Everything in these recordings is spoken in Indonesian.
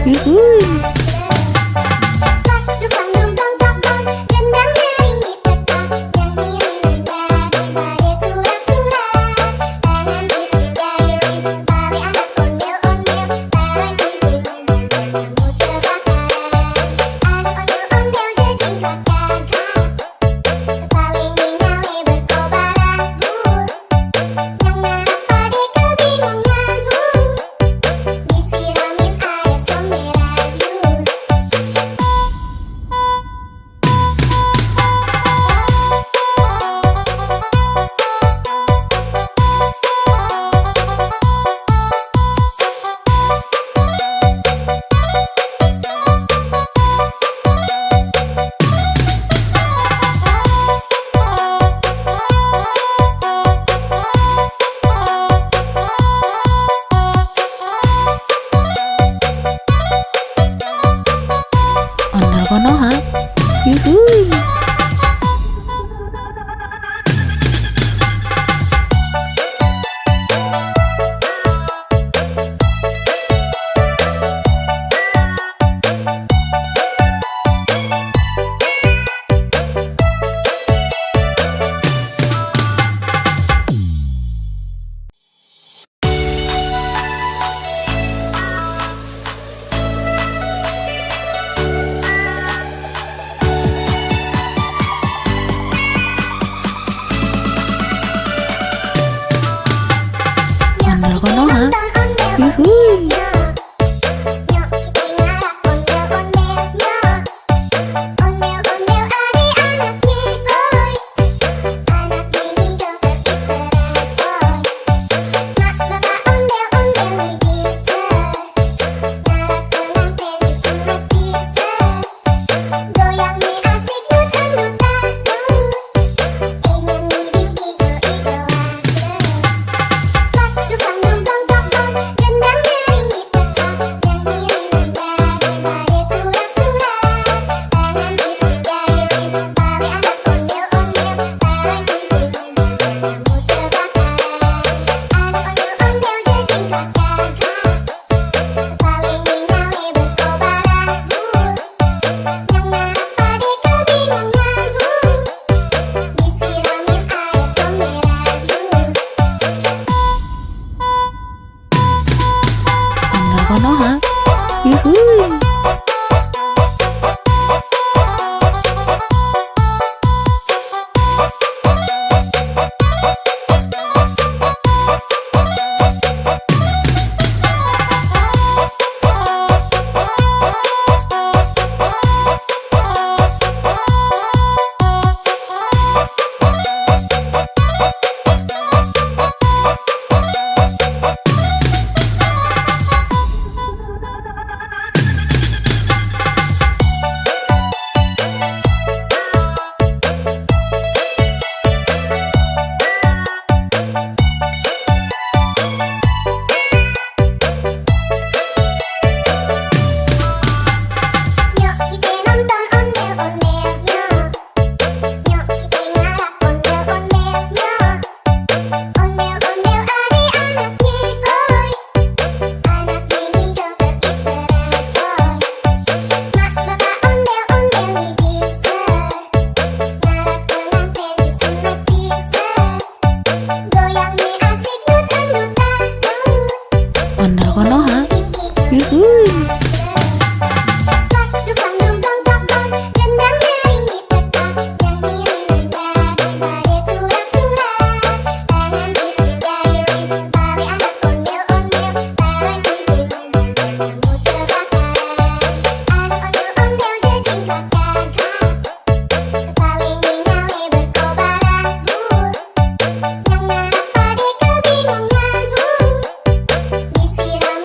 Yuhu. Ondel Konoha. Yuhu. Ondel Konoha. Yuhu. Ondel Konoha. Yuhu. Ondel Konoha. Yuhu. Disiram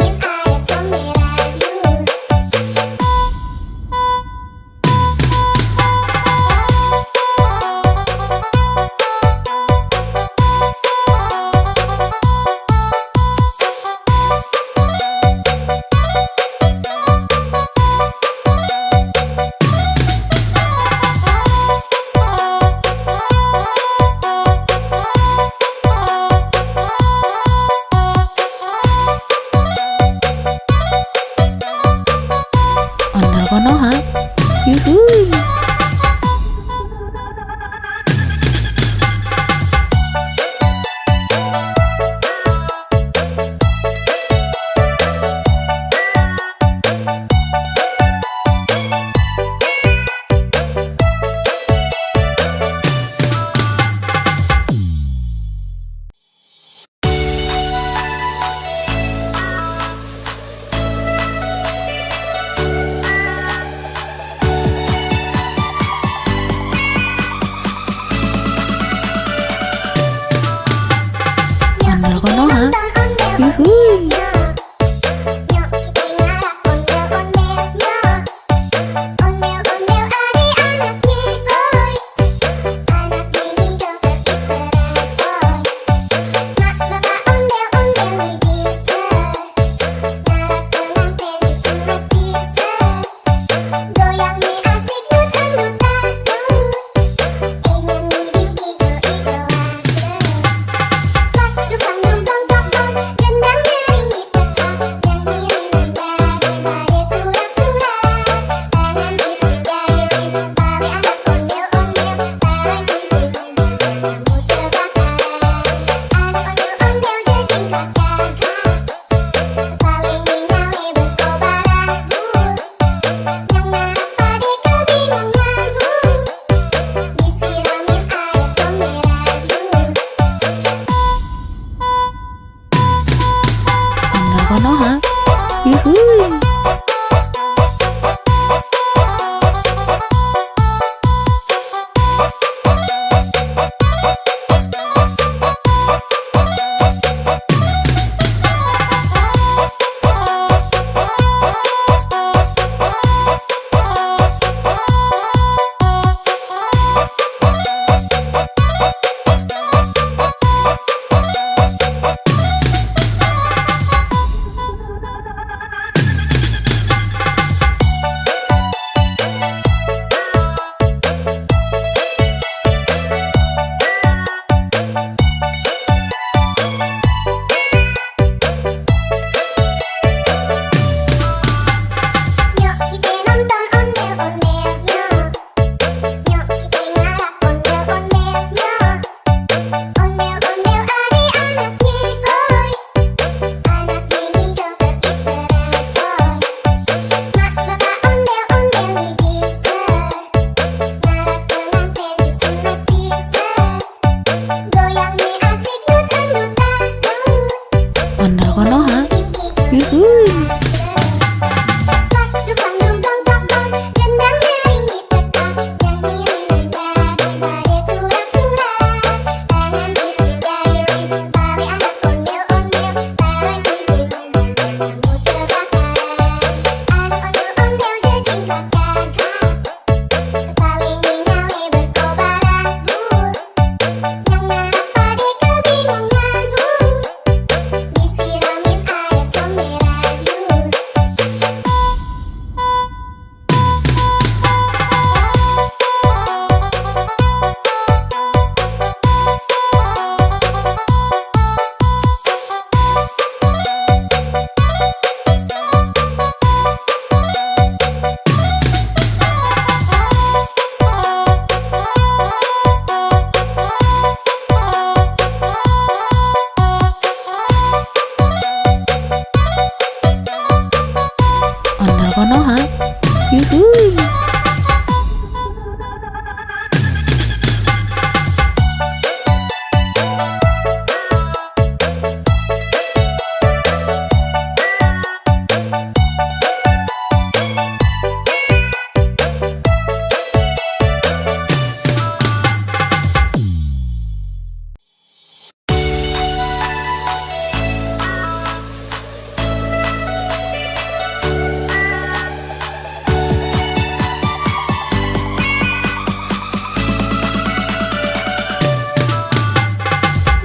yuhu.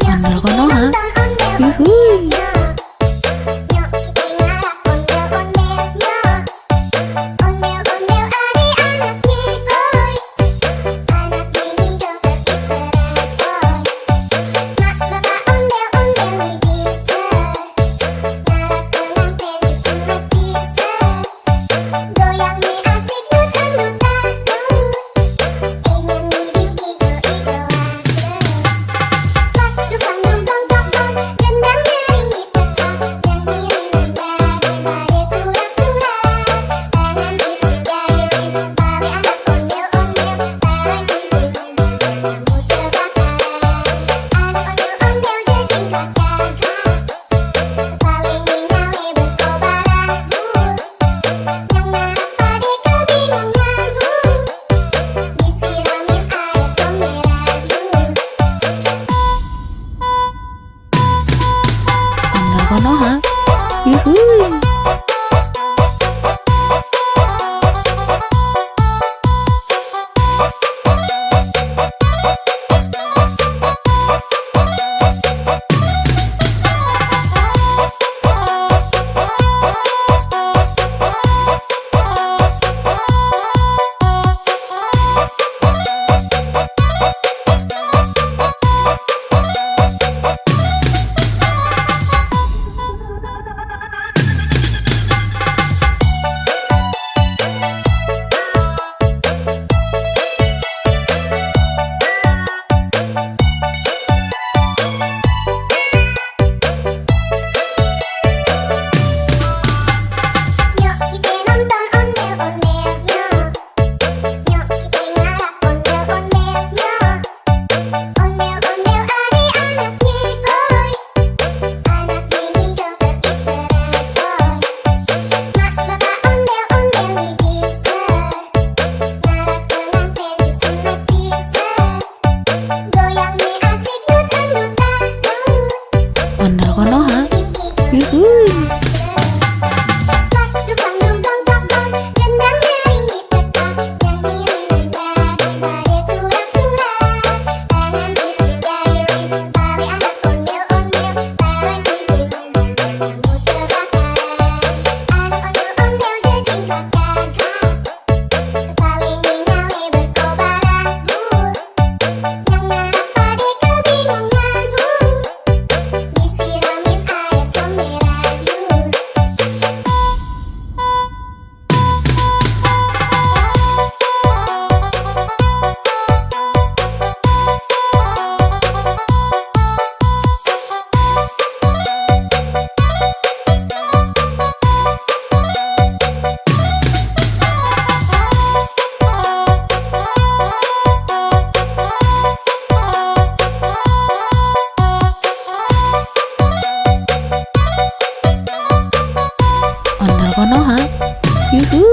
Ondel konoha, yuhu. Ondel konoha, yuhu. Ondel konoha, yuhu. Ondel konoha, yuhu.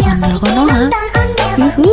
Ondel konoha, yuhu.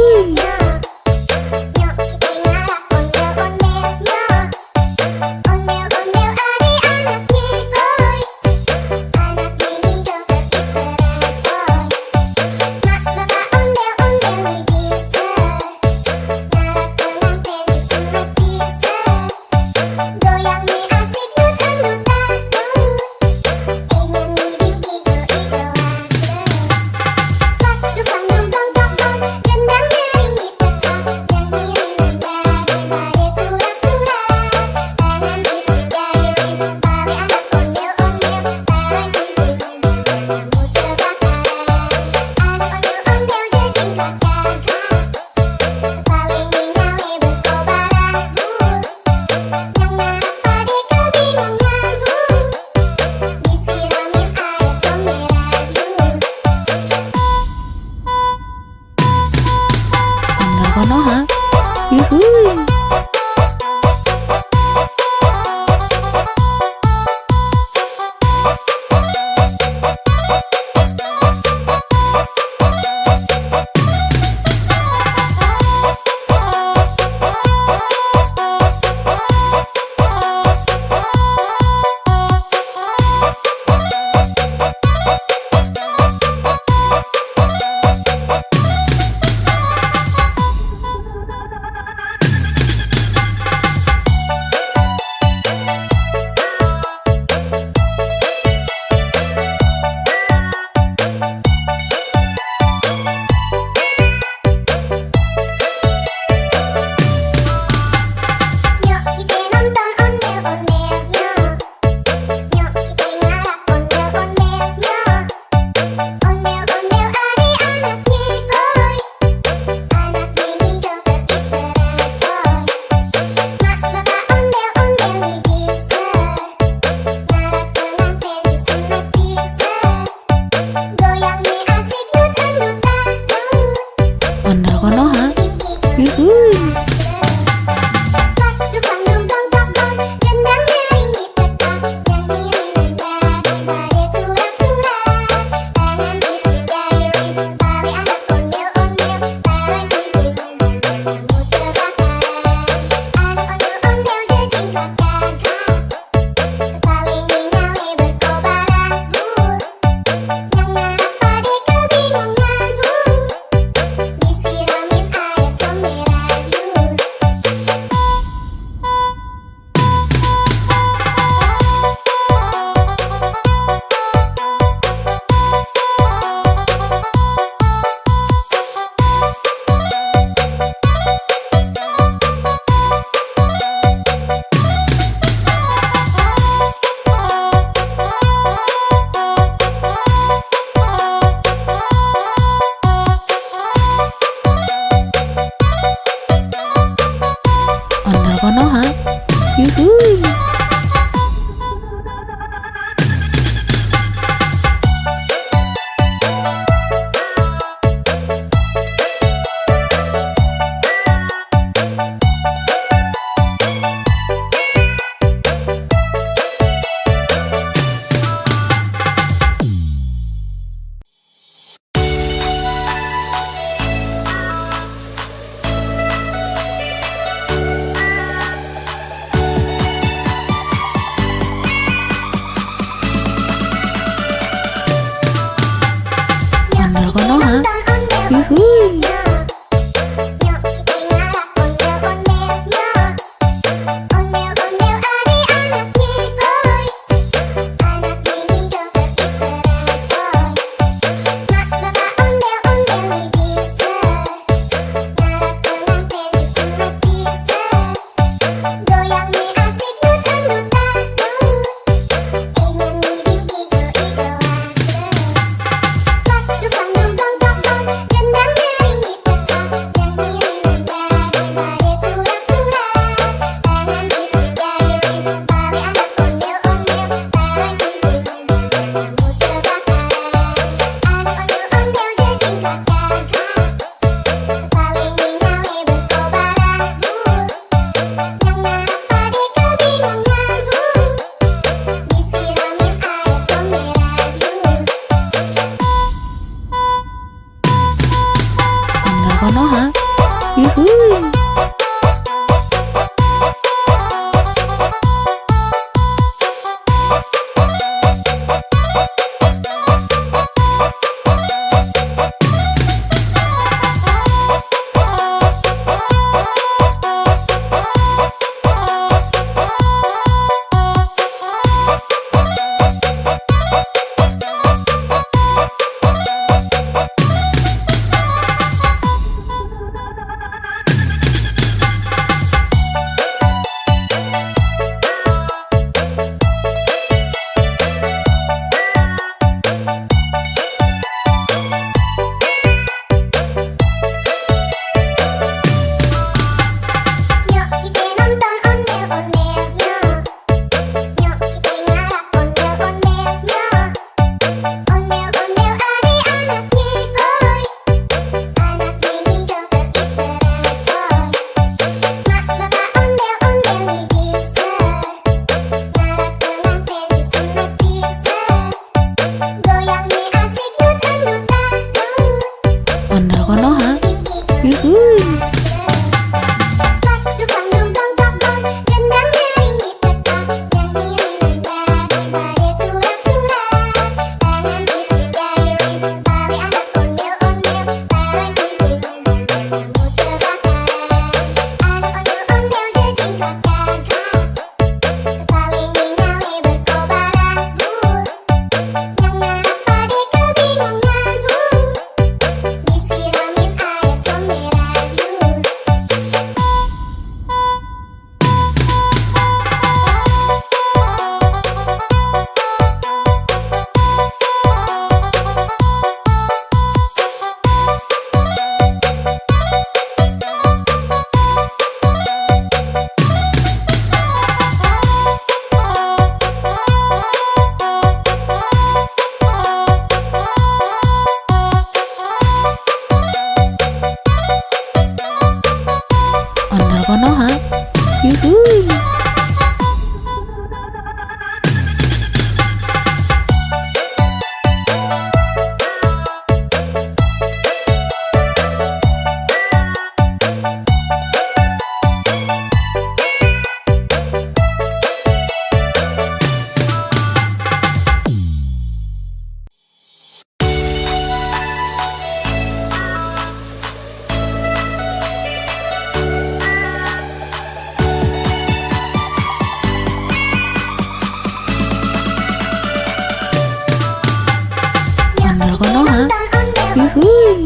Yuhui.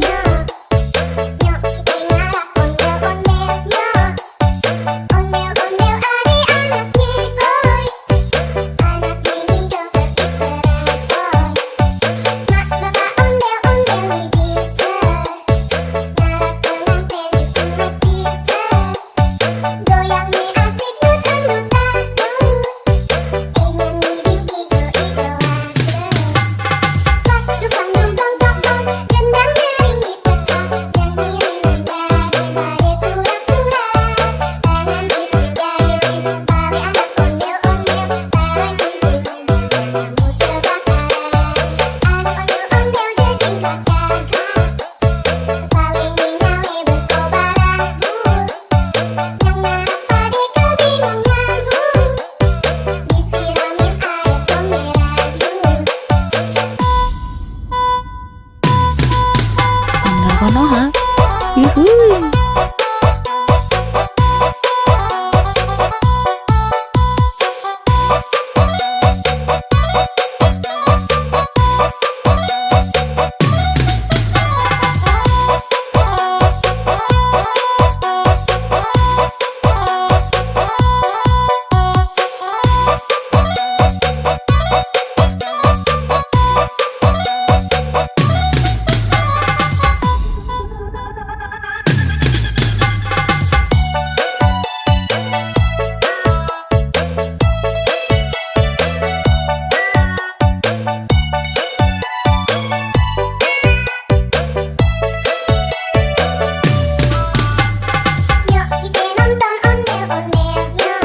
Nyok kita ngarak ondel-ondelnya. Ondel-ondel ari anaknya boy. Anak ini joget diteresoy. Mak bapak ondel-ondel nih bisa. Ngarak pengantin disunat bisa. Goyang nih asik nutan-nutan. Ingin ngibing igo-igoan. Pas dukang dong dong dong dong. Gendang nyaring ditekan. Yang ngiring nada daripada surat-surat. Tangan bisik jayuin. Bali anak ondel-ondel. Barang kunting kamu terbakaran. Anak ondel-ondel jejingkat gagah. Kepaling nyale berkobaran. Yang narap pade kebingungan. Disiramin air comberan. Ondel Konoha. Yuhui. Nyok kita nonton ondel-ondelnya.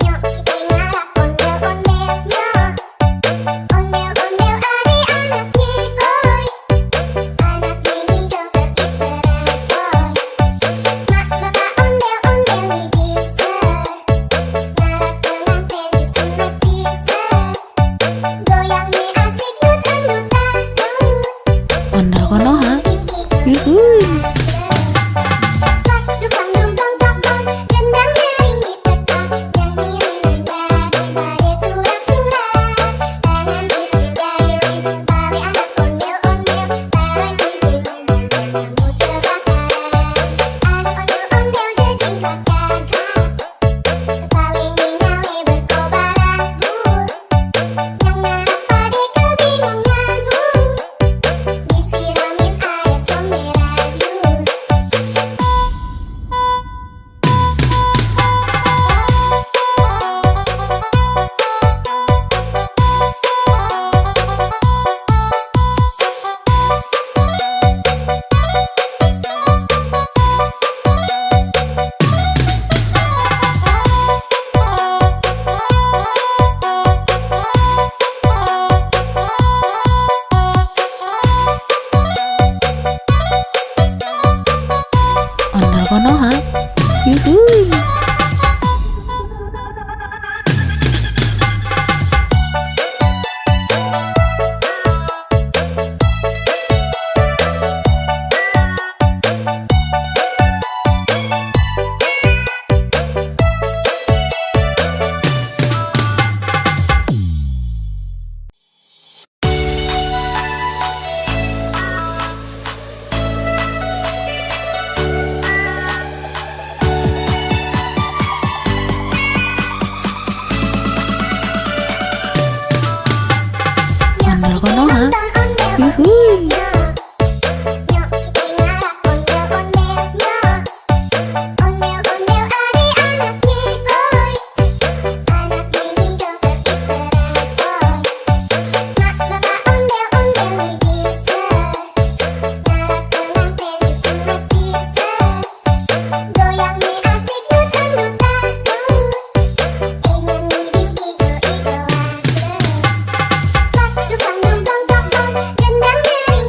Nyok kita ngarak ondel-ondelnya. Ondel-ondel ari anaknya boy. Anak ini joget diteresoy. Mak bapak ondel-ondel nih bisa. Ngarak pengantin disunat bisa. Goyang nih asik nutan-nutan. Ondel Konoha. Yuhui. Pas dukang dong dong dong dong. Gendang nyaring ditekan. Yang ngiring nada daripada surat-surat. Tangan bisik jayuin. Bali anak ondel-ondel. Barang kunting kamu terbakaran. Anak ondel-ondel jejingkat gagah. Kepaling nyale berkobaran. Yang narap pade kebingungan. Disiramin air comberan. Ondel Konoha. Yuhui. Ondel Konoha. Yuhui. Nyok kita ngarak ondel-ondelnya. Ondel-ondel ari anaknya boy. Anak ini joget diteresoy. Mak bapak ondel-ondel nih bisa. Ngarak pengantin disunat bisa. Goyang nih asik nutan-nutan. Ingin ngibing igo-igoan. Pas dukang dong dong dong dong. Gendang nyaring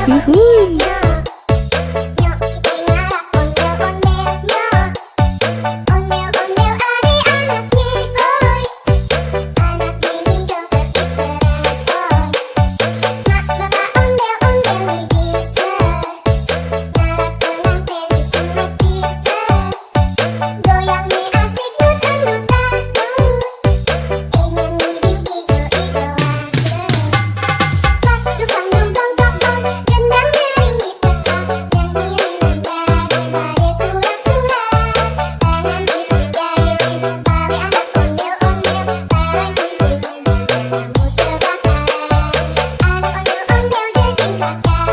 yuhuy. Nyok kita ngarap ondel-ondelnya. Ondel-ondel adik-anaknya boy. Anak mini joget berangsoy. Mak bapak ondel-ondel nih bisa. Ngarap pengantin disunat bisa. Goyang nih asik dut-dut-dut. Ingin nih igo-igo pas dukang dong dong dong dong. Gendang nyaring di tengah. Yang ngiring nada daripada surat-surat. Tangan isi jari pawe anak ondel-ondel. Barang kumpul kamu terbakar. Anak ondel-ondel jejing kakak.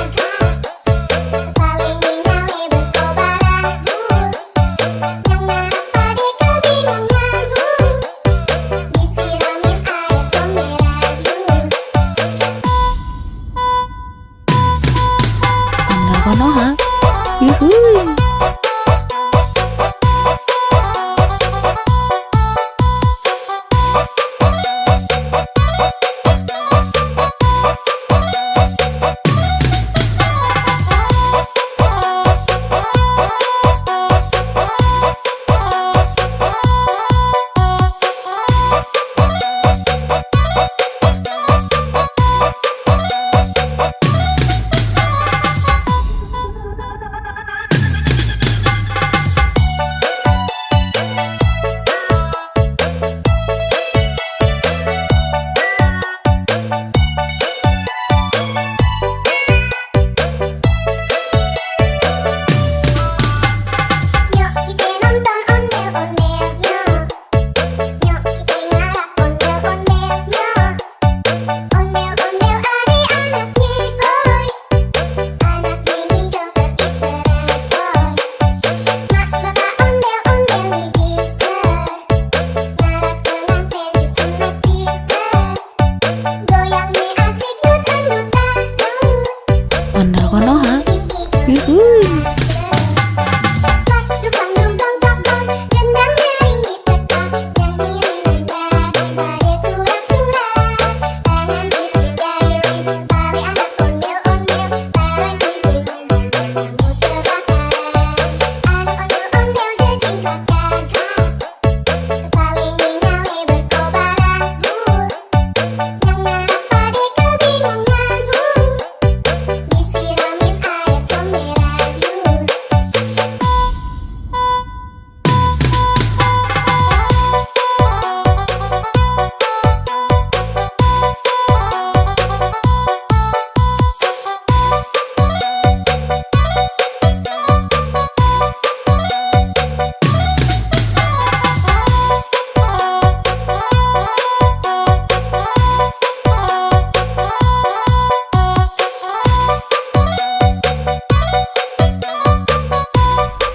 Paling nyale berkobar aku. Yang ngarap pade kebingungan. Disiramin air comberan. Ondel konoha, yuhuy. Nyok kita nonton ondel-ondelnya. Nyok kita ngarap ondel-ondelnya. Ondel-ondel adik-anaknya boy. Anak mini joget berangsoy. Mak bapak ondel-ondel nih bisa. Ngarap pengantin disunat bisa. Goyang nih asik dut-dut-dut. Ondel konoha, yuhuy. Pas dukang dong dong dong dong. Gendang nyaring di tengah. Yang ngiring nada daripada surat-surat. Tangan isi jari pawe anak ondel-ondel. Barang kumpul kamu terbakar. Anak ondel-ondel jejing kakak. Paling nyale berkobar aku. Yang ngarap pade kebingungan. Disiramin air comberan.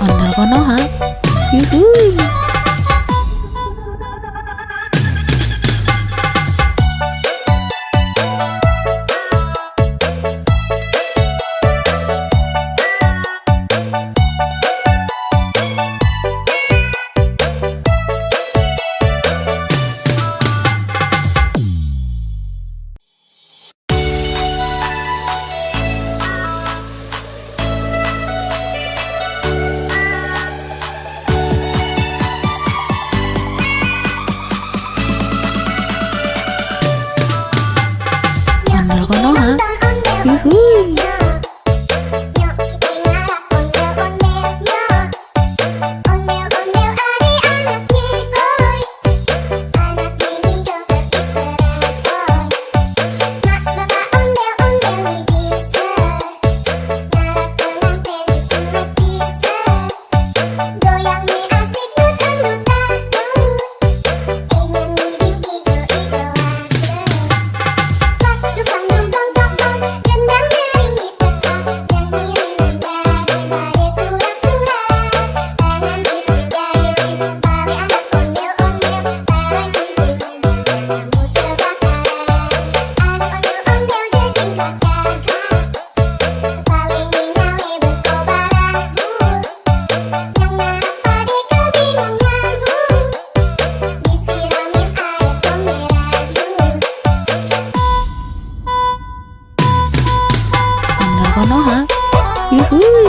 Ondel konoha, yuhuy. Ondel konoha, yuhuy. Nyok kita ngarap ondel-ondelnya. Ondel-ondel adik-anaknya boy. Anak mini joget berangsoy. Mak bapak ondel-ondel nih bisa. Ngarap pengantin disunat bisa. Goyang nih asik dut-dut-dut. Ingin nih igo-igo pas dukang dong dong dong dong. Gendang Ondel Konoha. Yuhuy.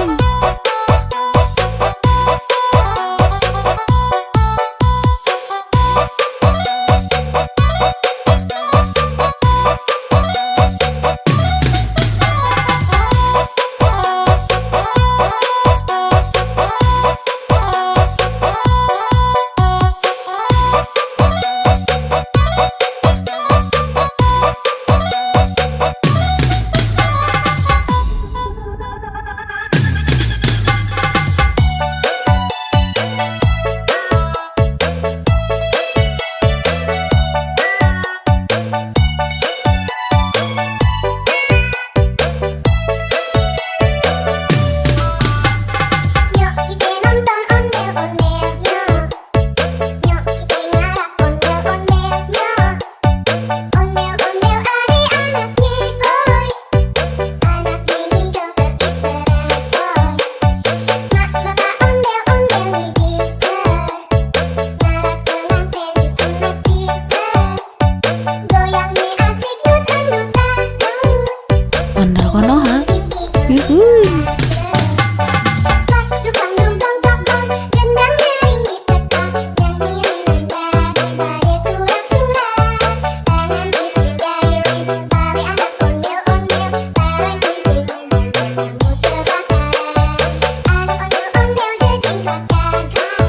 Nyok kita nonton ondel-ondelnya. Nyok kita ngarak ondel-ondelnya. Ondel-ondel ari anaknya boy. Anak bini joget iterasoy. Mak bapak ondel-ondel nih bisa. Ngarak pengantin disunat bisa. Goyang nih asik dut-dutan. Ondel Konoha. Yuhuy. Dukang dong dong dong dong, gendang nyaring ditekan, nyanyi rendah daripada surak-surak. Tangan isi jayuin, tali anak ondel-ondel, tarik kuntilan, kamu terbakaran. Anak ondel-ondel jejingkat gagak,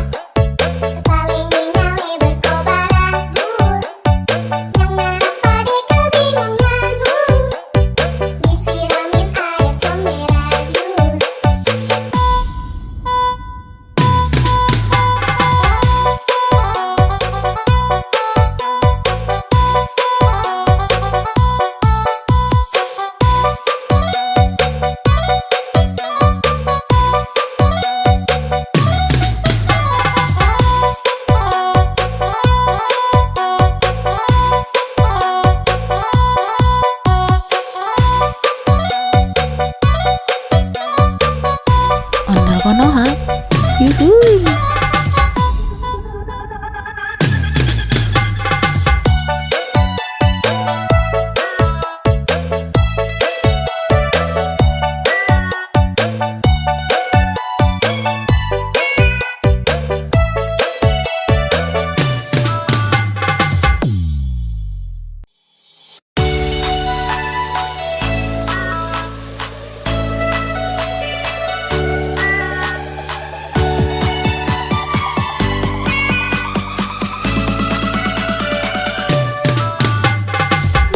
kepalanya nyale berkobaran bul. Yang ngarap pade kebingungan disiramin air comberan yul. Ondel Konoha. Yuhuy.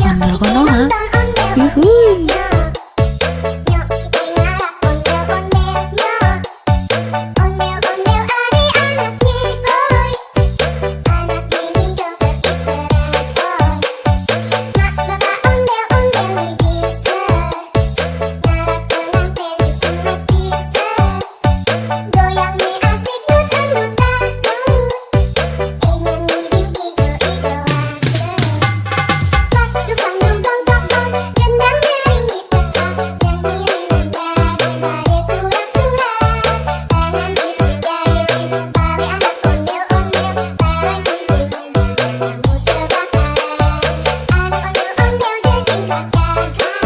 Ondel Konoha. Yuhuy. Nyok kita ngarak ondel-ondelnya. Ondel-ondel ari anaknya boy. Anak bini joget iterasoy. Mak bapak ondel-ondel nih bisa. Ngarak pengantin disunat bisa. Goyang nih asik dut-dutan. Nyanyi igo-igoan. Dukang dong dong dong dong, gendang nyaring ditekan, nyanyi rendah daripada surak-surak. Tangan isi jayuin, tali anak ondel-ondel, tarik kuntilan, kamu terbakaran. Anak ondel-ondel jejingkat gagak,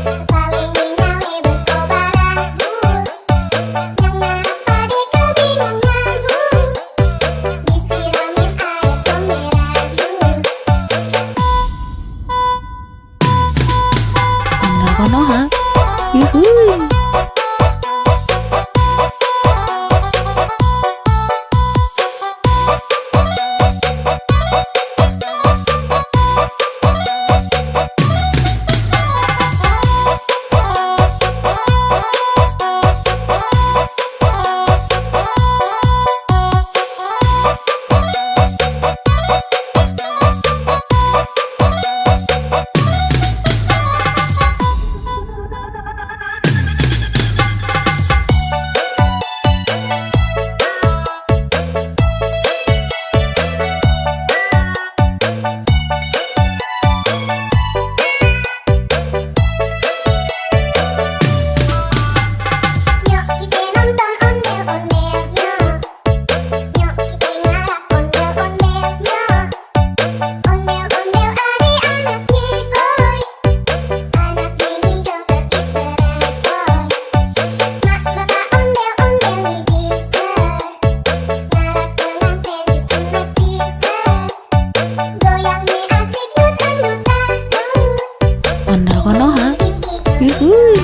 kepalanya nyale berkobaran bul. Yang ngarap pade kebingungan disiramin air comberan yul. Ondel Konoha. Yuhuy. Ondel Konoha. Yuhuy.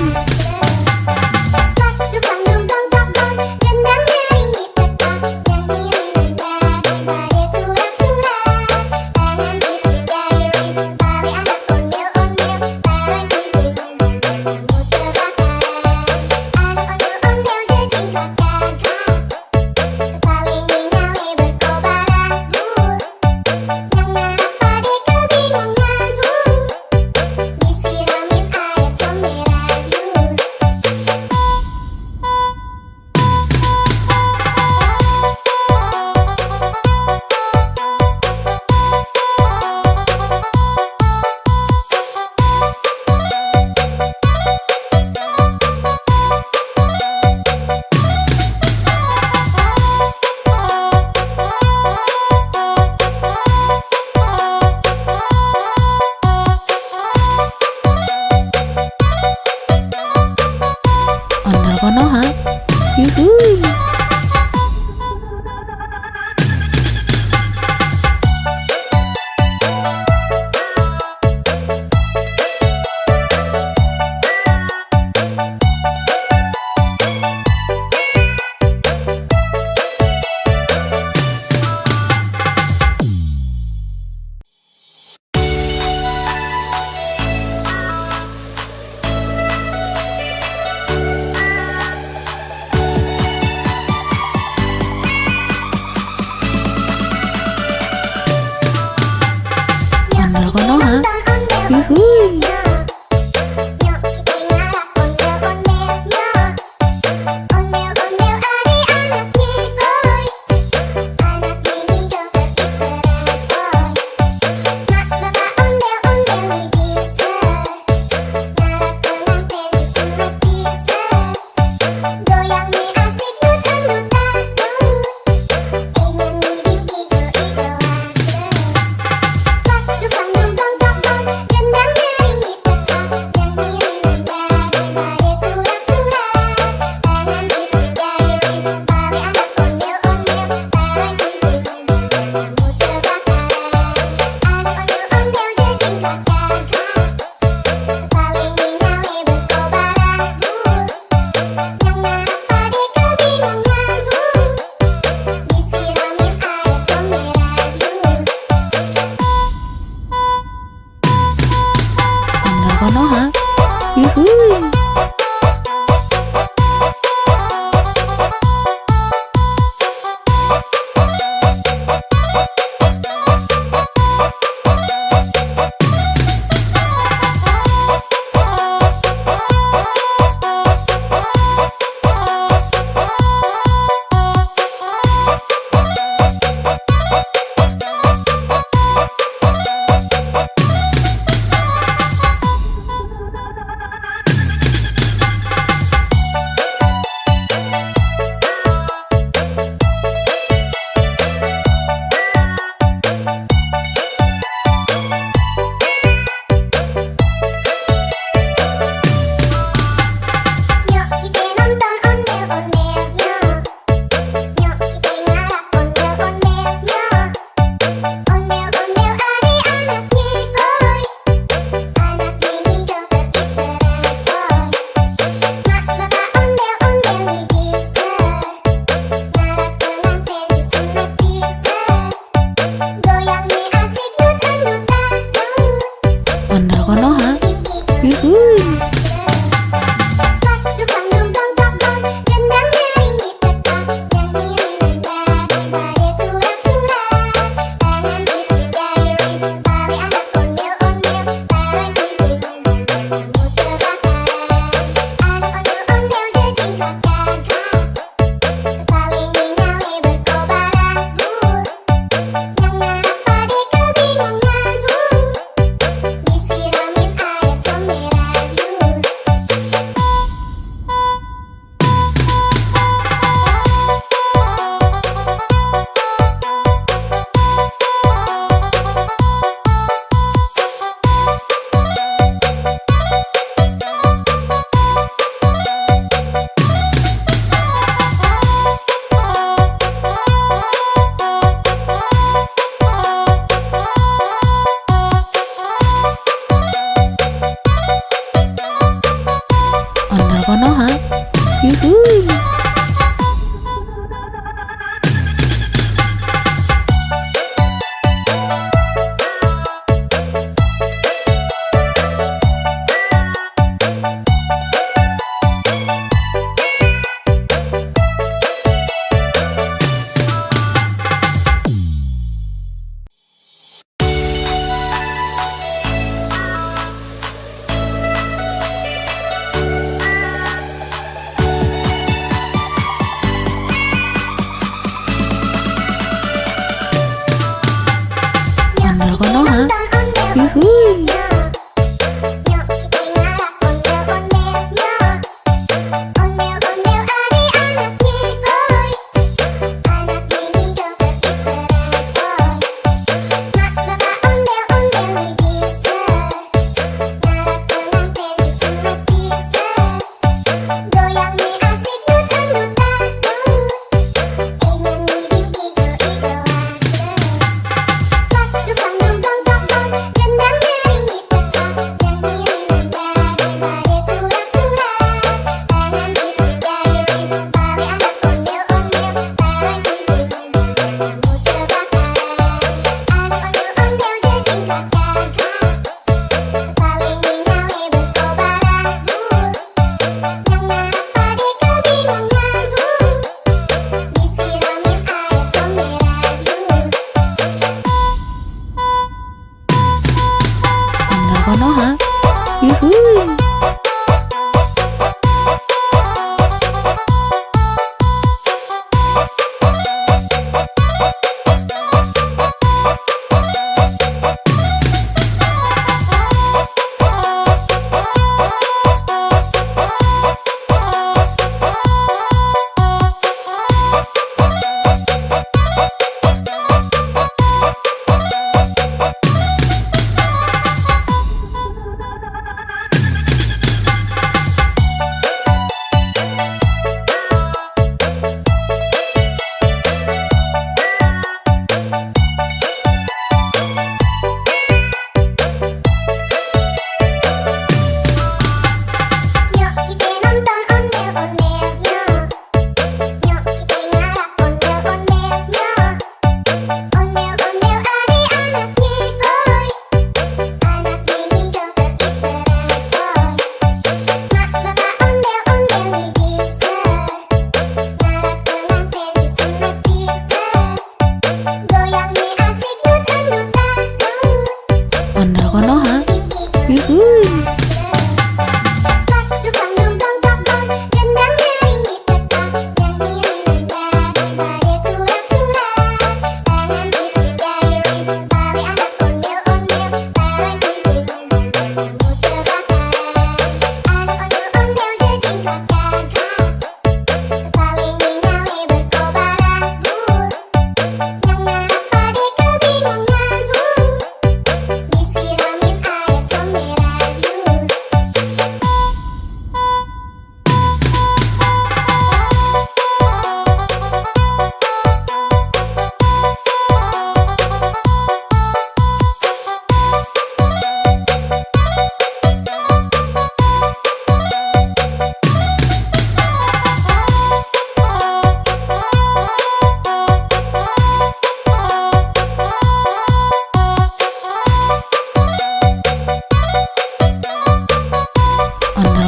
Ondel Konoha. Yuhuy. Ondel Konoha. Yuhuy. Nyok, kita ngarap ondel-ondelnya. Ondel-ondel adik-anaknya, boy. Anak mini joget diteresoy. Mak bapak ondel-ondel nih bisa. Ngarap pengantin disunat bisa. Goyang nih asik dut-dut-dut. Ingin nih igo-igo Ondel Konoha. Yuhuy.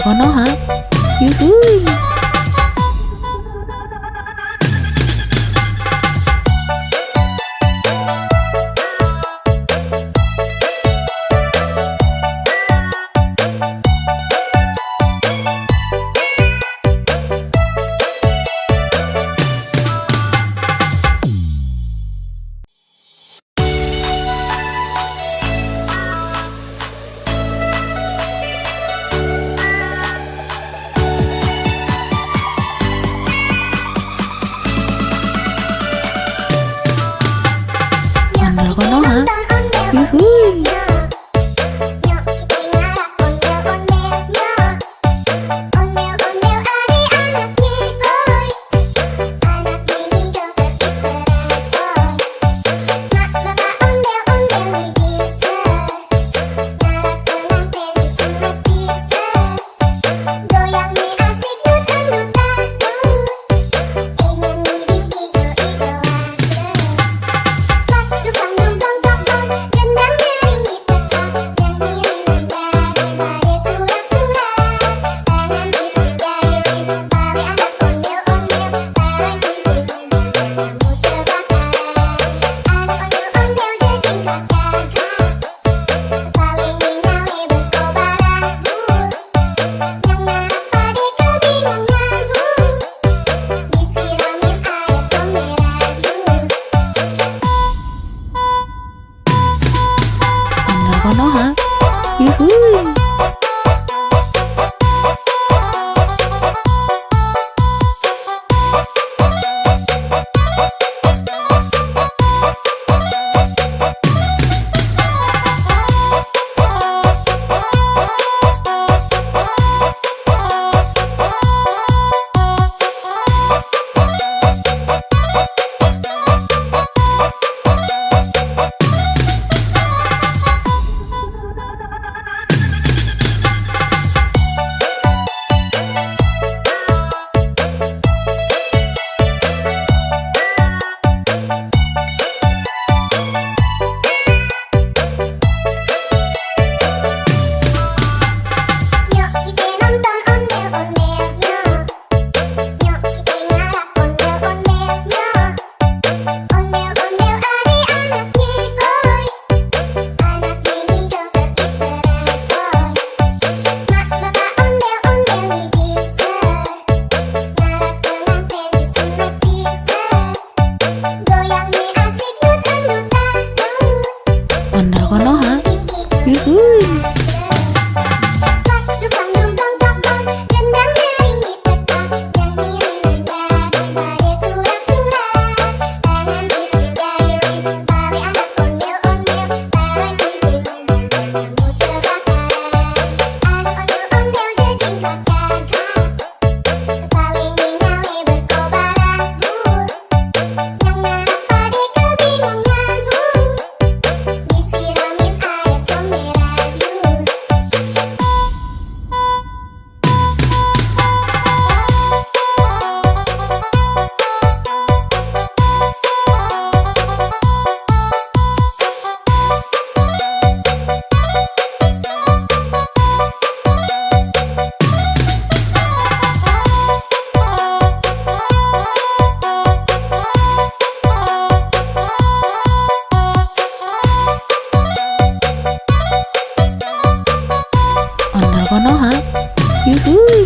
Konoha. Yuhuy. Ondel Konoha. Yuhuy. Nyok kita ngarap ondel-ondelnya. Ondel-ondel adik-anaknya boy. Anak mini joget diperasoy. Mak bapak ondel-ondel nih bisa. Ngarap pengantin disunat bisa. Goyang nih asik dut-dut-dut. Nyanyi bing igo-igo Dukang dong dong dong dong, gendang nyaring ditekan, yang ngiring nanda daripada surat-surat. Tangan isi jari Betawi anak ondel-ondel, bareng kumpulnya kamu terbakaran. Anak ondel-ondel jejing kakak, kepala nyale berkobaran. Yang ngarap pade kebingungan, disiramin air comberan. Ondel Konoha. Yuhuy. Nyok kita nonton ondel-ondelnya. Nyok kita ngarap ondel-ondelnya. Ondel-ondel adik-anaknya boy. Anak mini joget diperasoy. Mak bapak ondel-ondel nih bisa. Ngarap pengantin disunat bisa. Goyang nih asik dut-dut-dut. Ondel Konoha. Yuhuy. Dukang dong dong dong dong, gendang nyaring ditekan, yang ngiring nanda daripada surat-surat. Tangan isi jari Betawi anak ondel-ondel, bareng kumpulnya kamu terbakaran. Anak ondel-ondel jejing kakak, kepala nyale berkobaran. Yang ngarap pade kebingungan, disiramin air comberan. Ondel Konoha. Yuhuy.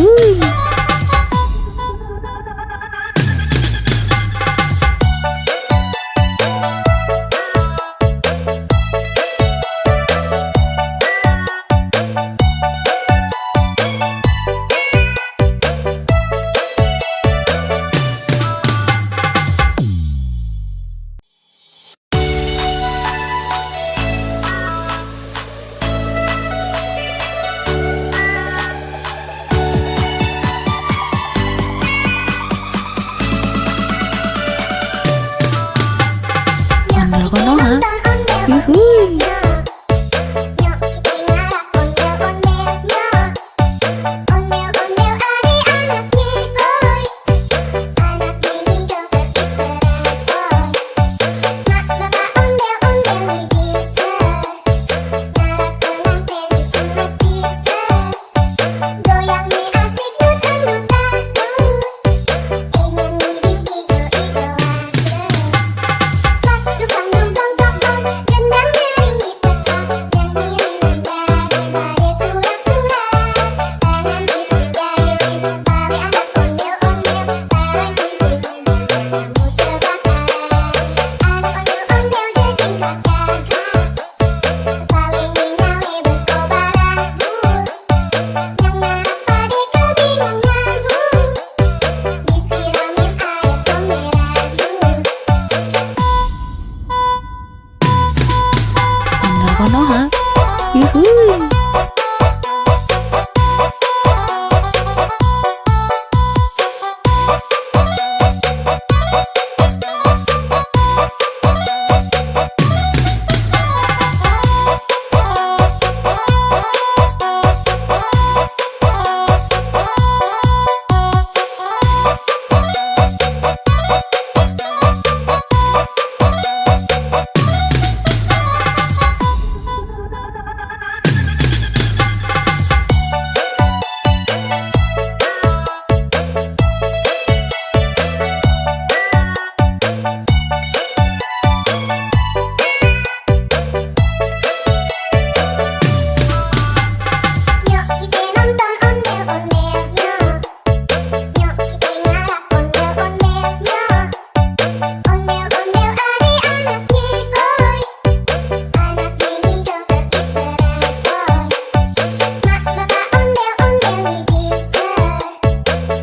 yuhuy. Ondel konoha, yuhuy. Nyok kita ngarap ondel-ondelnya. Ondel-ondel adik-anaknya, oi. Anak mini joget berangsoy. Mak bapak ondel-ondel nih bisa. Ngarap pengantin disunat bisa. Goyang nih asik dut-dut-dut. Nyanyi igo-igo Ondel konoha, yuhuy. Nyok kita nonton ondel-ondelnya. Nyok kita ngarap ondel-ondelnya. Ondel-ondel adik-anaknya, oi. Anak mini joget berangsoy. Mak bapak ondel-ondel nih bisa.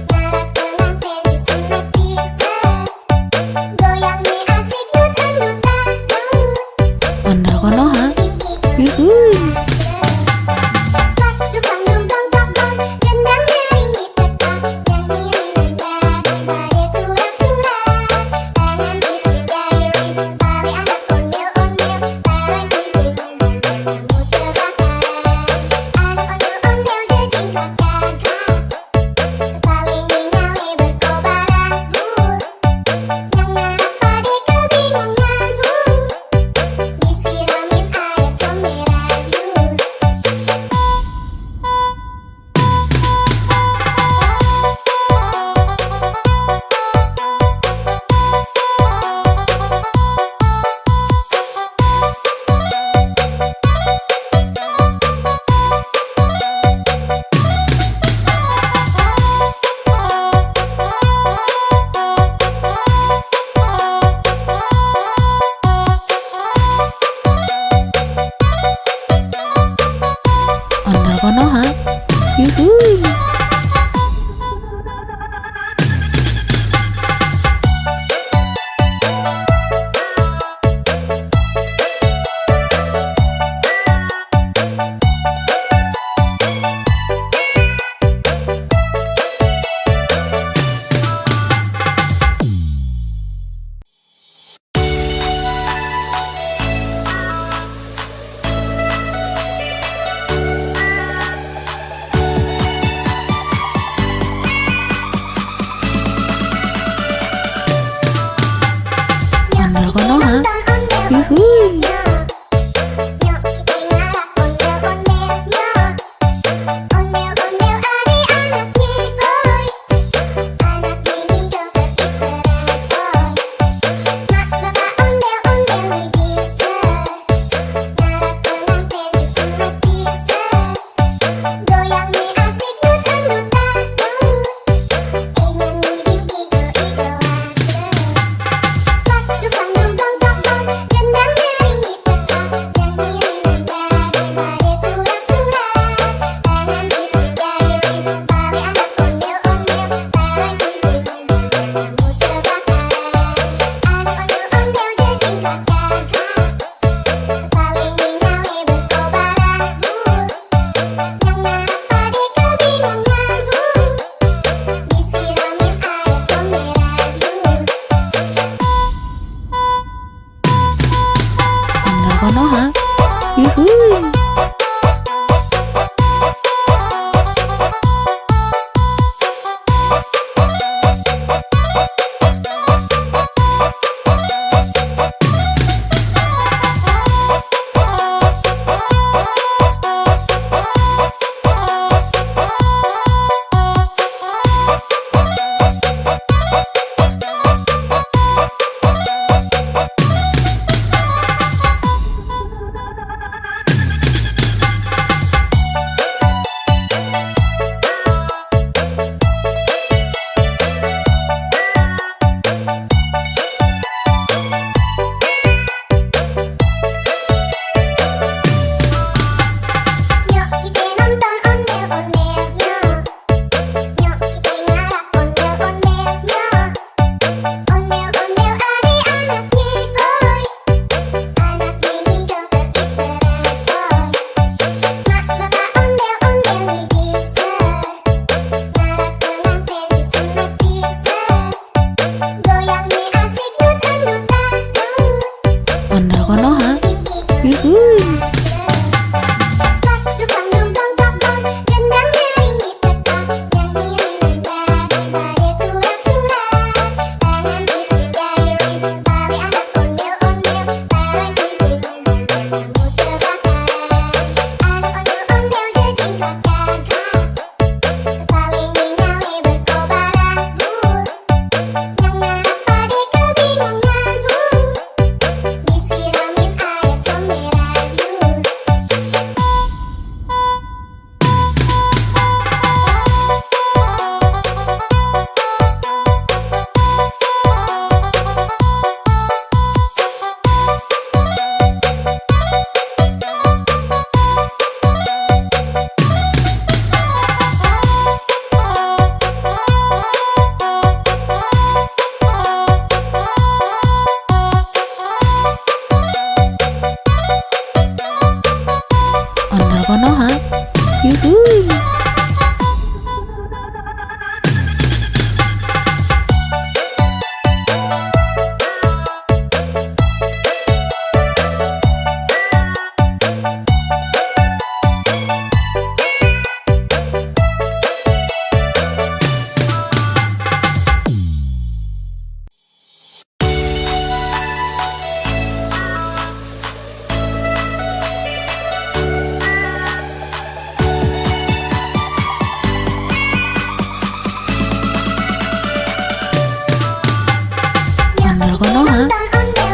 Ngarap pengantin disunat bisa. Goyang nih asik dut-dut-dut. Ondel konoha, yuhuy. Disiramin air comberan. Ondel konoha, yuhuy. Ondel konoha, yuhuy. Nyok kita ngarap ondel-ondelnya. Ondel-ondel adik-anaknya, oi. Anak mini joget berangsoy. Mak bapak ondel-ondel nih bisa. Ngarap pengantin disunat bisa. Goyang nih asik dut-dut-dut.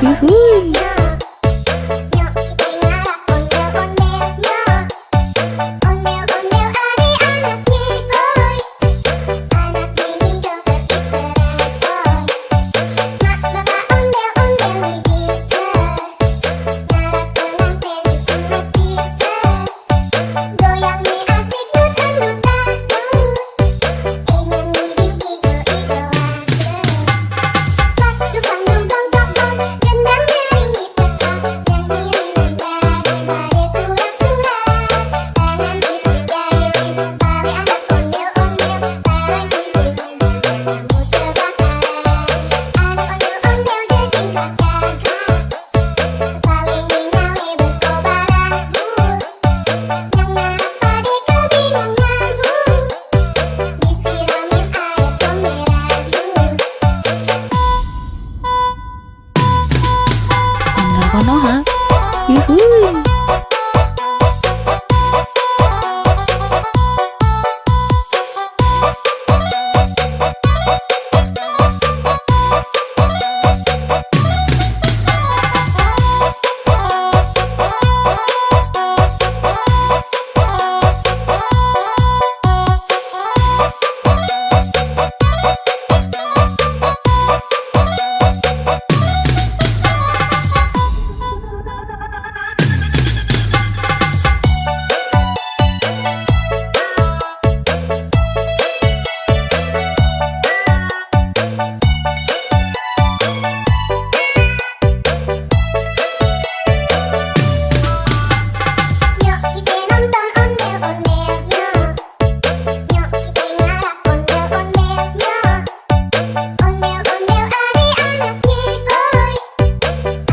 Yuhuy. Nyok kita ngarah ondel-ondelnya. Ondel-ondel adik-anaknya, hoi. Anak mini joget terbaru. Mak bapak ondel-ondel nih bisa. Ngarah pengantin disunat bisa. Goyang nih asik dut-dut-dut. Ingin nih igo-igoan. Pas dukang dong dong dong dong. Gendang nyaring diteka. Yang ngiring nanda surak-surak. Tangan isi jari Betawi anak ondel-ondel. Barang kumpulnya kamu terbakar. Anak ondel-ondel jejing kakak. Paling nyale berkobaran. Yang ngarap pade kebingungan. Disiramin air comberan. Ondel Konoha. Yuhuy. Nyok kita nonton ondel-ondelnya. Nyok kita ngarah ondel-ondelnya. Ondel-ondel adik-anaknya, hoi.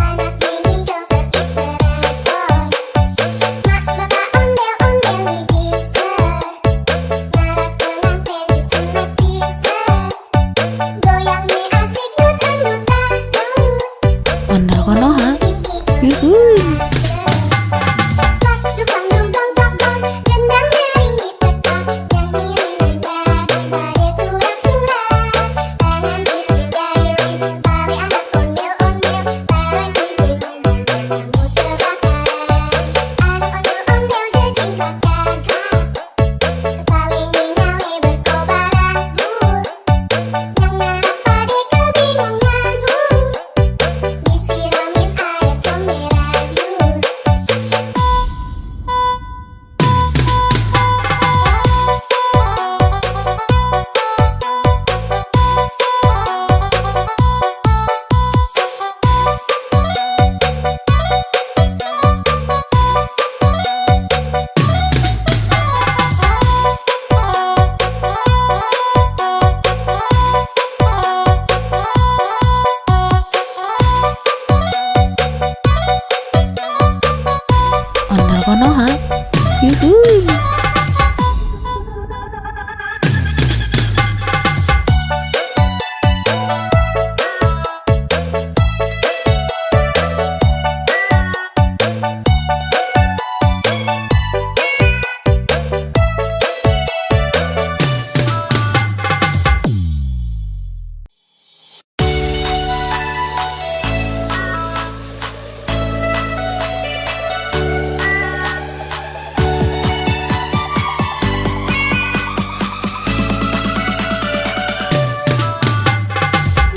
Anak mini joget terbaru. Mak bapak ondel-ondel nih bisa. Ngarah pengantin disunat bisa. Goyang nih asik dut-dut-dut. Ondel Konoha. Yuhuy. Pas dukang dong dong dong dong. Gendang nyaring diteka. Yang ngiring nanda surak-surak. Tangan isi jari Betawi anak ondel-ondel. Barang kumpulnya kamu terbakar. Anak ondel-ondel jejing kakak. Paling nyale berkobaran. Yang ngarap pade kebingungan. Disiramin air comberan. Ondel Konoha. Yuhuy.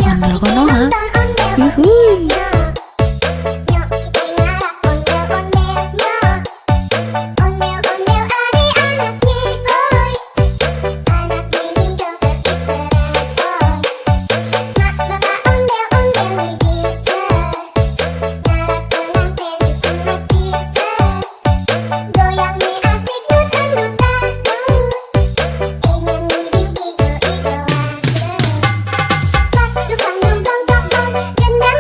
Ondel Konoha. Yuhuy. Nyok kita ngarah ondel-ondelnya. Ondel-ondel adik-anaknya, hoi. Anak mini joget terbaru. Mak bapak ondel-ondel nih bisa. Ngarah pengantin disunat bisa. Goyang nih asik dut-dut-dut. Ingin nih igo-igoan. Pas dukang dong dong dong dong. Gendang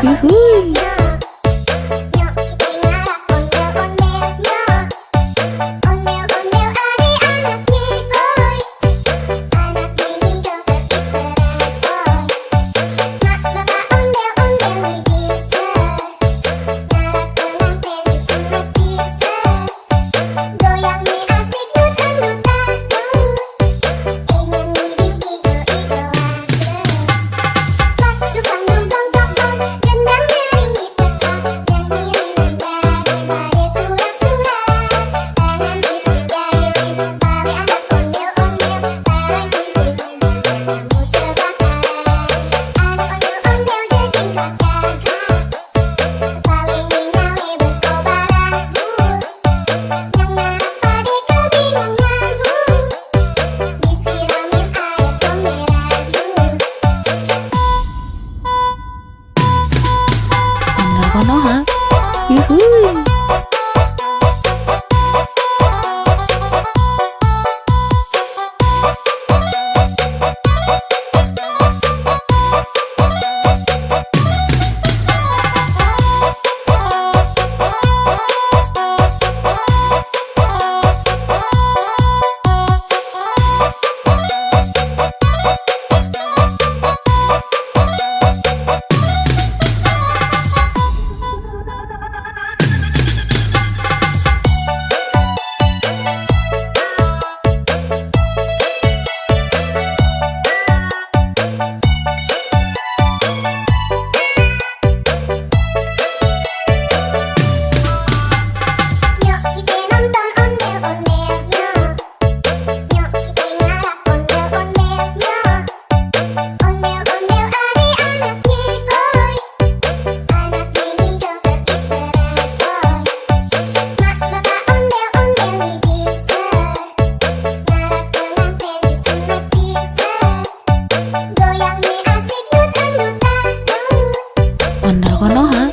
yuhuy. Nyok kita ngarak ondel-ondelnya. Ondel-ondel adik-anaknya boy. Anak ini joget diperasoy. Mak bapak ondel-ondel nih bisa. Ngarak pengantin disunat bisa. Goyang nih asik dut-dut-dut. Ingin nih igo-igo pas dukang dong dong dong dong. Gendang nyaring diteka. Yang ngiring nanda daripada surat-surat. Tangan isi jari tali anak ondel-ondel. Tarang kuntilan kamu terbakar. Anak ondel-ondel jejing kakak. Kepala nyale berkobar aku. Yang ngarap pade kebingungan. Disiramin air comberan. Ondel konoha, yuhuy. Nyok kita nonton ondel-ondelnya. Nyok kita ngarak ondel-ondelnya. Ondel-ondel adik-anaknya boy. Anak ini joget diperasoy. Mak bapak ondel-ondel nih bisa. Ngarak pengantin disunat bisa. Goyang nih asik dut-dut-dut. Ondel konoha,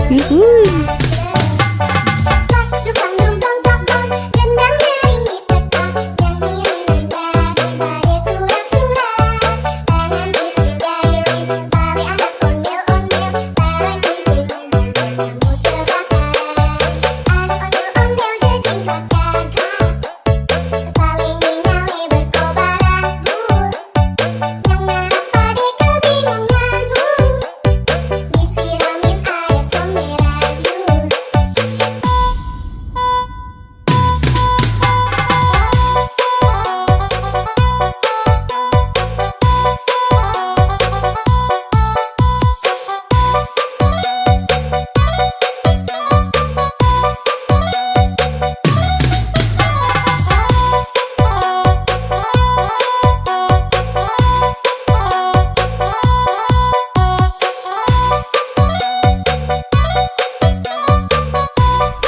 yuhuy. Pas dukang dong dong dong dong. Gendang nyaring diteka. Yang ngiring nanda daripada surat-surat. Tangan isi jari tali anak ondel-ondel. Tarang kuntilan kamu terbakar. Anak ondel-ondel jejing kakak. Kepala nyale berkobar aku. Yang ngarap pade kebingungan. Disiramin air comberan.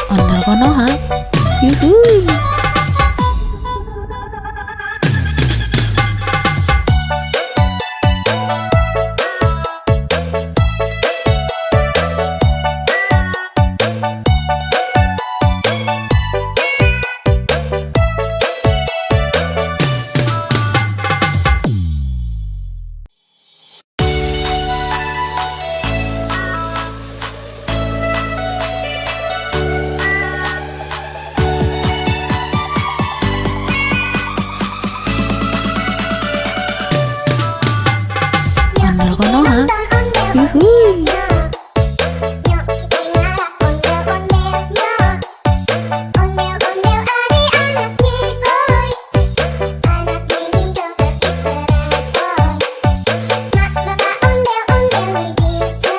Ondel konoha, yuhuy. Ondel konoha, yuhuy. Nyok kita ngarak ondel-ondelnya. Ondel-ondel adik-anaknya boy. Anak ini joget diperasoy. Mak bapak ondel-ondel nih bisa.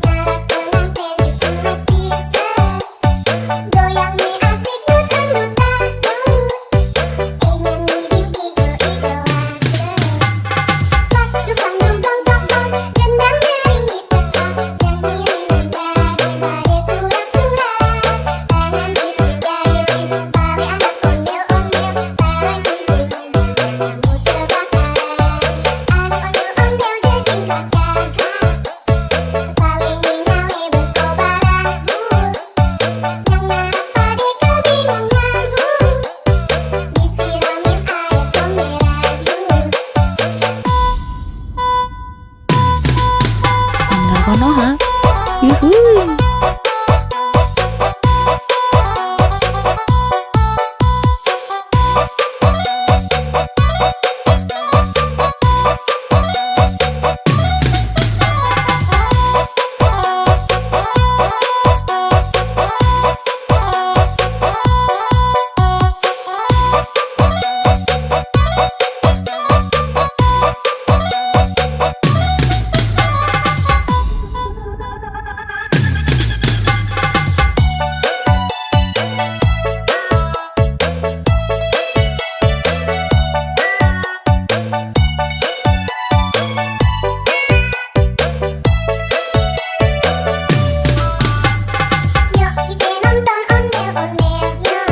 Ngarak pengantin disunat bisa. Goyang nih asik dut-dut-dut. Ingin nih igo-igo pas dukang dong dong dong dong. Gendang nyaring Ondel Konoha. Yuhuy. Nyok kita nonton ondel-ondelnya.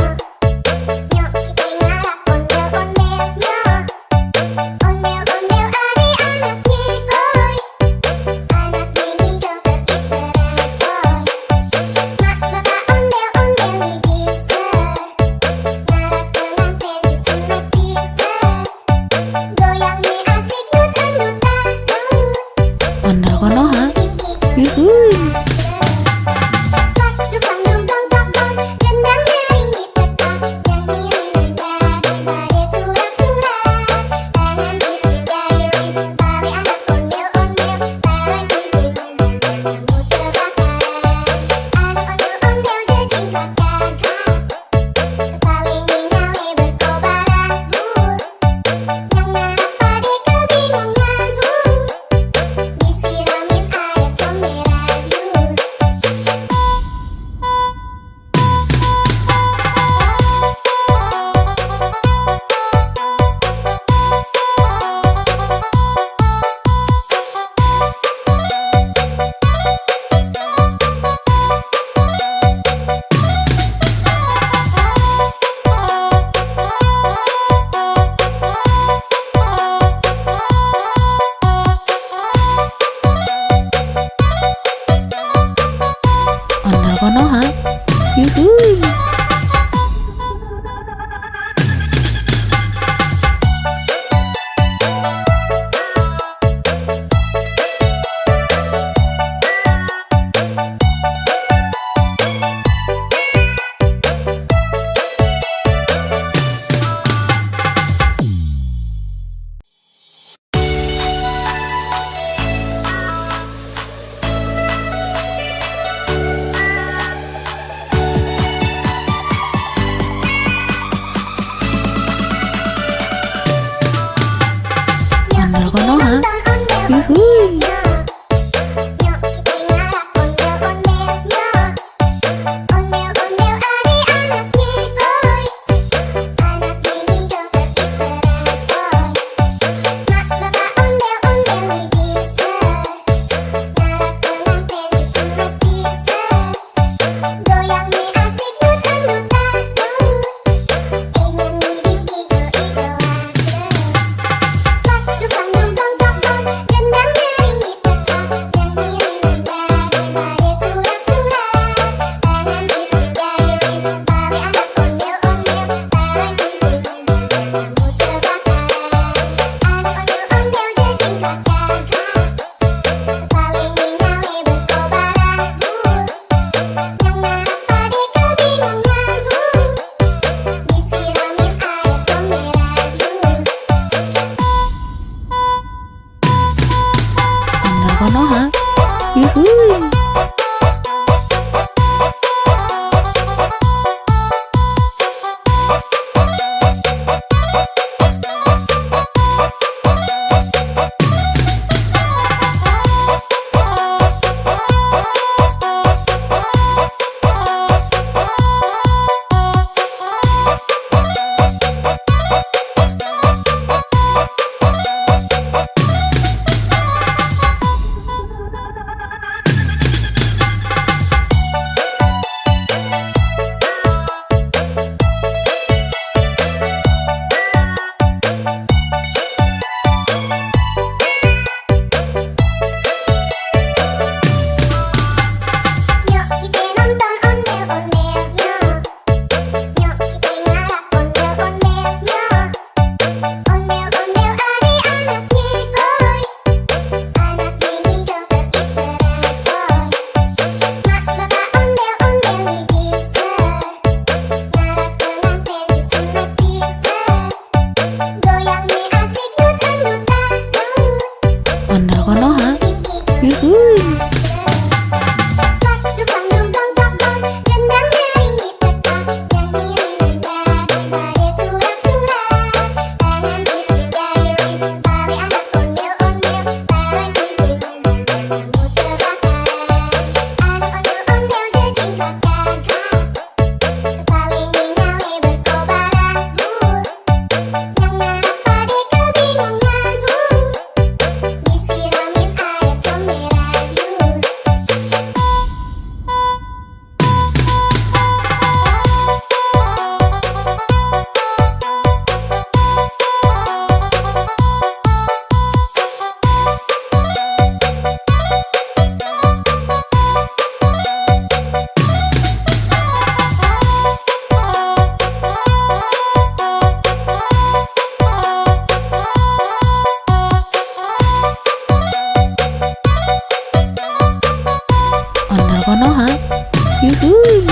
Nyok kita ngarak ondel-ondelnya. Ondel-ondel ari anaknya boy. Anaknya ngigel berinterasoy. Mak bapak ondel-ondel bisa. Ngarak pengantin disunat bisa. Goyangnya asik nut-nutan. Ondel Konoha. Yuhuy. Dukang dumdong dong gendang nyaring ditekan, nyanyi dengan berbagai surat-surat. Tangan bisik jahilin, tali anak ondel-ondel, tarik kunci kamu terbakar. Anak ondel-ondel jejingkat gagak, kepalanya nyale berkobar ragu. Yang ngarap pade kebingungan, disiramin air comberan. Ondel Konoha. Yuhuy. Ondel Konoha. Yuhuy. Nyok kita ngarak ondel-ondelnya. Ondel-ondel ari anaknya boy. Anaknya ngigel berinterasoy. Mak bapak ondel-ondel bisa. Ngarak pengantin disunat bisa. Goyangnya asik nut-nutan. Nyanyi bibit igel-igelan. Dukang dumdong dong gendang nyaring ditekan, nyanyi dengan berbagai surat-surat. Tangan bisik jahilin, tali anak ondel-ondel, tarik kunci kamu terbakar. Anak ondel-ondel jejingkat gagak, kepalanya nyale berkobar ragu. Yang ngarap pade kebingungan, disiramin air comberan. Ondel Konoha. Yuhuy. Konoha. Yuhuy. Ondel Konoha. Yuhuy.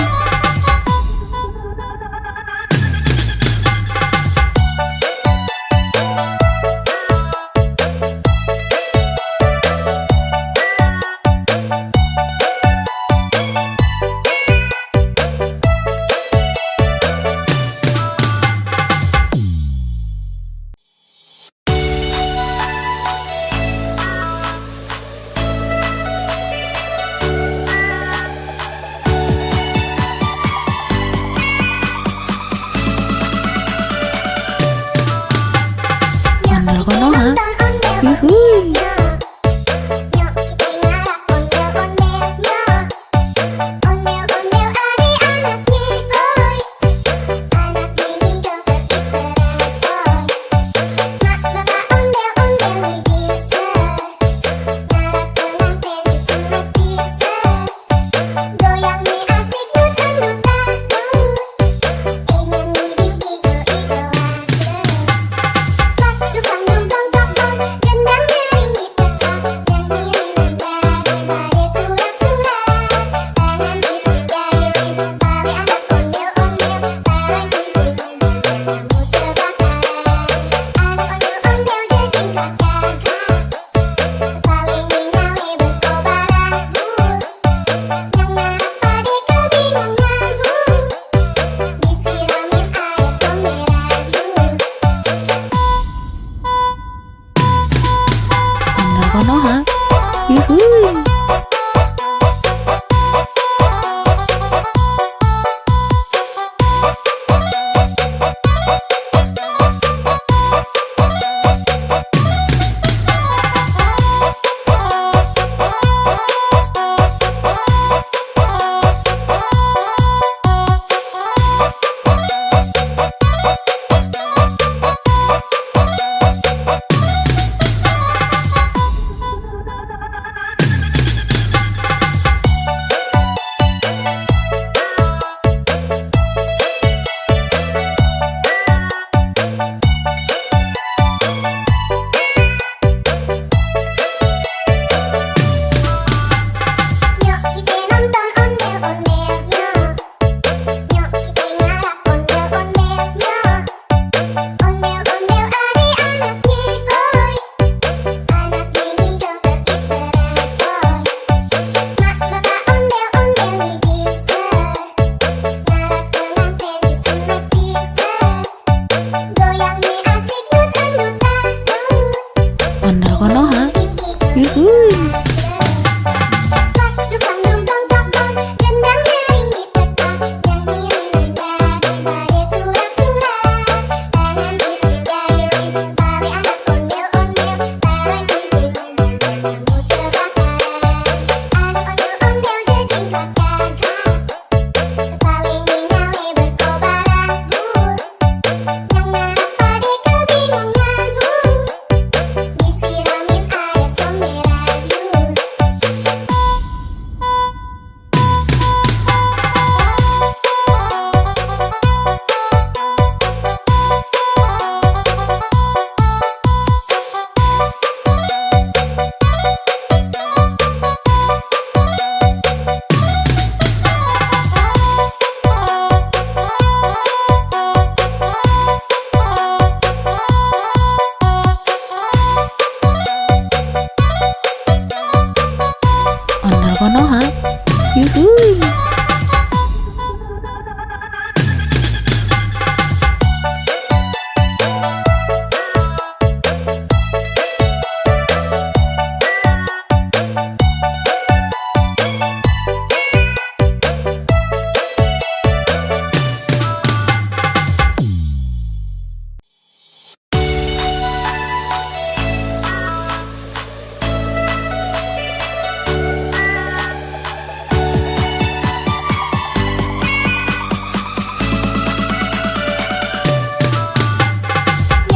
Ondel Konoha. Yuhuy. Ondel Konoha. Yuhuy. Ondel Konoha. Yuhuy. Disiramin air comberan. Ondel Konoha. Yuhuy.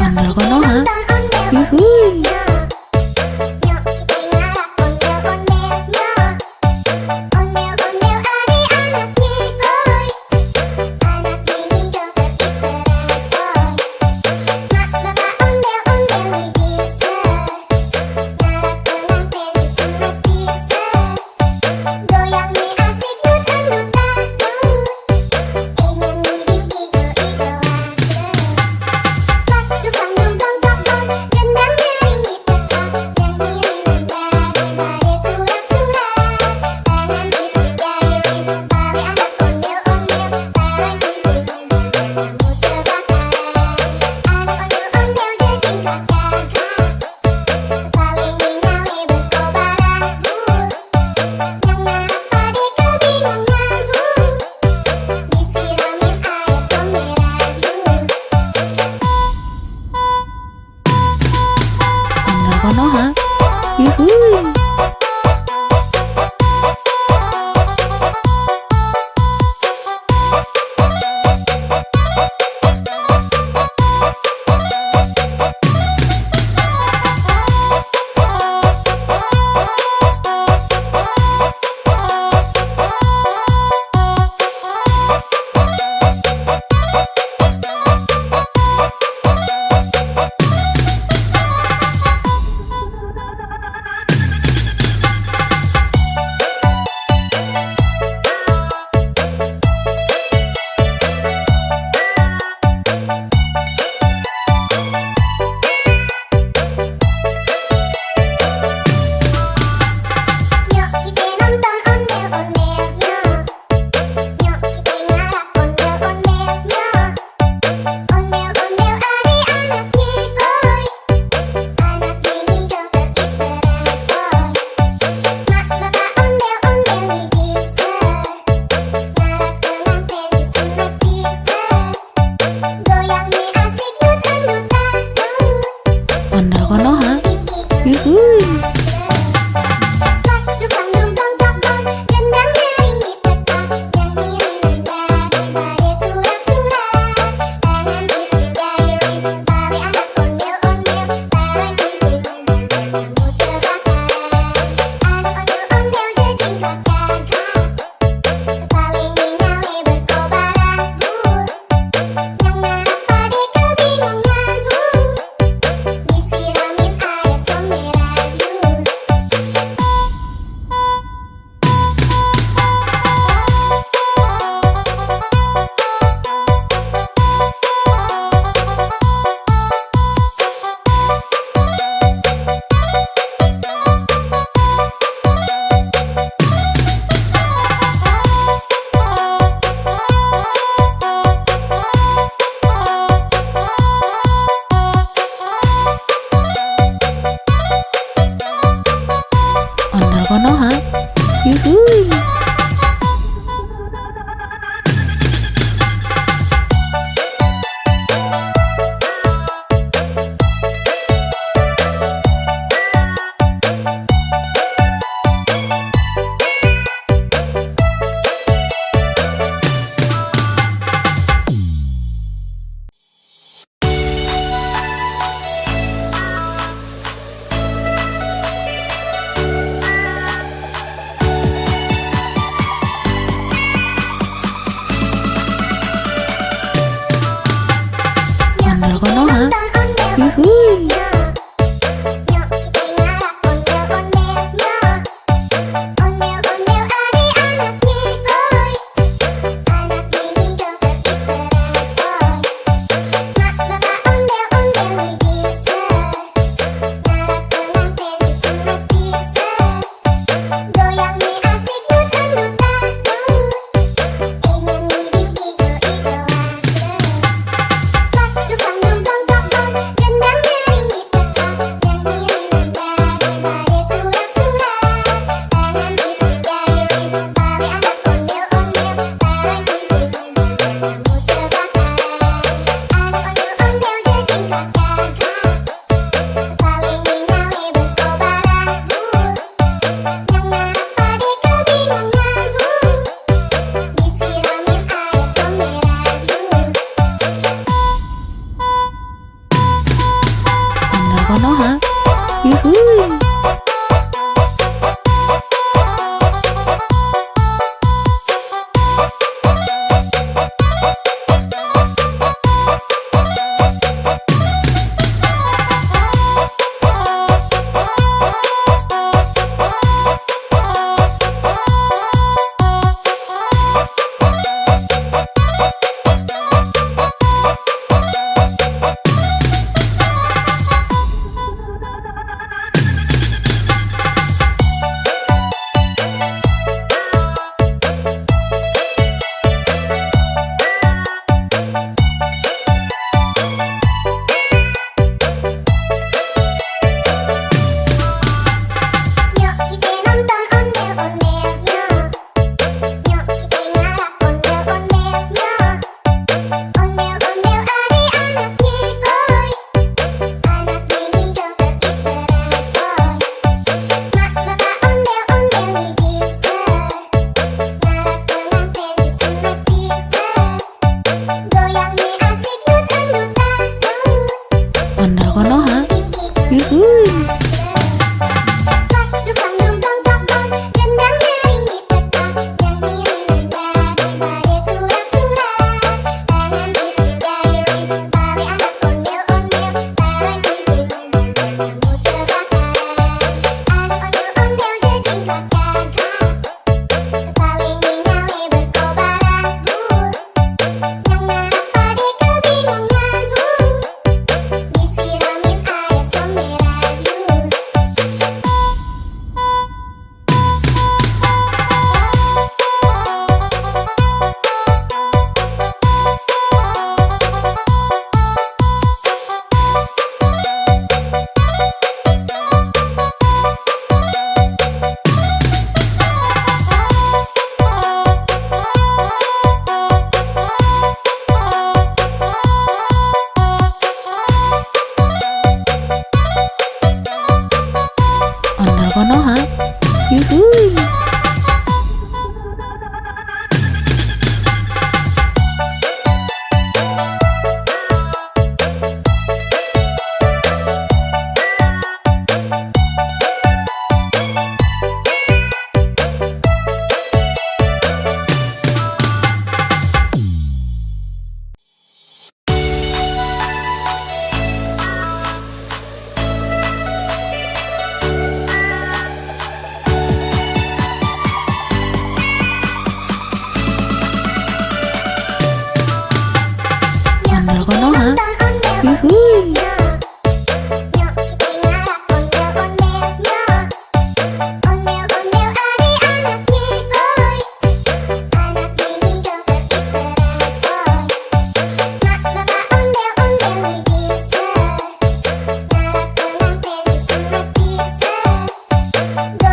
Ondel Konoha. Yuhuy. Nyok kita ngarak ondel-ondel nyok. Ondel-ondel adik-anaknya boy. Anak ini joget ikerasoy. Mak bapak ondel-ondel bisa. Ngarak pengantin disunat bisa. Goyang mi asik nutan-nutan tuh. Ingin bibit igo-igo Dukang dong dong dong dong, gendang nyaring di tempat, yang ngiring daripada surat-surat. Tangan isi jari tali anak ondel-ondel, tarik kumpul kamu terbakaran. Anak ondel-ondel jejing kakak, paling nyale berkobaran bul. Yang narap pade kebingungan bul, disiramin air comberan bul. Ondel Konoha. Yuhuy. Nyok kita nonton ondel-ondel nyok. Nyok kita ngarak ondel-ondel nyok. Ondel-ondel adik-anaknya boy. Anak ini joget ikerasoy. Mak bapak ondel-ondel bisa. Ngarak pengantin disunat bisa. Goyang mi asik nutan-nutan tuh. Ondel Konoha. Yuhuy. Dukang dong dong dong dong, gendang nyaring di tempat, yang ngiring daripada surat-surat. Tangan isi jari tali anak ondel-ondel, tarik kumpul kamu terbakaran. Anak ondel-ondel jejing kakak, paling nyale berkobaran bul. Yang narap pade kebingungan bul, disiramin air comberan bul. Ondel Konoha. Yuhuy.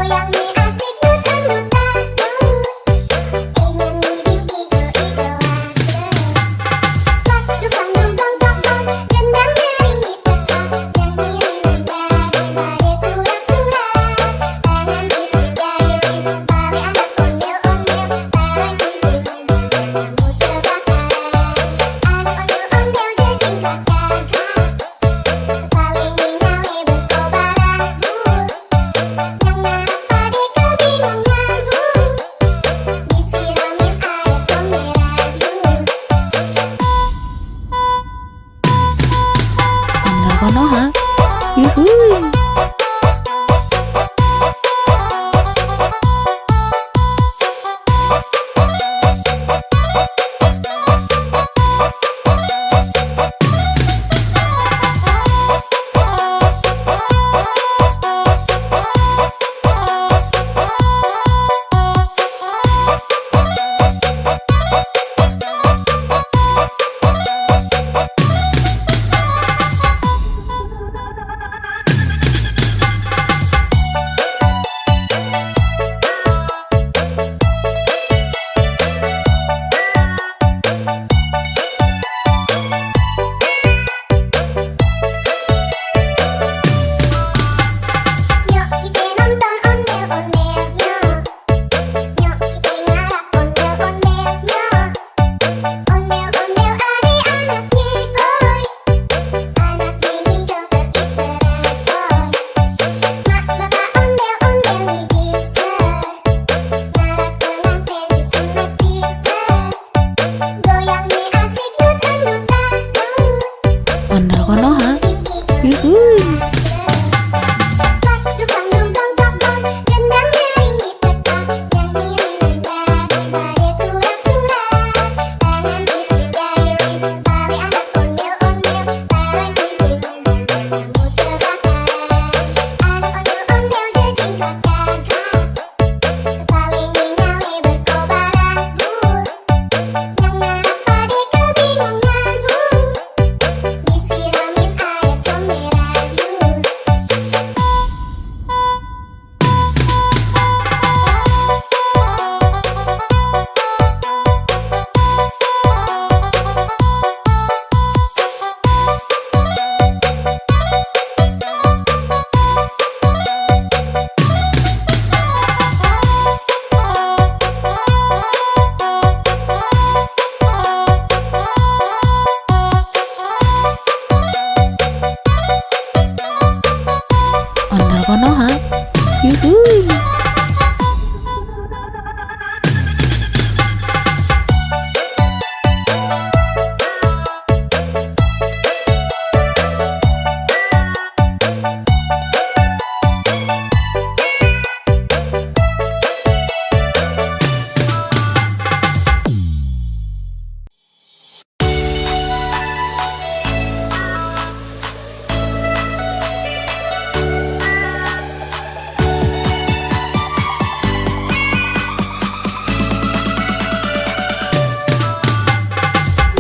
Goyang nih asik nutan-nutan ingin ngibing igo-igoan Pas dukang dungdong dong gendang nyaring di tempat yang ngiring nada daripada surak-surak tangan isi jari bali anak ondel-ondel bareng kumpul kamu terbakar anak ondel-ondel jejing kakak paling nyale berkobaran yang narik pade kebingungan disiramin air comberan Ondel Konoha. Yuhuy. Nyok kita nonton ondel-ondelnya Nyok kita ngarak ondel-ondelnya Ondel-ondel adik anaknya boy Anak bini joget iteran Mak bapak ondel-ondel nih bisa Ngarak pengantin disunat bisa Goyang nih asik nutan-nutan Ondel Konoha. Yuhuy. Pas dukang dungdong dong gendang nyaring di tempat yang ngiring nada daripada surak-surak tangan isi jari bali anak ondel-ondel bareng kumpul kamu terbakar anak ondel-ondel jejing kakak paling nyale berkobaran yang narik pade kebingungan disiramin air comberan Ondel Konoha. Yuhuy.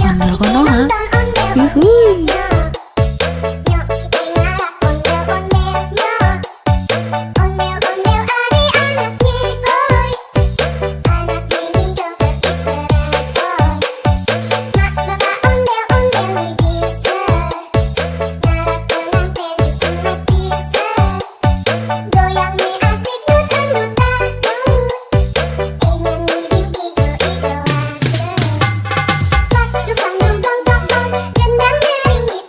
Ondel Konoha. Yuhuy. Nyok kita ngarak ondel-ondelnya Ondel-ondel adik anaknya boy Anak bini joget iteran Mak bapak ondel-ondel nih bisa Ngarak pengantin disunat bisa Goyang nih asik nutan-nutan ingin ngibing igo-igoan Pas dukang dungdong dong gendang nyaring di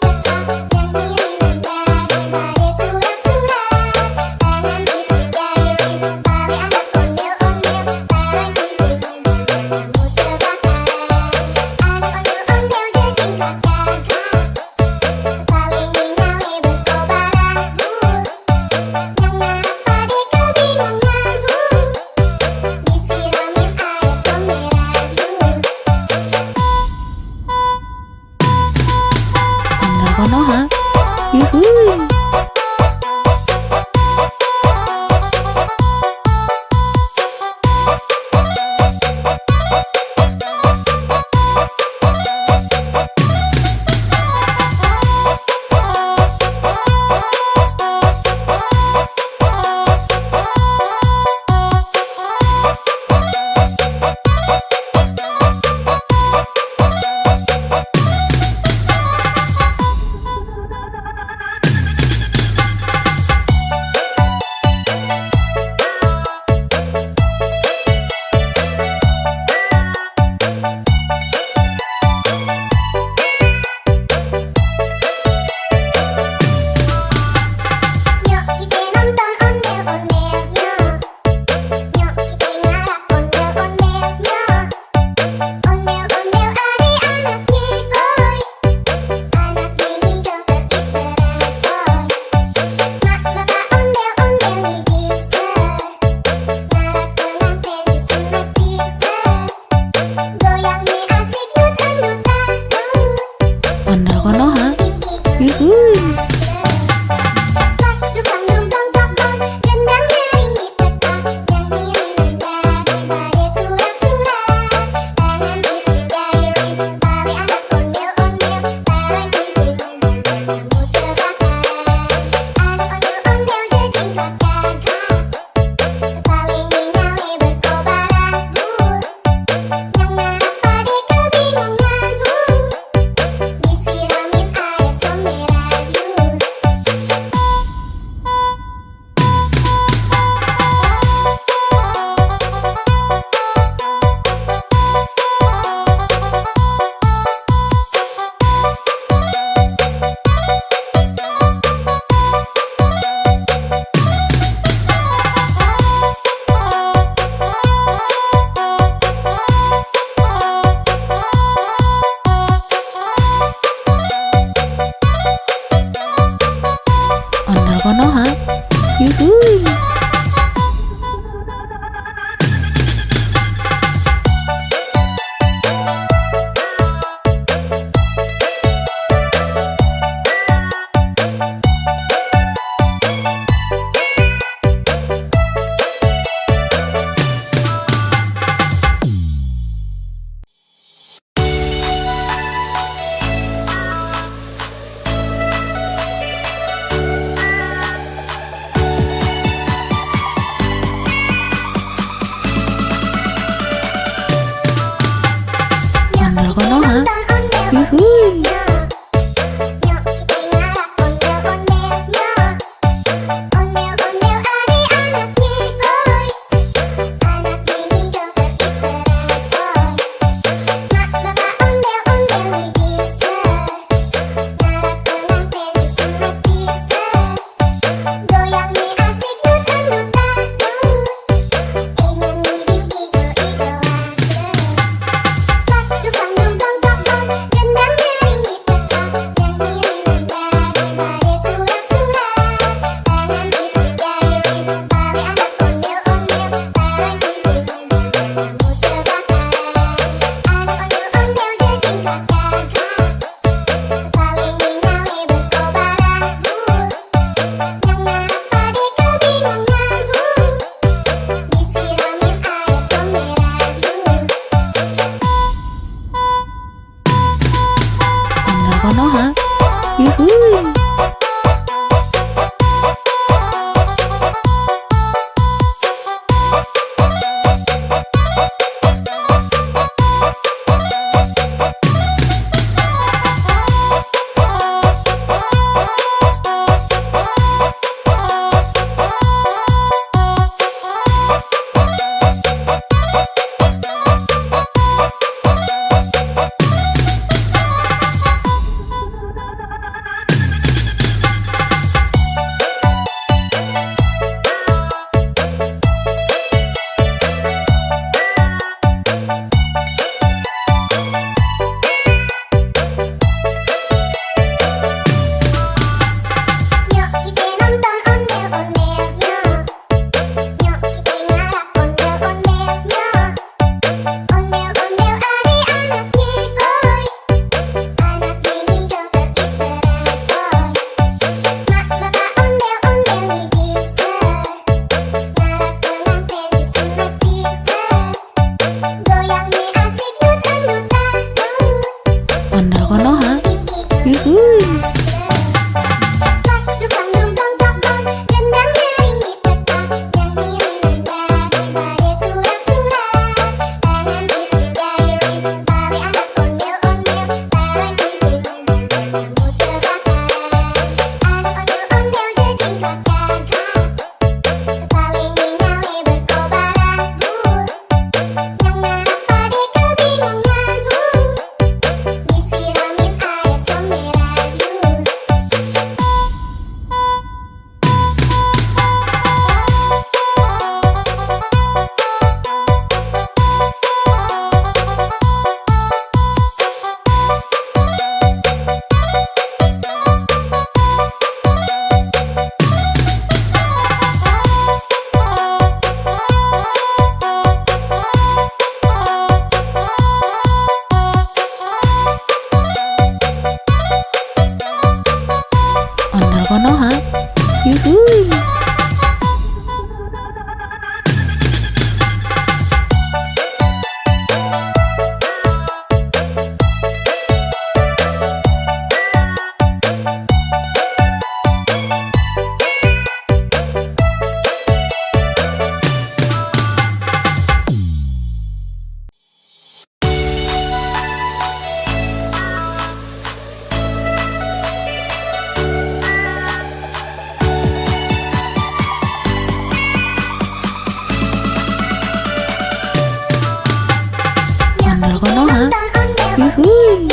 yuhuy.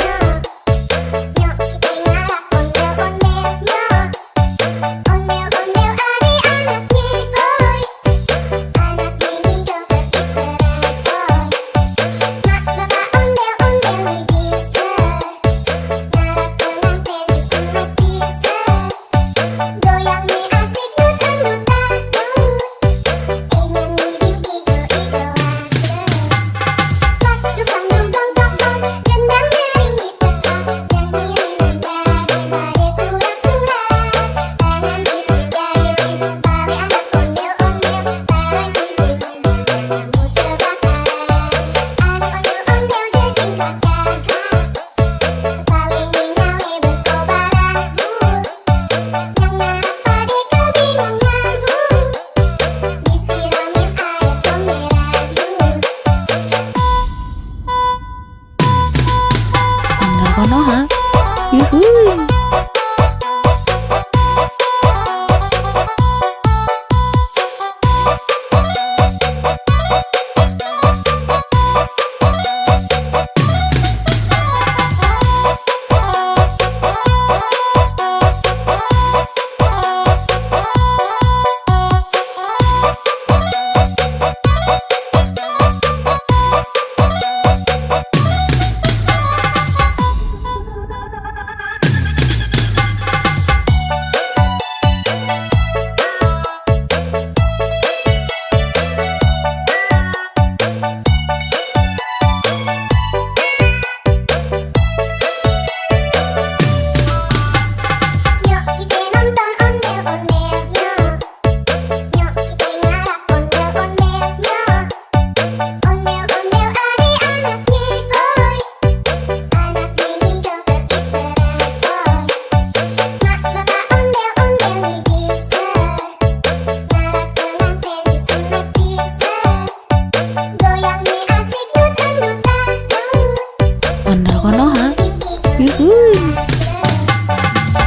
Nyok kita ngarap ondel-ondelnya. Ondel-ondel adik-anaknya, boy. Anak mini joget berangsoy. Mak bapak ondel-ondel nih bisa. Ngarap pengantin disunat bisa. Goyang nih asik dut-dut dangdut. Nyanyi bing igo-igo Pas dukang dum dong dong dong, gendang nyaring diteka. Nyanyi dengan daripada surat-surat. Tangan isi jari pintu tali anak ondel-ondel. Tarang kuntilan kamu terbakar. Anak ondel-ondel jejing kakak. Kepala nyale berkobar anggur. Yang ngarap pade kebingungan. Disiramin air comberan. Ondel konoha, yuhuy. Nyok kita nonton ondel-ondelnya. Nyok kita ngarap ondel-ondelnya. Ondel-ondel adik-anaknya, boy. Anak mini joget berangsoy. Mak bapak ondel-ondel nih bisa. Ngarap pengantin disunat bisa. Goyang nih asik dut-dut dangdut. Ondel konoha, Bing igo yuhuy.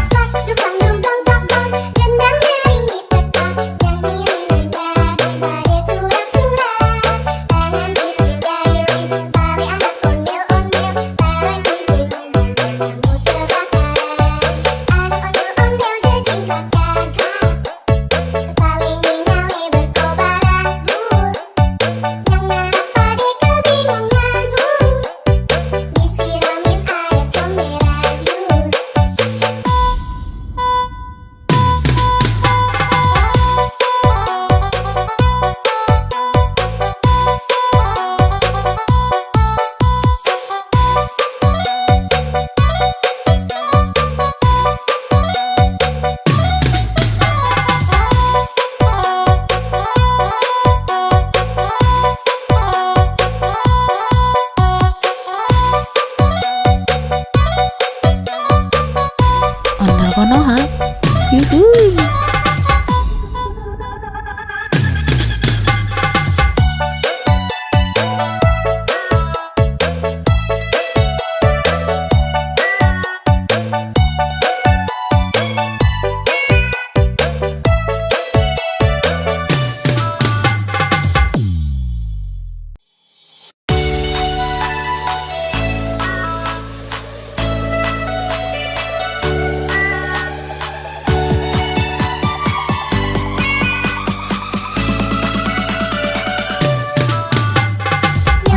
Pas dukang dum dong dong dong, gendang nyaring diteka. Nyanyi dengan daripada surat-surat. Tangan isi jari pintu tali anak ondel-ondel. Tarang kuntilan kamu terbakar. Anak ondel-ondel jejing kakak. Kepala nyale berkobar anggur. Yang ngarap pade kebingungan. Disiramin air comberan. Ondel konoha, yuhuy.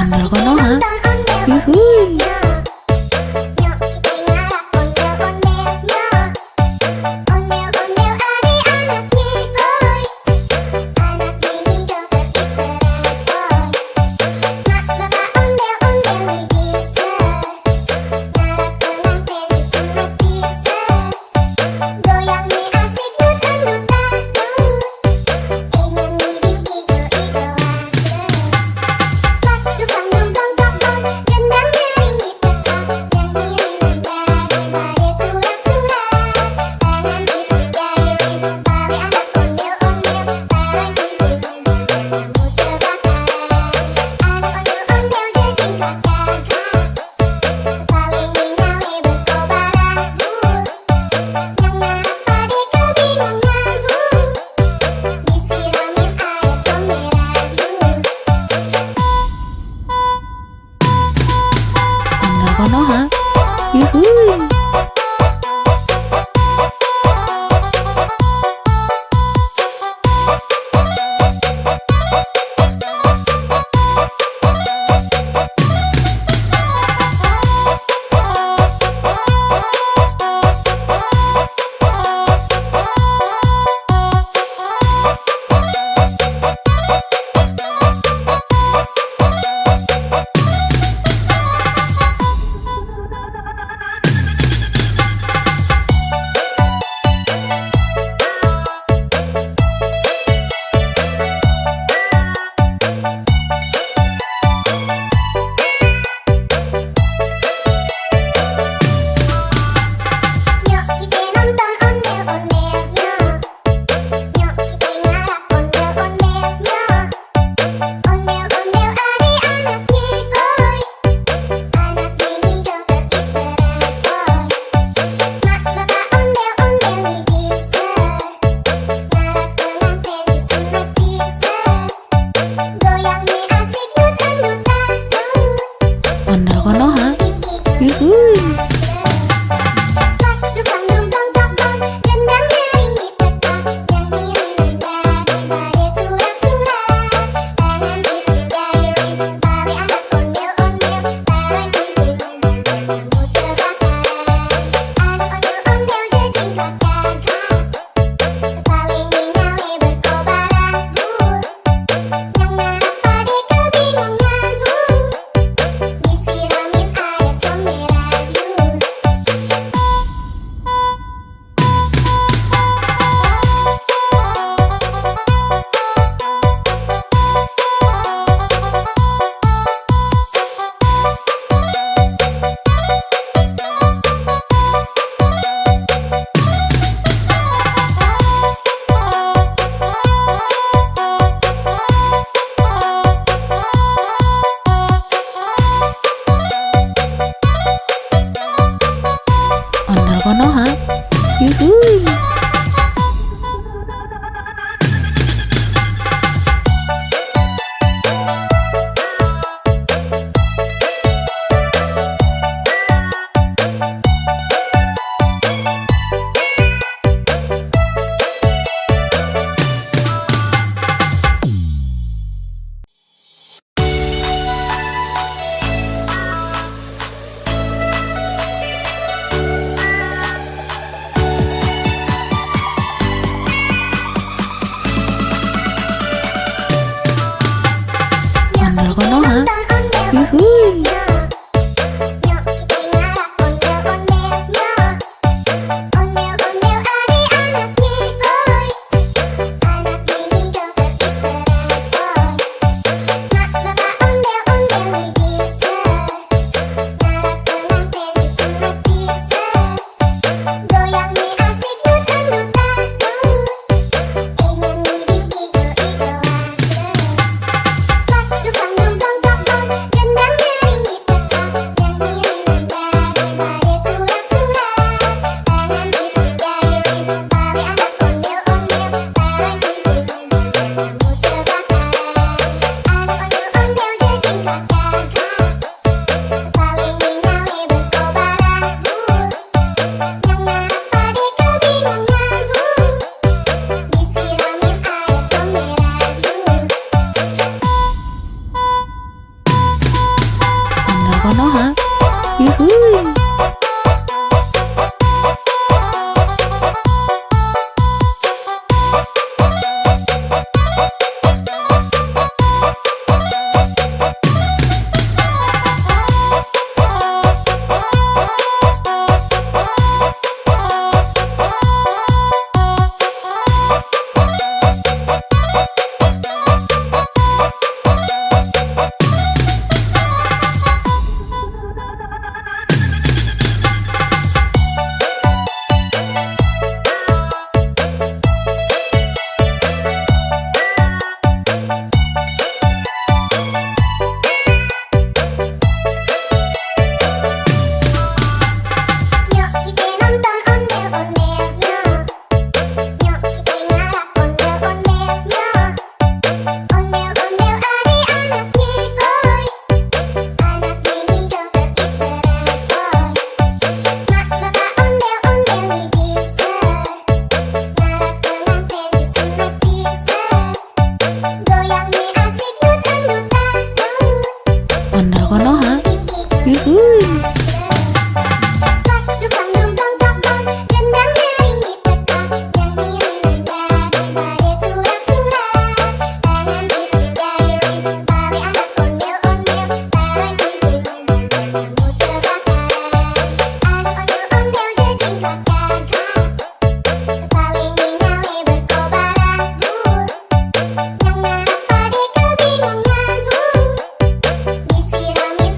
Ondel konoha, yuhuy. Nyok kita ngarap ondel-ondelnya. Ondel-ondel adik-anaknya, boy. Anak mini joget berangsoy. Mak bapak ondel-ondel nih bisa. Ngarap pengantin disunat bisa. Goyang nih asik dut-dut dangdut. Nyanyi bing igo-igo Pas dukang dum dong dong dong, gendang nyaring diteka. Goyang nih asik dutan-dutan. Ondel Konoha. Yuhuy. Dukang dumdong dong, gendang nyaring ditekan. Yang ngiring nada badai surak-surak. Tangan bising jayuin, tali anak ondel-ondel. Tarik kuntilan, muter bakaran. Anak ondel-ondel jejingkat gagak. Kepali nyale berkobaran gul. Yang narap pade kebingungan. Disiramin air comberan yul. Ondel Konoha. Yuhuy. Ondel Konoha. Yuhuy. Nyok kita ngarap ondel-ondelnya. Ondel-ondel adi anaknya boy. Anak mini joget diperasoy. Mak bapak ondel-ondel nih bisa. Ngarap pengantin disunat bisa. Goyang nih asik dutan-dutan. Ingin ngibing igo-igoan. Dukang dumdong dong, gendang nyaring ditekan. Yang ngiring nada badai surak-surak. Tangan bising jayuin, tali anak ondel-ondel. Tarik kuntilan, muter bakaran. Anak ondel-ondel jejingkat gagak. Kepali nyale berkobaran gul. Yang narap pade kebingungan. Disiramin air comberan yul. Ondel Konoha. Yuhuy. Nyok kita nonton ondel-ondelnya. Nyok kita ngarap ondel-ondelnya. Ondel-ondel adi anaknya boy. Anak mini joget diperasoy. Mak bapak ondel-ondel nih bisa. Ngarap pengantin disunat bisa. Goyang nih asik dutan-dutan. Ondel Konoha. Yuhuy. Dukang dumdong dong, gendang nyaring ditekan. Yang ngiring nada badai surak-surak. Tangan bising jayuin, tali anak ondel-ondel. Tarik kuntilan, muter bakaran. Anak ondel-ondel jejingkat gagak. Kepali nyale berkobaran gul. Yang narap pade kebingungan. Disiramin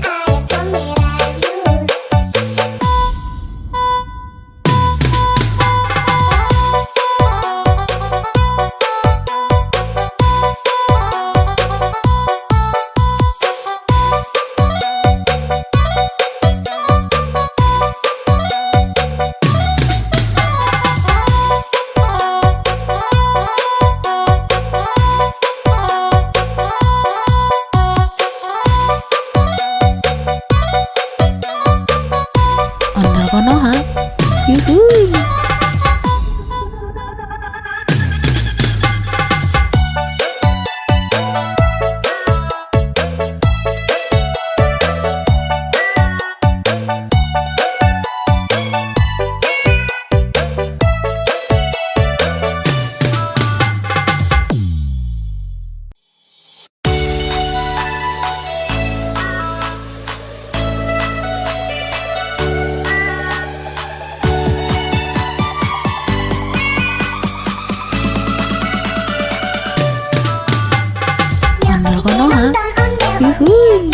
Konoha. ondel Yuhuy.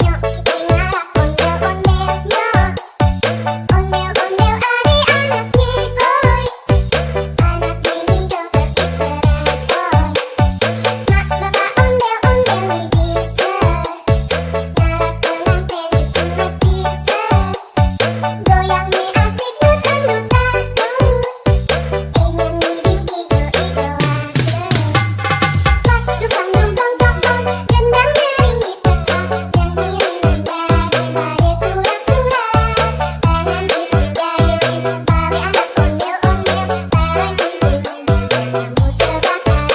Nyok kita ngarap ondel ondelnya. Ondel ondel adik anaknya boy. Anak mini joget diteransoy. Mak bapak ondel ondel nih bisa. Ngarap pengantin disunat bisa. Goyang nih asik dutan dutan dut. Ingin nih igo igo aja. Dukang dong dong dong dong. Gendang nyaring ditekan. Nyanyi daripada surak-surak. Tangan bisa jahilin tali anak ondel ondel. Barang kumpul kamu terbakar.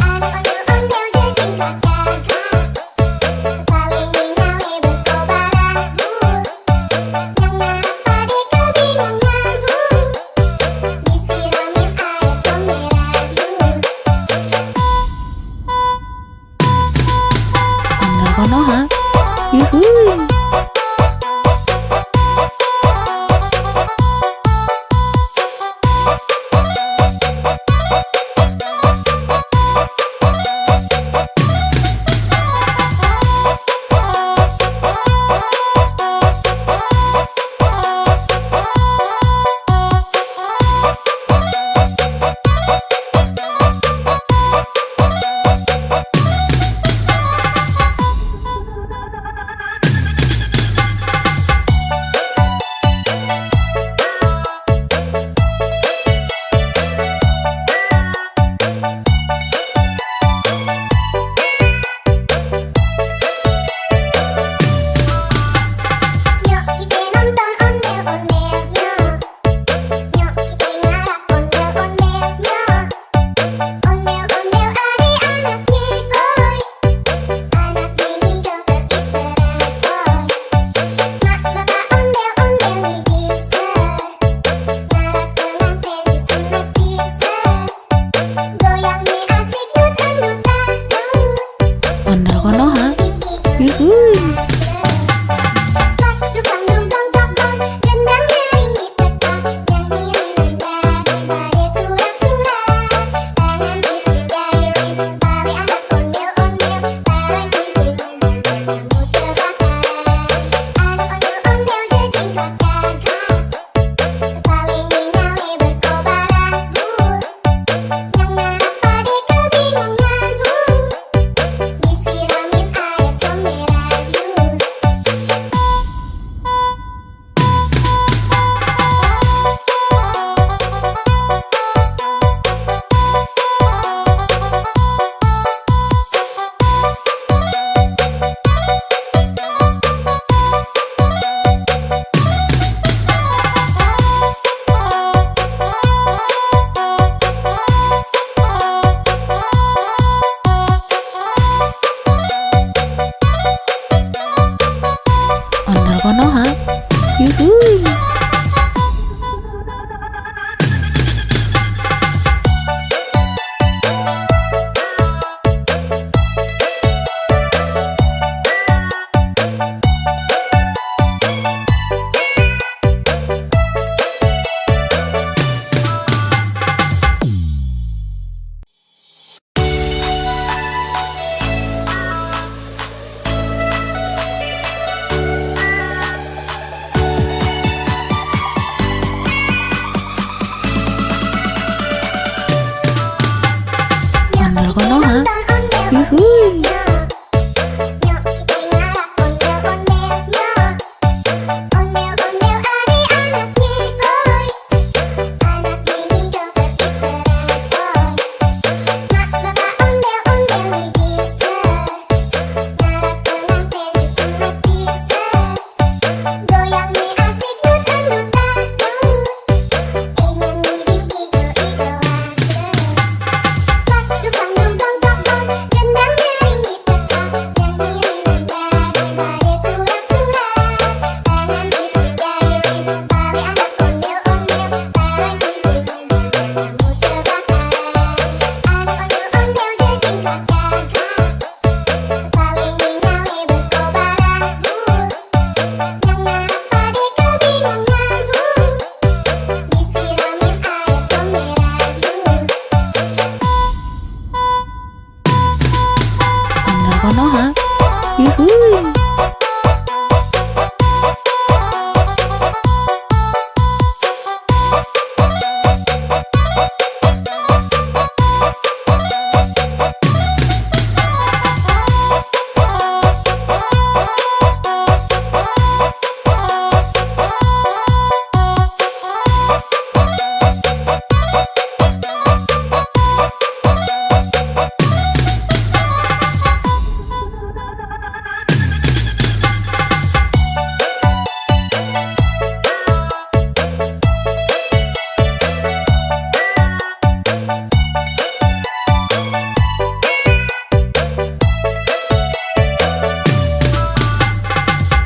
Anak ondel ondel jejing kakak. Kepala nyale berkobar abu. Yang ngarap pade kebingungan. Disiramin air comberan. Ondel Konoha. Yuhuy. Nyok kita nonton ondel ondelnya. Nyok kita ngarap ondel ondelnya. Ondel ondel adik anaknya boy. Anak mini joget diteransoy. Mak bapak ondel ondel nih bisa. Ngarap pengantin disunat bisa. Goyang nih asik dutan dutan dut. Ondel Konoha. Yuhuy. Dukang dong dong dong dong. Gendang nyaring ditekan. Nyanyi daripada surak-surak. Tangan bisa jahilin tali anak ondel ondel. Barang kumpul kamu terbakar. Anak ondel ondel jejing kakak. Kepala nyale berkobar abu. Yang ngarap pade kebingungan. Disiramin air comberan. Konoha. Yuhuy.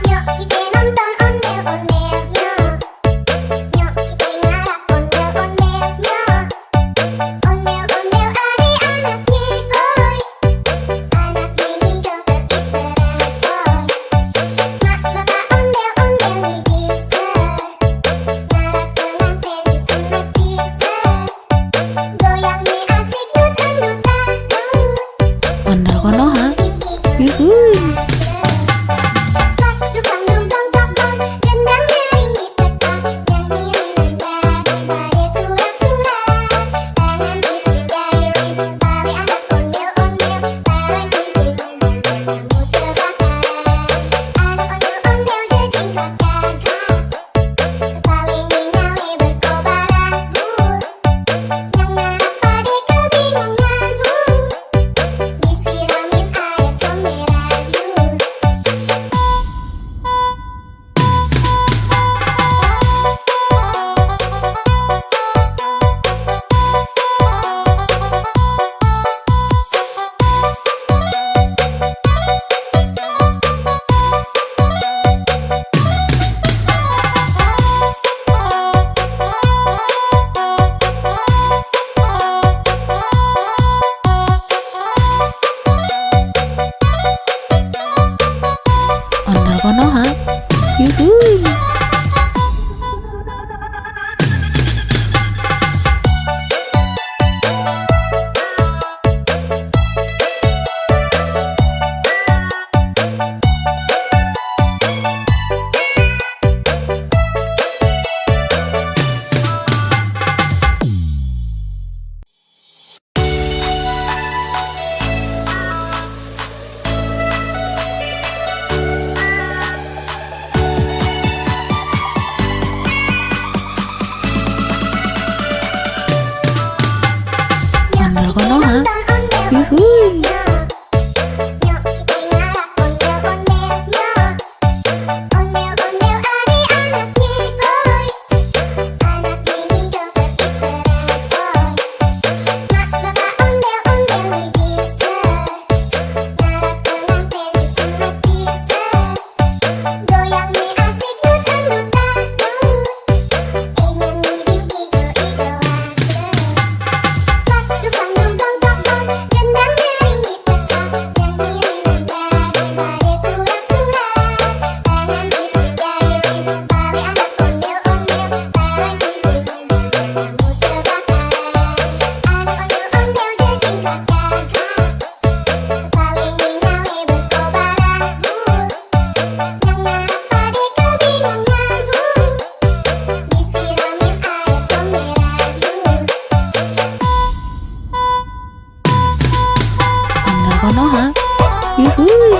Nyok kita nonton ondel-ondel nyok. Nyok kita ngarap ondel-ondel nyok. Ondel-ondel adik-anaknya oi. Anak ini joget iteras oi. Mak bapak ondel-ondel nih bisa. Ngarap pengantin disunat bisa. Goyang nih asik dut-dut dut. Ondel Konoha. Yuhuy. Disiramin air comberan Ondel Konoha. Yuhuy. Ondel Konoha. Yuhuy. Nyok kita ngarap ondel-ondel nyok. Ondel-ondel adik-anaknya oi. Anak ini joget iteras oi. Mak bapak ondel-ondel nih bisa. Ngarap pengantin disunat bisa. Goyang nih asik dut-dut dut. Ingin nih igo-igo aja. Dukang dong dong dong dong, gendang nyaring ditekan, yang ngiring nanda surak-surak, tangan isi jari, tali anak ondel-ondel, talang kuntilan, kamu terbakar, anak ondel-ondel jejing kakak, kepala nyali berkobar aku, yang ngarap adik kebingungan, disiramin air comberan. Ondel Konoha. Yuhuy.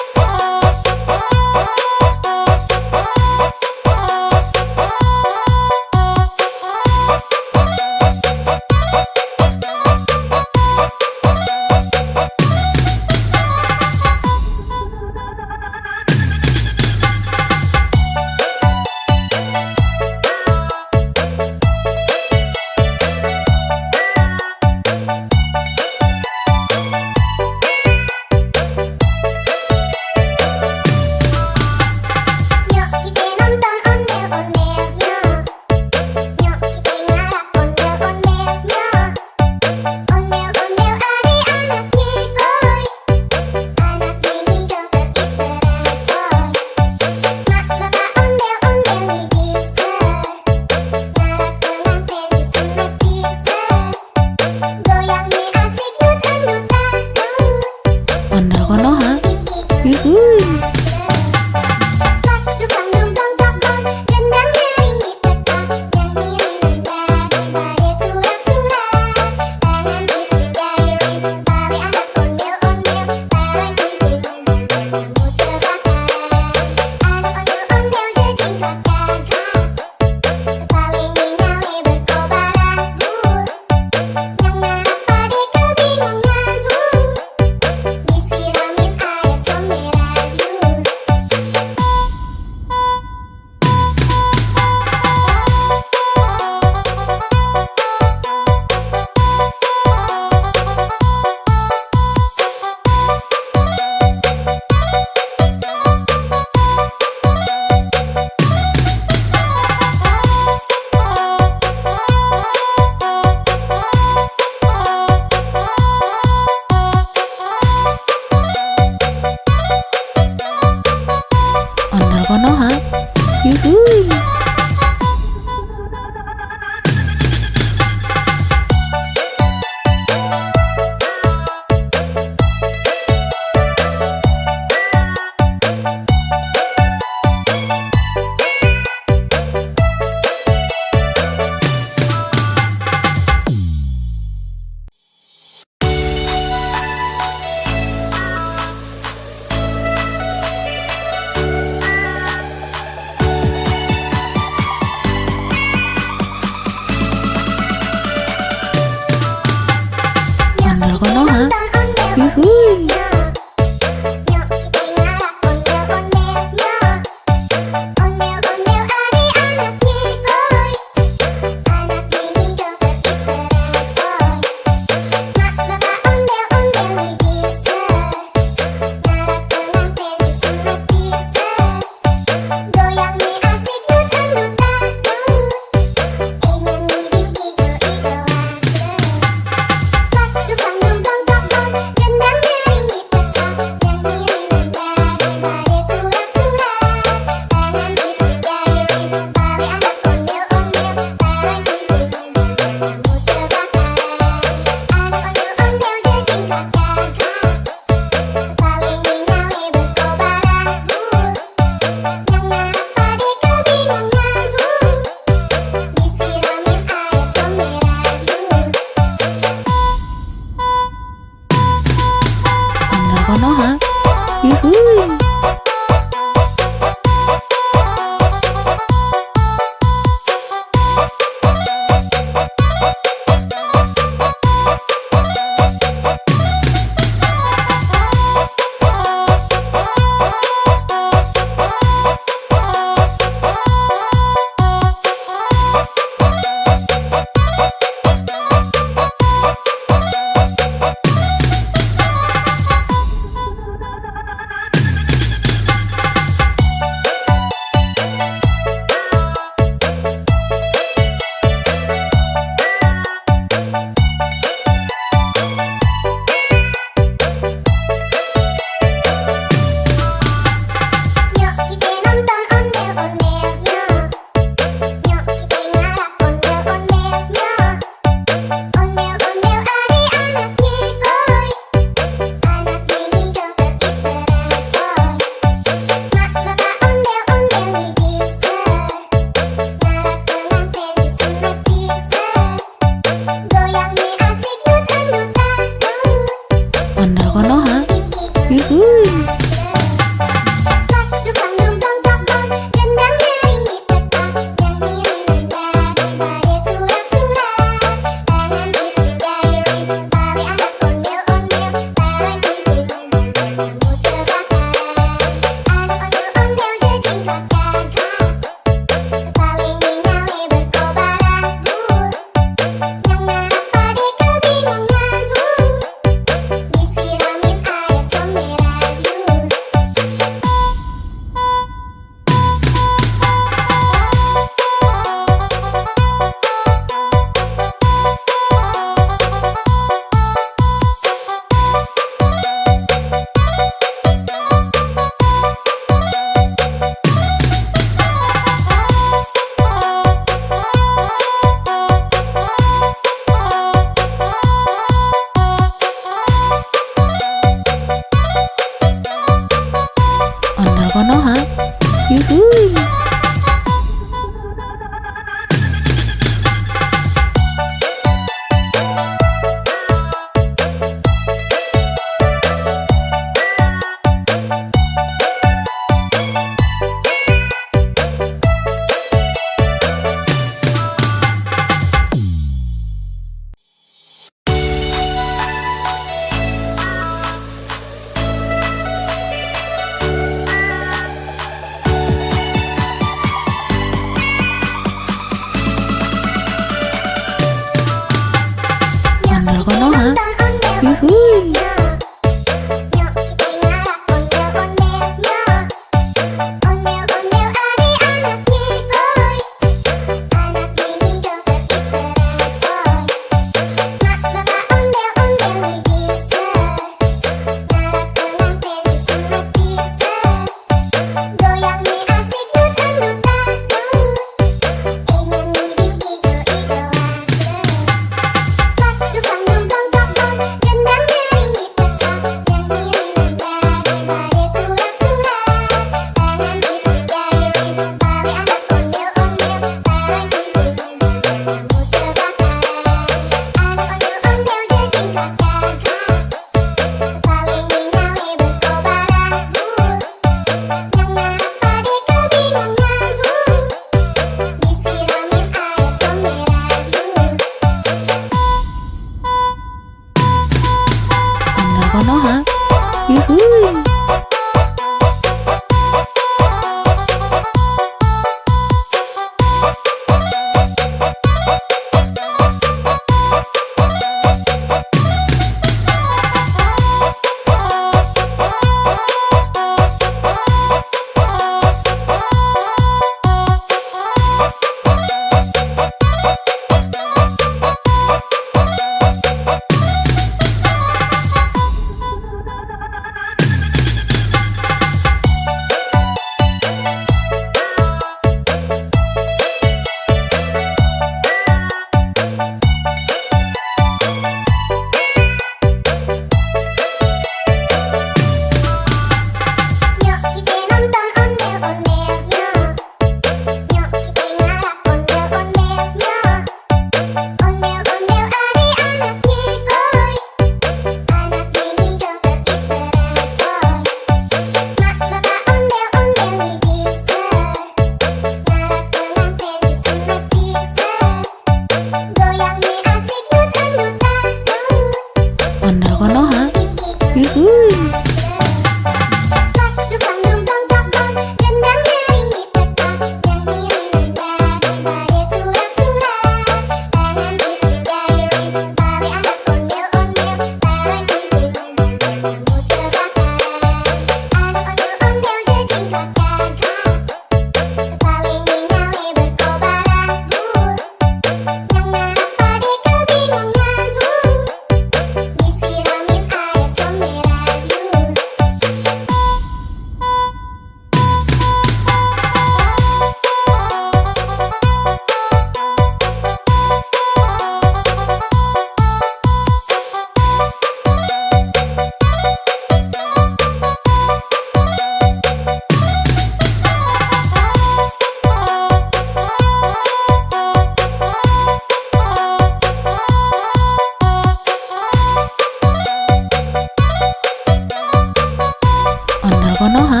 Konoha.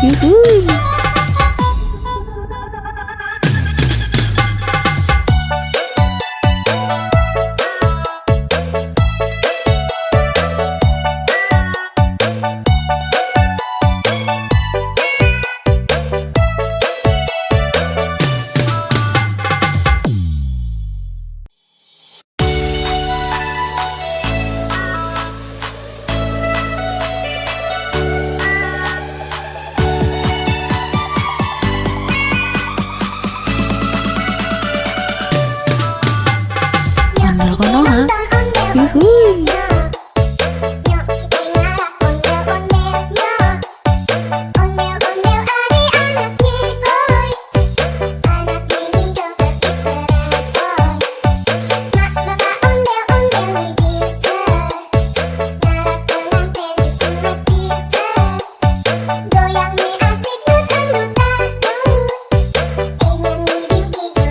Yuhuy. Ondel Konoha. Yuhuy. Nyok kita ngarak ondel-ondelnya. Ondel-ondel ari anaknya boy. Anak ini joget diteresoy. Mak bapak ondel-ondel nih bisa. Ngarak pengantin disunat bisa. Goyang nih asik dutang-dutang. Ingin nih igo-igo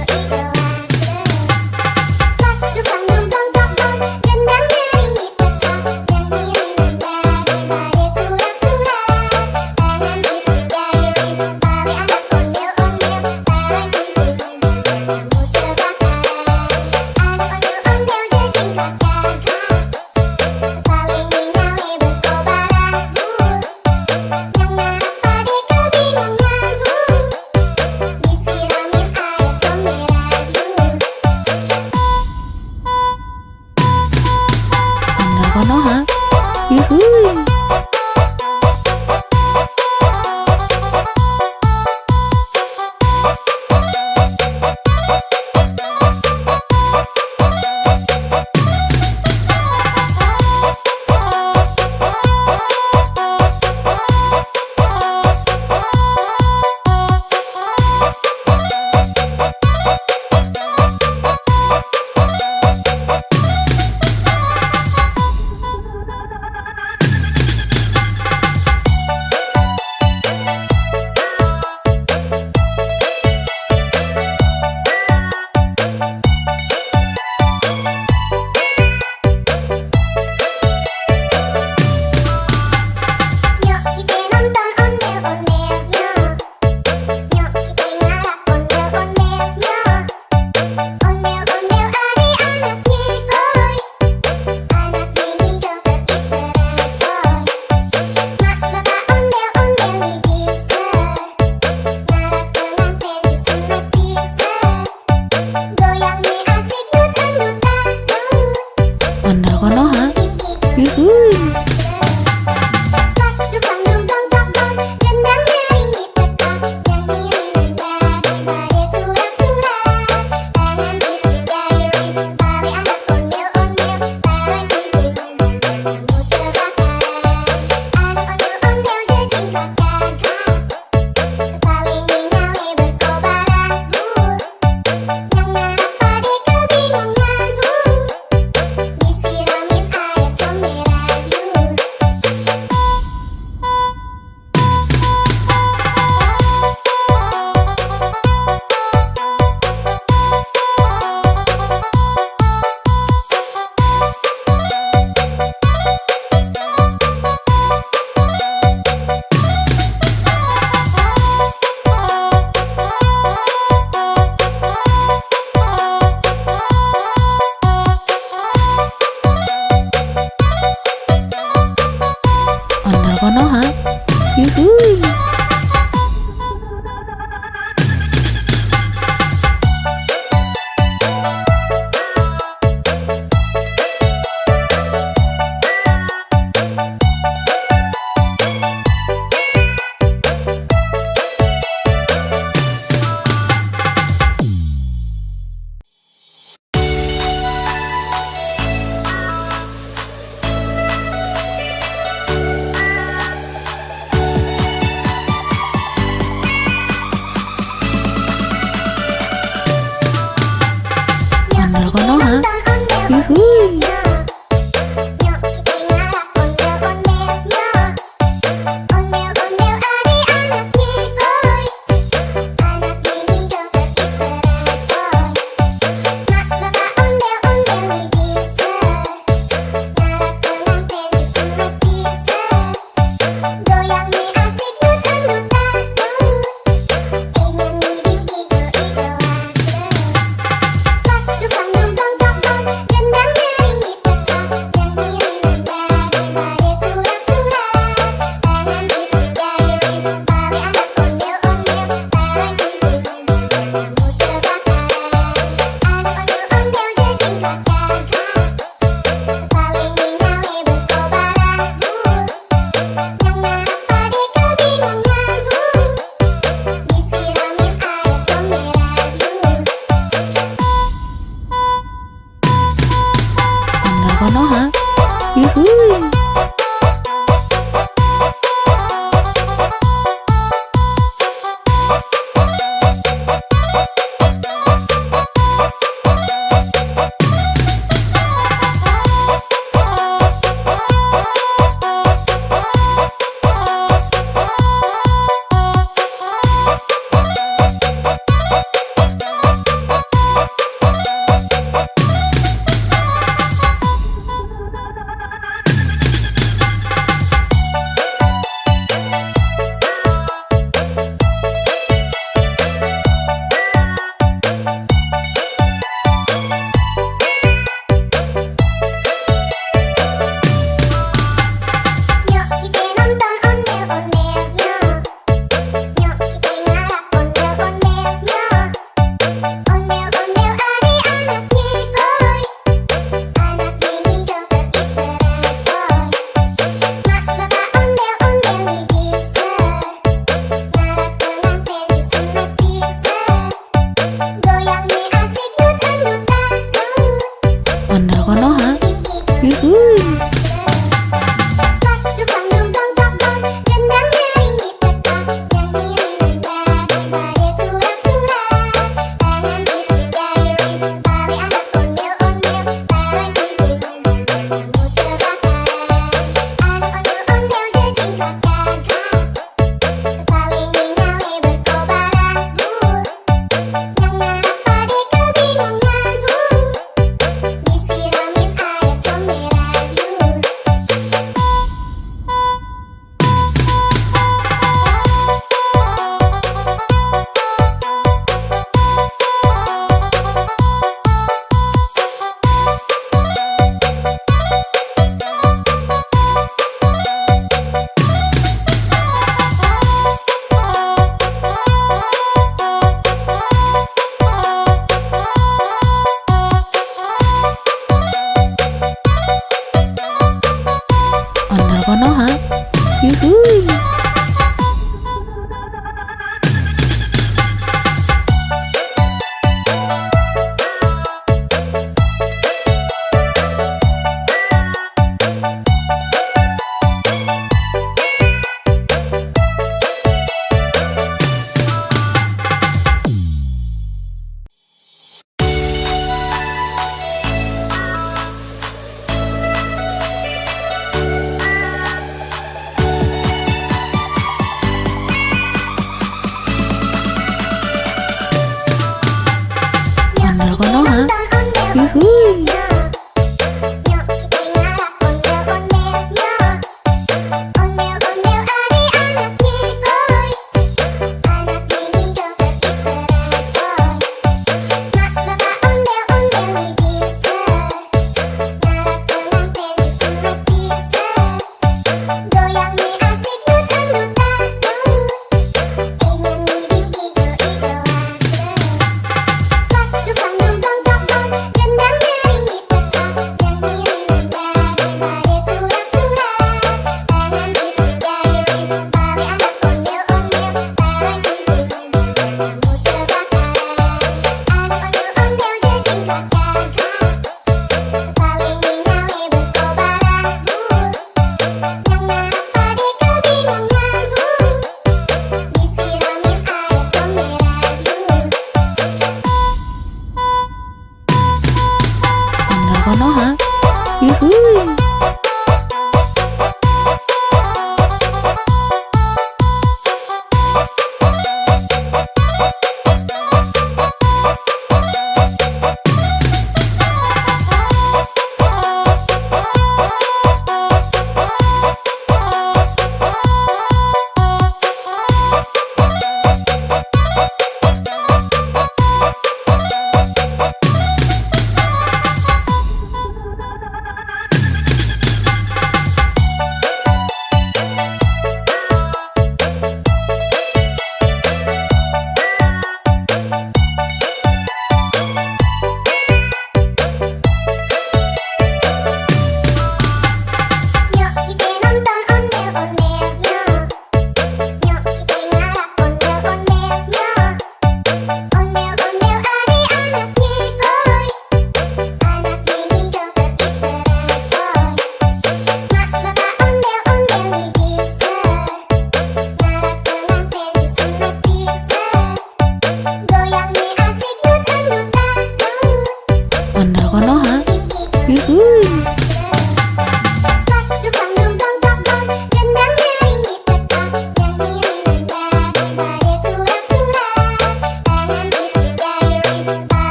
dukang dukang dukang gendang nyaring di tetap yang ngiring daripada surat-surat tangan isi jari pali anak ondel-ondel tarik kumpul kamu terbakar anak ondel-ondel jejing kakak paling nyale berkobar anggur yang narap pade kebingungan disiramin air comberan Ondel Konoha. Yuhuy. Nyok kita nonton ondel-ondelnya. Nyok kita ngarak ondel-ondelnya. Ondel-ondel ari anaknya boy. Anak ini joget diteresoy. Mak bapak ondel-ondel nih bisa. Ngarak pengantin disunat bisa. Goyang nih asik dutang-dutang. Ondel Konoha. Yuhuy. Dukang dukang dukang gendang nyaring di tetap yang ngiring daripada surat-surat tangan isi jari pali anak ondel-ondel tarik kumpul kamu terbakar anak ondel-ondel jejing kakak paling nyale berkobar anggur yang narap pade kebingungan disiramin air comberan Ondel Konoha. Yuhuy.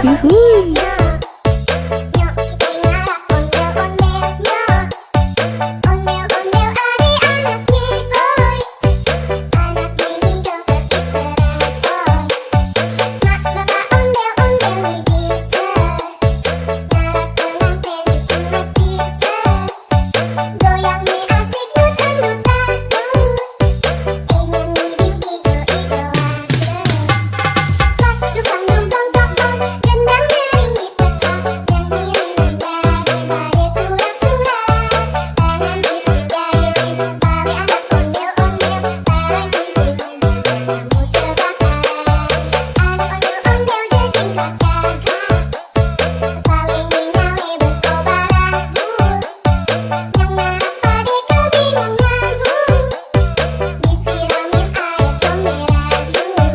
Yuhuy. Nyok kita ngarak ondel-ondel nyok. Ondel-ondel adik anaknya boy. Anak mini joget diteresoy. Mak bapak ondel-ondel nih bisa. Ngarak pengantin disunat bisa. Goyang nih asik dutan-dutan tuh. Ingin ngibing igo-igoan Pas dukang dumplong plong-plong, gendang nyaring ditekan. Nyanyi daripada surak-surak. Tangan isi jahilin, tali anak ondel-ondel. Barang kumpul kamu terbakar. Anak ondel-ondel jejingkat gagah. Paling nyale berkobaran bul. Yang ngarak pade kebingungan disiramin air comberan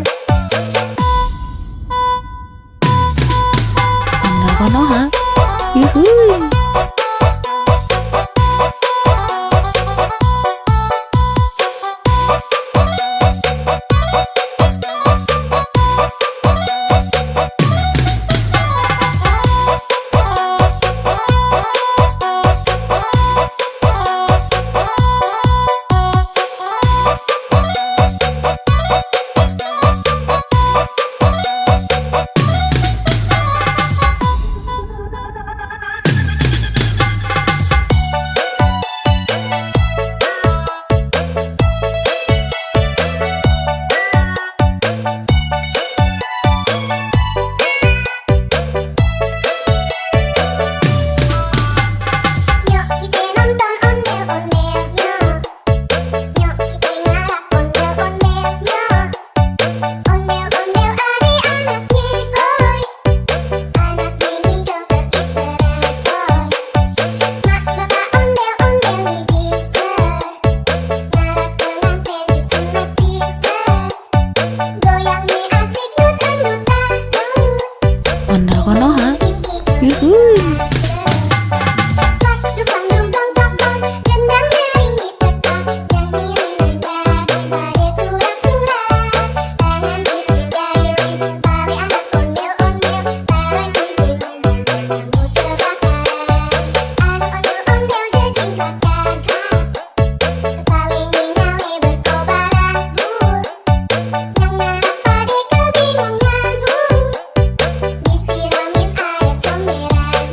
Ondel Konoha. Yuhuy. Nyok kita nonton ondel-ondel nyok. Nyok kita ngarak ondel-ondel nyok. Ondel-ondel adik anaknya boy. Anak mini joget diteresoy. Mak bapak ondel-ondel nih bisa. Ngarak pengantin disunat bisa. Goyang nih asik dutan-dutan tuh. Ondel Konoha. Ingin Yuhuy. Pas dukang dumplong plong-plong, gendang nyaring ditekan. Nyanyi daripada surak-surak. Tangan isi jahilin, tali anak ondel-ondel. Barang kumpul kamu terbakar. Anak ondel-ondel jejingkat gagah. Paling nyale berkobaran bul. Yang ngarak pade kebingungan disiramin air comberan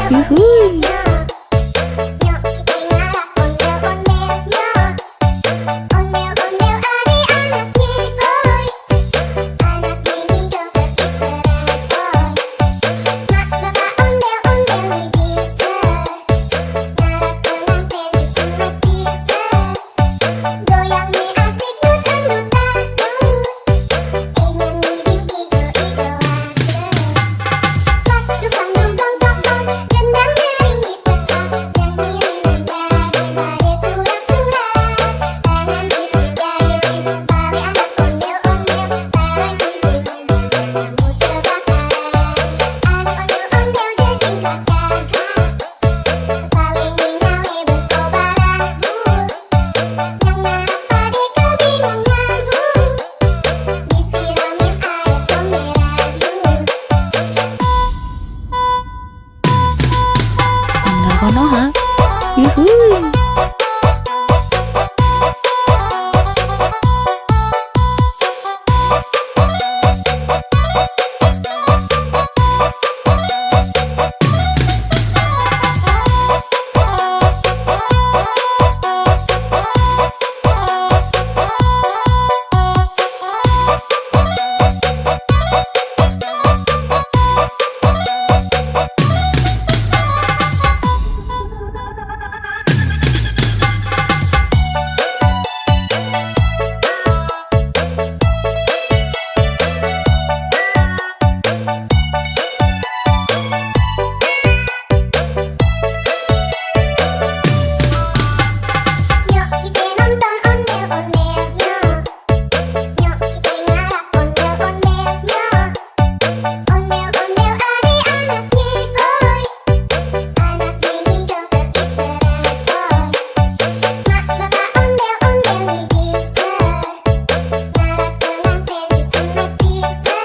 Yuhui. Nyok kita ngarak ondel-ondelnya. Ondel-ondel ari anaknya oi. Anak mini joget diperasoy. Mak bapak ondel-ondel nih bisa. Ngarak pengantin disunat bisa. Goyang nih asik nutan-nutan. Ingin ngibing igo-igoan. Pas dukang dumdong dong gendang nyaring ditekan. Yang ngiring nanda daripada surak-surak. Tangan isi jahilin tali anak ondel-ondel. Tarik kunting kamu terbakaran. Anak ondel-ondel jajing kakak. Paling nyale berkobaran. Yang narap pade kebingungan. Disiramin air comberan. Ondel Konoha. Yuhui. Nyok kita nonton ondel-ondelnya. Nyok kita ngarak ondel-ondelnya. Ondel-ondel ari anaknya oi. Anak mini joget diperasoy. Mak bapak ondel-ondel nih bisa. Ngarak pengantin disunat bisa.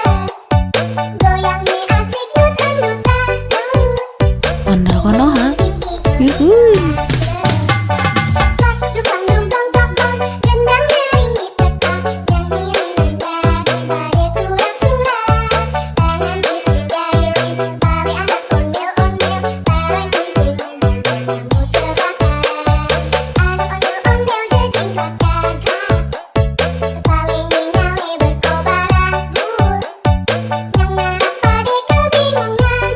Goyang nih asik nutan-nutan. Ondel Konoha. Yuhui. Yuhui. Pas dukang dumdong dong gendang nyaring ditekan. Yang ngiring nanda daripada surak-surak. Tangan isi jahilin tali anak ondel-ondel. Tarik kunting kamu terbakaran. Anak ondel-ondel jajing kakak. Paling nyale berkobaran. Yang narap pade kebingungan.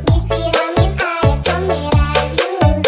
Disiramin air comberan.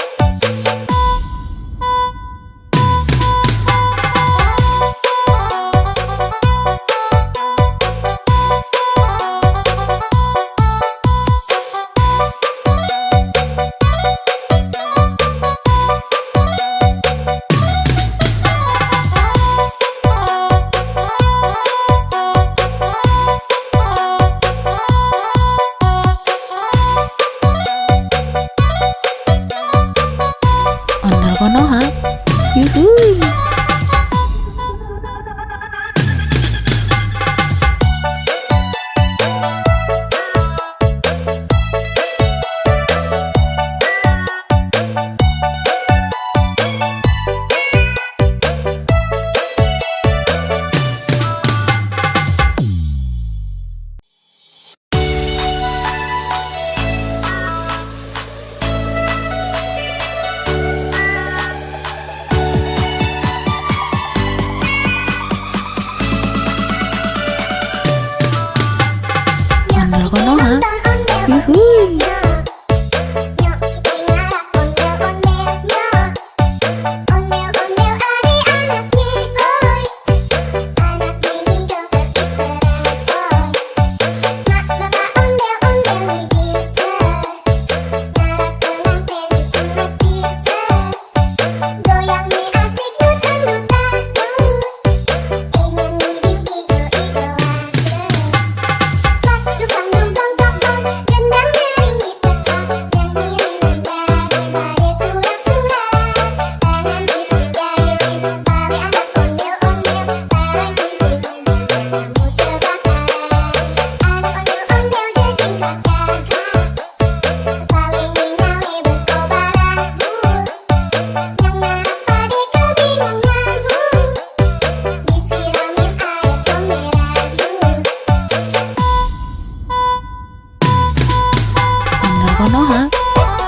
Konoha.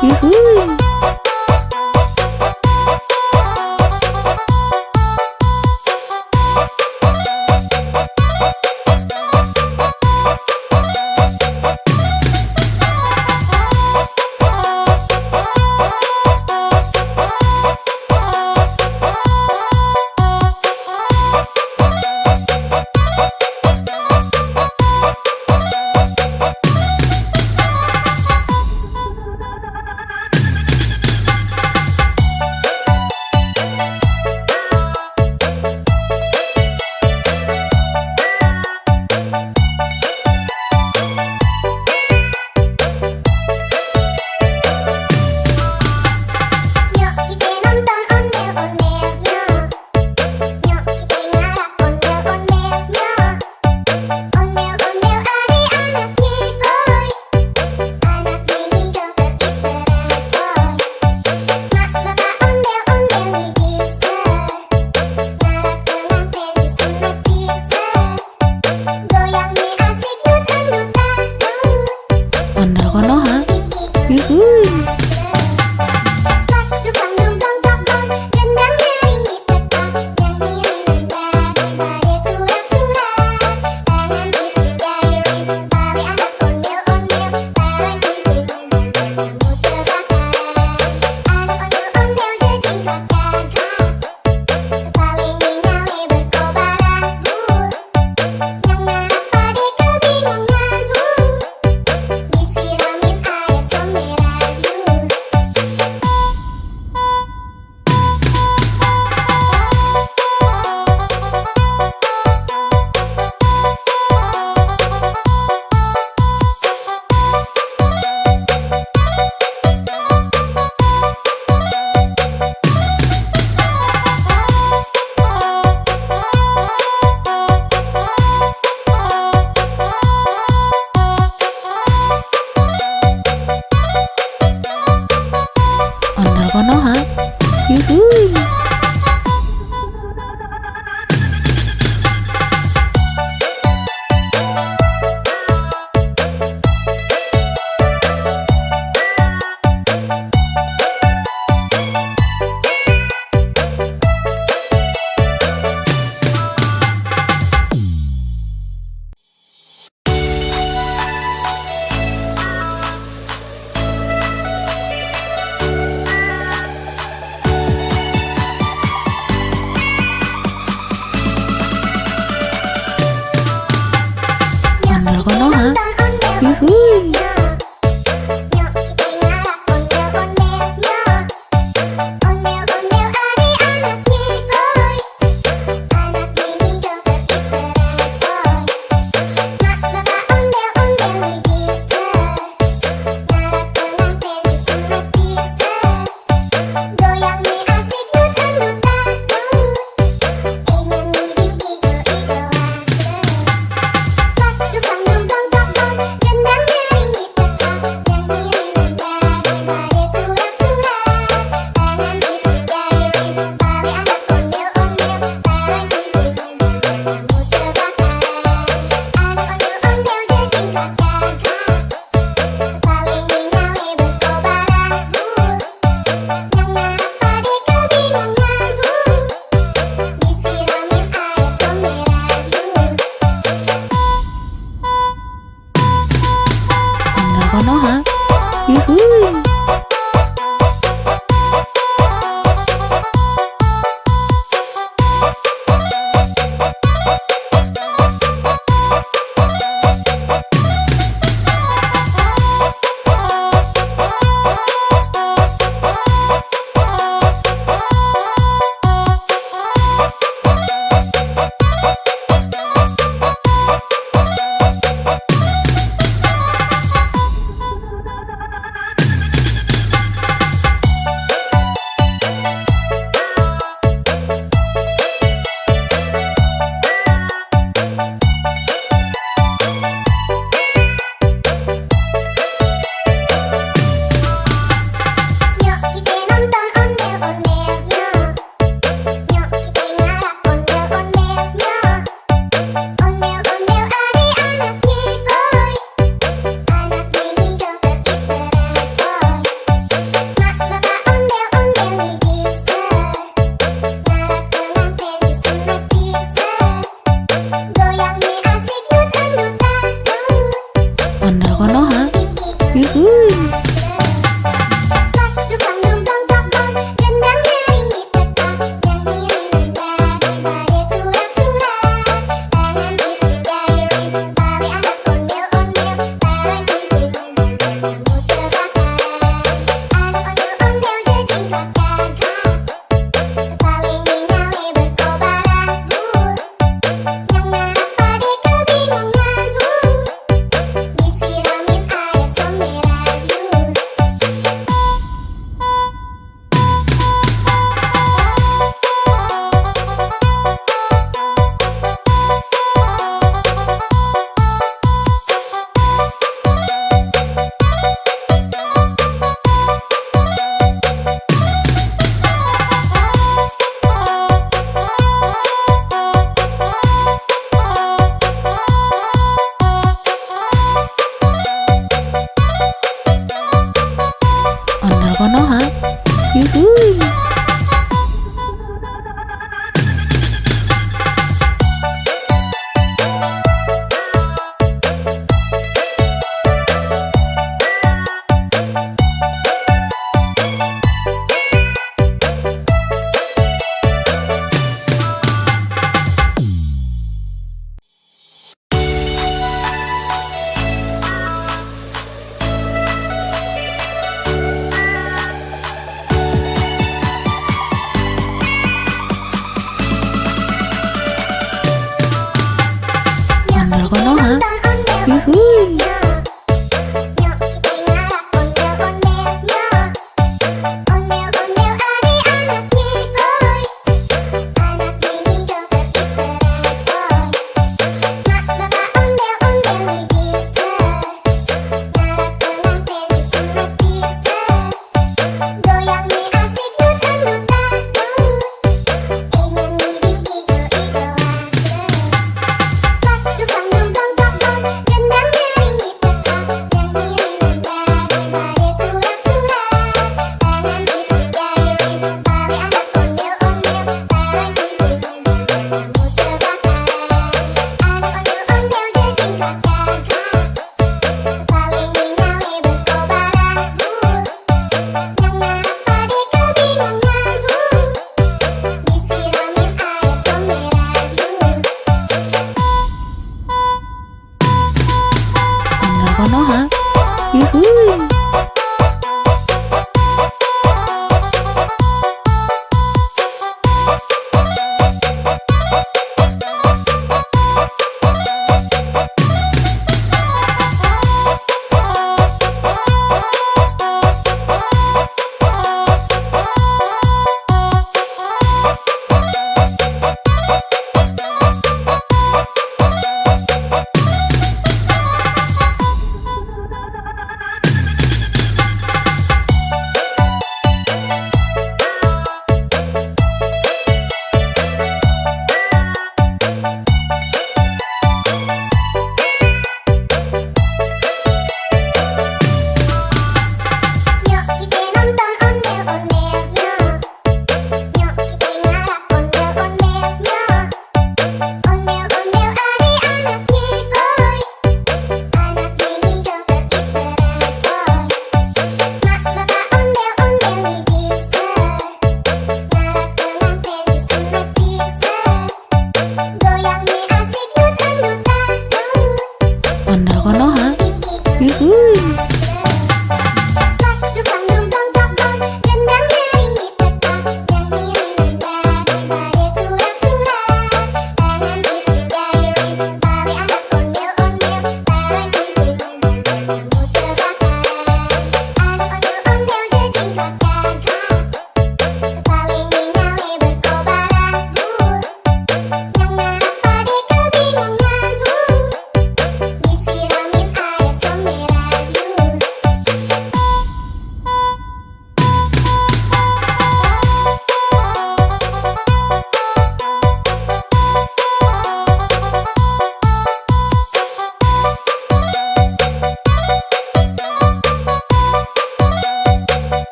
Yuhuy. Nyok kita nonton ondel-ondel nyok. Nyok kita ngarap ondel-ondel nyok. Ondel-ondel ada anaknya boy. Anaknya nih Joget iteran soy. Mak bapak ondel-ondel nih bisa. Ngarap pengantin disunat bisa. Goyangnya asik dut-dut-dut. Ondel Konoha. Yuhuy. Disiramin air comberan.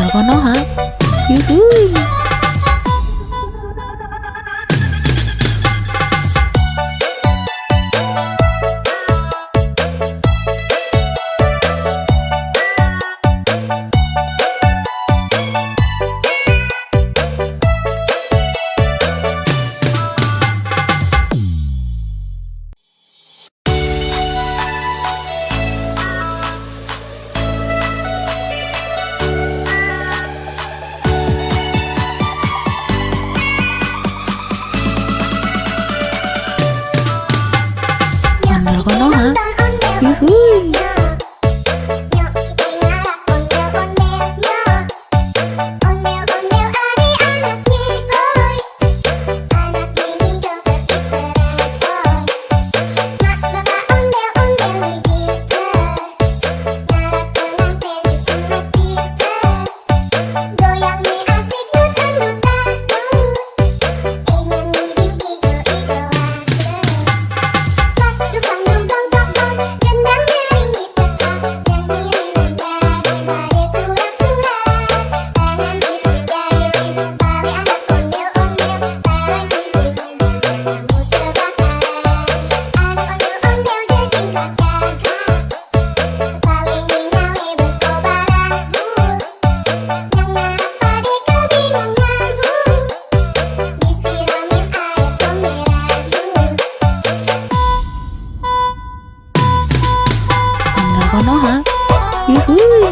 Ondel Konoha. Yuhuy. Ondel Konoha. Yuhuy. Nyok kita ngarap ondel-ondelnya. Ondel-ondel adik-anaknya, hoi. Anak ini joget diperasoy. Mak bapak ondel-ondel bisa. Ngarap pengantin disunat bisa. Goyang nih asik dut-dut-dut. Ingin bibit igo-igo Dukang dumplong tokong, gendang nyaring ditepang. Nyanyi nada daripada surat-surat. Tangan isi jari rindu tali anak ondel-ondel. Tarik kumpul kamu terbakar. Anak ondel-ondel jejing keluarga. Paling nyale berkobar anggur. Yang ngarap pade kebingungan. Disiramin air comberan. Ondel Konoha. Yuhuy.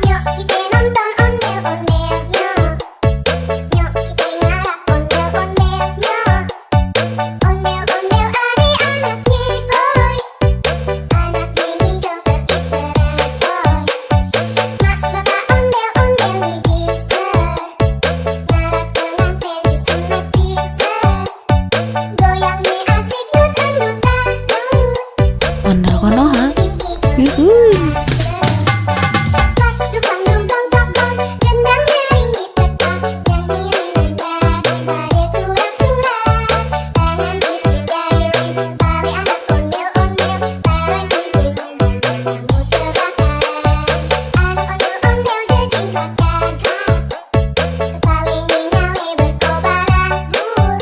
Nyok kita nonton ondel-ondelnya. Nyok kita ngarap ondel-ondelnya. Ondel-ondel adik-anaknya, hoi. Anak ini joget diperasoy. Mak bapak ondel-ondel bisa. Ngarap pengantin disunat bisa. Goyang nih asik dut-dut-dut. Ondel Konoha. Yuhuy. Dukang dumplong tokong, gendang nyaring ditepang. Nyanyi nada daripada surat-surat. Tangan isi jari rindu tali anak ondel-ondel. Tarik kumpul kamu terbakar. Anak ondel-ondel jejing keluarga. Paling nyale berkobar anggur.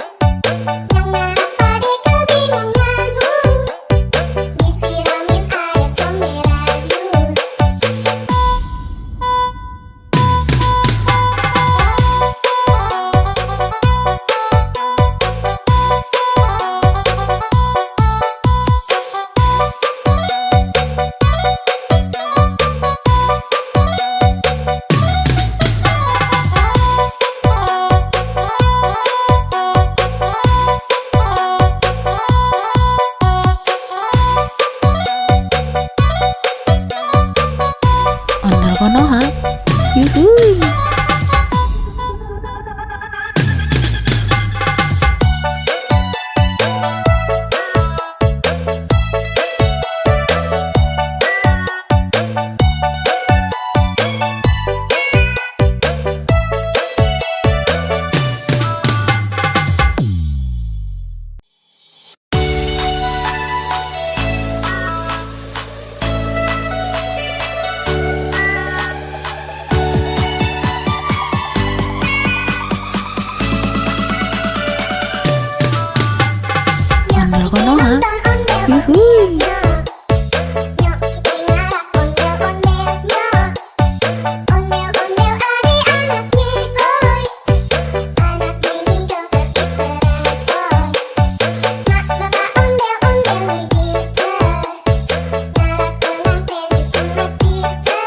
Yang ngarap pade kebingungan. Disiramin air comberan. Ondel Konoha. Yuhuy. Ondel Konoha. Yuhuy. Nyok kita ngarap ondel-ondelnya. Ondel-ondel adik-anaknya, hoi. Anak ini joget diperasoy. Mak bapak ondel-ondel bisa. Ngarap pengantin disunat bisa.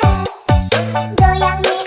Goyang nih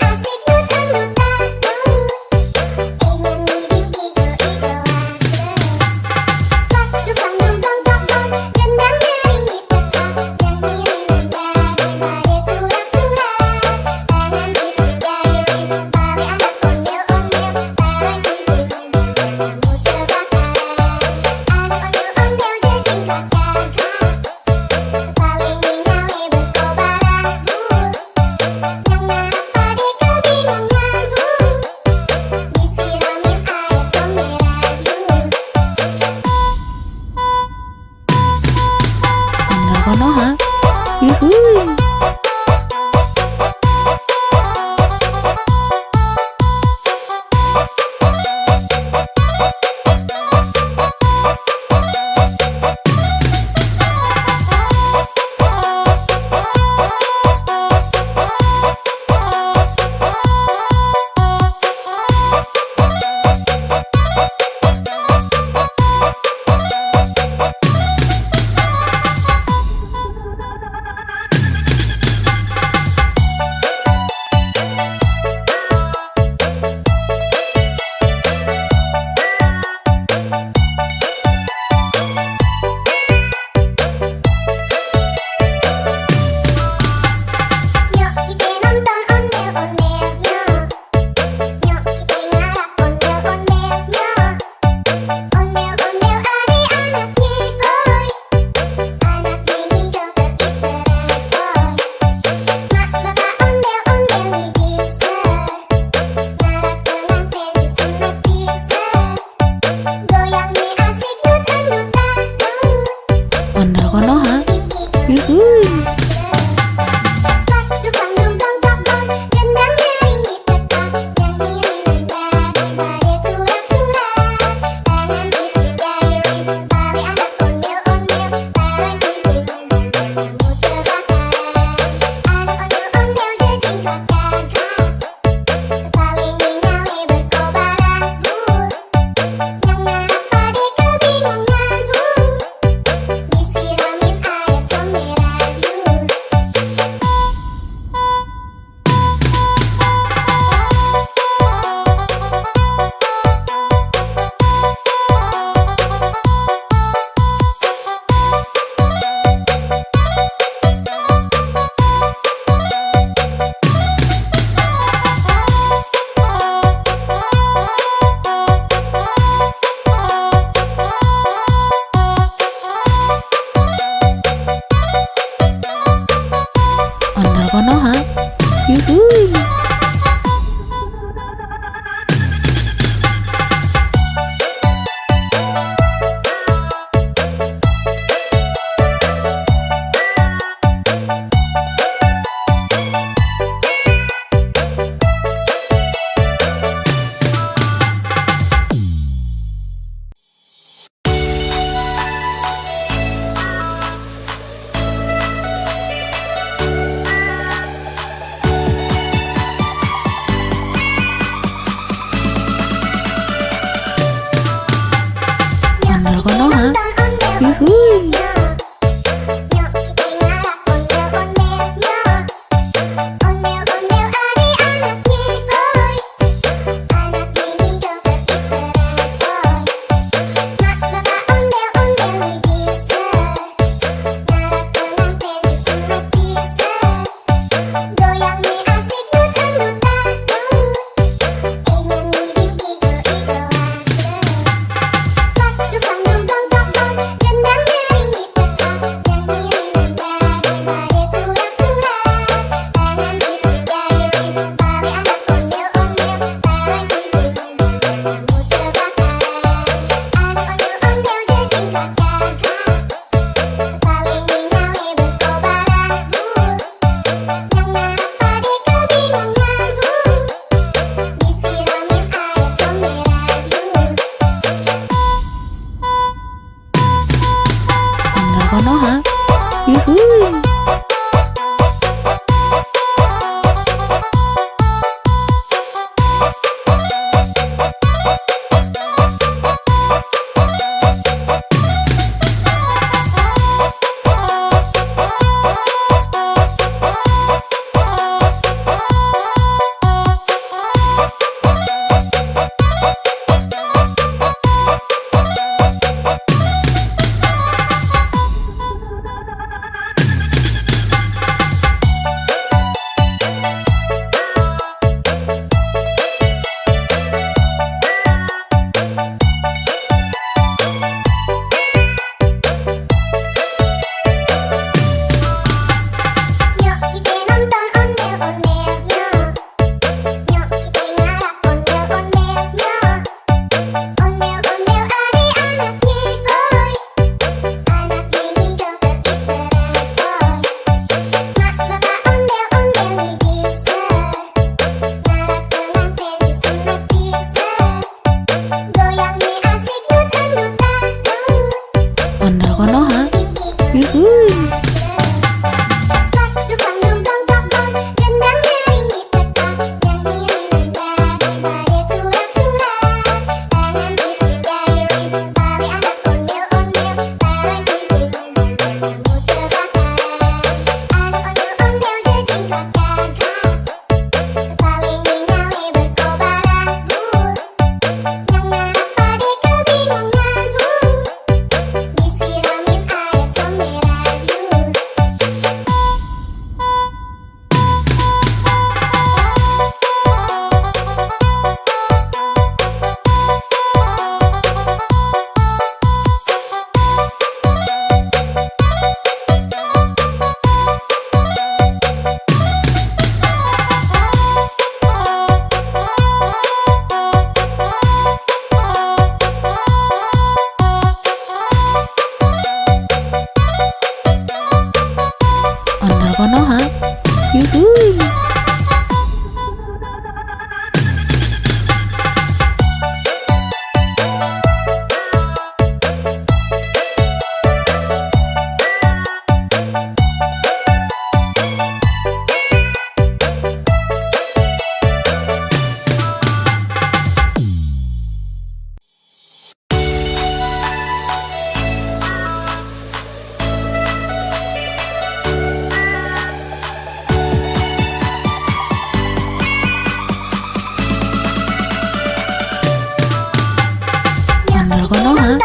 Konoha.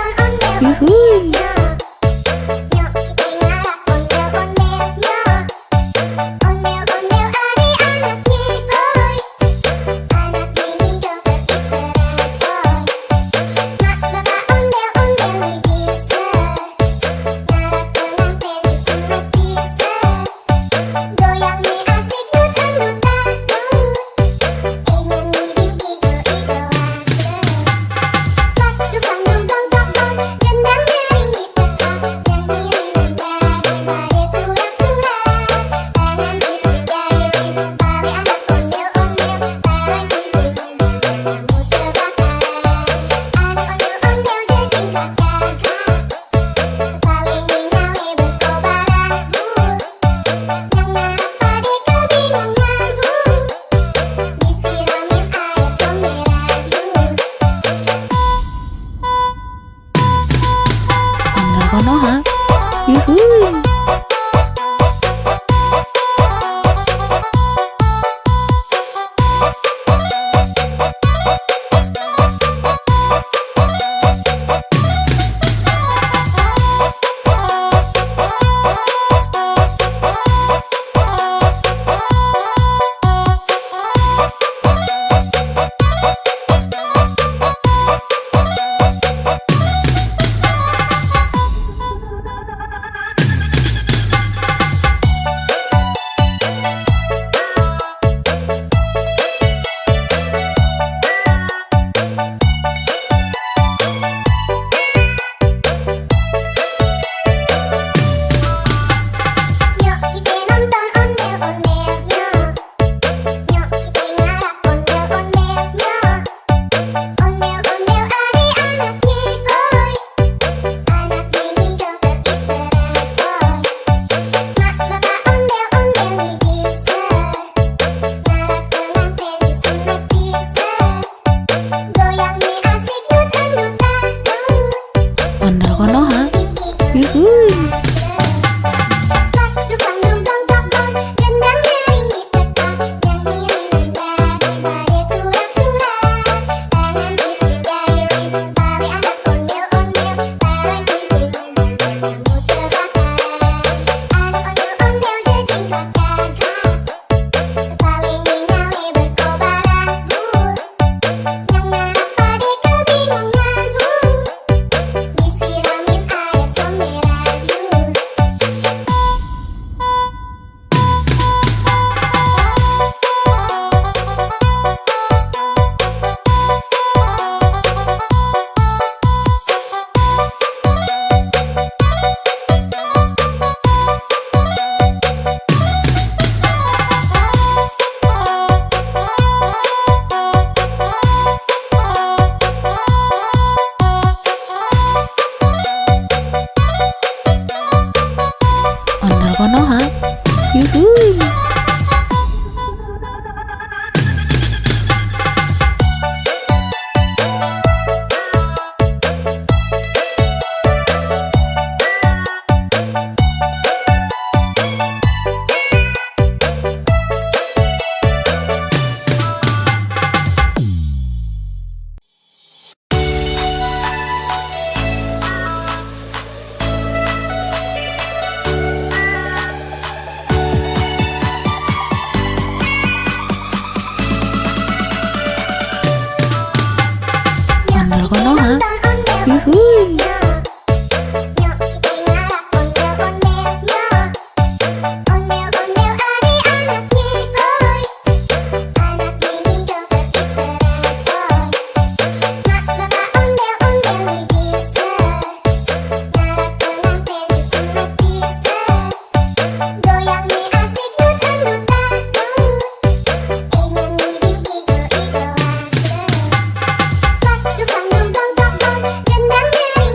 Yuhuy. Nyok kita ngarap ondel-ondelnya. Ondel-ondel adik-anaknya boy. Anak mini joget ikerasoy. Mak bapak ondel-ondel nih bisa. Ngarap pengantin disunat bisa. Goyang nih asik dut-dut-dut. Ingin bibit igo-igo Pas dukang dong dong dong dong. Gendang nyaring di tempat. Yang ngiring nada surak-surak. Tangan isi jari tali anak ondel-ondel. Barang kumpul kamu terbakar. Anak ondel-ondel jejing kakak. Paling nyale berkobar aku. Yang ngarap pade kebingunganmu. Disiramin air comberan. Ondel Konoha. Yuhuy. Nyok kita nonton ondel-ondelnya. Nyok kita ngarap ondel-ondelnya. Ondel-ondel adik-anaknya boy. Anak mini joget ikerasoy. Mak bapak ondel-ondel nih bisa. Ngarap pengantin disunat bisa. Goyang nih asik dut-dut-dut. Ondel Konoha. Yuhuy. Pas dukang dong dong dong dong. Gendang nyaring di tempat. Yang ngiring nada surak-surak. Tangan isi jari tali anak ondel-ondel. Barang kumpul kamu terbakar. Anak ondel-ondel jejing kakak. Paling nyale berkobar aku. Yang ngarap pade kebingunganmu. Disiramin air comberan. Ondel Konoha. Yuhuy. Ondel Konoha. Yuhuy. Nyok kita ngarap ondel-ondelnya. Ondel-ondel adik-anaknya boy. Anak mini joget ikerasoy. Mak bapak ondel-ondel nih bisa. Ngarap pengantin disunat bisa. Goyang nih asik dut-dut-dut. Ingin bibit igo-igo Pas dukang dong dong dong dong. Gendang nyaring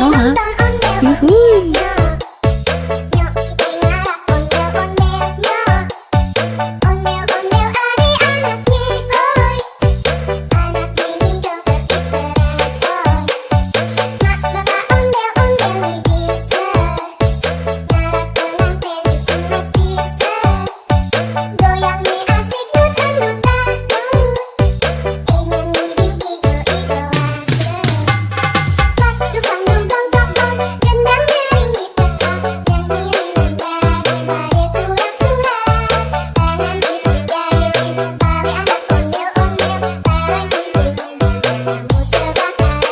Konoha. Yuhuy. Nyok kita ngarap ondel-ondelnya. Ondel-ondel ari anaknya boy. Anak mini joget diteresoy. Mak bapak ondel-ondel nih bisa. Ngarap pengantin disunat bisa. Goyang nih asik dutan-dutan. Ingin nih diigo-igo Dukang dong dong dong dong, gendang nyaring di tempat, yang ngiring nada surak-surak. Tangan isi jari, tali anak ondel-ondel, tarik kunting kamu terbakar.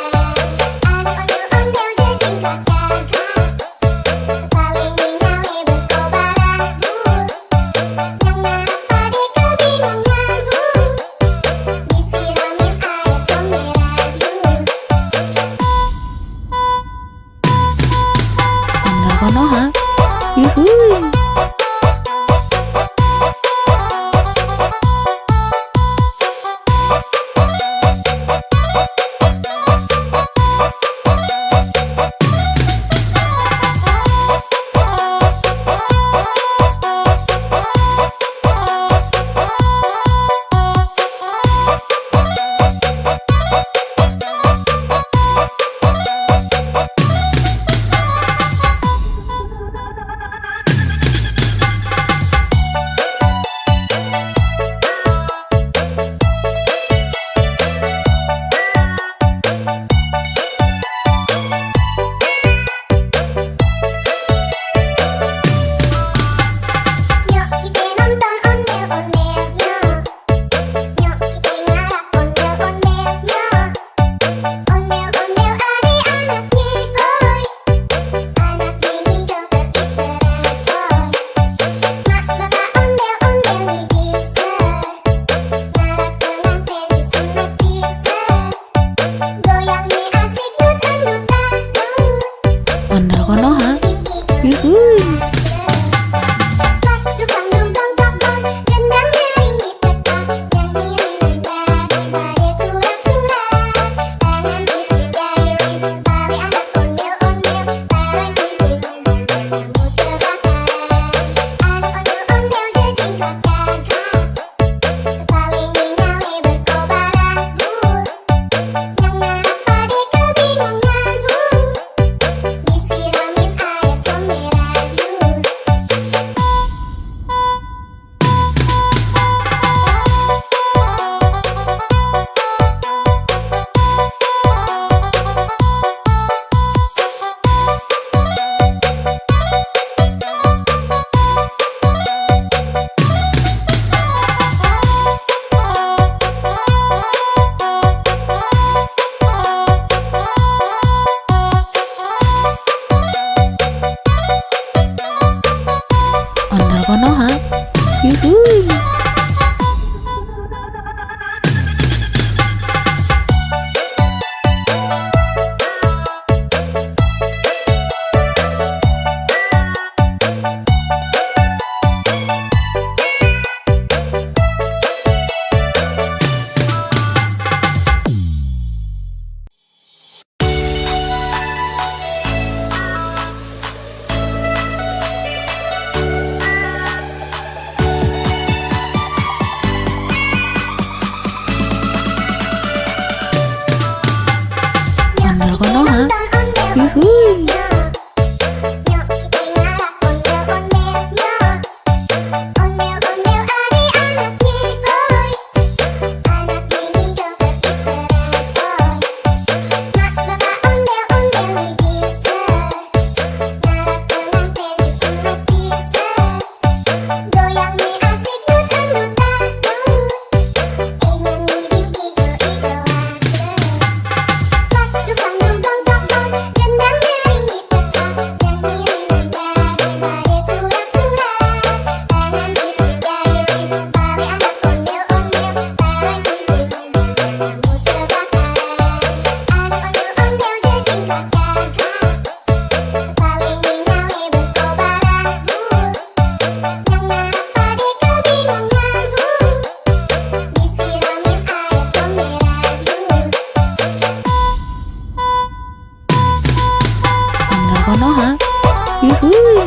Anak ondel-ondel jejing kakak, paling nyale berkobaran. Yang ngarap pade kebingungan, disiramin air comberan. Ondel Konoha. Yuhuy. Nyok kita nonton ondel-ondelnya. Nyok kita ngarap ondel-ondelnya. Ondel-ondel ari anaknya boy. Anak mini joget diteresoy. Mak bapak ondel-ondel nih bisa. Ngarap pengantin disunat bisa. Goyang nih asik dutan-dutan. Ondel Konoha. Yuhuy. Dukang dong dong dong dong, gendang nyaring di tempat, yang ngiring nada surak-surak. Tangan isi jari, tali anak ondel-ondel, tarik kunting kamu terbakar. Anak ondel-ondel jejing kakak, paling nyale berkobaran. Yang ngarap pade kebingungan, disiramin air comberan. Ondel Konoha. Yuhuy. Ondel Konoha. Yuhuy. Nyok kita ngarap ondel-ondelnya. Ondel-ondel ari anaknya boy. Anak mini joget diteresoy. Mak bapak ondel-ondel nih bisa. Ngarap pengantin disunat bisa. Goyang nih asik dutan-dutan. Ingin nih diigo-igo Dukang dong dong dong dong, Konoha. Yuhuy.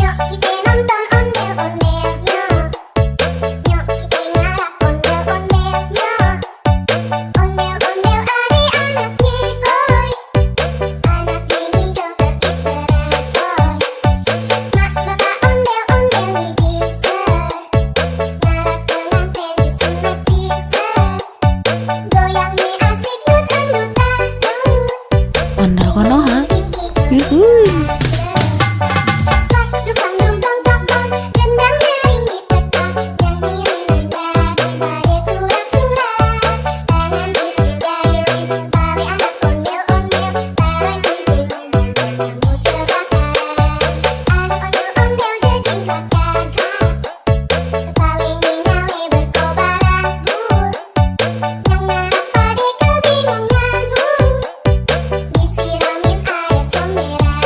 Nyok kita nonton ondel-ondelnya. Nyok kita ngarap ondel-ondelnya. Ondel-ondel ada anaknya, boy. Anak ini joget terbaru. Mak bapak ondel-ondel bisa. Ngarap pengantin disunat bisa. Goyangnya asik dut-dut-dut. Ondel Konoha. Yuhuy. Disiramin air comberan.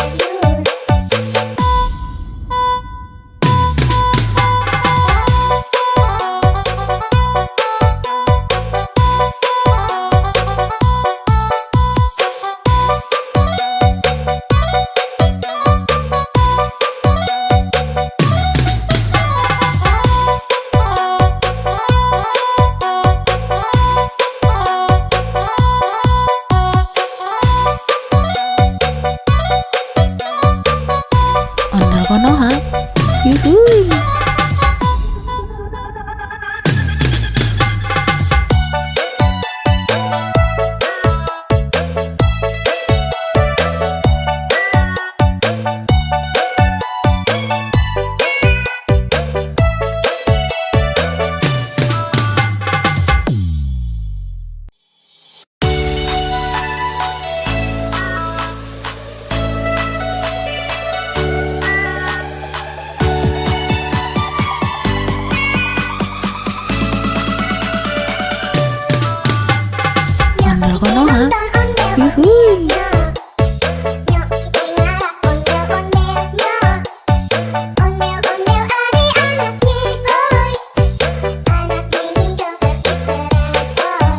Ondel Konoha. Yuhuy. Ondel Konoha. Yuhuy. Nyok kita ngarap ondel-ondelnya. Ondel-ondel ada anaknya, boy. Anak ini joget terbaru.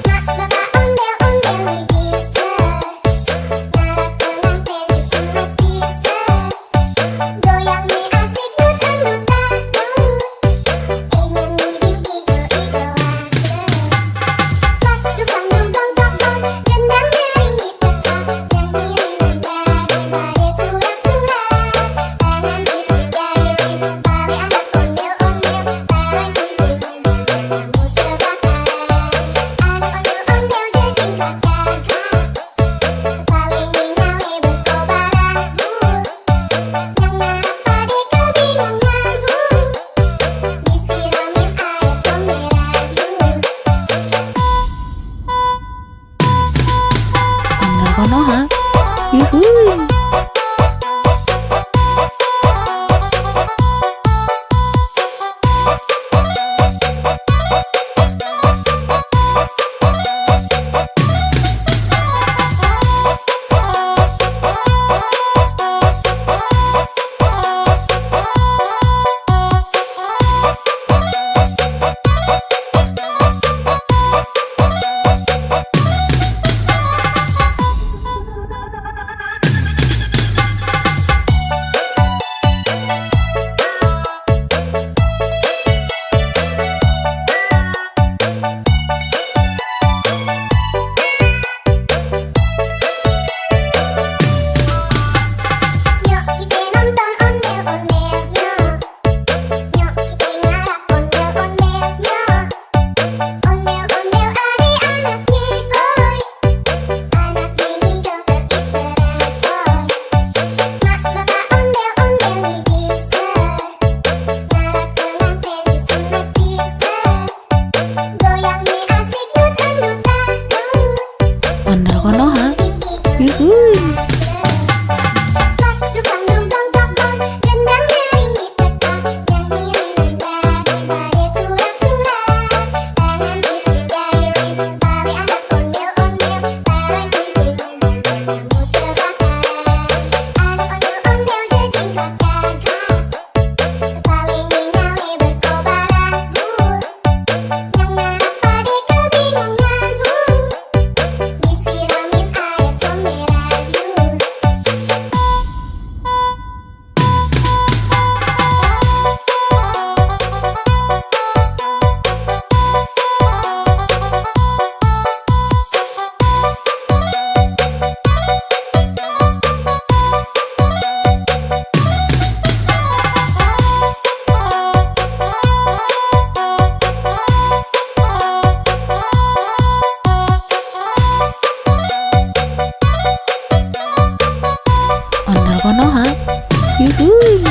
Mak bapak ondel-ondel bisa. Ngarap pengantin disunat bisa. Goyangnya asik dut-dut-dut. Ingin ngibing igo-igoan. Dukang dong dong dong dong, gendang nyanyi tetap, nyanyi daripada surat-surat. Tangan fisik jahilin, balik anak ondel-ondel, tarik kumpul kamu terbakar. Anak ondel-ondel jejingkat gagah, paling nyale berkobaran. Yang ngarap pada kebingungan, disiramin air comberan. Ondel Konoha. Yuhuy. Ondel Konoha. Yuhuy. Ondel Konoha. Yuhuy.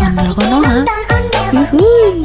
Ondel Konoha. Yuhuy.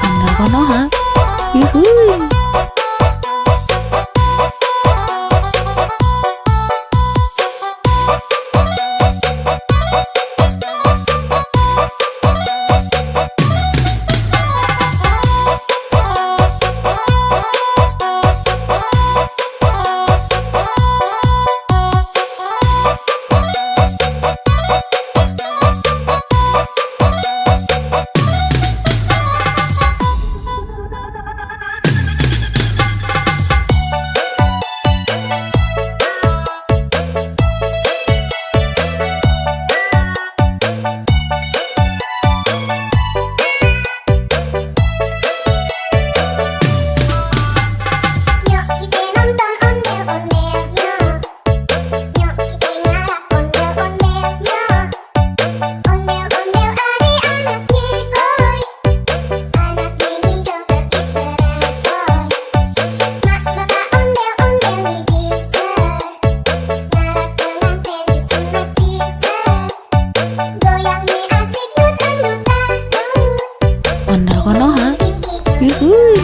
Ondel Konoha. Yuhuy. Ondel Konoha. Yuhuy.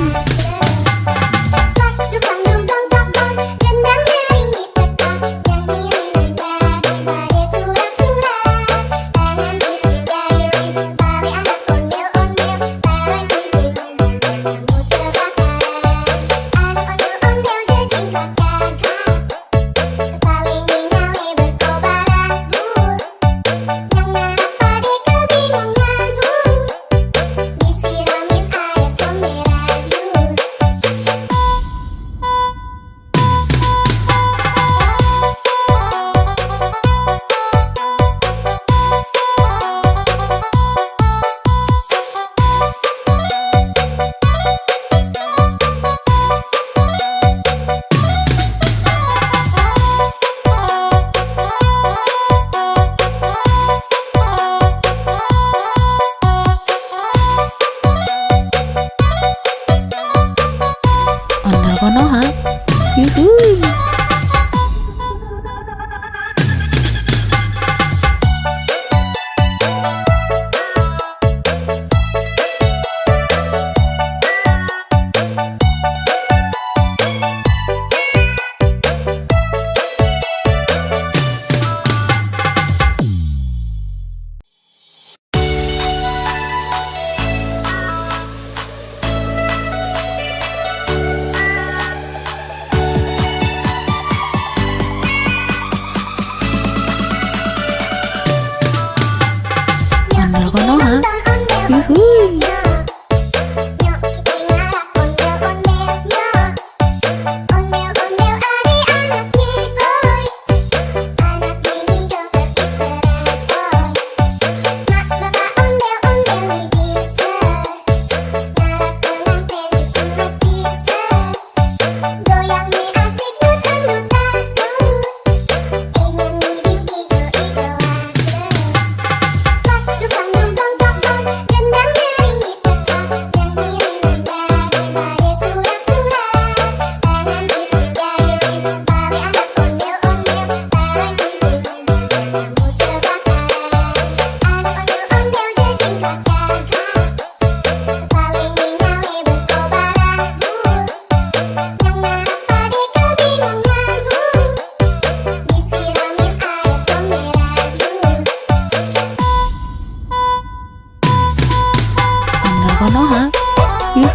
Disiramin air comel.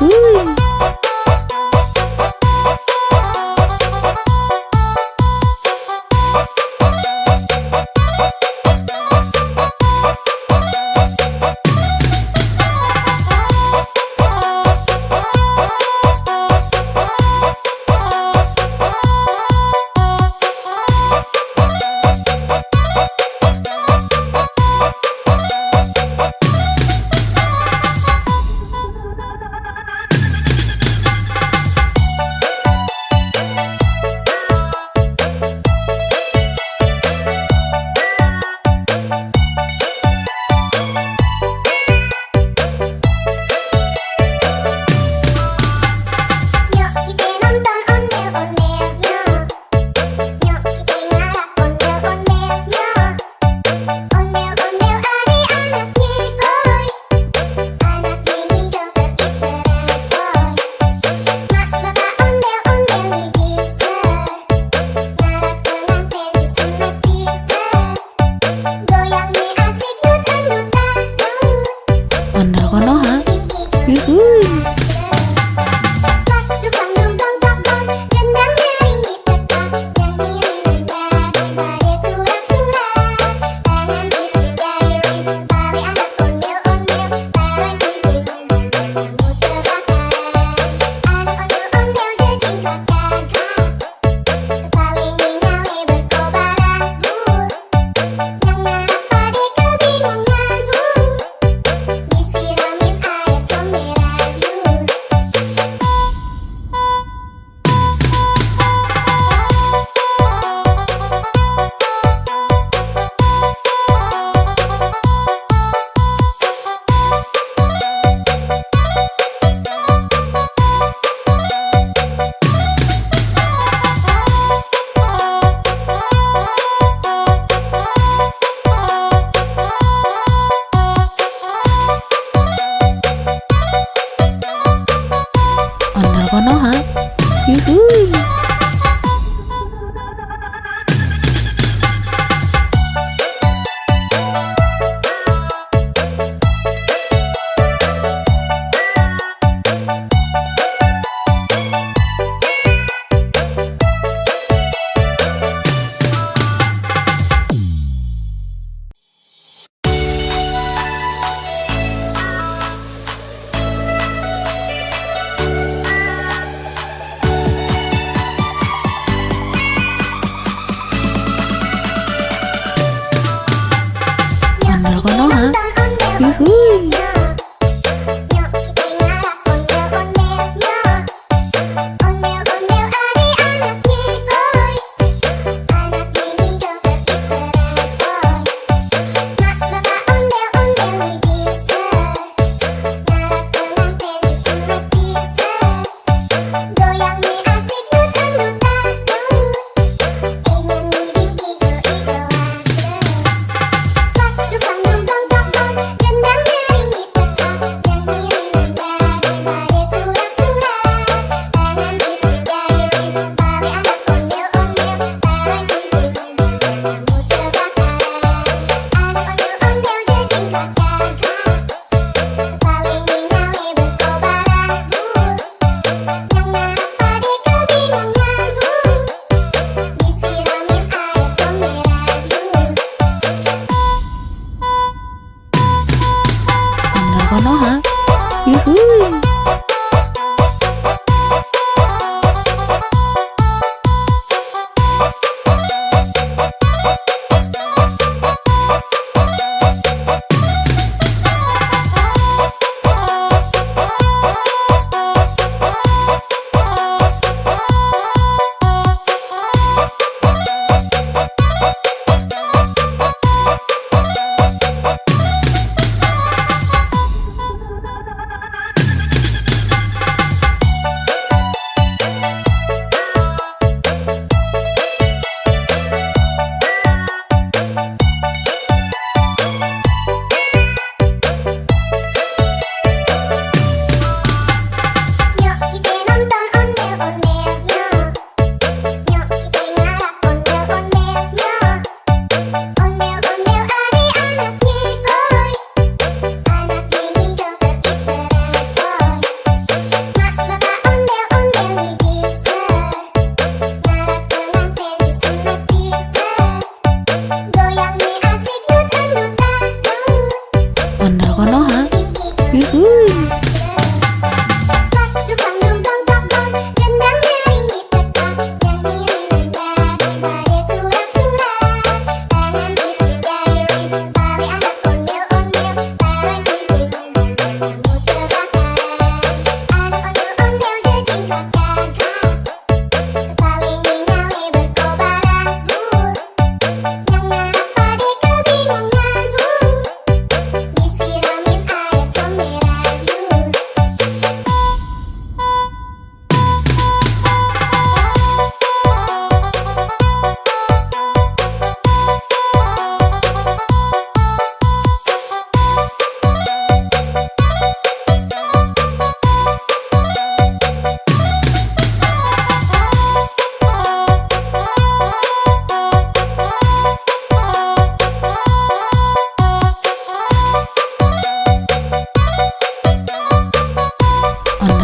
yuhuy. Nyok kita nonton ondel-ondelnya. Nyok kita ngarak ondel-ondelnya. Ondel-ondel adik-anaknya boy. Anak ini joget tersoy. Mak bapak ondel-ondel bisa. Ngarak pengantin disunat bisa. Goyang nih asik dut-dut-dut. Ondel konoha, yuhuy. Dukang dumplong plong-plong, gendang nyaring ditekan. Yang ngiring daripada surak-surak. Tangan isi jahilin, tali anak ondel-ondel. Tarik kunting kamu terbakar. Anak ondel-ondel jejingkat gagak. Kepaling nyale berkobar ragu. Yang ngarak pade kebingunganmu. Disiramin air comberan yuk. Ondel konoha, yuhuy.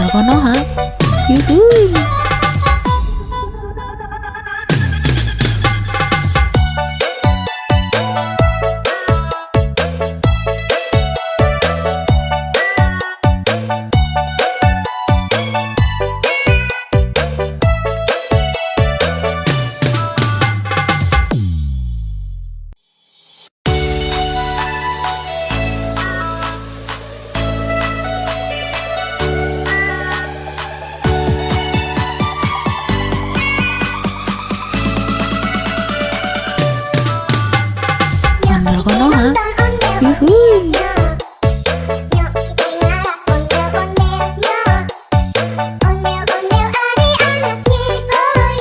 Ondel Konoha. Yuhuy. Ondel Konoha. Yuhuy. Nyok kita ngarap ondel-ondelnya. Ondel-ondel adik-anaknya, oi.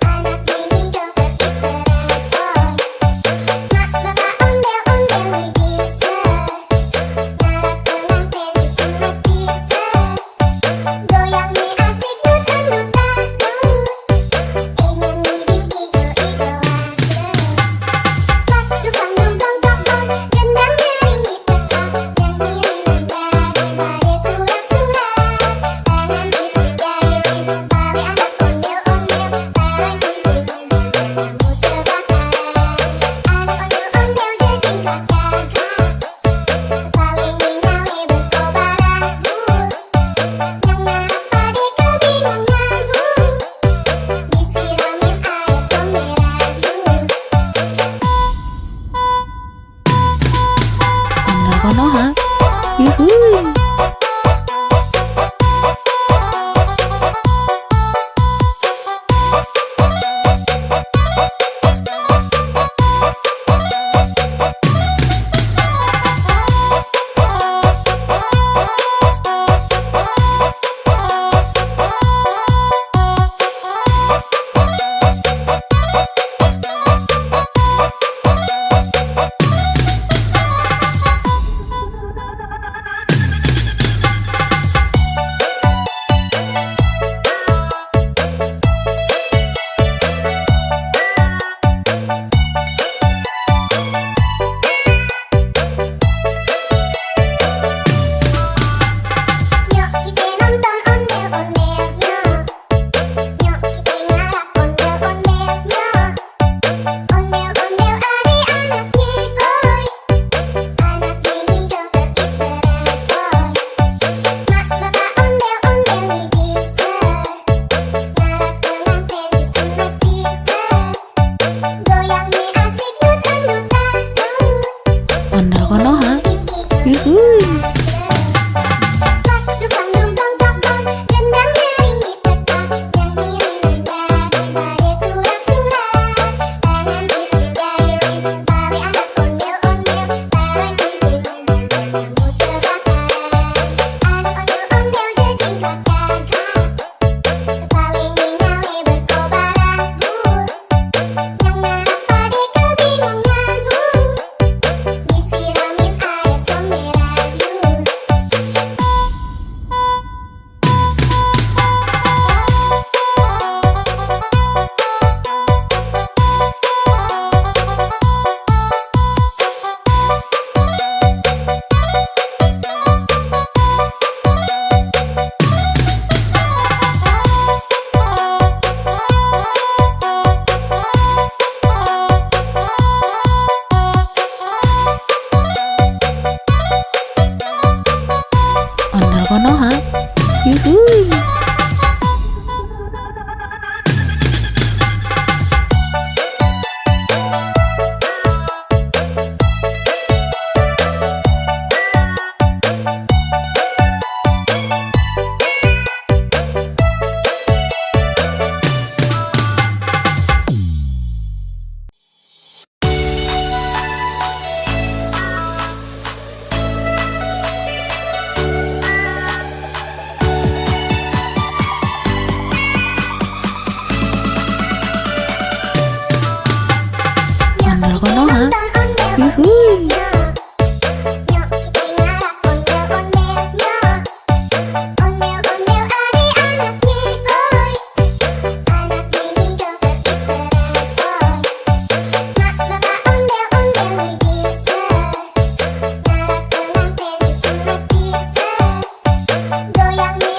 Anak ini joget diteransoy. Mak bapak ondel-ondel bisa. Ngarap pengantin disunat bisa. Goyang nih asik dut-dut dangdut. Nyanyi bing igo-igo aja. Dukang dumplong tokong, gendang nyaring diteka. Nyanyi daripada surak-surak. Tangan fisik jahilin, bali anak ondel-ondel. Barang kumpul kamu terbakar. Anak ondel-ondel jejing kakak. Paling nyale berkobar agul. Yang ngarap pade kebingungan. Disiramin air comberan. Ondel Konoha. Yuhuy. Nyok kita nonton ondel-ondelnya. Nyok kita ngarap ondel-ondelnya. Ondel-ondel adik-anaknya, oi. Anak ini joget diteransoy. Mak bapak ondel-ondel bisa. Ngarap pengantin disunat bisa. Goyang nih asik dut-dut dangdut. Ondel Konoha. Yuhuy. Dukang dumplong tokong, gendang nyaring diteka. Nyanyi daripada surak-surak. Tangan fisik jahilin, bali anak ondel-ondel. Barang kumpul kamu terbakar. Anak ondel-ondel jejing kakak. Paling nyale berkobar agul. Yang ngarap pade kebingungan. Disiramin air comberan. Ondel Konoha. Yuhuy. Ondel Konoha. Yuhuy. Nyok kita ngarap ondel-ondelnya. Ondel-ondel adik-anaknya, oi. Anak ini joget diteransoy. Mak bapak ondel-ondel bisa. Ngarap pengantin disunat bisa. Goyang nih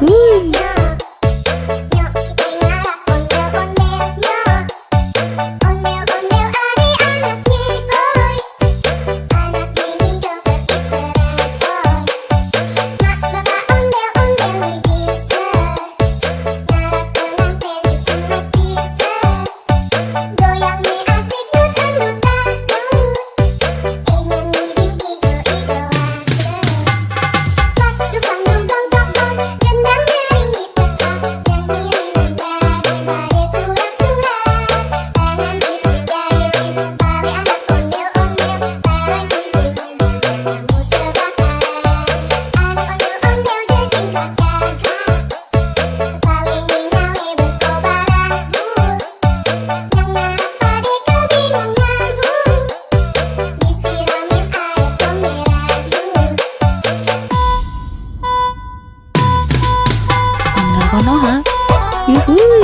yuhui. Nyok kita ngarak ondel-ondelnya. Ondel-ondel adik-anaknya boy. Anak mini joget diteransoy. Mak bapak ondel-ondel nih bisa. Ngarak pengantin disunat bisa. Goyang nih asik dut-dut dangdut. Ingin nih igo-igo aja. Dukang dungdong dong gendang nyanyi tetap. Nyanyi daripada surat-surat. Tangan isi jari tali anak ondel-ondel. Barang kumpul kamu terbakar. Anak ondel-ondel jejing kakak. Tali nyale berkobar agul. Yang narak pade kebingungan. Disiramin air comberan. Ondel konoha, yuhui.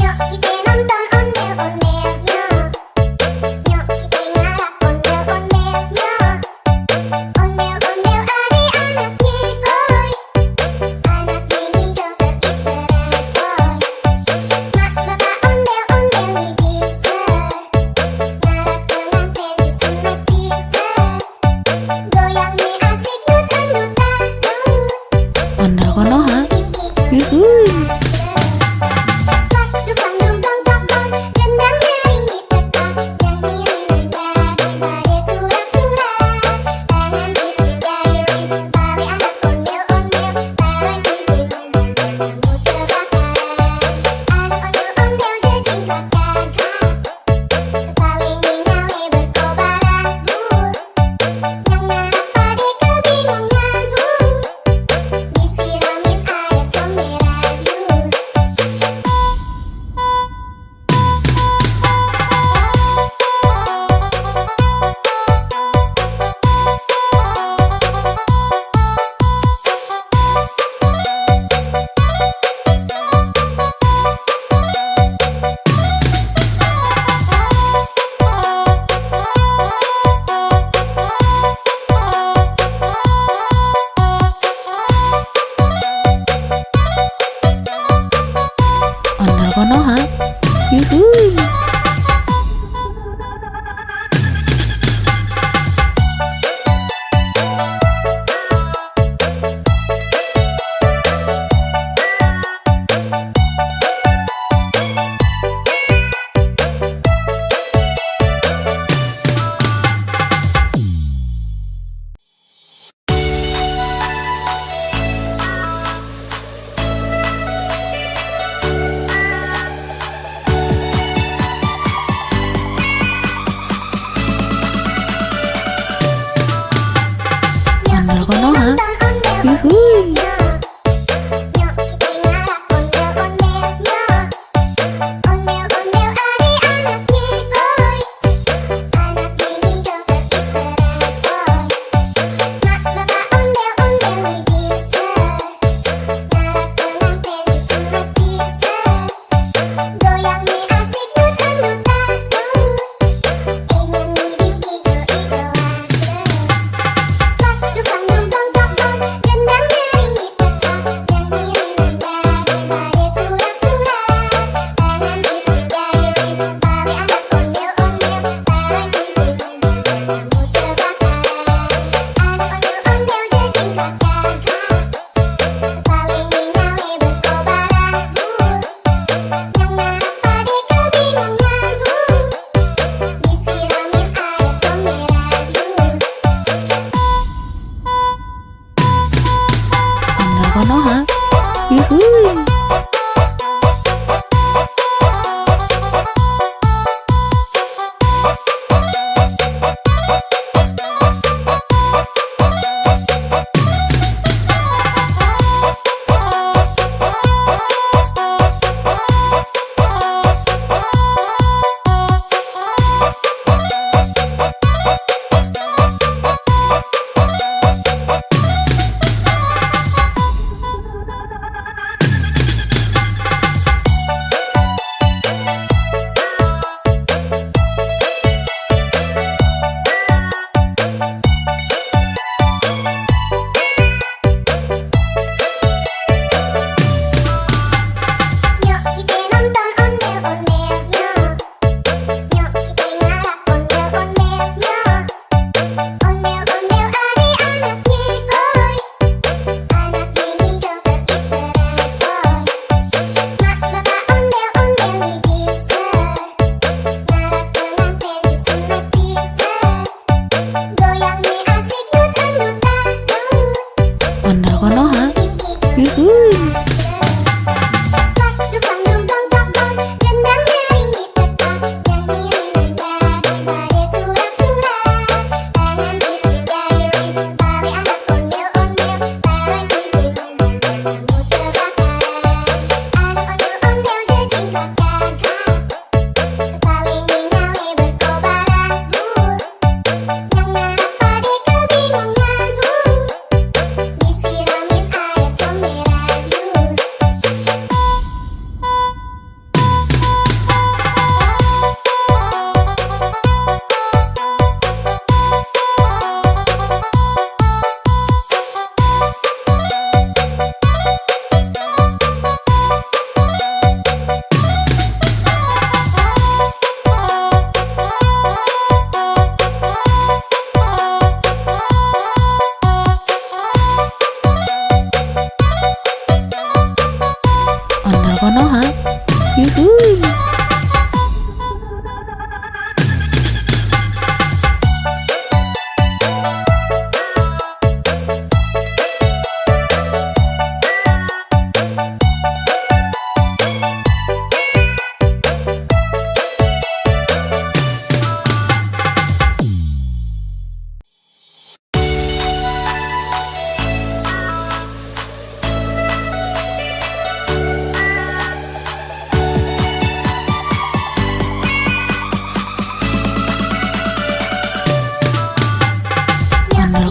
Nyok kita nonton ondel-ondelnya. Nyok kita ngarak ondel-ondelnya. Ondel-ondel adik-anaknya boy. Anak mini joget diteransoy. Mak bapak ondel-ondel nih bisa. Ngarak pengantin disunat bisa. Goyang nih asik dut-dut dangdut. Ondel konoha, yuhui. Dukang dungdong dong gendang nyanyi tetap. Nyanyi daripada surat-surat. Tangan isi jari tali anak ondel-ondel. Barang kumpul kamu terbakar. Anak ondel-ondel jejing kakak. Tali nyale berkobar agul. Yang narak pade kebingungan. Disiramin air comberan. Ondel konoha, yuhui. Ondel konoha, yuhui. Nyok kita ngarak ondel-ondelnya. Ondel-ondel adik-anaknya boy. Anak mini joget diteransoy. Mak bapak ondel-ondel nih bisa. Ngarak pengantin disunat bisa. Goyang nih asik dut-dut dangdut. Ingin nih igo-igo aja. Dukang dungdong dong gendang nyanyi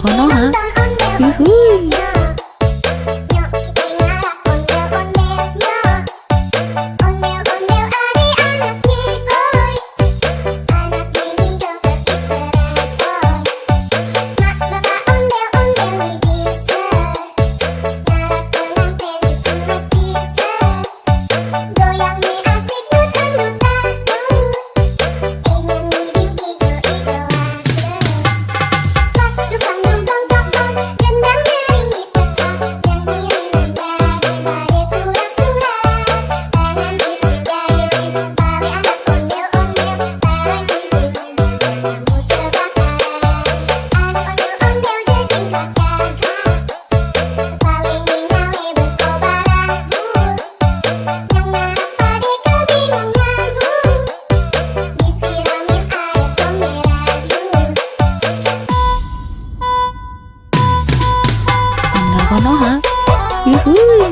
Konoha. ondel Yuhuy. Nyok kita ngarak ondel-ondelnya. Ondel-ondel adik-anaknya, oi. Anak mini joget diteransoy. Mak bapak ondel-ondel nih bisa. Ngarak pengantin disunat bisa. Goyang nih asik dut-dut-dut. Nyanyi bing igo-igo Pak tukang dong dong dong dong, gendang nyaring diteka, yang ngiring nanda daripada surat-surat. Tangan isi gayung, tali anak ondel-ondel, barang kumpulnya, kamu terbakar. Anak ondel-ondel jejing kakak, kepala nyale berkobar agul, yang narap pade kebingungan, disiramin air comberan. Ondel Konoha. Yuhuy.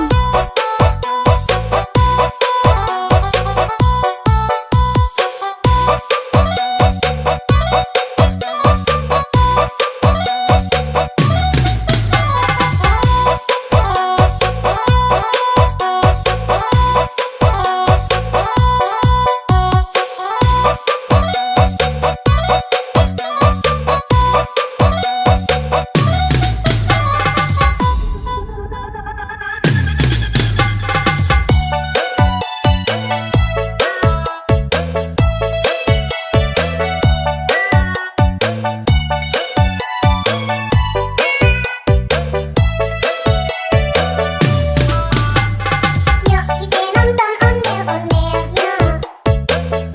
Nyok kita nonton ondel-ondelnya.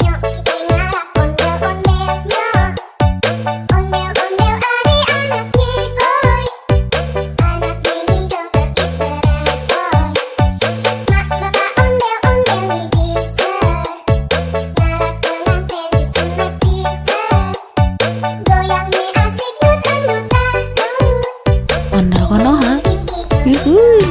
Nyok kita ngarak ondel-ondelnya. Ondel-ondel adik-anaknya, oi. Anak mini joget diteransoy. Mak bapak ondel-ondel nih bisa. Ngarak pengantin disunat bisa. Goyang nih asik dut-dut-dut. Ondel Konoha. Bing igo Yuhuy.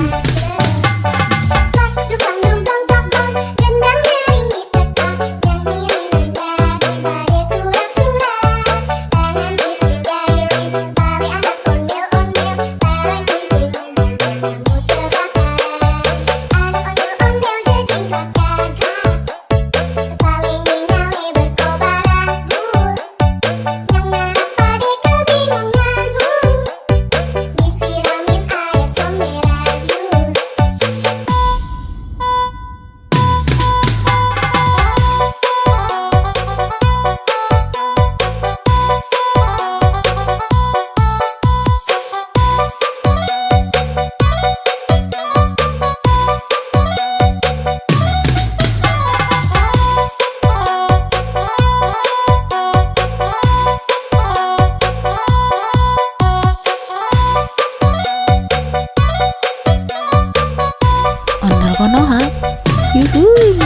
Pak tukang dong dong dong dong, gendang nyaring diteka, yang ngiring nanda daripada surat-surat. Tangan isi gayung, tali anak ondel-ondel, barang kumpulnya, kamu terbakar. Anak ondel-ondel jejing kakak, kepala nyale berkobar agul, yang narap pade kebingungan, disiramin air comberan. Ondel Konoha. Yuhuy.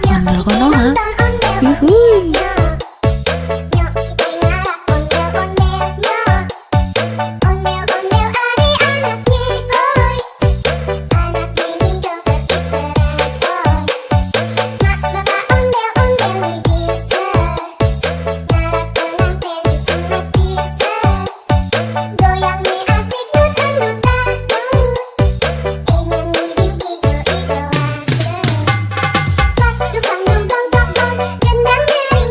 Ondel Konoha. Yuhuy. Nyok kita ngarak ondel-ondelnya. Ondel-ondel adik-anaknya, oi. Anak mini joget diteransoy. Mak bapak ondel-ondel nih bisa. Ngarak pengantin disunat bisa. Goyang nih asik dut-dut-dut. Nyanyi bing igo-igo Pak tukang dong dong dong dong, gendang nyaring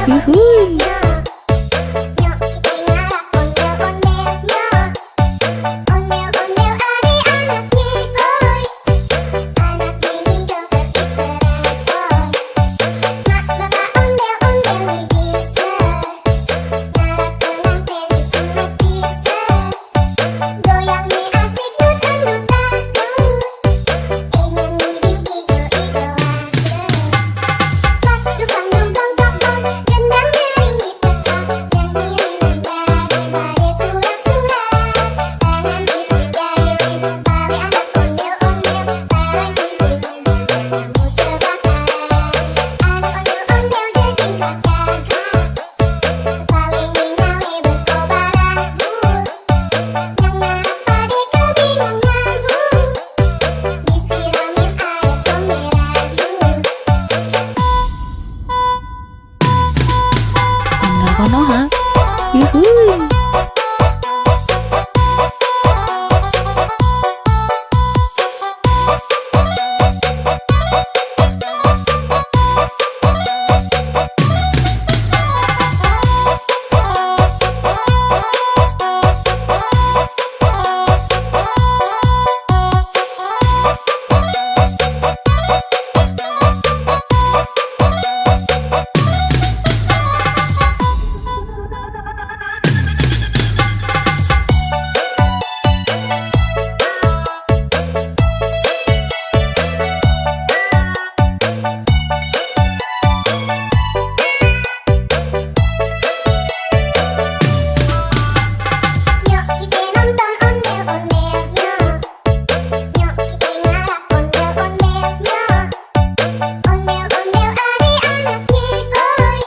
Yuhuy. Nyok kita ngarah ondel-ondelnya. Ondel-ondel adik-anaknya, oi. Anak mini joget diteransoy. Mak bapak ondel-ondel nih bisa. Ngarah pengantin disunat bisa. Goyang nih asik dut-dut dangdut. Nyanyi bing igo-igo Pas dukang dungdong dong-dong, gendang dering ditekan. Yang ngiring nanda daripada surak-surak. Tangan isi gayung, tali anak ondel-ondel. Barang kumpulnya, kamu terbakar. Anak ondel-ondel jejing kakak. Kepala nyale berkobar agul. Yang ngarap pade kebingungan. Disiramin air comberan. Ondel Konoha. Yuhuy. Nyok kita nonton ondel-ondelnya. Nyok kita ngarah ondel-ondelnya. Ondel-ondel adik-anaknya, oi.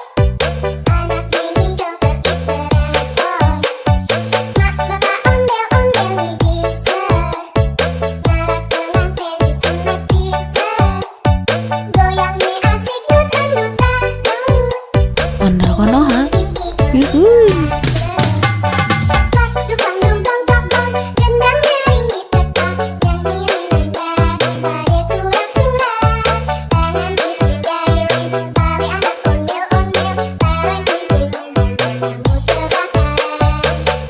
Anak mini joget diteransoy. Mak bapak ondel-ondel nih bisa. Ngarah pengantin disunat bisa. Goyang nih asik dut-dut dangdut. Ondel Konoha. Bing igo Yuhuy. Pas dukang dungdong dong-dong, gendang dering ditekan. Yang ngiring nanda daripada surak-surak. Tangan isi gayung, tali anak ondel-ondel. Barang kumpulnya, kamu terbakar.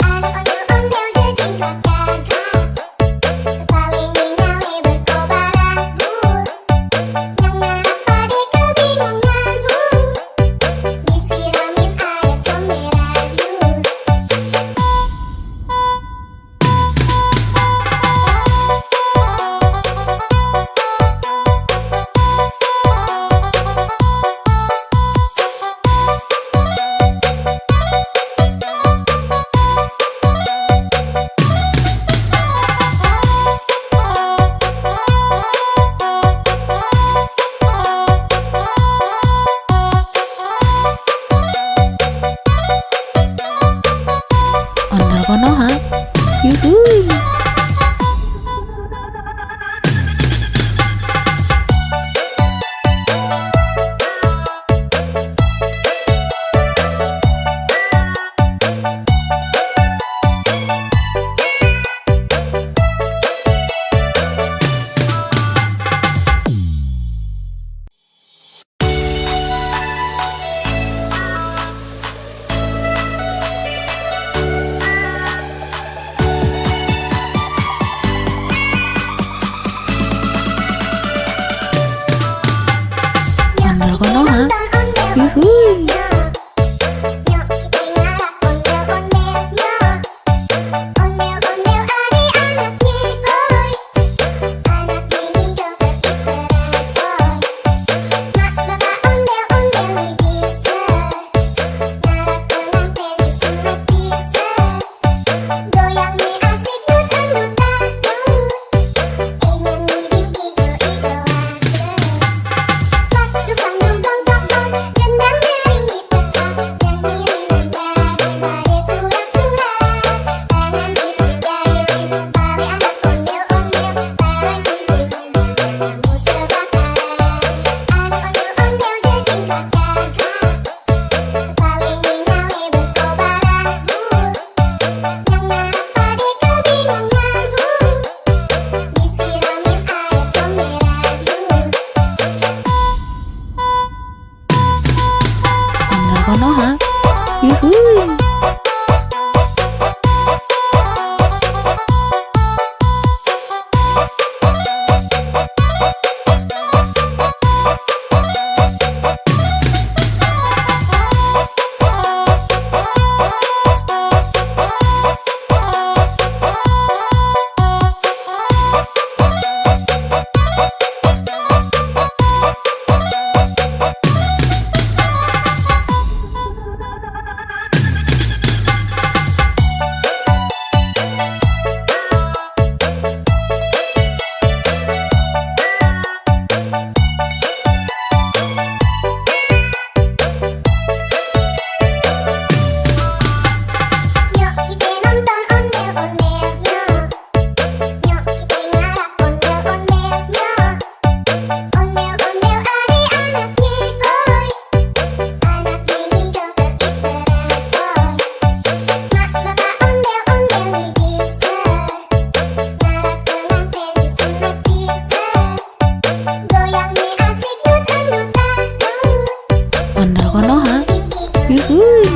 Anak ondel-ondel jejing kakak. Kepala nyale berkobar agul. Yang ngarap pade kebingungan. Disiramin air comberan. Ondel Konoha. Yuhuy. Ondel Konoha. Yuhuy. Nyok kita ngarah ondel-ondelnya. Ondel-ondel adik-anaknya, oi. Anak mini joget diteransoy. Mak bapak ondel-ondel nih bisa. Ngarah pengantin disunat bisa. Goyang nih asik dut-dut dangdut. Nyanyi bing igo-igo Pas dukang dungdong dong-dong, gendang Konoha. Yuhuy. Nyok kita nonton ondel-ondelnya. Nyok kita ngarap ondel-ondelnya. Ondel-ondel adik-anaknya boy. Anak ini joget bersoy. Mak bapak ondel-ondel bisa. Ngarap pengantin disunat bisa. Goyang nih asik dut-dutan. Ondel Konoha. Yuhuy.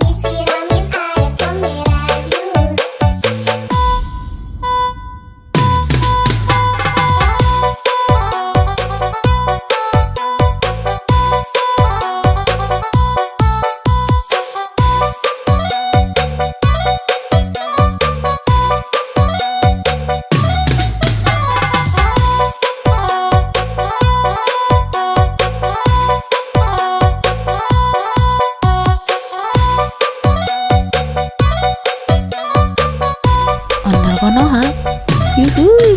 Disiramin air comberan. Ondel Konoha. Yuhuy.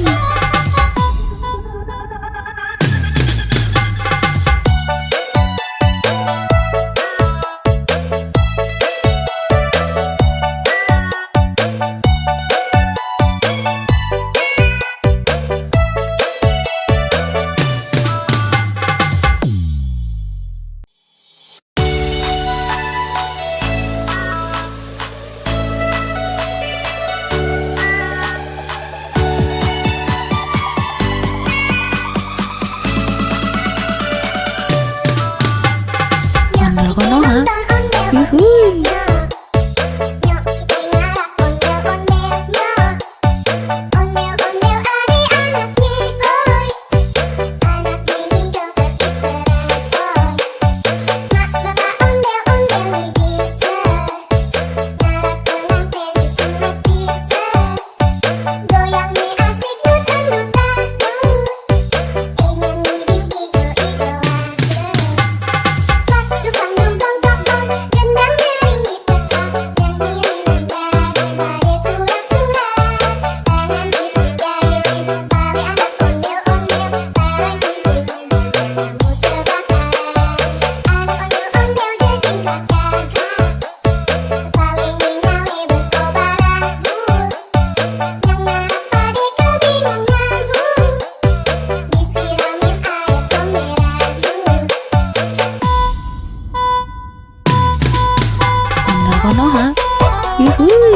Ondel Konoha. Yuhuy. Nyok kita ngarap ondel-ondelnya. Ondel-ondel adik-anaknya boy. Anak ini joget bersoy. Mak bapak ondel-ondel bisa. Ngarap pengantin disunat bisa. Goyang nih asik dut-dutan. Ingin bibit igo-igoan. Ondel Konoha. Yuhuy.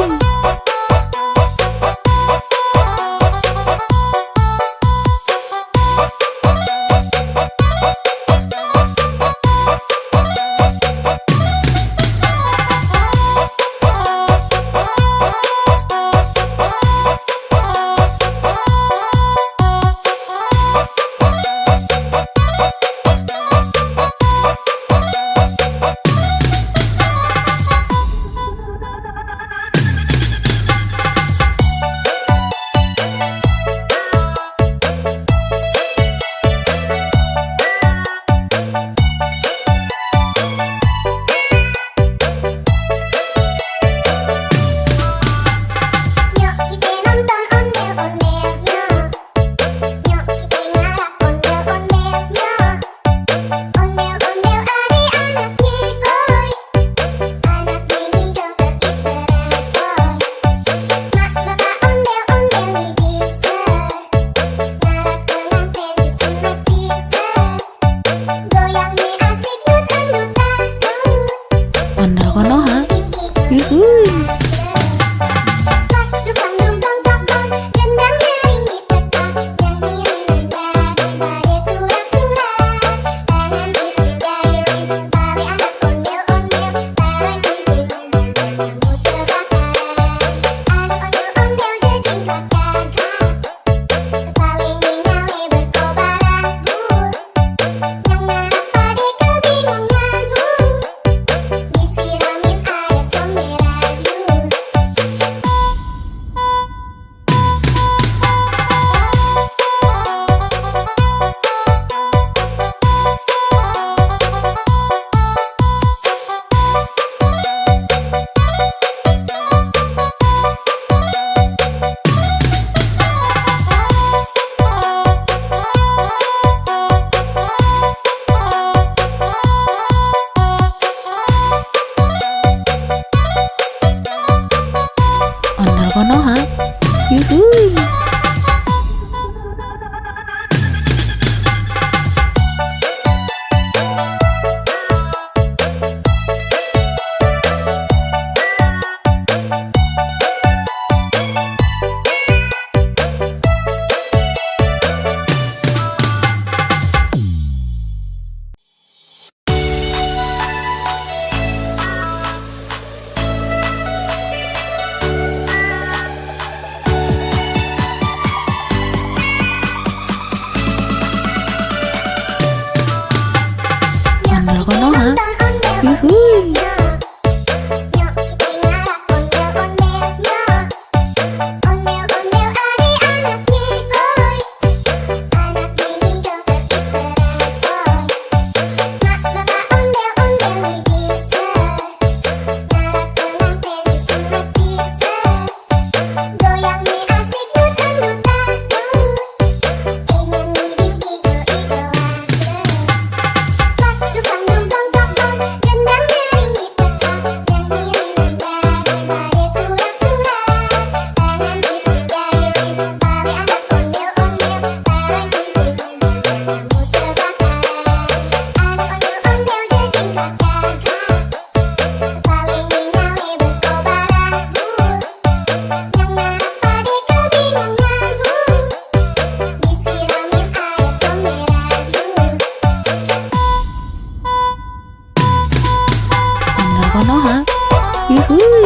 Yuhuy.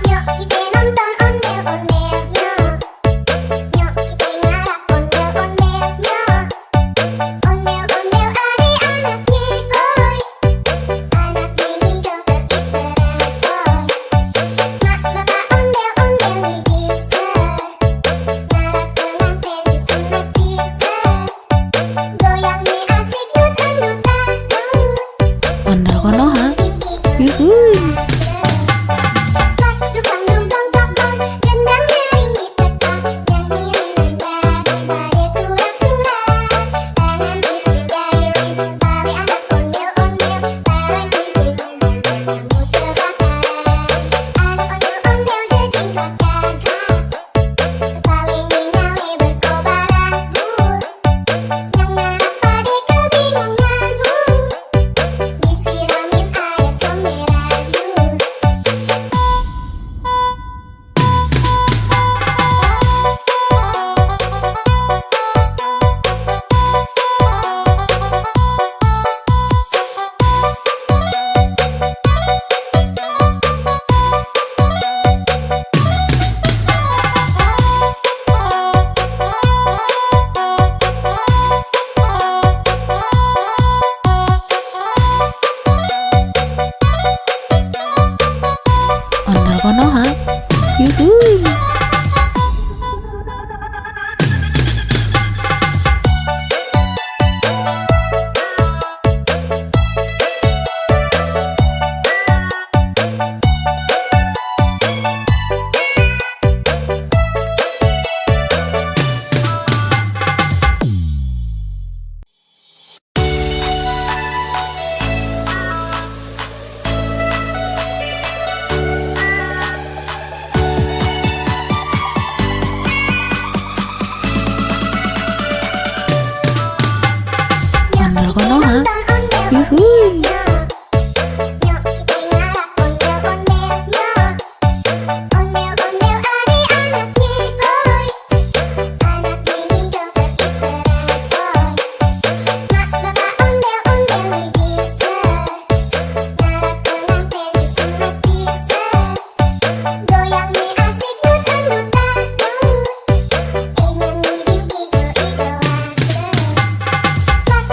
Nyok kita nonton ondel-ondelnya. Nyok kita ngarak ondel-ondelnya. Ondel-ondel adik-anaknya boy. Anak bini joget bersoy. Mak bapak ondel-ondel bisa. Ngarak pengantin disunat bisa. Goyang nih asik dut-dutan. Ondel Konoha. Yuhuy. Dukang dong dong dong, gendang nyaring di tepat, nyanyi dengan daripada surak-surak. Tangan isi jayuin, tali anak ondel-ondel, tarik gunting kamu terbakaran. Anak ondel-ondel jejingkat gagak, kepalanya nyale berkobaran bul. Yang ngarap pade kebingungan disiramin air comberan yuk. Ondel Konoha. Yuhuy. Ondel Konoha. Yuhuy. Nyok kita ngarak ondel-ondelnya. Ondel-ondel adik-anaknya boy. Anak bini joget bersoy. Mak bapak ondel-ondel bisa. Ngarak pengantin disunat bisa. Goyang nih asik dut-dutan. Nyanyi bini igo-igoan.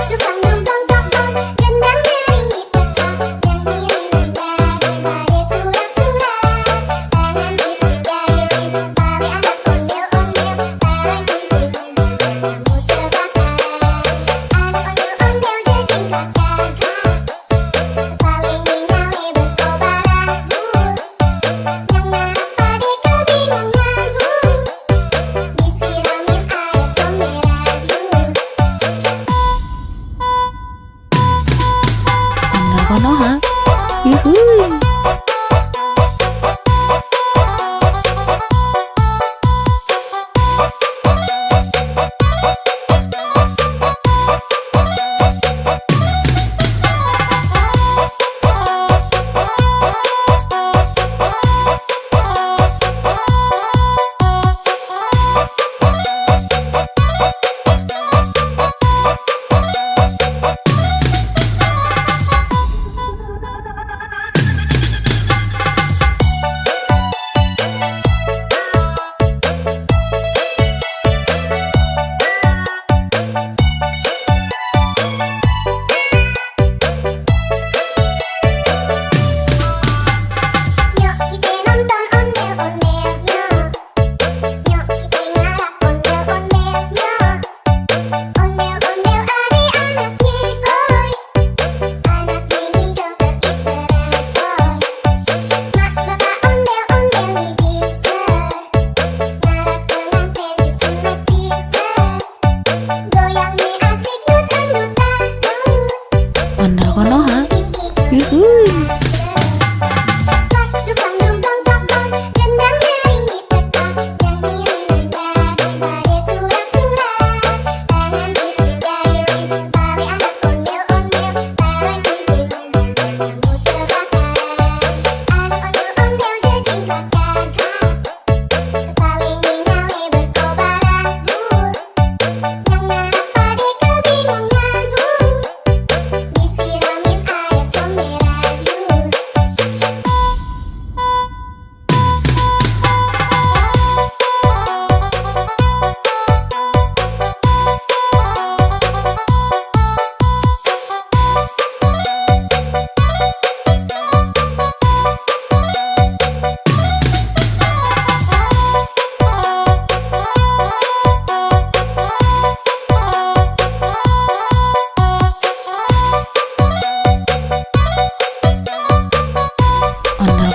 Dukang dong dong dong dong, gendang nyaring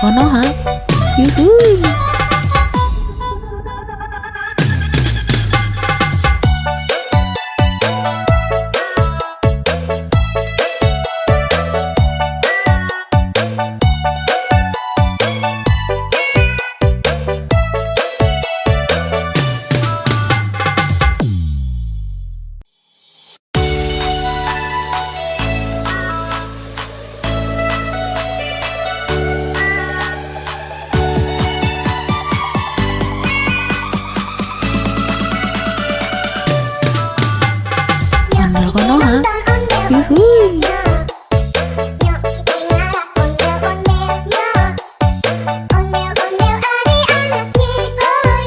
Konoha. Yuhuy. Ondel Konoha. Yuhuy. Nyok kita ngarap ondel-ondelnya. Ondel-ondel adik-anaknya boy.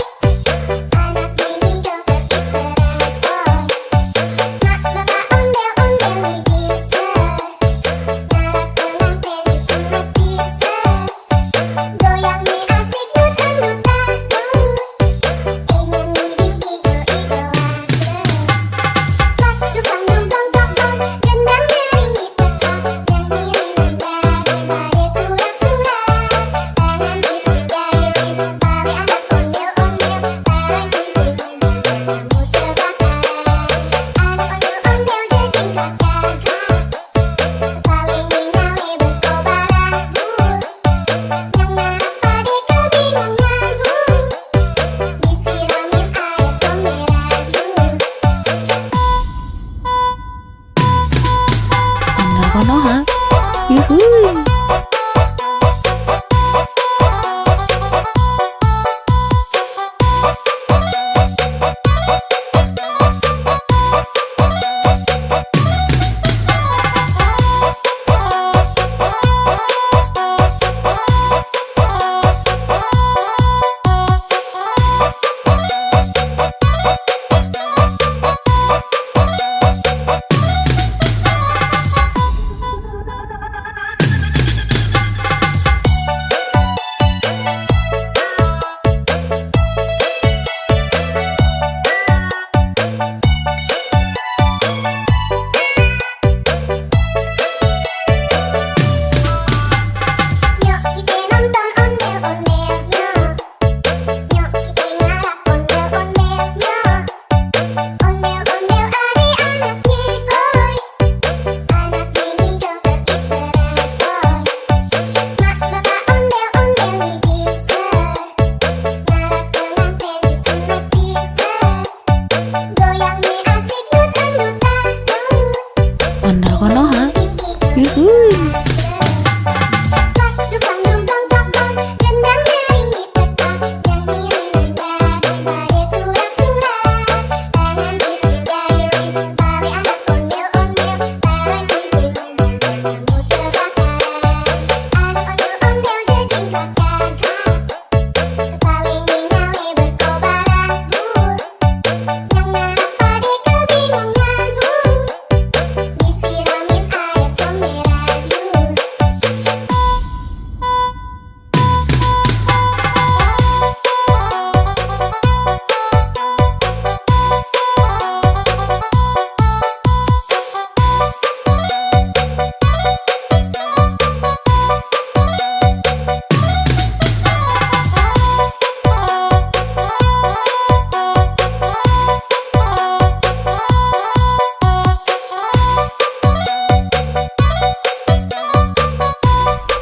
Anak mini joget diperasoy. Mak bapak ondel-ondel bisa. Ngarap pengantin disunat bisa. Goyang mi asik dut-dut dangdut. Nyanyi bing igo-igo dukang dungdong dong gendang nyaringi tetap nyanyi daripada surak-surak tangan isi jari bali anak ondel-ondel bareng kumpul kamu terbakar anak ondel-ondel jejing kakak paling nyale berkobar agul yang ngarap pade kebingungan disiramin air comberan Ondel Konoha. Yuhuy. Nyok kita nonton ondel-ondelnya. Nyok kita ngarap ondel-ondelnya. Ondel-ondel adik-anaknya boy. Anak mini joget diperasoy. Mak bapak ondel-ondel bisa. Ngarap pengantin disunat bisa. Goyang mi asik dut-dut dangdut. Ondel Konoha. Yuhuy. Dukang dungdong dong gendang nyaringi tetap nyanyi daripada surak-surak tangan isi jari bali anak ondel-ondel bareng kumpul kamu terbakar anak ondel-ondel jejing kakak paling nyale berkobar agul yang ngarap pade kebingungan disiramin air comberan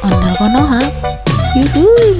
Ondel Konoha. Yuhuy.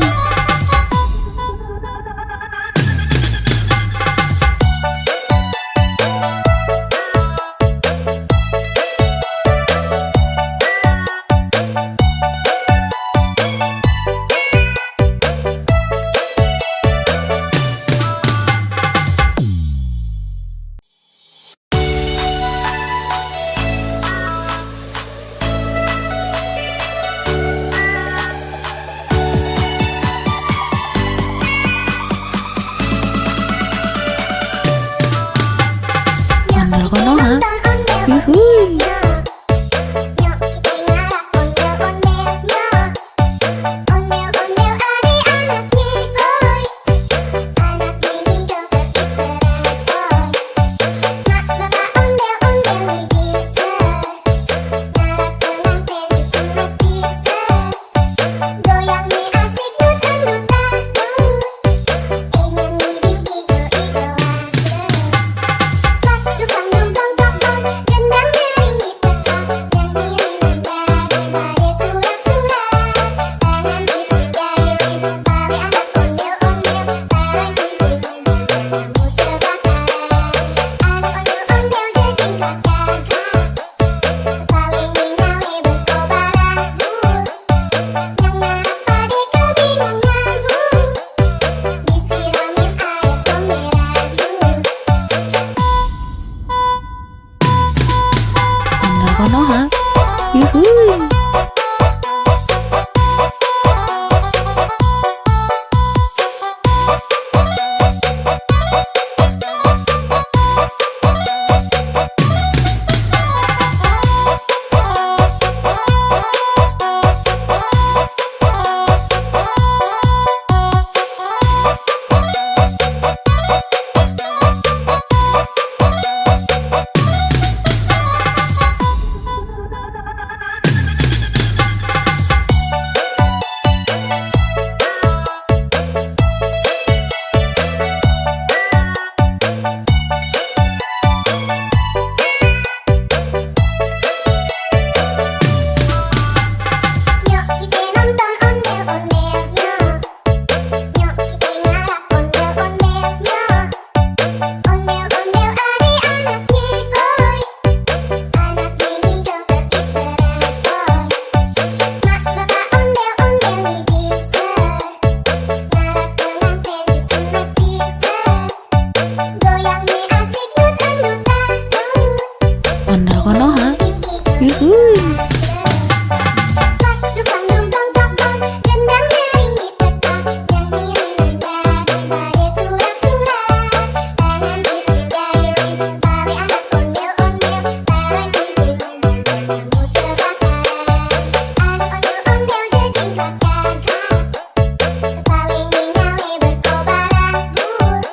Kepali nyale berkobar agul,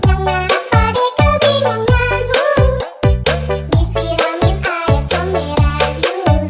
yang merah padi kebingungan. Disiramin air comberan.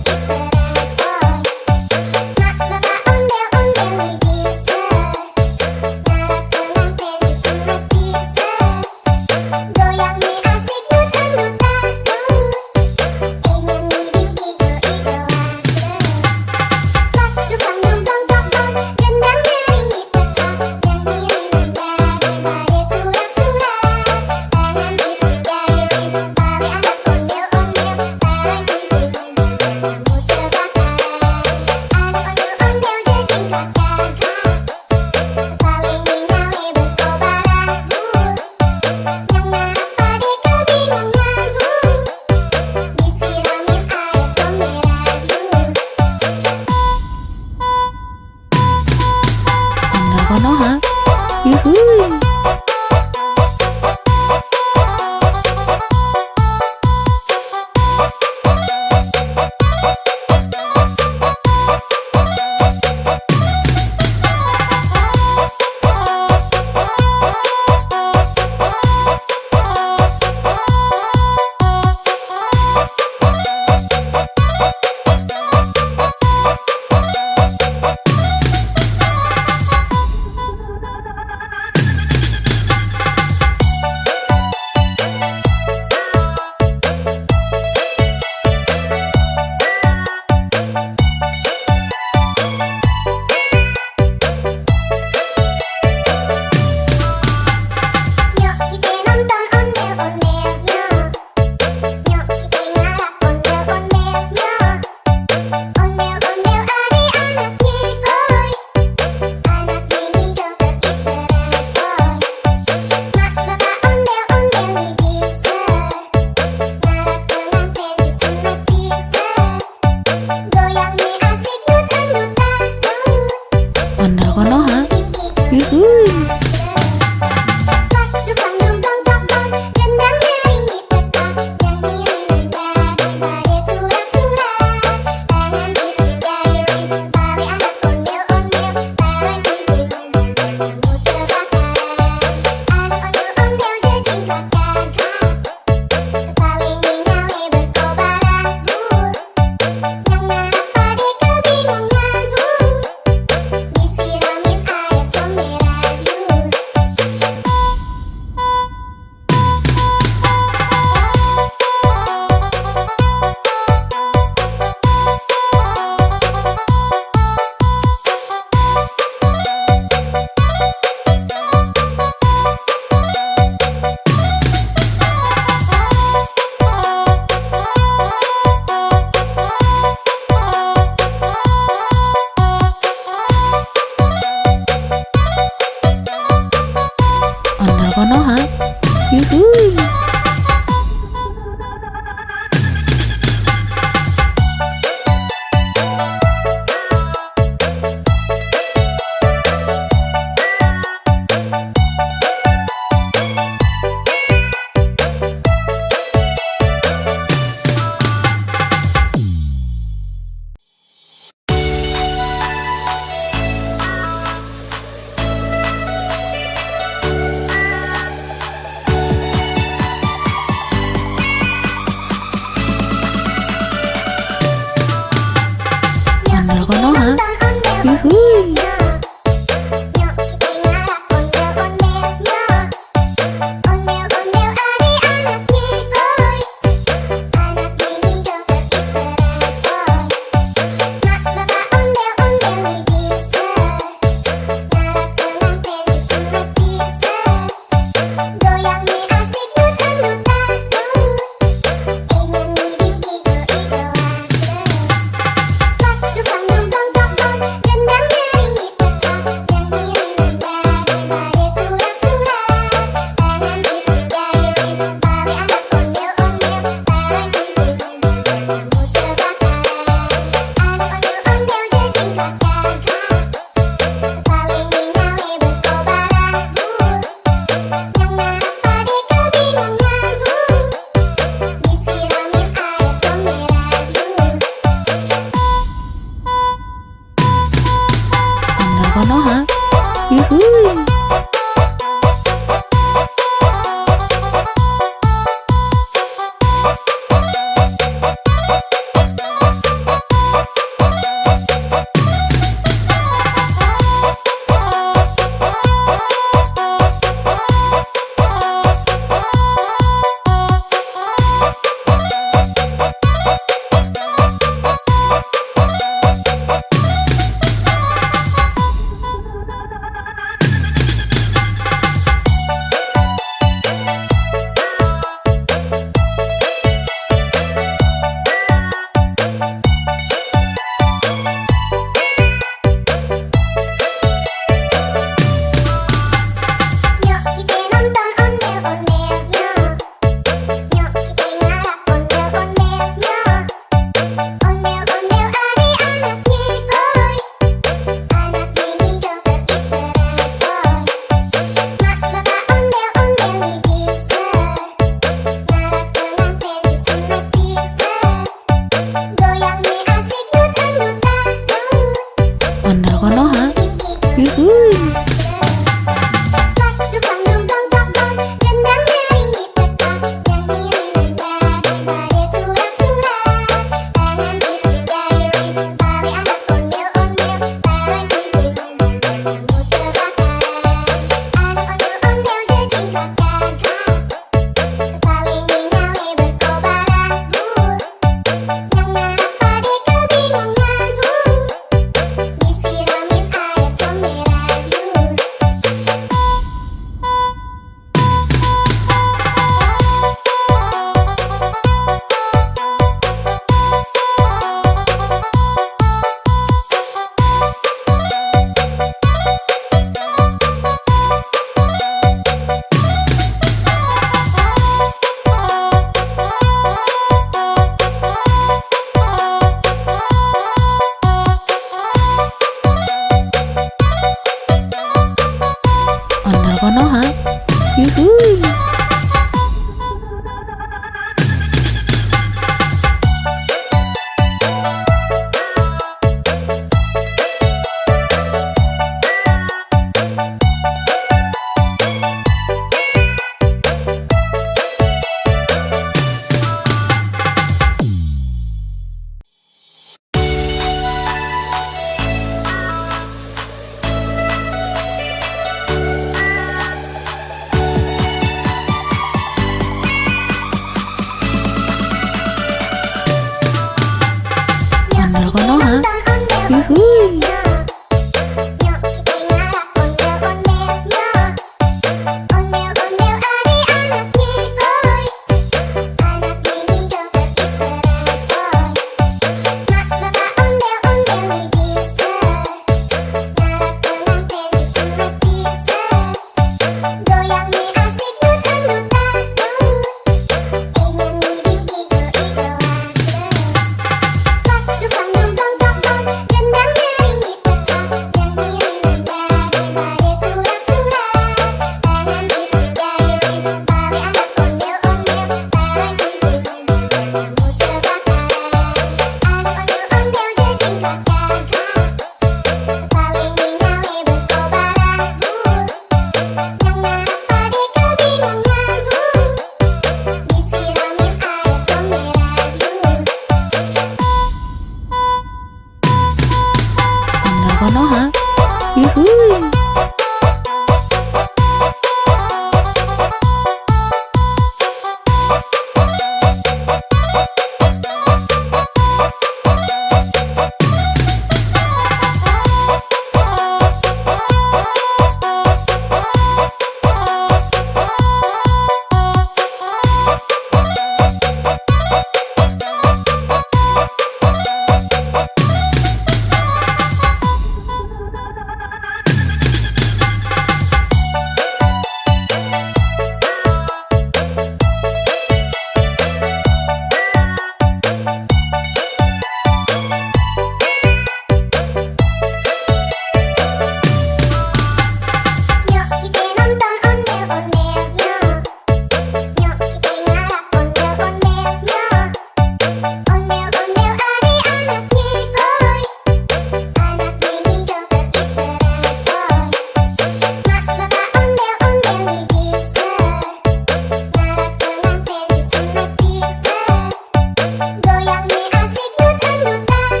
goyang nih asik dutan-dutan.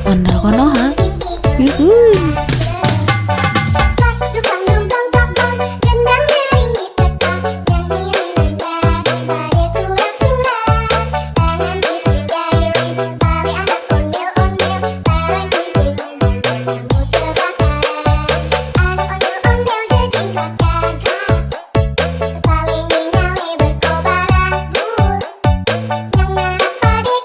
Ondel konoha, yuhuy. Plak duplang dumplong plak plak, gendang nyaring ditekan, nyanyi daripada surak-surak. Tangan isi jari tali anak ondel-ondel, tarik gunting kamu terbakar. Anak ondel-ondel jejingkat gagak, kepala nyali berkobar rambut, yang merah padi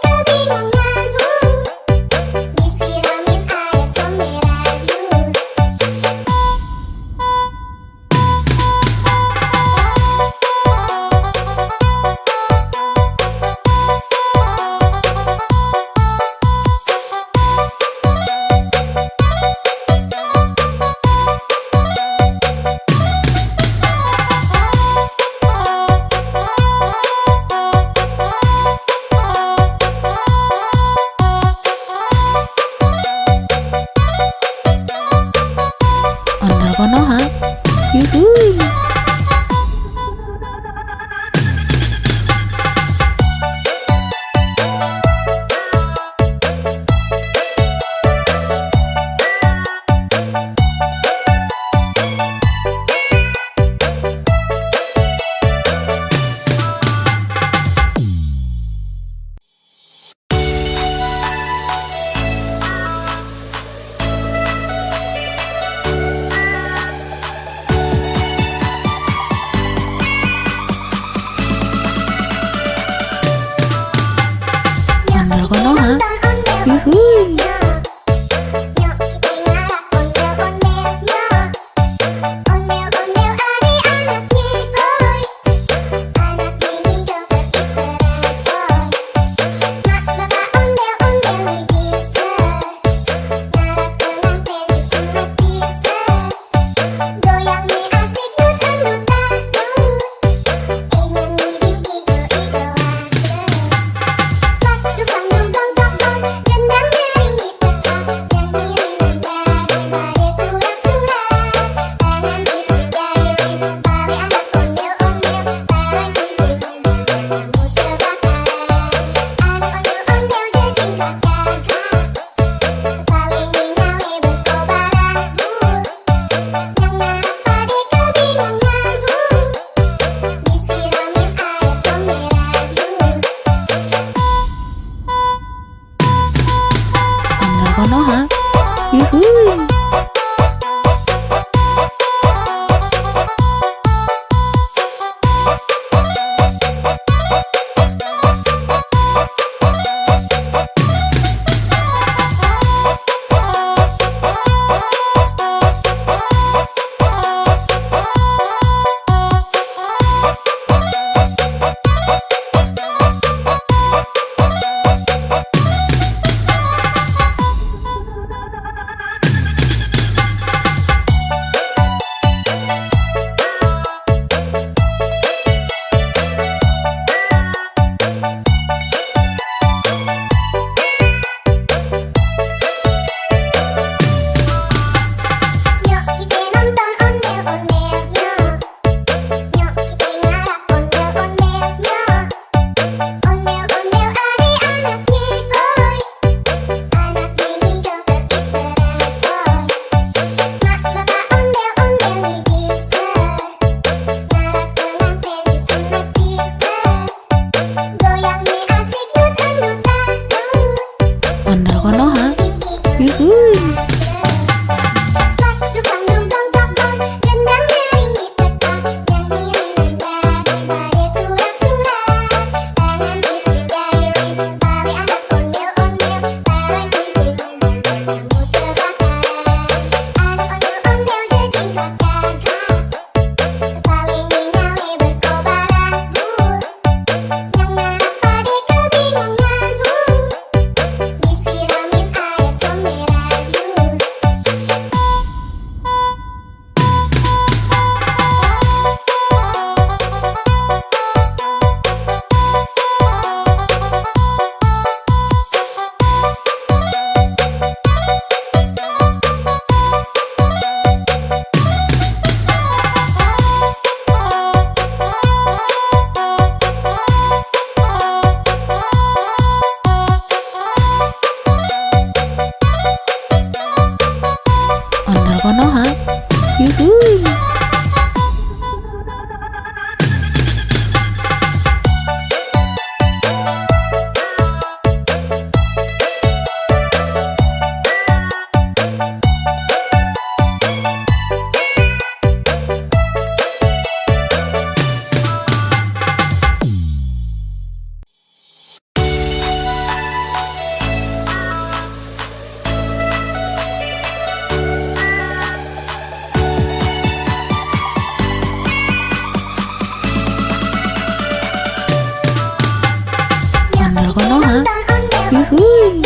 Yuhuy.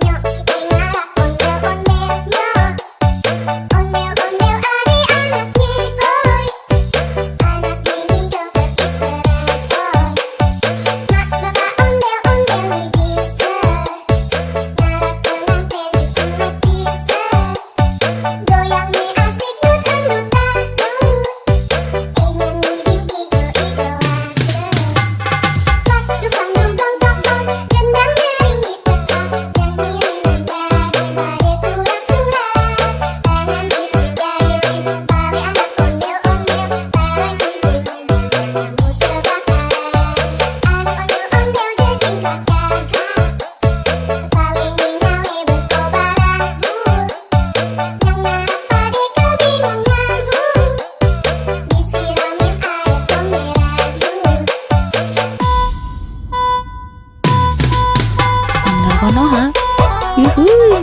Nyok kita ngarap ondel-ondelnya. Ondel-ondel adik-anaknya boy. Anak mini joget diteransoy. Mak bapak ondel-ondel bisa. Ngarap pengantin disunat bisa. Goyang nih asik dut-dut-dut. Ingin ngibing igo-igo aja. Dukang dong dong dong dong. Gendang nyaring ditekan. Nyanyi nada surak-surak. Tangan bisa jahilin. Bali anak ondel-ondel. Bareng kumpul kamu terbakar. Anak ondel-ondel jejing kakak. Paling nyale berkobar aku. Yang ngarap pade kebingungan. Disiramin air comberan. Ondel Konoha. Yuhuy.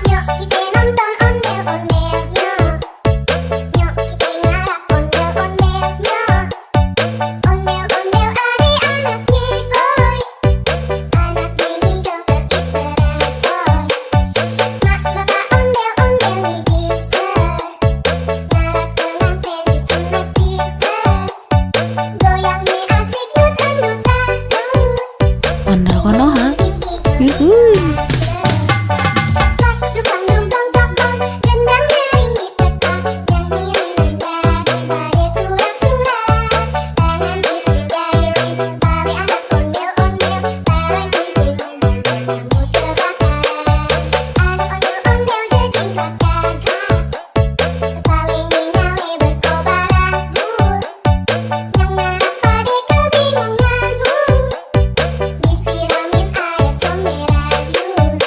Nyok kita nonton ondel-ondelnya. Nyok kita ngarap ondel-ondelnya. Ondel-ondel adik-anaknya boy. Anak mini joget diteransoy. Mak bapak ondel-ondel bisa. Ngarap pengantin disunat bisa. Goyang nih asik dut-dut-dut. Ondel Konoha. Yuhuy. Dukang dong dong dong dong. Gendang nyaring ditekan. Nyanyi nada surak-surak. Tangan bisa jahilin. Bali anak ondel-ondel. Bareng kumpul kamu terbakar. Anak ondel-ondel jejing kakak. Paling nyale berkobar aku. Yang ngarap pade kebingungan. Disiramin air comberan.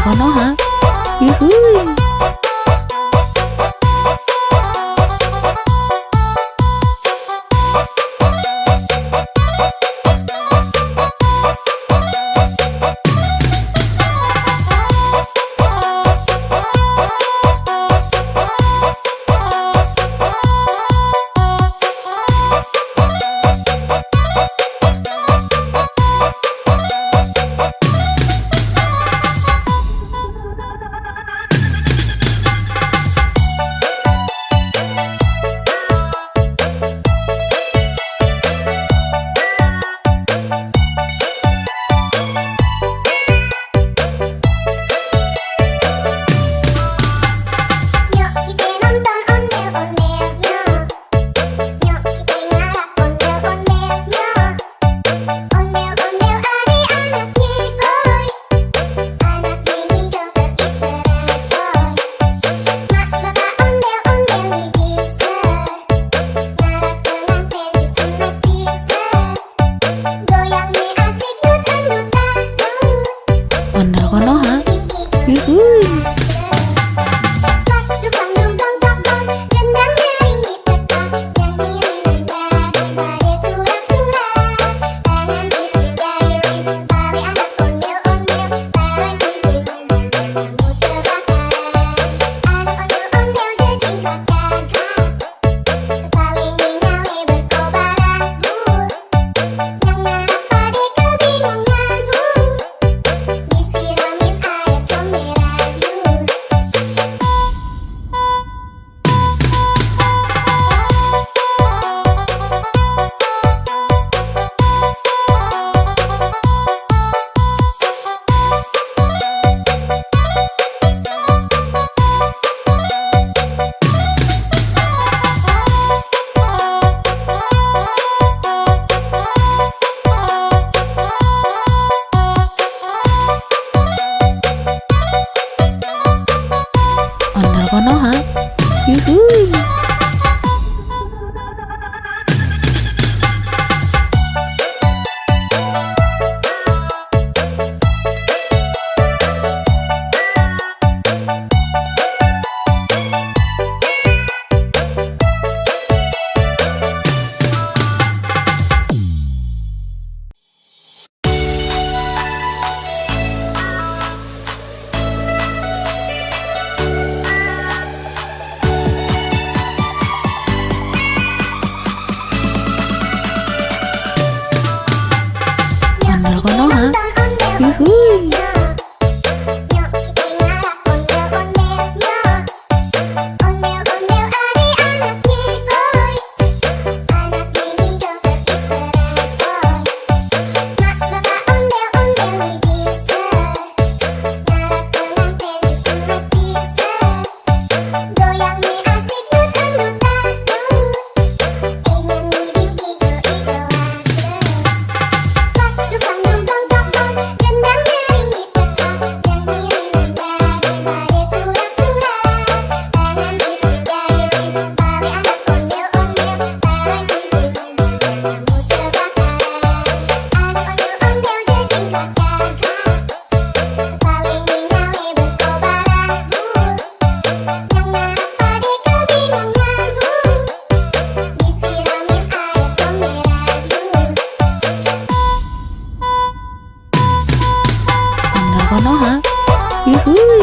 Konoha. Yuhuy. Nyok kita nonton ondel-ondelnya. Nyok kita ngarap ondel-ondelnya. Ondel-ondel adik-anaknya, oi. Anak mini joget iteran, oi. Mak bapak ondel-ondel nih bisa. Ngarap pengantin disunat bisa. Goyang nih asik dut-dut-dut. Ondel Konoha. Yuhuy. Disiramin air comberan. Ondel Konoha. Yuhuy. Ondel Konoha. Yuhuy. Nyok kita ngarap ondel-ondelnya. Ondel-ondel adik-anaknya, oi. Anak mini joget iteran, oi. Mak bapak ondel-ondel nih bisa. Ngarap pengantin disunat bisa. Goyang nih asik dut-dut-dut. Ingin ngibing igo-igoan. Dukang dumplong tokong, gendang nyaring ditekan. Yang ngiring daripada surak-surak. Tangan isi jahilin, tali anak ondel-ondel. Taran kunjungan, kamu terbakar. Anak ondel-ondel jejing keluarga. Kepala nyale berkobaran. Yang ngarap pade kebingungan. Disiramin air comberan. Ondel Konoha. Yuhuy.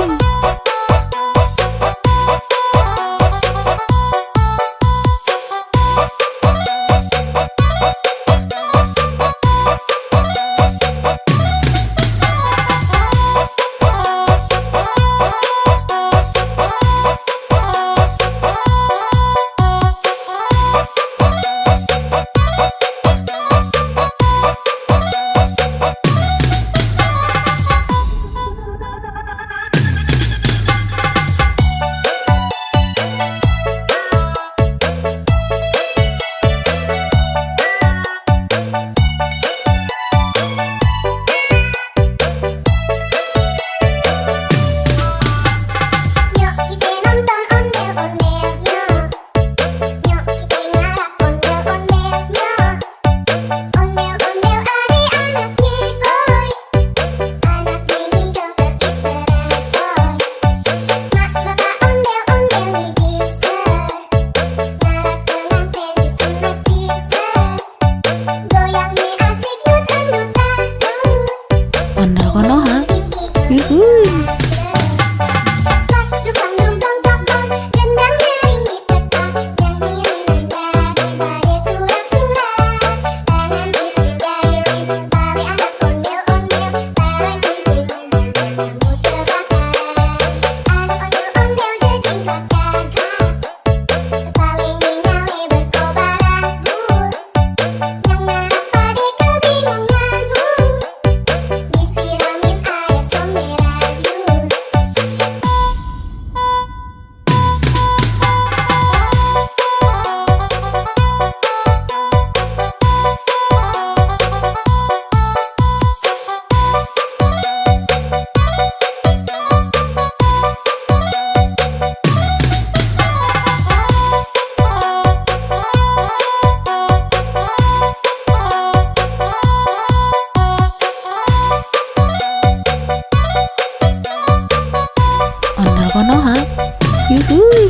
Dukang dumplong plong gendang nyaring ditekan, nyanyi menenggak berbagai surak-surak. Tangan bising jahilin tali anak ondel-ondel, tarik gunting kamu terbakar. Anak ondel-ondel jejingkrak gagak, kepalingi nyale berkobar ragu. Yang ngarap pade kebingunganmu, disiramin air comberan yuk. Ondel Konoha. Yuhuy.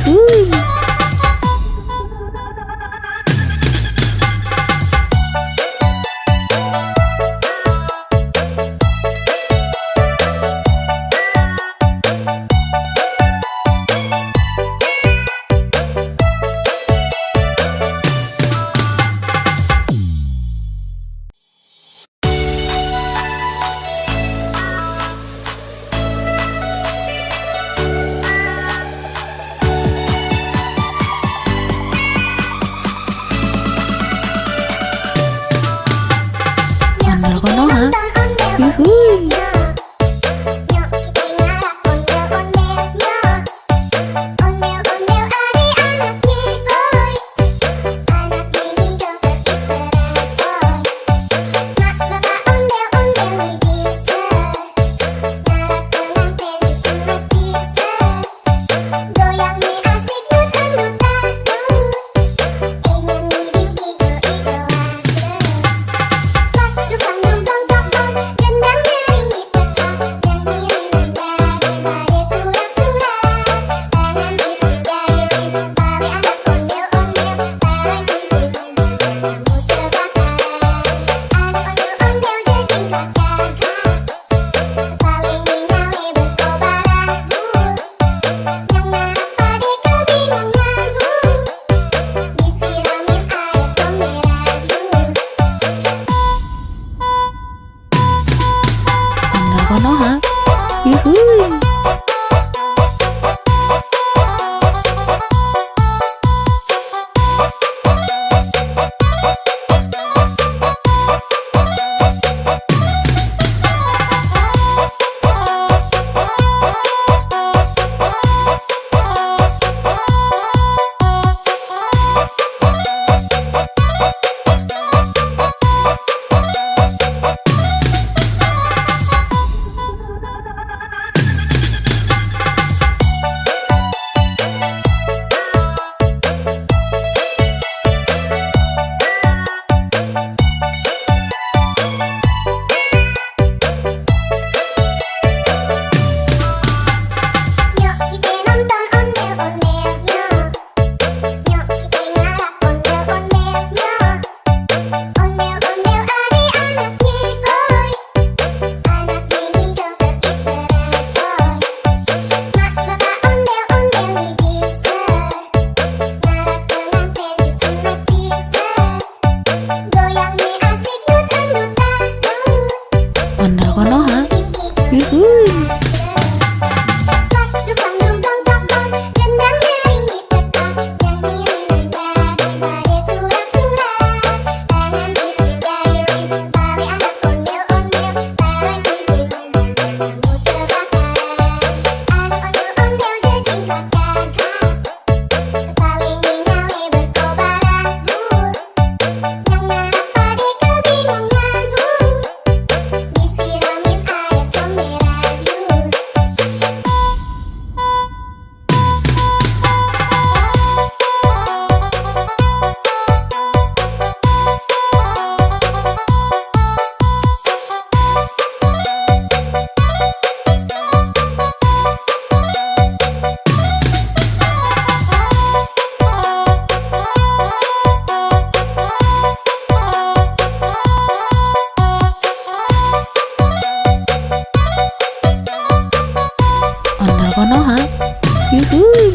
Yuhuy. Ondel Konoha. Yuhuy. Nyok kita ngarap ondel-ondelnya. Ondel-ondel adik-anaknya boy. Anak mini joget diperasoy. Mak bapak ondel-ondel nih bisa. Ngarap pengantin disunat bisa. Goyang nih asik dut-dut dadut. Ingin nih igo-igo aja. Dukang dong dong dong dong, gendang nyaring di teka, yang ngiring nanda surak-surak. Tangan isi jayuin, tali anak ondel-ondel, barang kumpulnya, kamu terbakar. Anak ondel-ondel jejing kakak, kepala nyale berkobar aku. Yang ngarap pade kebingungan, disiramin air comberan. Ondel Konoha. Yuhuy. Nyok kita nonton ondel-ondelnya. Nyok kita ngarap ondel-ondelnya. Ondel-ondel adik-anaknya boy. Anak mini joget diperasoy. Mak bapak ondel-ondel nih bisa. Ngarap pengantin disunat bisa. Goyang nih asik dut-dut dadut. Ondel Konoha. Igo-igo Yuhuy. Dukang dong dong dong dong, gendang nyaring di teka, yang ngiring nanda surak-surak. Tangan isi jayuin, tali anak ondel-ondel, barang kumpulnya, kamu terbakar. Anak ondel-ondel jejing kakak, kepala nyale berkobar aku. Yang ngarap pade kebingungan, disiramin air comberan. Ondel Konoha. Yuhuy.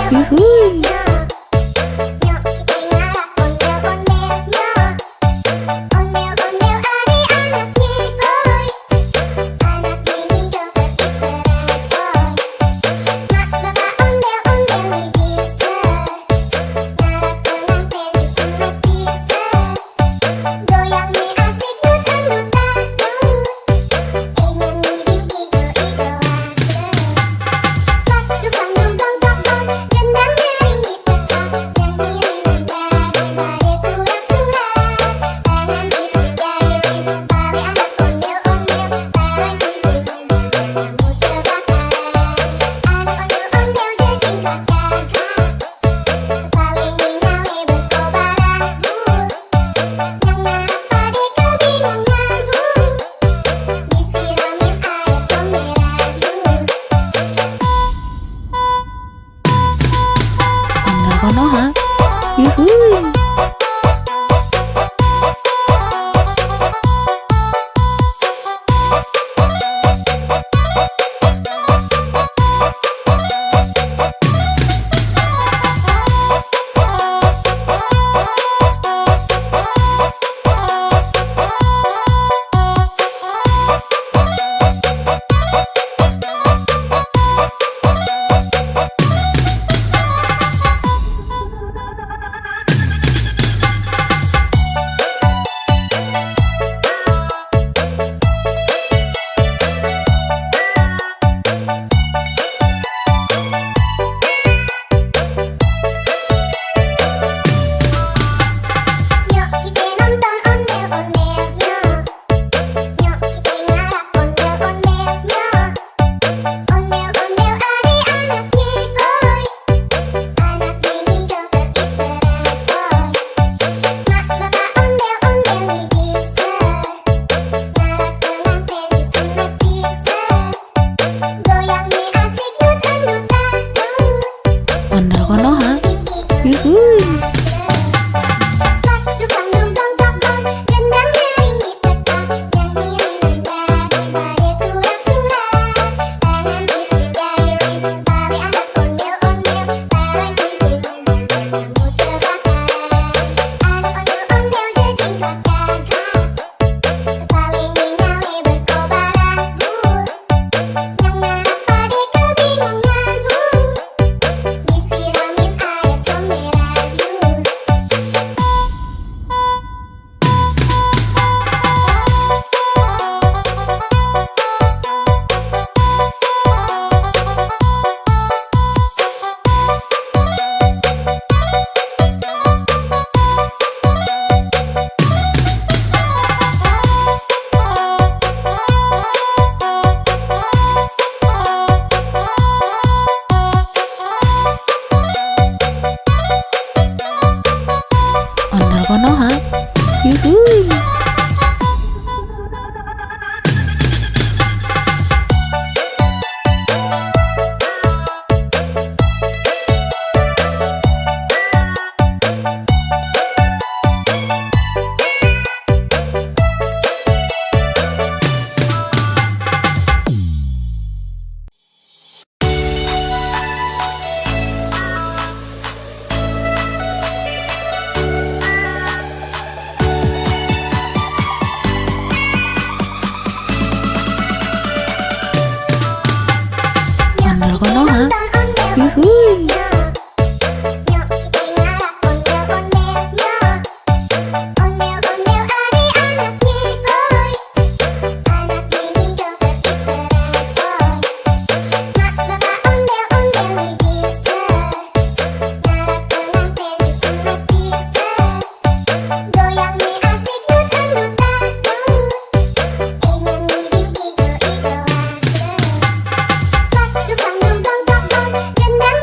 Yuhuy. Nyok kita ngarak ondel-ondelnya. Ondel-ondel adik-anaknya, hoi. Anak ini joget terbaru. Mak bapak ondel-ondel nih bisa. Ngarak pengantin disunat bisa. Goyang nih asik nutan-nutan. Ingin nih igo-igo pas dukang dong dong dong dong. Gendang nyaring ditekan. Yang ngiring nada daripada surat-surat. Tangan isi jahilin tali anak ondel-ondel. Tarik kunting kamu terbakar. Anak ondel-ondel jejingkat gagah. Paling nyale berkobaran. Yang narap pade kebingungan. Disiramin air comberan. Ondel Konoha. Yuhuy. Nyok kita nonton ondel-ondelnya. Nyok kita ngarak ondel-ondelnya. Ondel-ondel adik-anaknya, hoi. Anak ini joget terbaru. Mak bapak ondel-ondel nih bisa. Ngarak pengantin disunat bisa. Goyang nih asik nutan-nutan. Ondel Konoha. Yuhuy. pas dukang dong dong dong dong. Gendang nyaring ditekan. Yang ngiring nada daripada surat-surat. Tangan isi jahilin tali anak ondel-ondel. Tarik kunting kamu terbakar. Anak ondel-ondel jejingkat gagah. Paling nyale berkobaran. Yang narap pade kebingungan. Disiramin air comberan. Ondel Konoha. Yuhuy. Ondel Konoha. Yuhuy. Nyok kita ngarak ondel-ondelnya. Ondel-ondel adik-anaknya, hoi. Anak ini joget terbaru. Mak bapak ondel-ondel nih bisa. Ngarak pengantin disunat bisa. Goyang nih asik nutan-nutan. Ingin nih igo-igo pas dukang dong dong dong dong. Gendang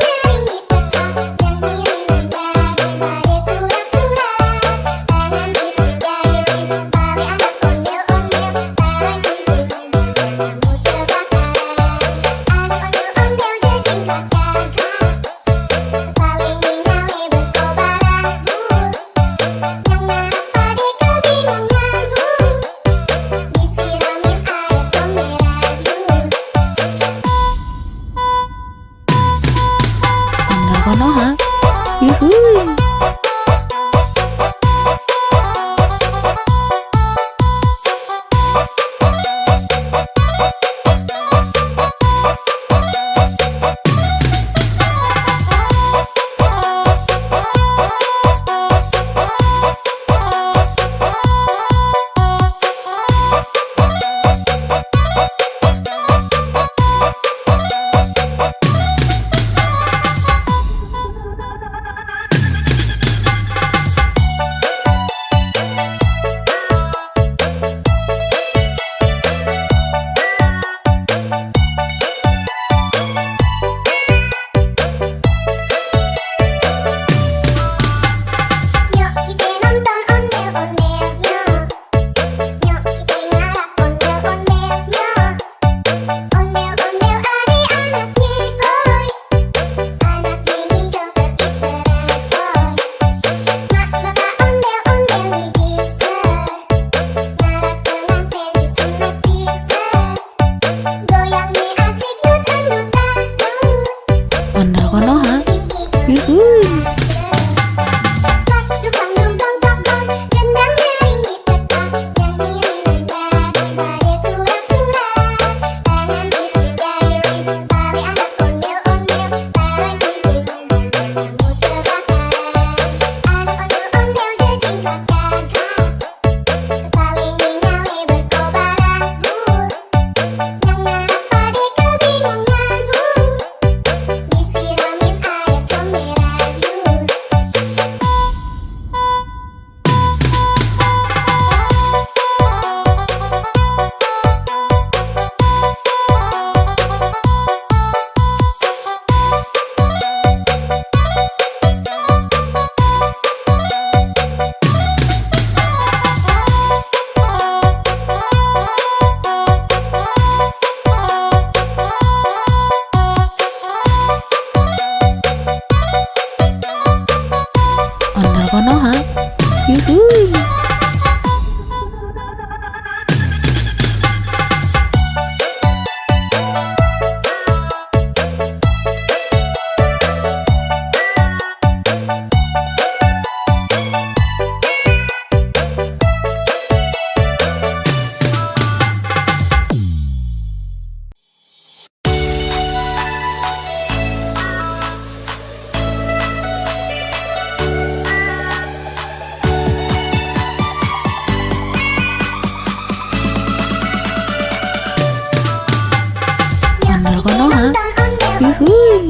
yuhui.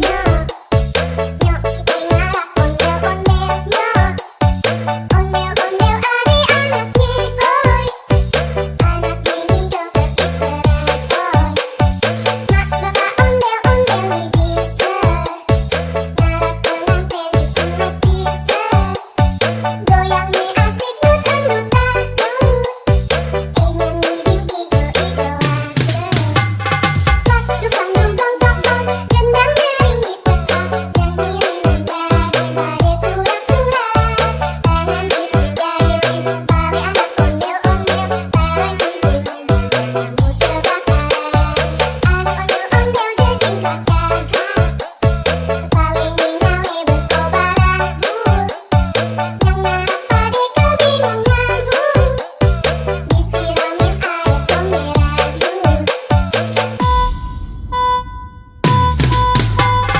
Nyok kita ngarak ondel-ondelnya. Ondel-ondel adik-anaknya boy. Anak ini joget diteransoy. Mak bapak ondel-ondel bisa. Ngarak pengantin disunat bisa. Goyang nih asik dutang-dutang. Ingin ngibing igo-igo Pas dukang dumplong tok-tok, gendang nyaring ditetak. Nyanyi nada daripada surak-surak. Tangan isi jari tali anak ondel-ondel. Tarik kunci kamu terbakar. Anak ondel-ondel jejingkatkan Kepala nyale berkobar abu. Yang narak pade kebingungan Disiramin air comberan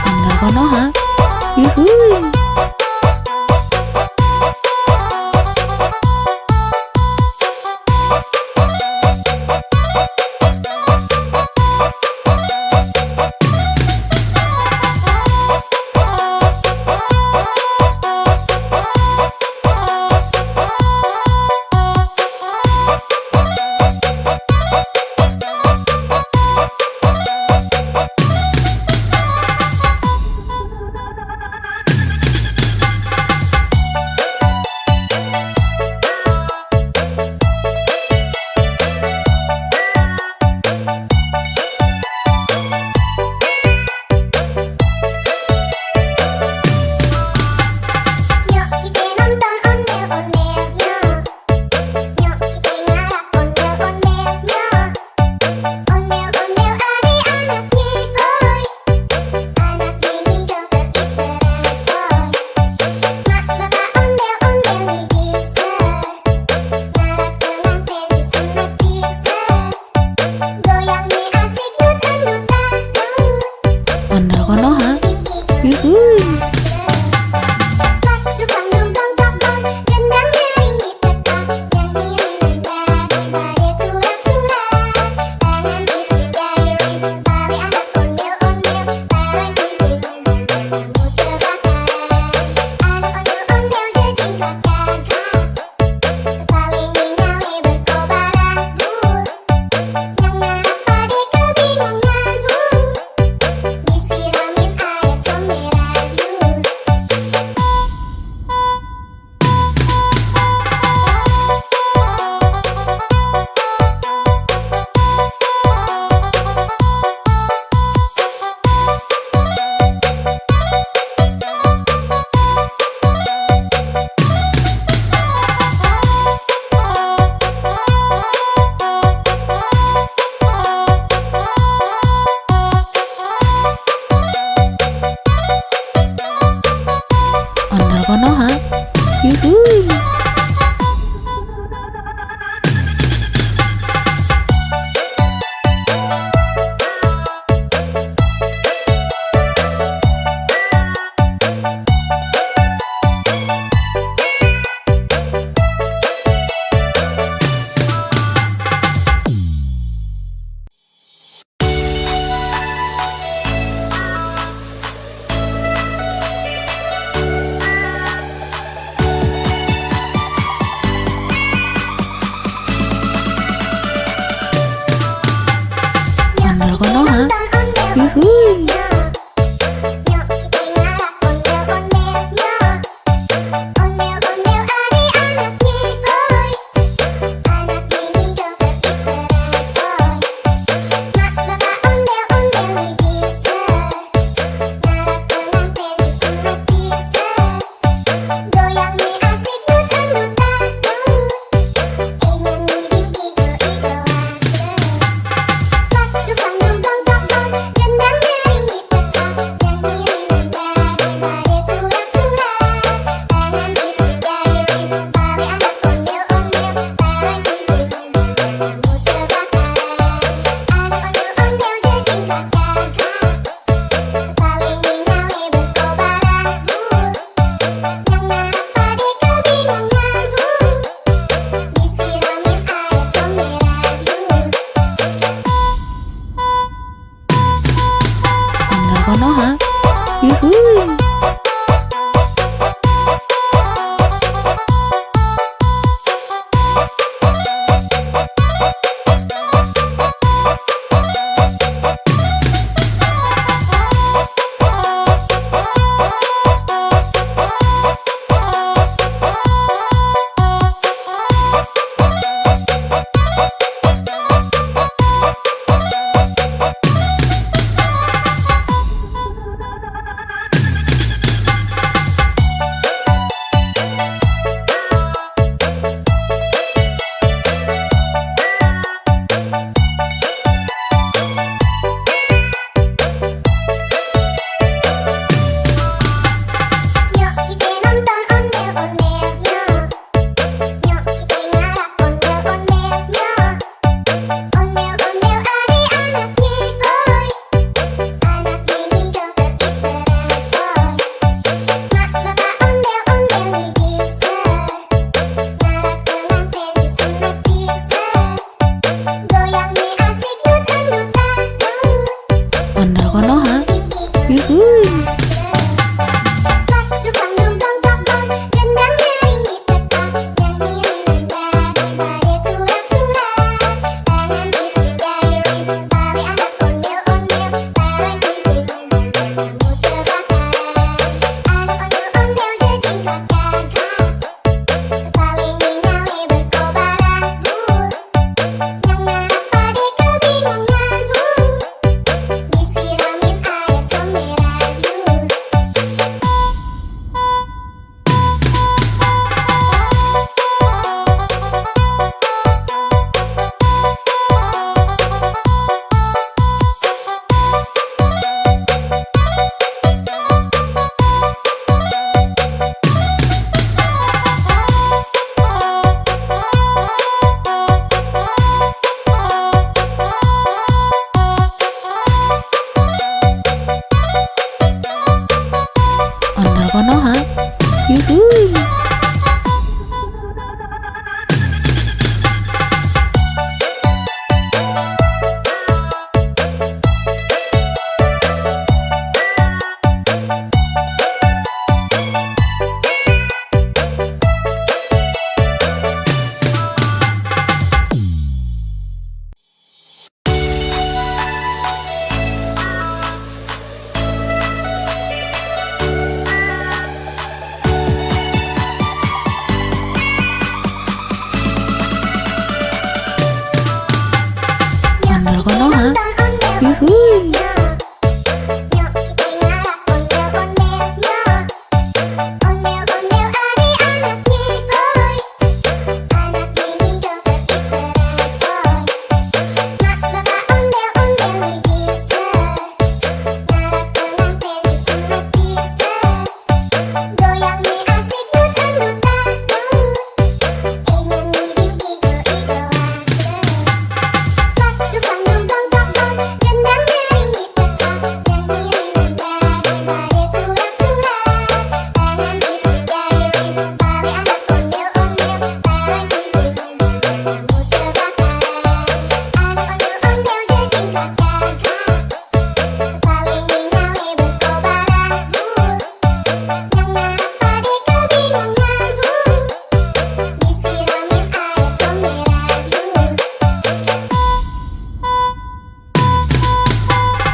Ondel konoha, yuhui. Nyok kita nonton ondel-ondelnya. Nyok kita ngarak ondel-ondelnya. Ondel-ondel adik-anaknya boy. Anak ini joget diteransoy. Mak bapak ondel-ondel bisa. Ngarak pengantin disunat bisa. Goyang nih asik dutang-dutang. Ondel konoha, yuhui. Pas dukang dumplong tok-tok, gendang nyaring ditetak. Nyanyi nada daripada surak-surak. Tangan isi jari tali anak ondel-ondel. Tarik kunci kamu terbakar. Anak ondel-ondel jejingkatkan Kepala nyale berkobar abu. Yang narak pade kebingungan Disiramin air comberan Ondel konoha, yuhui. Ondel konoha, yuhui. Nyok kita ngarak ondel-ondelnya. Ondel-ondel adik-anaknya boy. Anak ini joget diteransoy. Mak bapak ondel-ondel bisa. Ngarak pengantin disunat bisa. Goyang nih asik dutang-dutang. Ingin ngibing igo-igo Pas dukang dumplong tok-tok, gendang nyaring Konoha. ondel Yuhuy. Nyok kita ngarap ondel-ondelnya. Ondel-ondel adik-anaknya boy. Anak mini joget diperasoy. Mak bapak ondel-ondel bisa. Ngarap pengantin disunat bisa. Goyang mi asik dut-dut-dut. Ingin ngibing igo-igo pas dukang dumplong tokong gendang nering ditekan nyanyi daripada surak-surak tangan isi jari rindu bali anak ondel-ondel bareng kumpul kamu terbakar anak ondel-ondel jejing kakak paling nyale berkobar agul yang ngarap pade kebingungan disiramin air comberan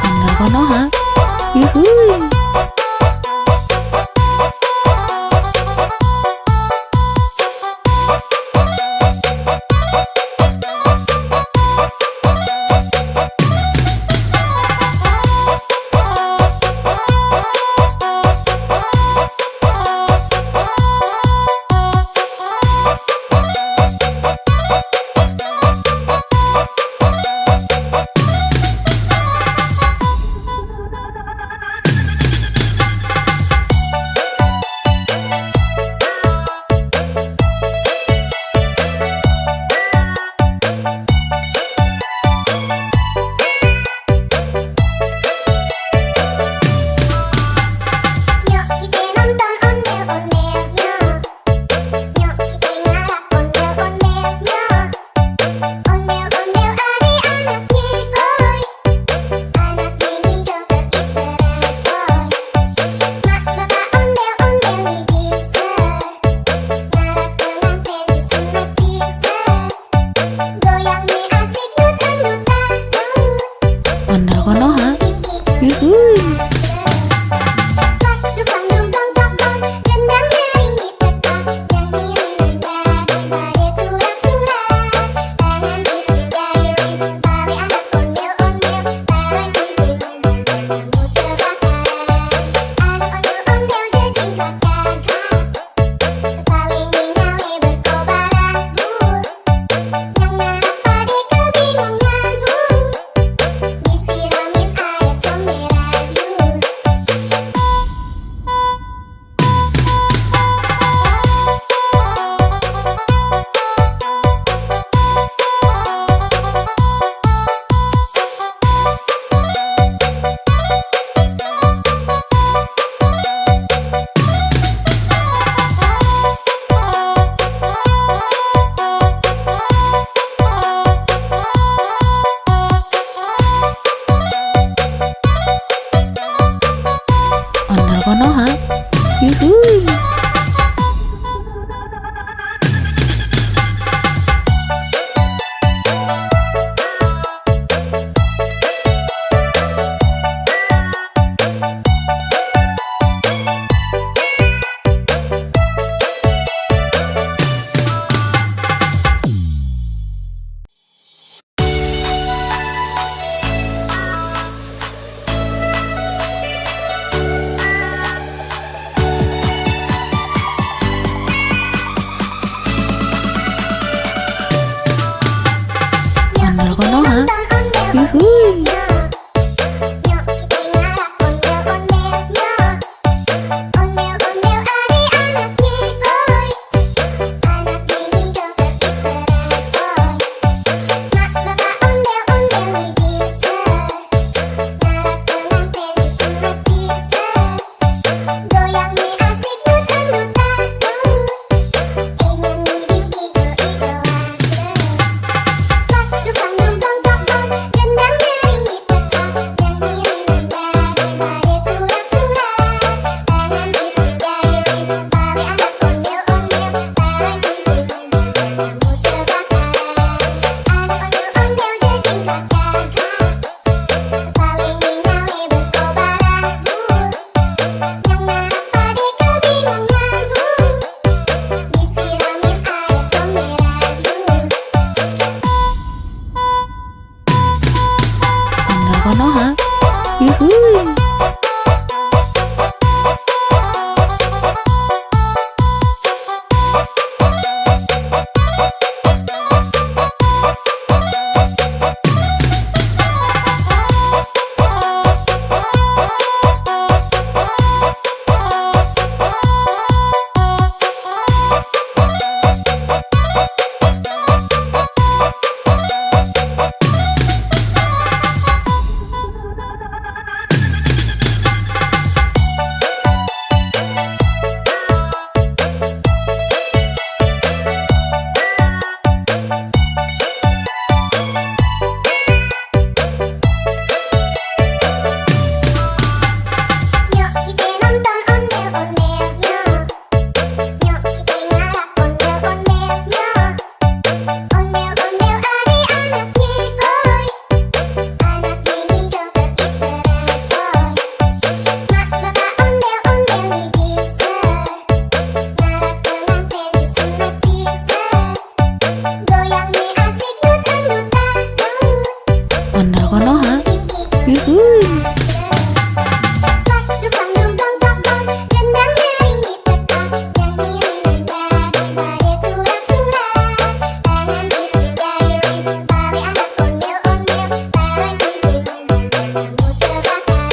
Ondel Konoha. Yuhuy. Nyok kita nonton ondel-ondelnya. Nyok kita ngarap ondel-ondelnya. Ondel-ondel adik-anaknya boy. Anak mini joget diperasoy. Mak bapak ondel-ondel bisa. Ngarap pengantin disunat bisa. Goyang mi asik dut-dut-dut. Ondel Konoha. Yuhuy. pas dukang dumplong tokong gendang nering ditekan nyanyi daripada surak-surak tangan isi jari rindu bali anak ondel-ondel bareng kumpul kamu terbakar anak ondel-ondel jejing kakak paling nyale berkobar agul yang ngarap pade kebingungan disiramin air comberan Ondel Konoha. Yuhuy. Ondel Konoha. Yuhuy. Nyok kita ngarap ondel-ondelnya. Ondel-ondel adik-anaknya boy. Anak mini joget diperasoy. Mak bapak ondel-ondel bisa. Ngarap pengantin disunat bisa. Goyang mi asik dut-dut-dut. Ingin ngibing igo-igo pas dukang dumplong tokong gendang nering Konoha. Yuhuy. Nyok kita nonton ondel-ondelnya. Nyok kita ngarap ondel-ondelnya. Ondel-ondel adik-anaknya, oi. Anak ini joget iteran soy. Mak bapak ondel-ondel nih bisa. Ngarap pengantin disunat bisa. Goyang nih asik dut-dut dangdut. Ondel Konoha. Yuhuy. Dukang dumdong dong, gendang nyaring ditekan. Yang ngiring daripada surat-surat. Tangan bising gayung, tali anak ondel-ondel. Barang kunjungan, kamu terbakar.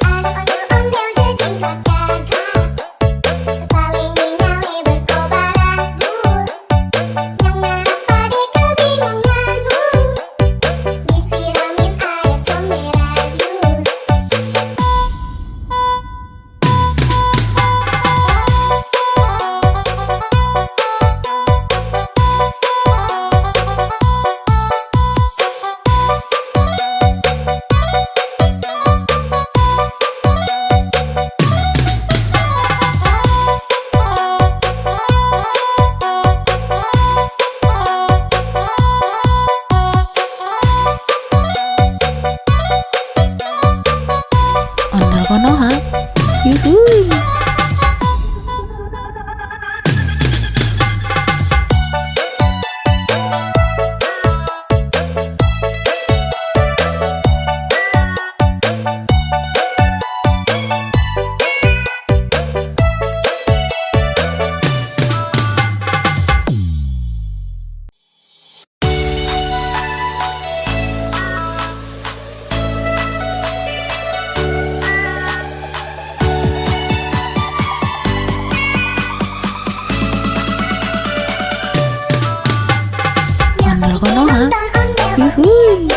Anak ondel-ondel jejingkat gagah. Kepalanya nyale berkobar agul. Yang ngarap pade kebingungan, disiramin air comberan yuk. Ondel Konoha. Yuhuy. Ondel Konoha. Yuhuy.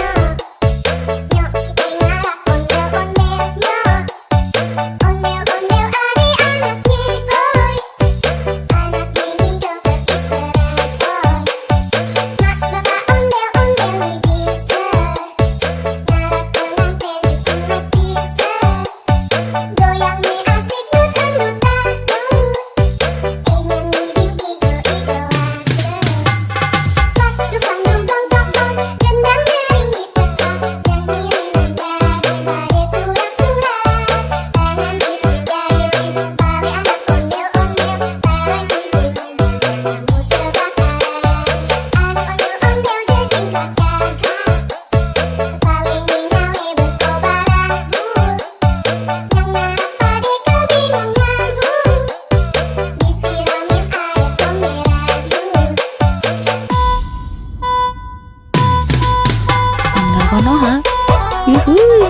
Nyok kita ngarap ondel-ondelnya. Ondel-ondel adik-anaknya, oi. Anak ini joget iteran soy. Mak bapak ondel-ondel nih bisa. Ngarap pengantin disunat bisa. Goyang nih asik dut-dut dangdut. Ingin ngibing igo-igo aja. Dukang dumdong dong, gendang nyaring ditekan. Yang ngiring daripada surat-surat. Tangan bising gayung, tali anak ondel-ondel. Barang kunjungan, kamu terbakar. Anak ondel-ondel jejingkat gagah. Kepalanya nyale berkobar agul. Yang ngarap pade kebingungan, disiramin air comberan yuk. Ondel Konoha. Yuhuy.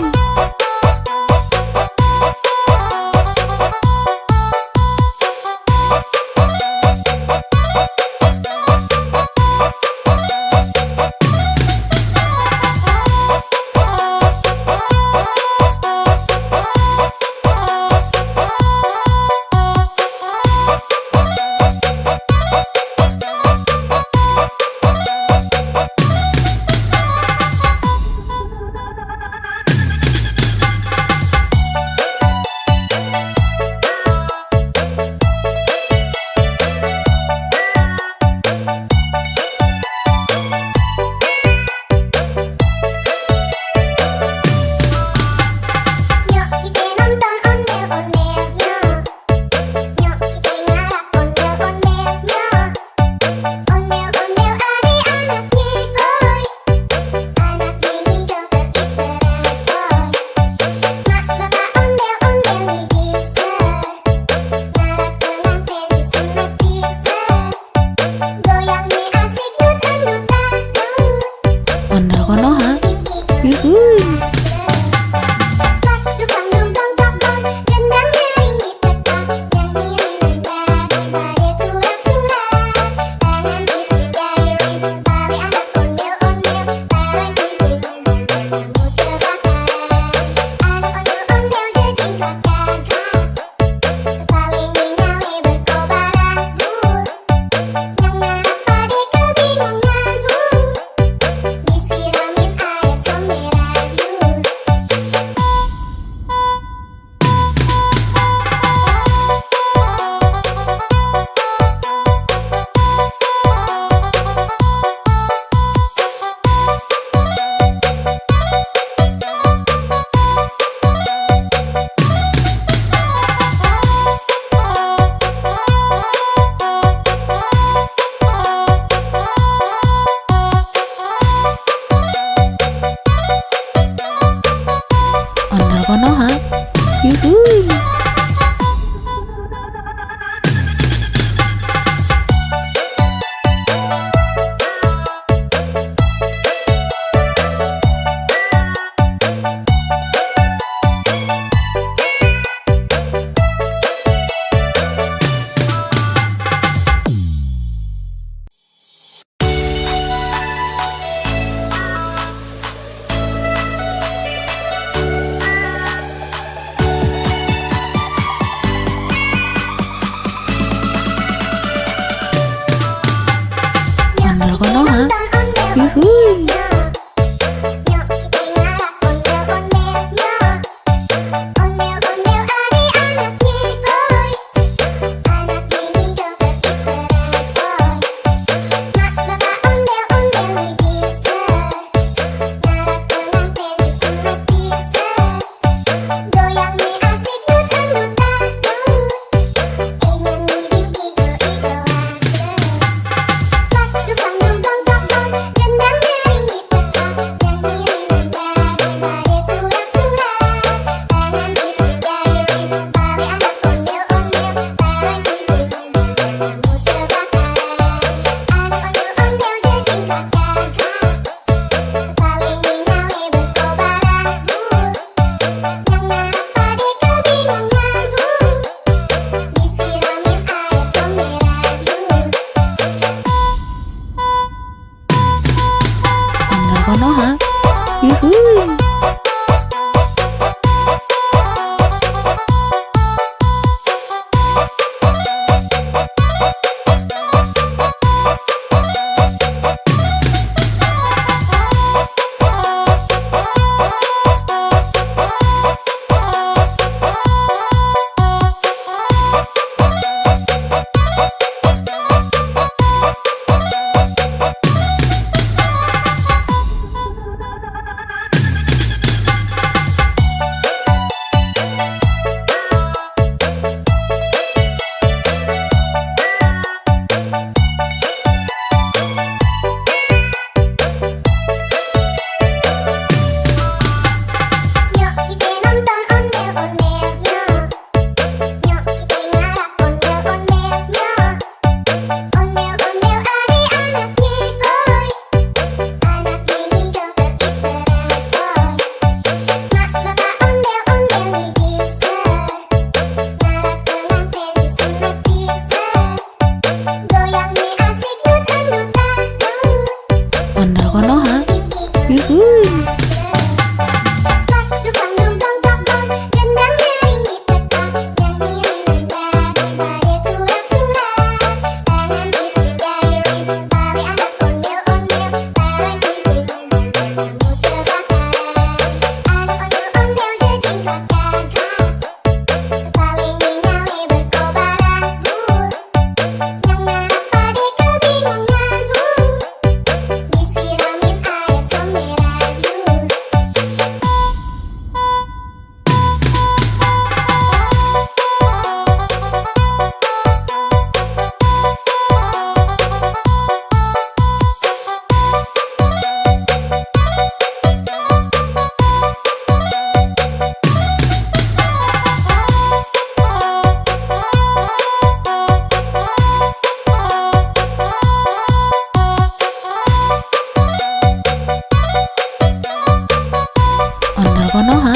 Konoha.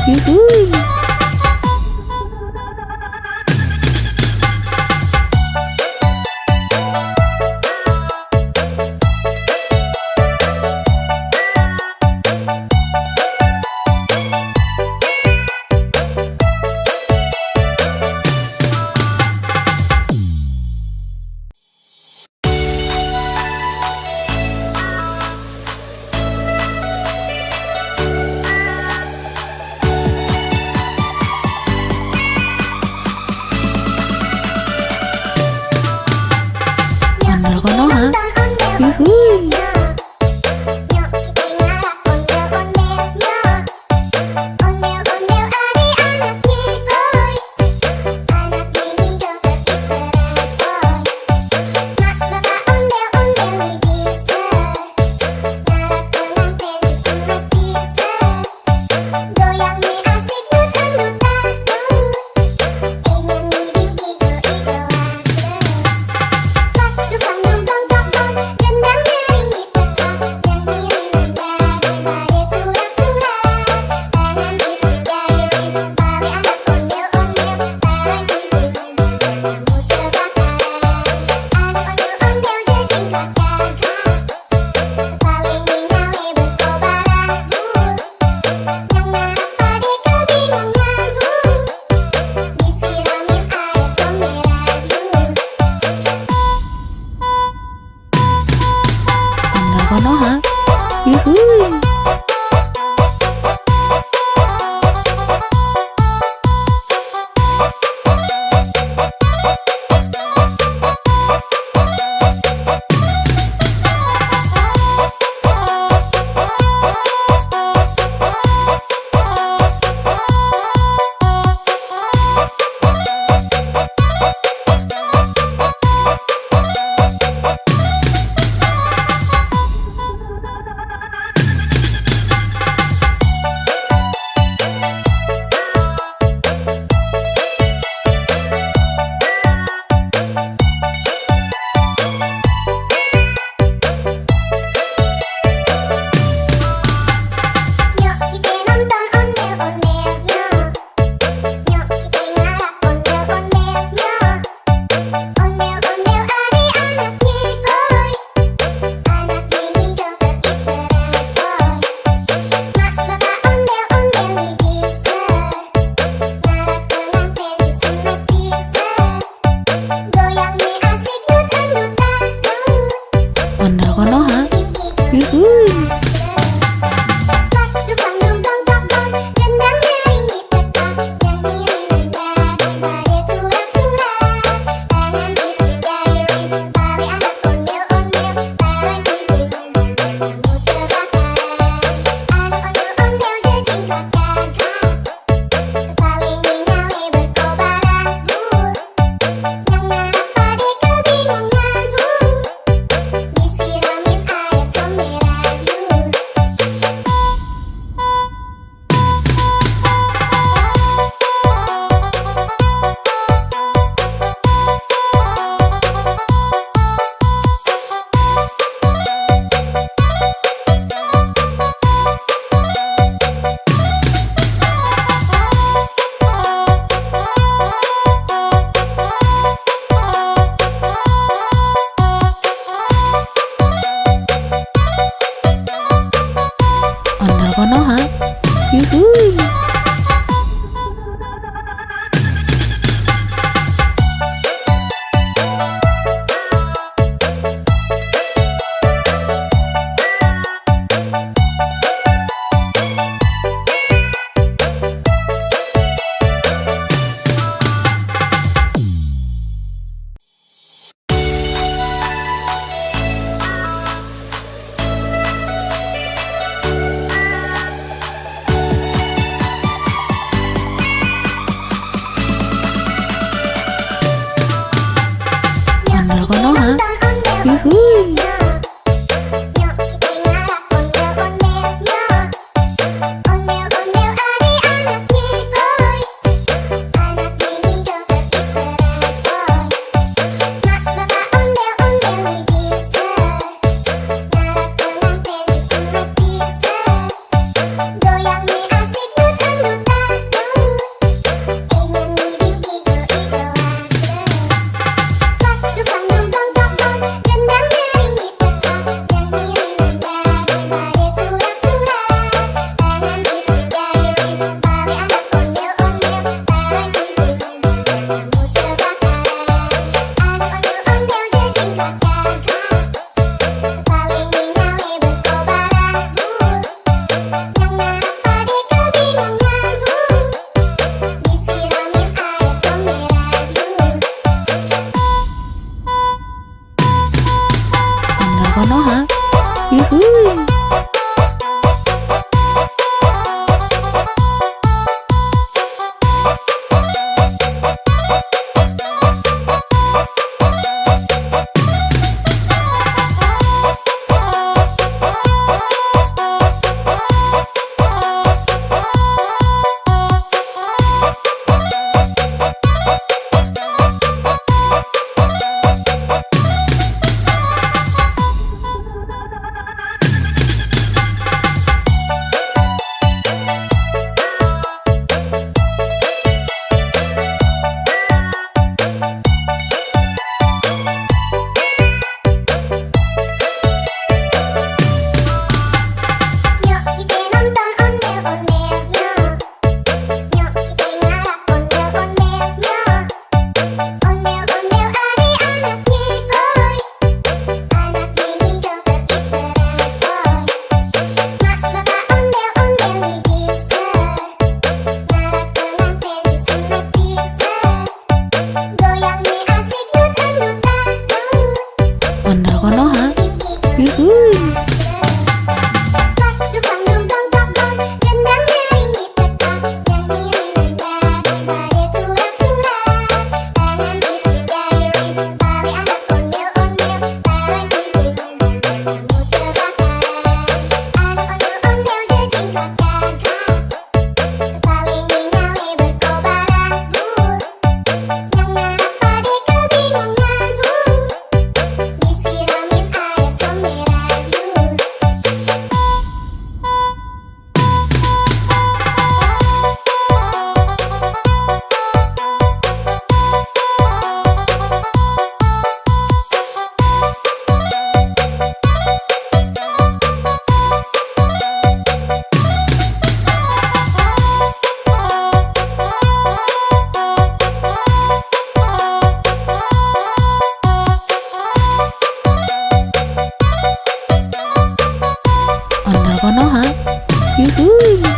Yuhuy. Ondel Konoha. Yuhuy. Nyok kita ngarah ondel-ondelnya. Ondel-ondel adik-anaknya, boy. Anak mini joget diteransoy. Mak bapak ondel-ondel nih bisa. Ngarak pengantin disunat bisa. Goyang nih asik dut-dut-dut. Ingin nih bing igo-igo aja. Tukang dong dong dong dong, gendang nyaring di tengah, yang ngiring nanda daripada surat-surat. Tangan isi jari tali anak ondel-ondel, barang kumpulnya kamu terbakar. Anak ondel-ondel jejing kakak, kepala nyale berkobar agul, yang ngarap pade kebingungan, disiramin air comberan. Ondel Konoha. Yuhuy. Nyok kita nonton ondel-ondelnya. Nyok kita ngarah ondel-ondelnya. Ondel-ondel adik-anaknya, boy. Anak mini joget diteransoy. Mak bapak ondel-ondel nih bisa. Ngarak pengantin disunat bisa. Goyang nih asik dut-dut-dut. Ondel Konoha. Yuhuy. Tukang dong dong dong dong, gendang nyaring di tengah, yang ngiring nanda daripada surat-surat. Tangan isi jari tali anak ondel-ondel, barang kumpulnya kamu terbakar. Anak ondel-ondel jejing kakak, kepala nyale berkobar agul, yang ngarap pade kebingungan, disiramin air comberan. Ondel Konoha. Yuhuy. Ondel Konoha. Yuhuy. Nyok kita ngarah ondel-ondelnya. Ondel-ondel adik-anaknya, boy. Anak mini joget diteransoy. Mak bapak ondel-ondel nih bisa. Ngarak pengantin disunat bisa. Goyang nih asik Yuhui.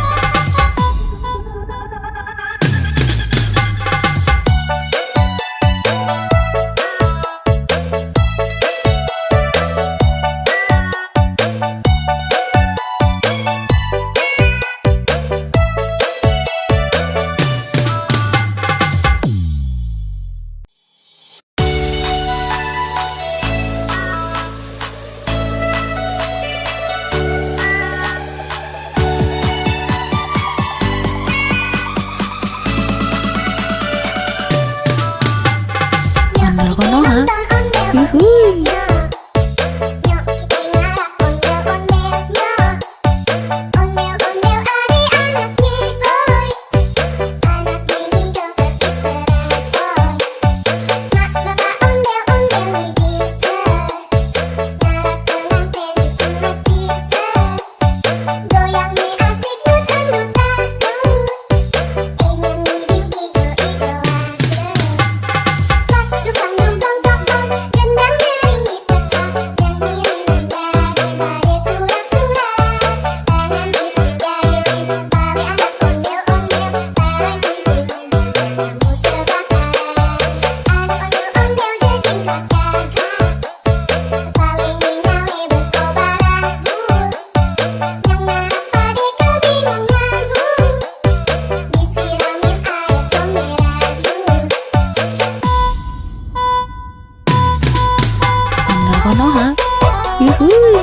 Ondel Konoha. Yuhui. Nyok kita ngarap ondel-ondelnya. Ondel-ondel adik-anaknya, oi. Anak mini joget diteransoy. Mak bapak ondel-ondel nih bisa. Ngarap pengantin disunat bisa. Goyang nih asik dut-dut dangdut. Nyanyi ding igo-igo aja. Dukang dong dong dong dong, gendang nyaring diteka, yang ngiring nanda daripada surat-surat. Tangan isi jari tali anak ondel-ondel, tarik kumpulnya, kamu terbakaran. Anak ondel-ondel jejing karakter, kepala nyale berkobar agul. Yang ngarap pade kebingungan, disiramin air comberan. Ondel Konoha. Yuhui.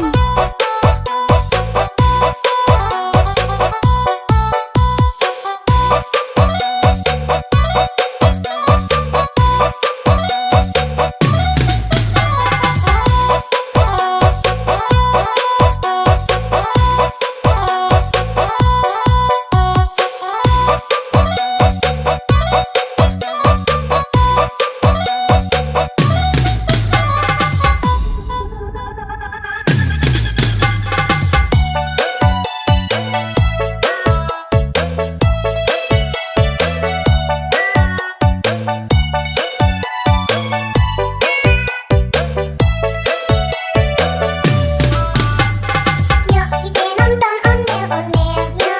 Nyok kita nonton ondel-ondelnya.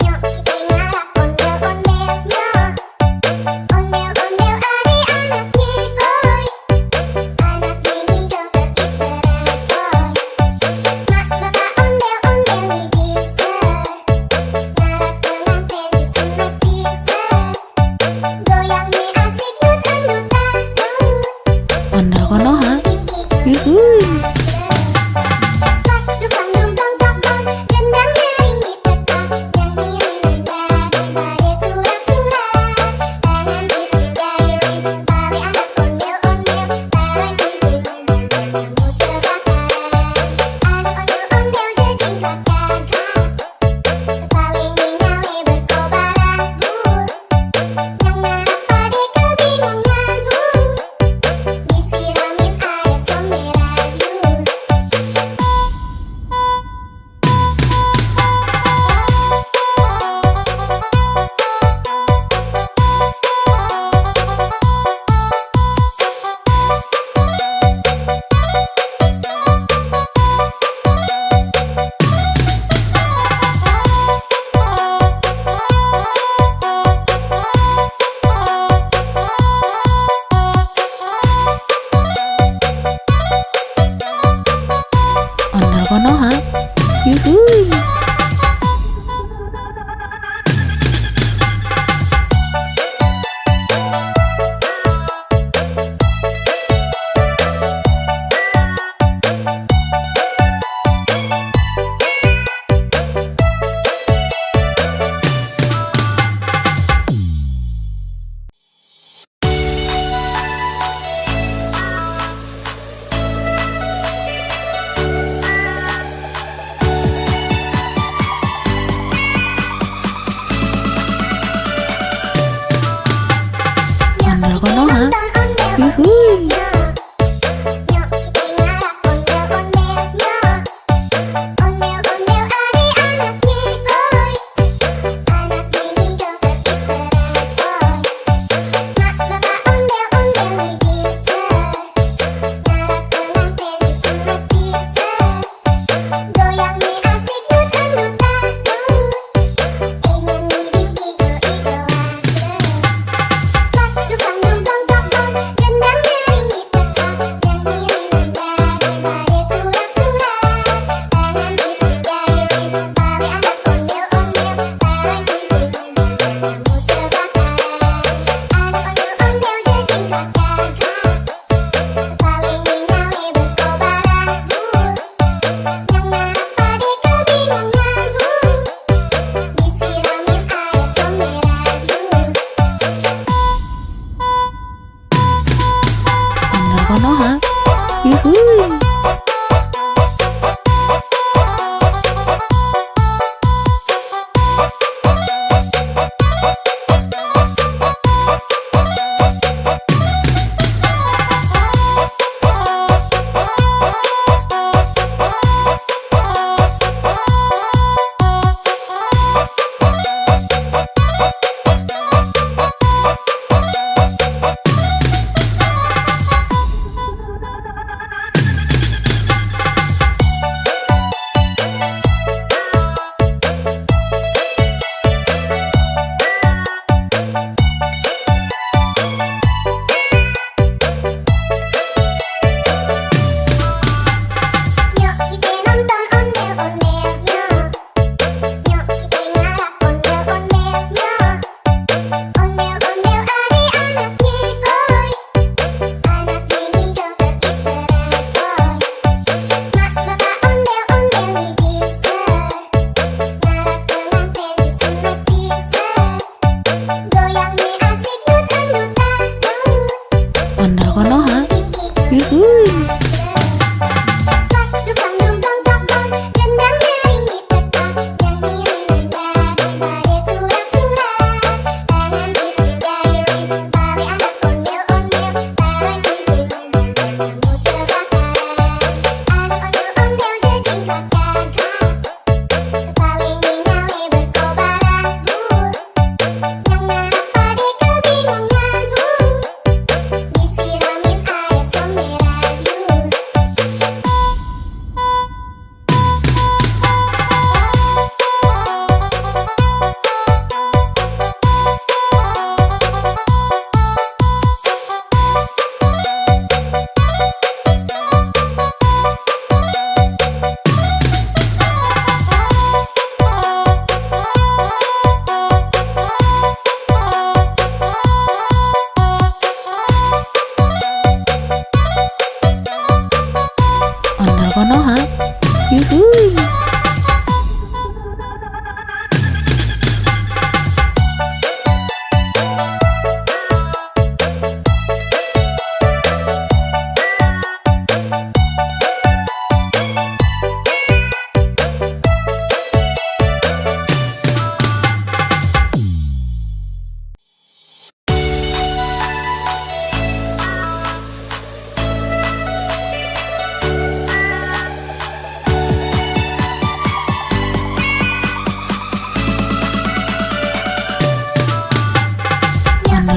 Nyok kita ngarap ondel-ondelnya. Ondel-ondel adik-anaknya, oi. Anak mini joget diteransoy. Mak bapak ondel-ondel nih bisa. Ngarap pengantin disunat bisa. Goyang nih asik dut-dut dangdut. Ondel Konoha. Ding igo Yuhui. Dukang dong dong dong dong, gendang nyaring diteka, yang ngiring nanda daripada surat-surat. Tangan isi jari tali anak ondel-ondel, tarik kumpulnya, kamu terbakaran. Anak ondel-ondel jejing karakter, kepala nyale berkobar agul. Yang ngarap pade kebingungan, disiramin air comberan. Ondel Konoha. Yuhui. Ondel Konoha. Yuhui. Nyok kita ngarap ondel-ondelnya. Ondel-ondel adik-anaknya, oi. Anak mini joget diteransoy. Mak bapak ondel-ondel nih bisa. Ngarap pengantin disunat bisa. Goyang nih asik dut-dut dangdut.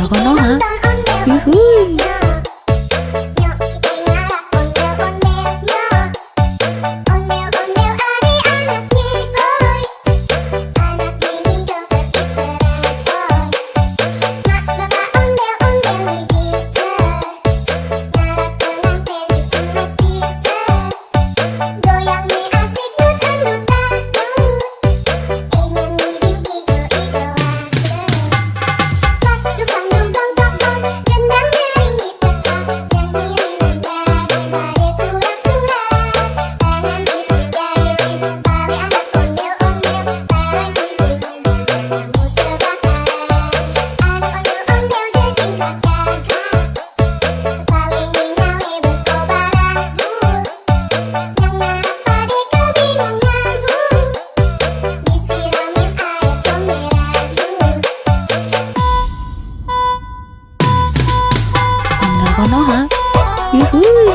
Ondel Konoha. Nonton ondel Yuhuy. ondel Nyok kita ngarah ondel ondelnya Ondel ondel adik anaknya boy Anak mini joget diteransoy Mak bapak ondel ondel nih bisa Ngarah pengantin disunat bisa Goyang nih asik dutan dutan Ingin ngibing igo-igo Pas dukang dong dong dong dong Gendang nyaring diteka Yang ngiring nanda Dibari surak-surak Tangan isi jari Tali anak ondel ondel Tarang kumpul kamu terbakar Anak ondel ondel jejing kakak Kepala nyale berkobar aku Yang narap pade kebingungan Disiramin air comberan Ondel Konoha. Yuhuy.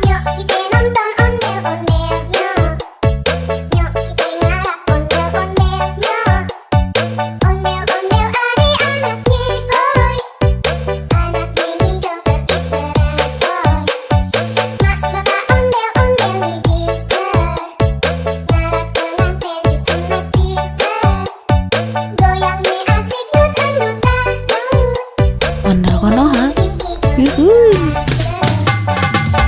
Nyok kita nonton ondel ondelnya Nyok kita ngarah ondel ondelnya Ondel ondel adik anaknya boy Anak mini joget diteransoy Mak bapak ondel ondel nih bisa Ngarah pengantin disunat bisa Goyang nih asik dutan dutan Ondel Konoha. Ngibing igo Yuhuy.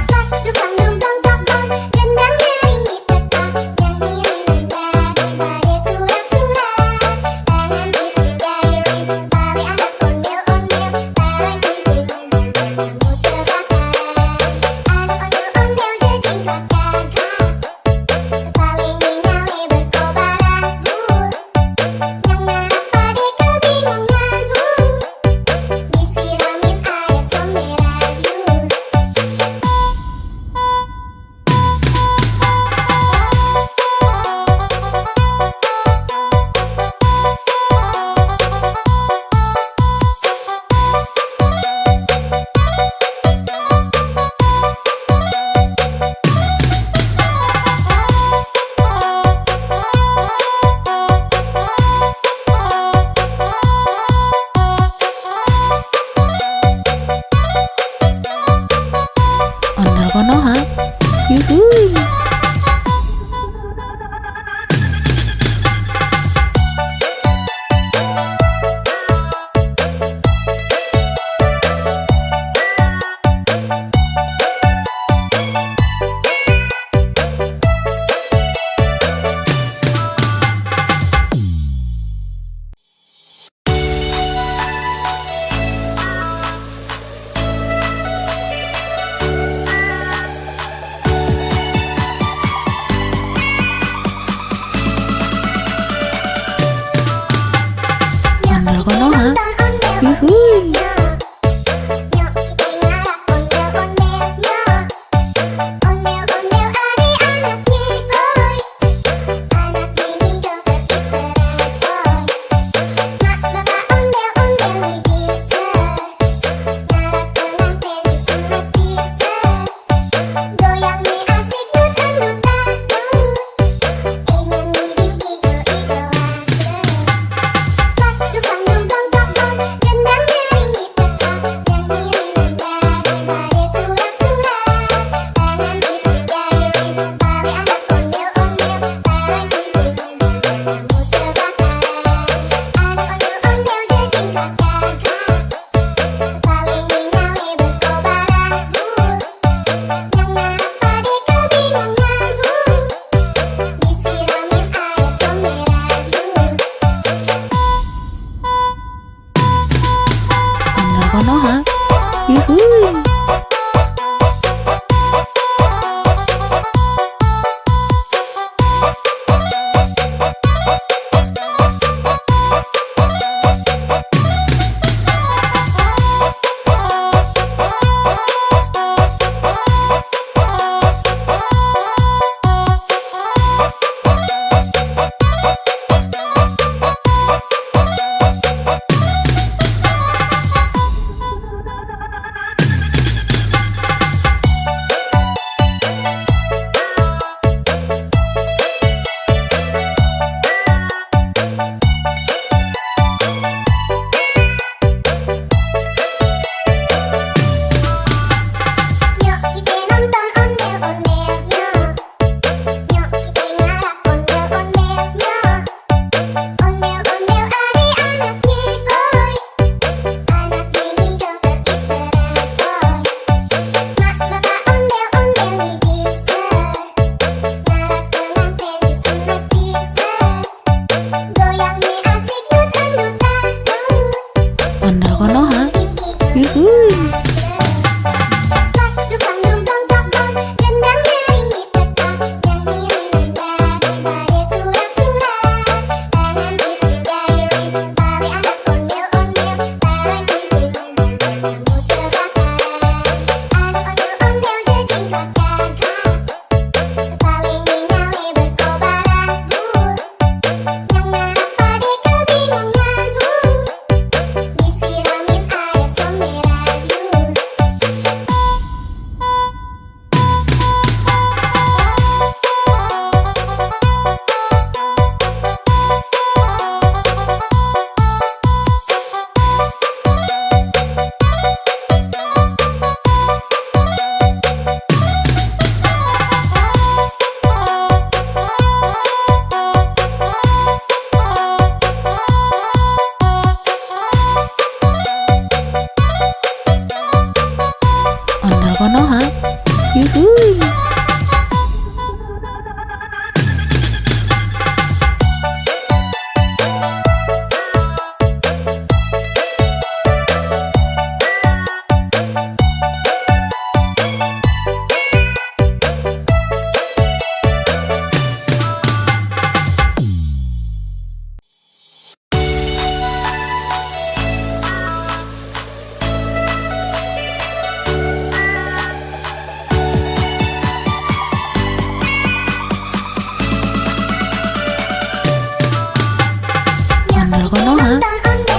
Pas dukang dong dong dong dong Gendang nyaring diteka Yang ngiring nanda Dibari surak-surak Tangan isi jari Tali anak ondel ondel Tarang kumpul kamu terbakar Anak ondel ondel jejing kakak Kepala nyale berkobar aku Yang narap pade kebingungan Disiramin air comberan Ondel Konoha. Yuhuy. Ondel Konoha. Yuhuy. Nyok kita ngarah ondel ondelnya Ondel ondel adik anaknya boy Anak mini joget diteransoy Mak bapak ondel ondel nih bisa Ngarah pengantin disunat bisa Goyang nih asik dutan dutan Ingin ngibing igo-igo Pas dukang dong dong dong dong Gendang nyaring diteka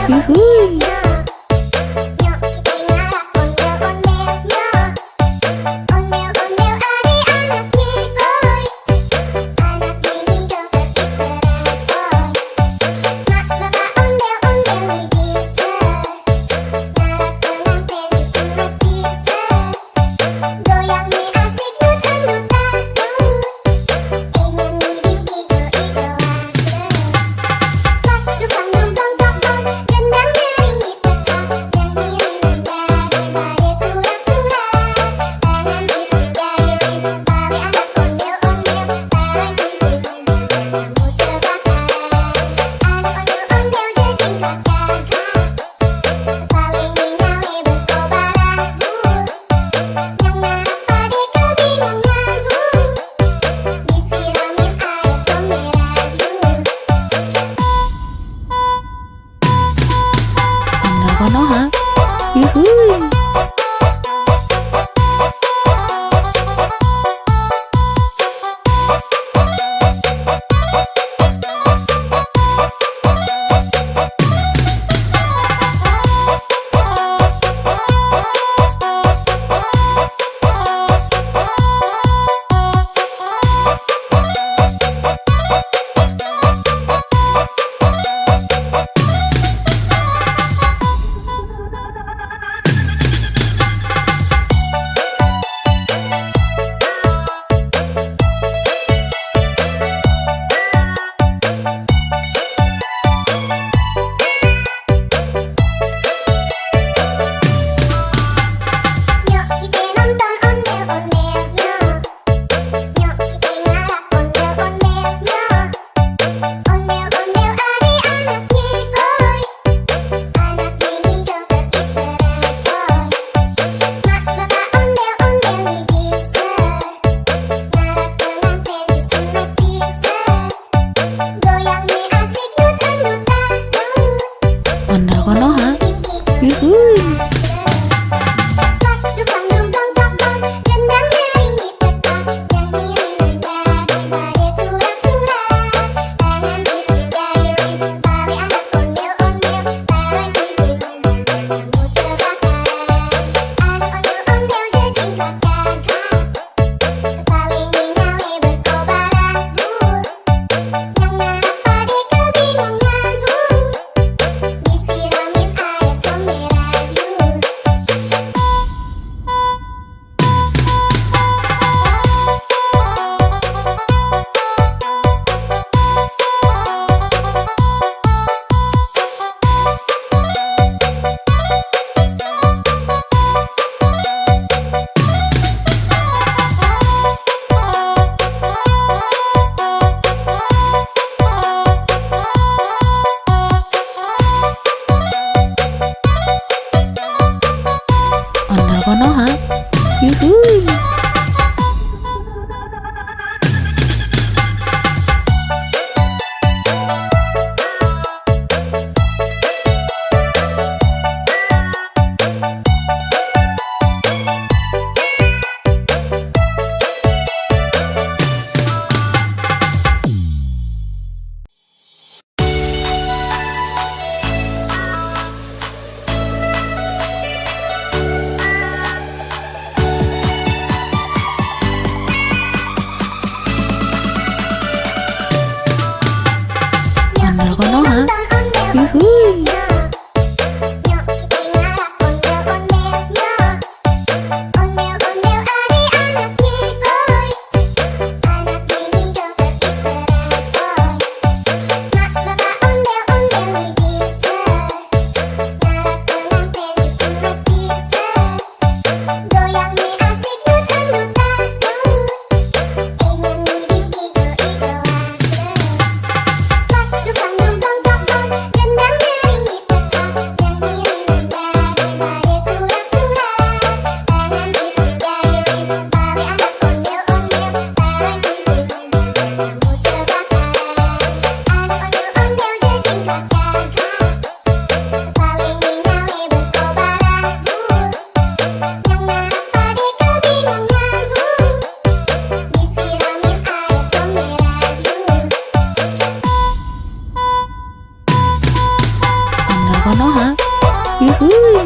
yuhui. Nyok kita ngarak ondel-ondelnya. Ondel-ondel adik-anaknya boy. Anak mini joget diperasoy. Mak bapak ondel-ondel nih bisa. Ngarak pengantin disunat bisa. Goyang nih asik dut-dut-dut. Ingin bikin igo-igoan. Pas dukang dong dong dong dong. Gendang nyaring diteka. Yang ngiring nada daripada surat-surat. Tangan isi jari tali anak ondel-ondel. Tarang kunting kamu terbakar. Anak ondel-ondel jadi gagah. Paling nyale berkobar aku. Yang ngarap pade kebingungan. Disiramin air comberan. Ondel konoha, yuhui. Nyok kita nonton ondel-ondelnya. Nyok kita ngarak ondel-ondelnya. Ondel-ondel adik-anaknya boy. Anak mini joget diperasoy. Mak bapak ondel-ondel nih bisa. Ngarak pengantin disunat bisa. Goyang nih asik dut-dut-dut. Ondel konoha, Bikin igo. yuhui. Pas dukang dong dong dong dong. Gendang nyaring diteka. Yang ngiring nada daripada surat-surat. Tangan isi jari tali anak ondel-ondel. Tarang kunting kamu terbakar. Anak ondel-ondel jadi gagah. Paling nyale berkobar aku. Yang ngarap pade kebingungan. Disiramin air comberan. Ondel konoha, yuhui. Ondel konoha, yuhui. Nyok kita ngarak ondel-ondelnya. Ondel-ondel adik-anaknya boy. Anak mini joget diperasoy. Mak bapak ondel-ondel nih bisa. Ngarak pengantin disunat bisa. Goyang nih asik dut-dut-dut. Ingin bikin igo-igoan. Pas dukang dong dong dong dong. Gendang nyaring Ondel Konoha. Yuhuy.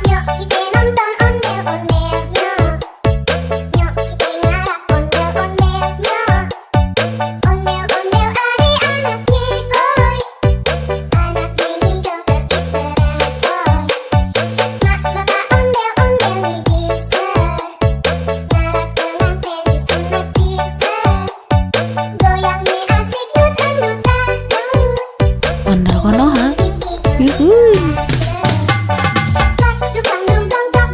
Nyok kita nonton ondel-ondelnya. Nyok kita ngarak ondel-ondelnya. Ondel-ondel ari anaknya boy. Anaknya nih joget iteran boy. Mak bapak ondel-ondel nih bisa. Ngarak pengantin disunat bisa. Goyang nih asik dut-dutan. Ondel Konoha. Yuhuy. Dukang dungdong dong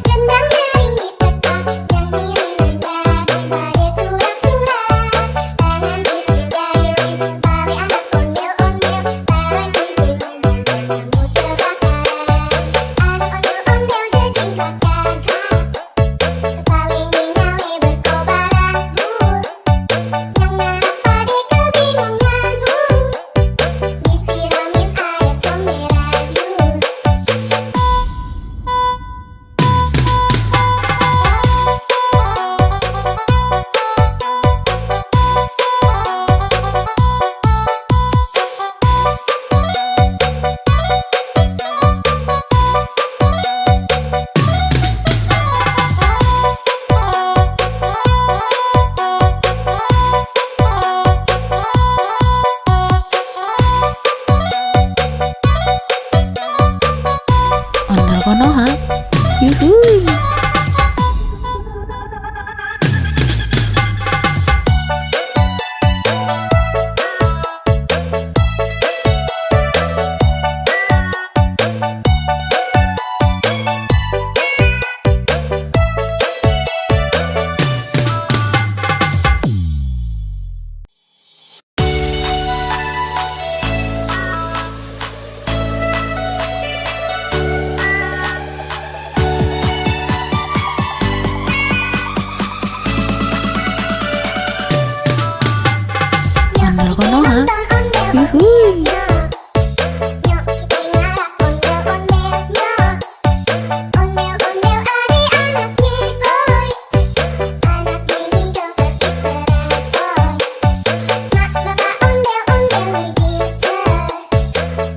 gendang nyaring di tepat, nyanyi dengan badai surak-surak. Tangan bising jahilin, tali anak ondel-ondel, tarik kunci kamu terbakar. Anak ondel-ondel jejingkat gagak, kepala nyale berkobaran bul. Yang ngarak pade kebingungan disiramin air comberan yuk. Ondel Konoha. Yuhuy. Ondel Konoha. Yuhuy. Nyok kita ngarak ondel-ondelnya. Ondel-ondel ari anaknya boy. Anaknya nih joget iteran boy. Mak bapak ondel-ondel nih bisa.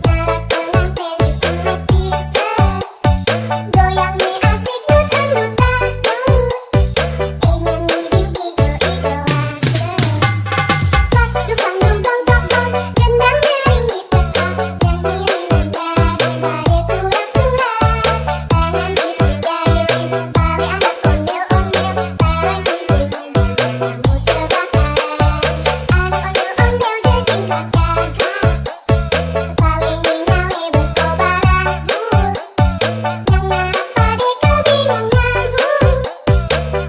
Ngarak pengantin disunat bisa. Goyang nih asik dut-dutan. Ingin ngibing igo-igoan. Dukang dungdong dong gendang nyaring di tepat, nyanyi dengan badai surak-surak. Tangan bising jahilin, tali anak ondel-ondel, tarik kunci kamu terbakar. Anak ondel-ondel jejingkat gagak, kepala nyale berkobaran bul. Yang ngarak pade kebingungan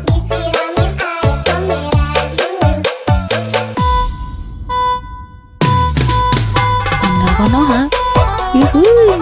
disiramin air comberan yuk. Ondel Konoha. Yuhuy.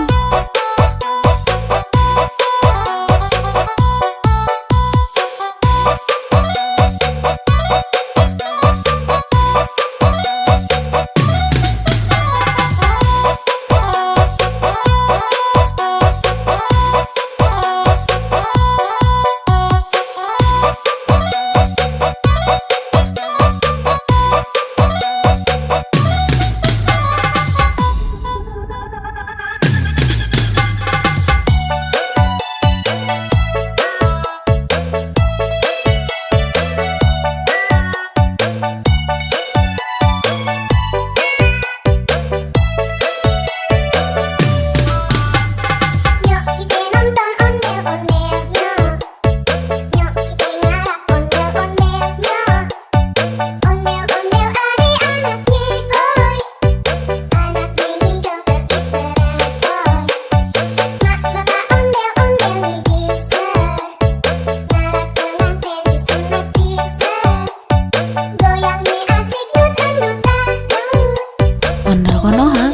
Ondel Konoha.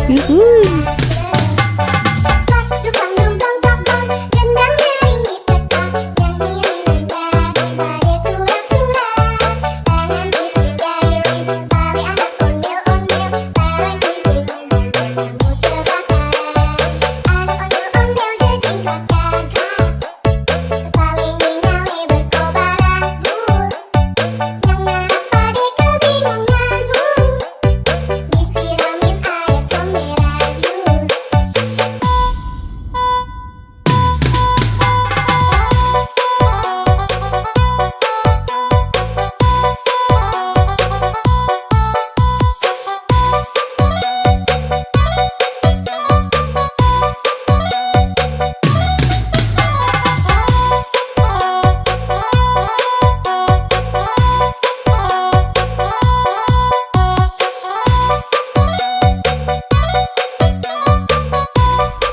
Yuhuy.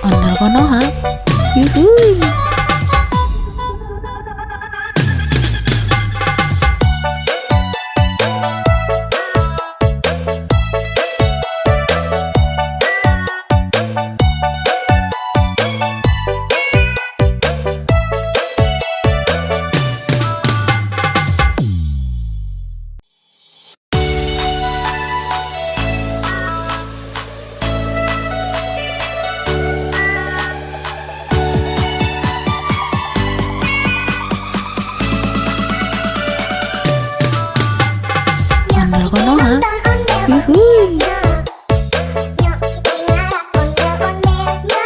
Ondel Konoha. Yuhuy. Ondel Konoha. Yuhuy. Nyok kita ngarap ondel-ondelnya.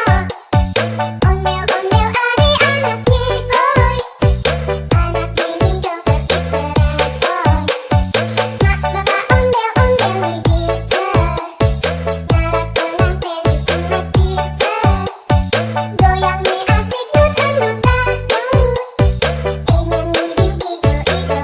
Ondel-ondel adik-anaknya, boy. Anak ini joget terbaru. Mak bapak ondel-ondel nih bisa. Ngarap pengantin bisa. Goyang nih asik dut-dut-dut. Nyanyi di igo-igo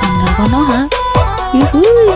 Ondel Konoha. Yuhuy.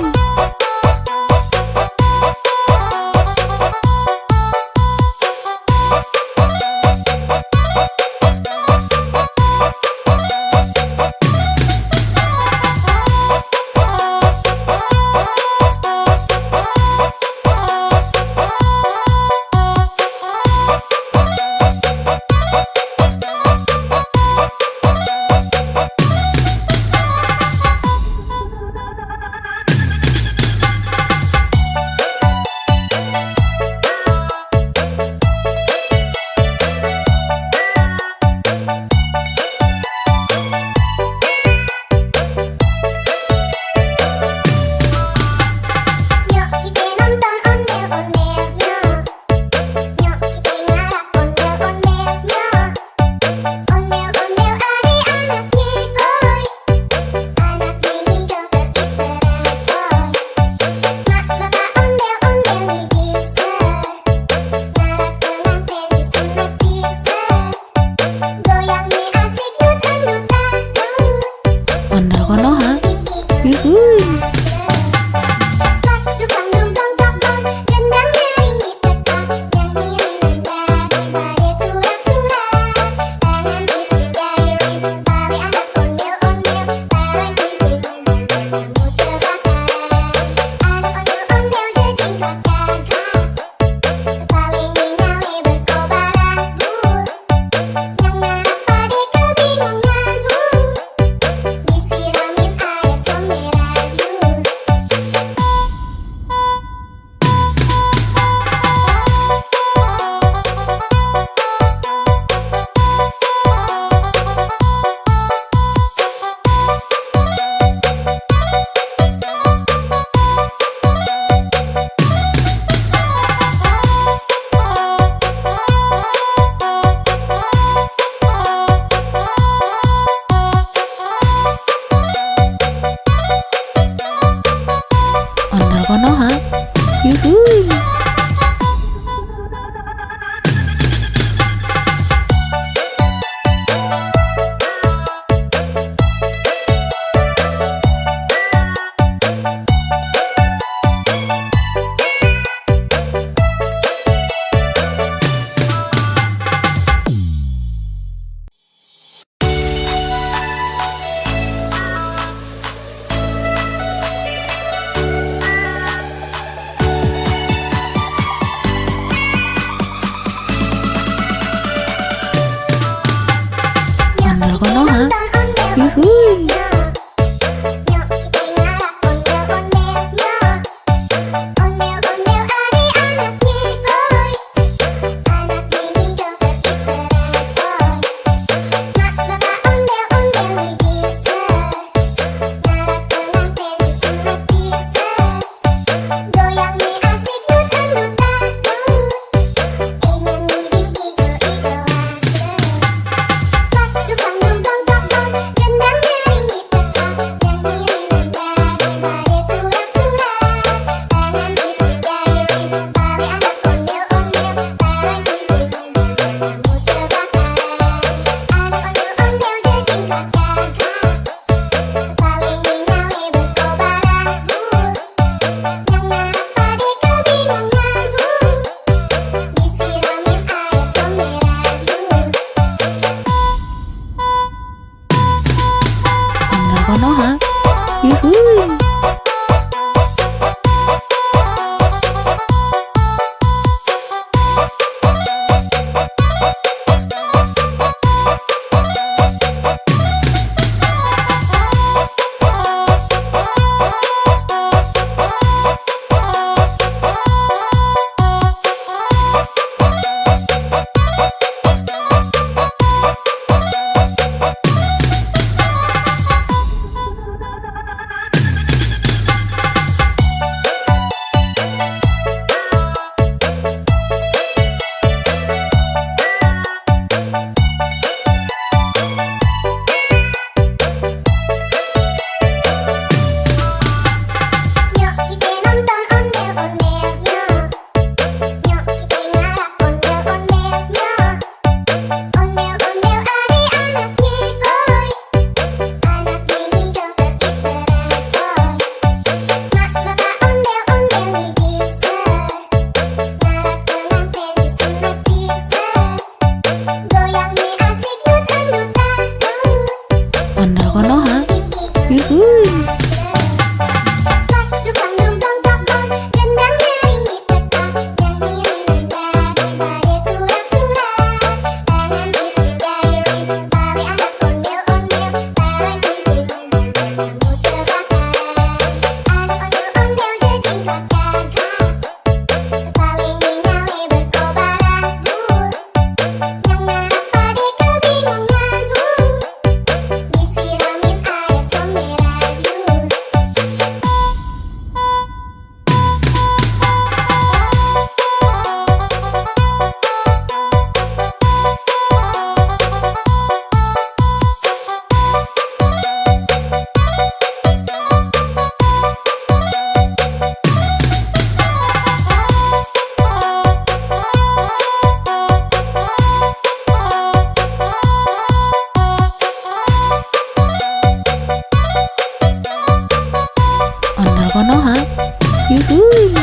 yuhuy.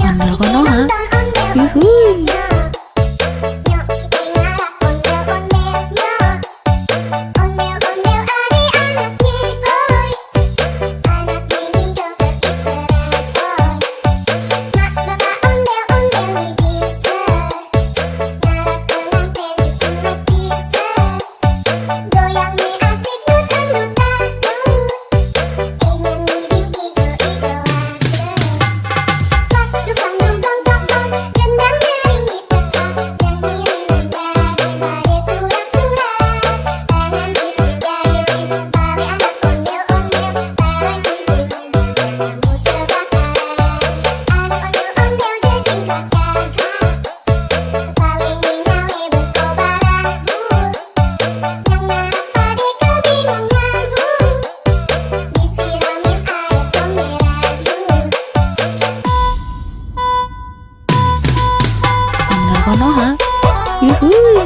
Ondel konoha, yuhuy. Nyok kita ngarah ondel-ondelnya. Ondel-ondel adik-anak nyikoy. Anak mini joget diteransoy. Mak bapak ondel-ondel nih bisa. Ngarah pengantin disunat bisa. Goyang nih asik dut-dut-dut. Nyanyi bikin igo-igo aja. Dukang dukang dukang, gendang nyaring diteka, yang ngiring nanda daripada surat-surat. Tangan isi jari Betawi anak ondel-ondel, bareng kumpulnya kamu terbakar. Anak ondel-ondel jejing karakter, paling nyale berkobar agul. Yang ngarap pade kebingungan, disiramin air comberan. Ondel konoha, yuhuy.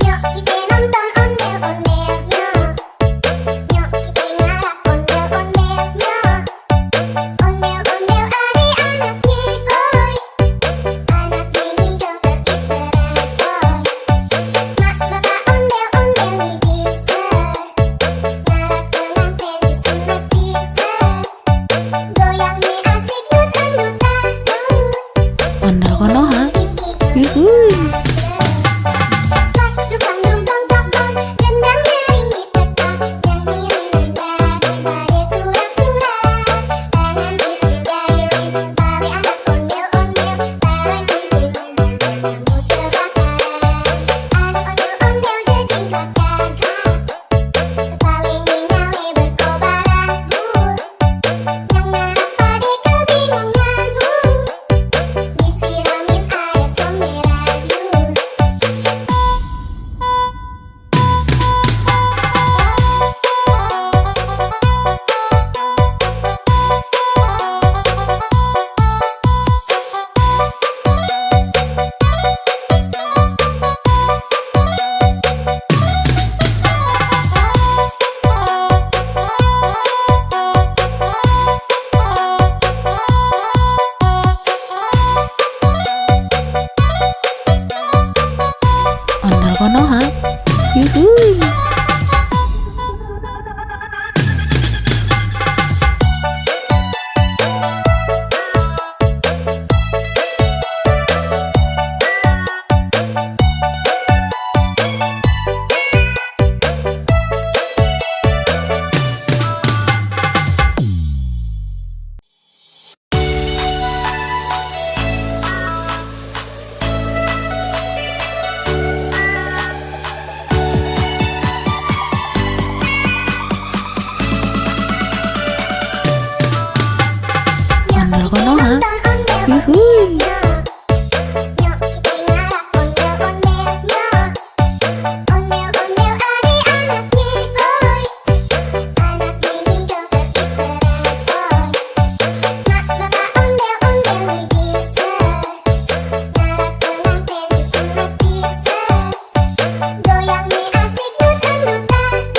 Nyok kita nonton ondel-ondelnya. Nyok kita ngarah ondel-ondelnya. Ondel-ondel adik-anak nyikoy. Anak mini joget diteransoy. Mak bapak ondel-ondel nih bisa. Ngarah pengantin disunat bisa. Goyang nih asik dut-dut-dut. Ondel konoha, yuhuy. Dukang dukang dukang, gendang nyaring diteka, yang ngiring nanda daripada surat-surat. Tangan isi jari Betawi anak ondel-ondel, bareng kumpulnya kamu terbakar. Anak ondel-ondel jejing karakter, paling nyale berkobar agul. Yang ngarap pade kebingungan, disiramin air comberan. Ondel konoha, yuhuy. Ondel konoha, yuhuy. Nyok kita ngarah ondel-ondelnya. Ondel-ondel adik-anak nyikoy. Anak mini joget diteransoy. Mak bapak ondel-ondel nih bisa. Ngarah pengantin disunat bisa. Goyang nih asik dut-dut-dut.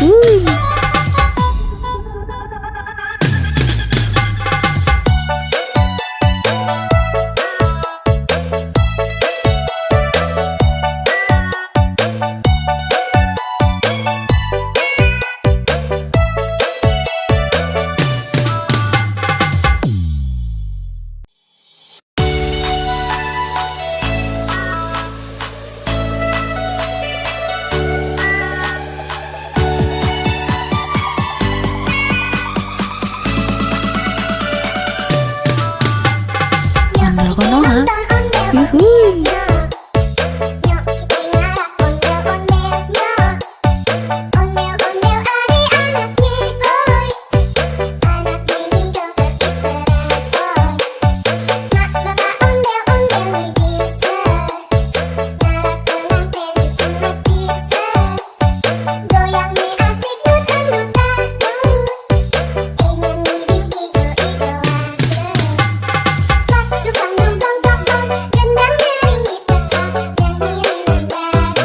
yuhui. Ondel Konoha, yuhui. Nyok kita ngarah ondel-ondelnya. Ondel-ondel adik-anaknya, hoi. Anak mini joget bersoy. Mak bapak ondel-ondel nih bisa. Ngarah pengantin menikmati seru. Goyang nih asik dut-dut-dut. Ingin nih igo-igoan. Dukang dukang dukang, gendang nyanyi tetap, nyanyi dengan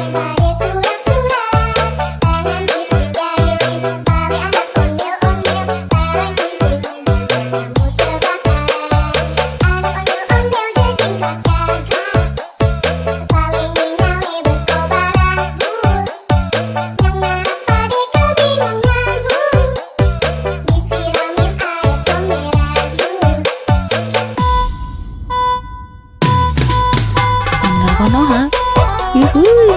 surat-surat. Tangan isi jari, Betawi anak ondel-ondel, barang kumpulnya kamu terbakar. Anak ondel-ondel jadi karakter, kepala nyali berkobaran bul. Yang ngarap pada kebingungan disiramin air comberan Ondel Konoha, yuhui.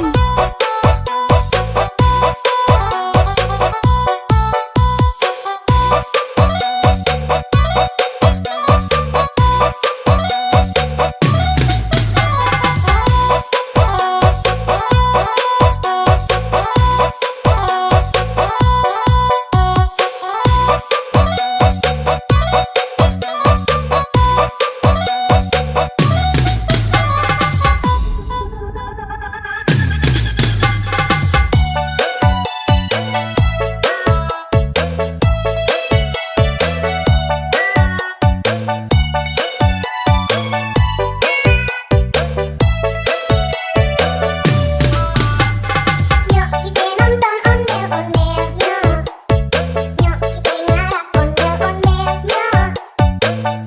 Nyok kita nonton ondel-ondelnya. Nyok kita ngarah ondel-ondelnya.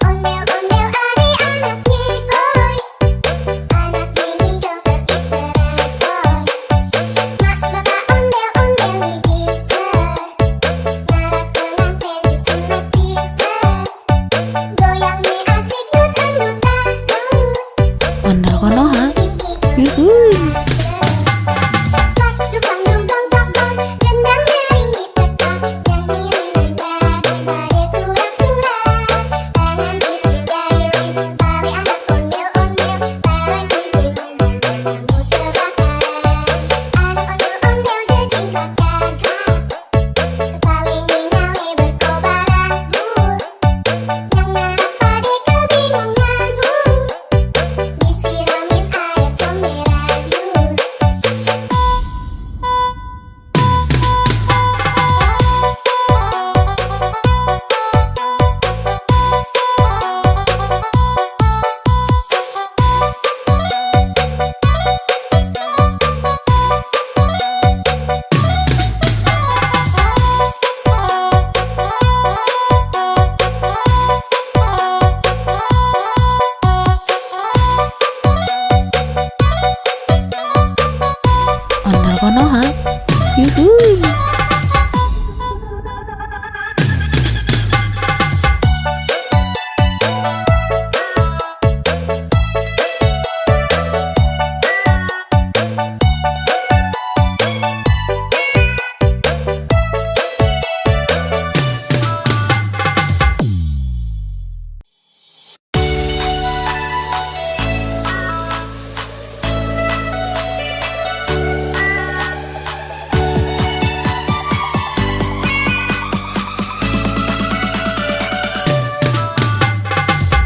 Ondel-ondel adik-anaknya, hoi. Anak mini joget bersoy. Mak bapak ondel-ondel nih bisa. Ngarah pengantin menikmati seru. Goyang nih asik dut-dut-dut. Ondel Konoha, yuhui. Dukang dukang dukang, gendang nyanyi tetap, nyanyi dengan surat-surat. Tangan isi jari, Betawi anak ondel-ondel, barang kumpulnya kamu terbakar. Anak ondel-ondel jadi karakter, kepala nyali berkobaran bul. Yang ngarap pada kebingungan disiramin air comberan Ondel Konoha, yuhui.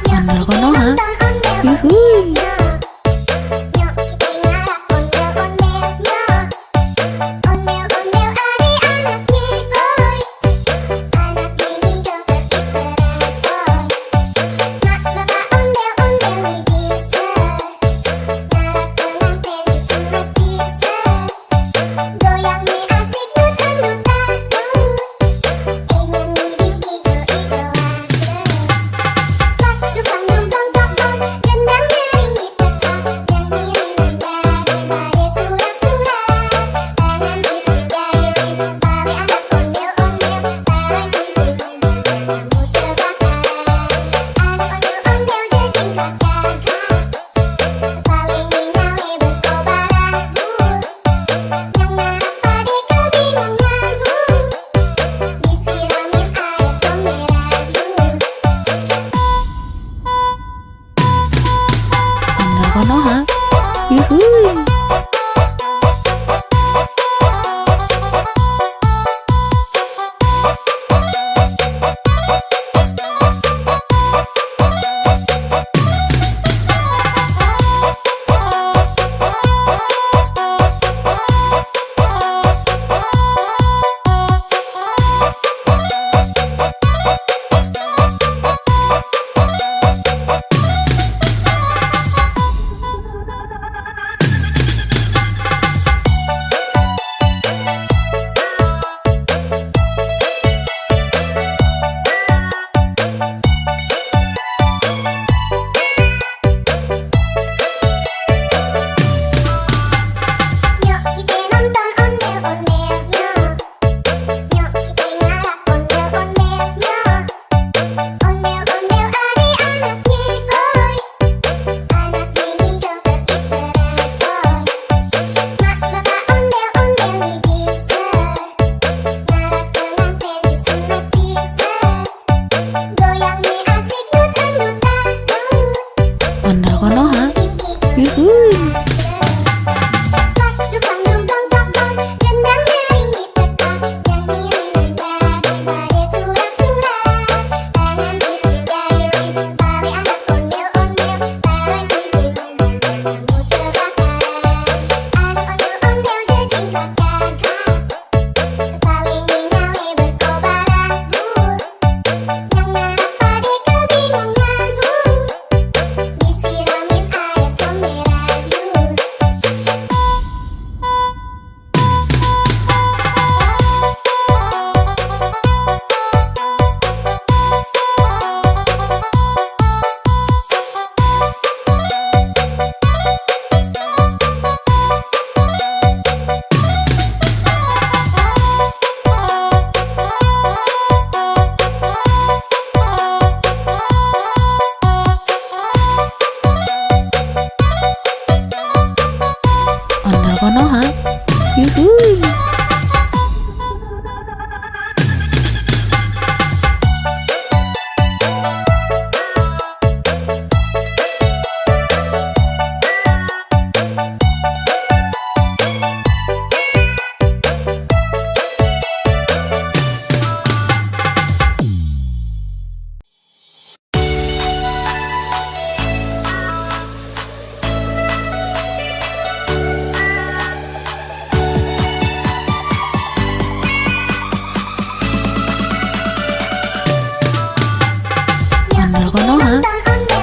Ondel Konoha, yuhui. Nyok kita ngarah ondel-ondelnya. Ondel-ondel adik-anaknya, hoi. Anak mini joget bersoy. Mak bapak ondel-ondel nih bisa. Ngarah pengantin menikmati seru. Goyang nih asik dut-dut-dut.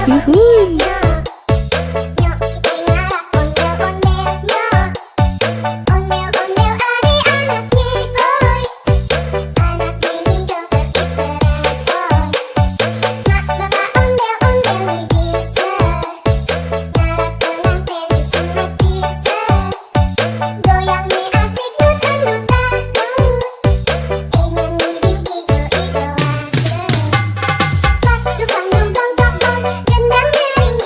yuhuy. Nyok kita ngarak ondel-ondelnya. Ondel-ondel adik-anaknya boy. Anak ini joget berangsoy. Mak bapak ondel-ondel nih bisa. Ngarak pengantin disunat bisa. Goyang nih asik dut-dut-dut. Nyanyi di igo-igoan. Pas dukang dum dong dong dong, gendang nyaring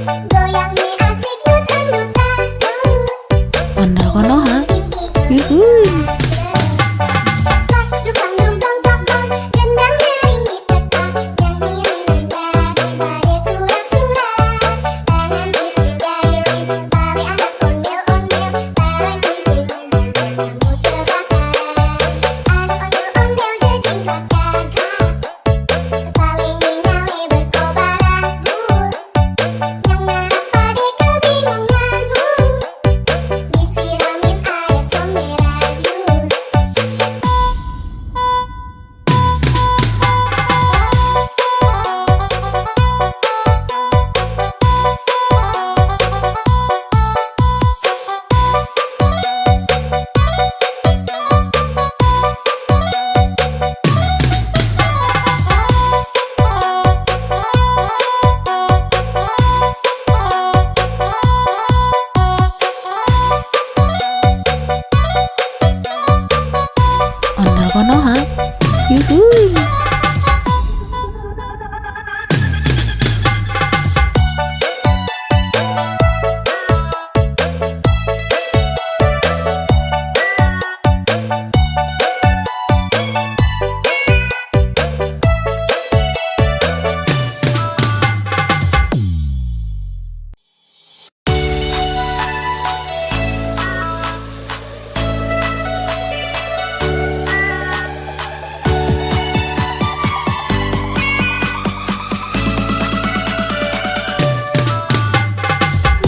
Goyang nih asik nutan-nutan. Ondel Konoha. Yuhuy. Dukang dumdong dong, gendang nyaring ditekan. Nyanyi daripada surak-surak. Tangan bising jahilin, tali anak ondel-ondel. Tarik kuntilan, kamu terbakaran. Anak ondel-ondel jejingkat gagak. Kepalanya nyale berkobaran gul. Yang ngarap pade kebingungan. Disiramin air comberan yul. Ondel Konoha. Yuhuy.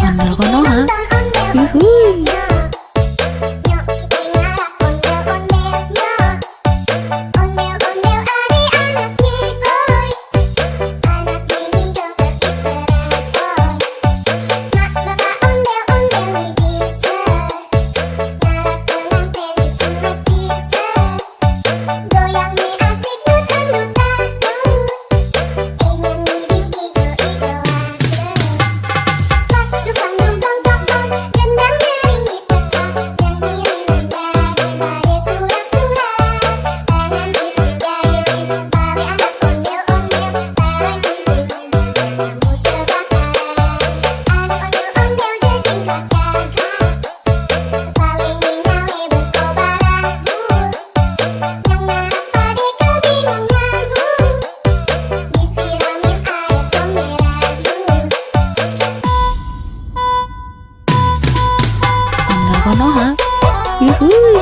Ondel Konoha. Yuhuy. Nyok kita ngarap ondel-ondel nyok. Ondel-ondel ade anaknya boy. Anak bini dokter diterasoy. Mak bapak ondel-ondel nih bisa. Ngarap pengantin disunat bisa. Goyang nih asik nutan-nutan. Nyanyi bibit igo-igoan. Dukang dumdong dong, gendang nyaring ditekan. Nyanyi daripada surak-surak. Tangan bising jahilin, tali anak ondel-ondel. Tarik kuntilan, kamu terbakaran. Anak ondel-ondel jejingkat gagak. Kepalanya nyale berkobaran gul. Yang ngarap pade kebingungan. Disiramin air comberan yul. Ondel Konoha. Yuhuy.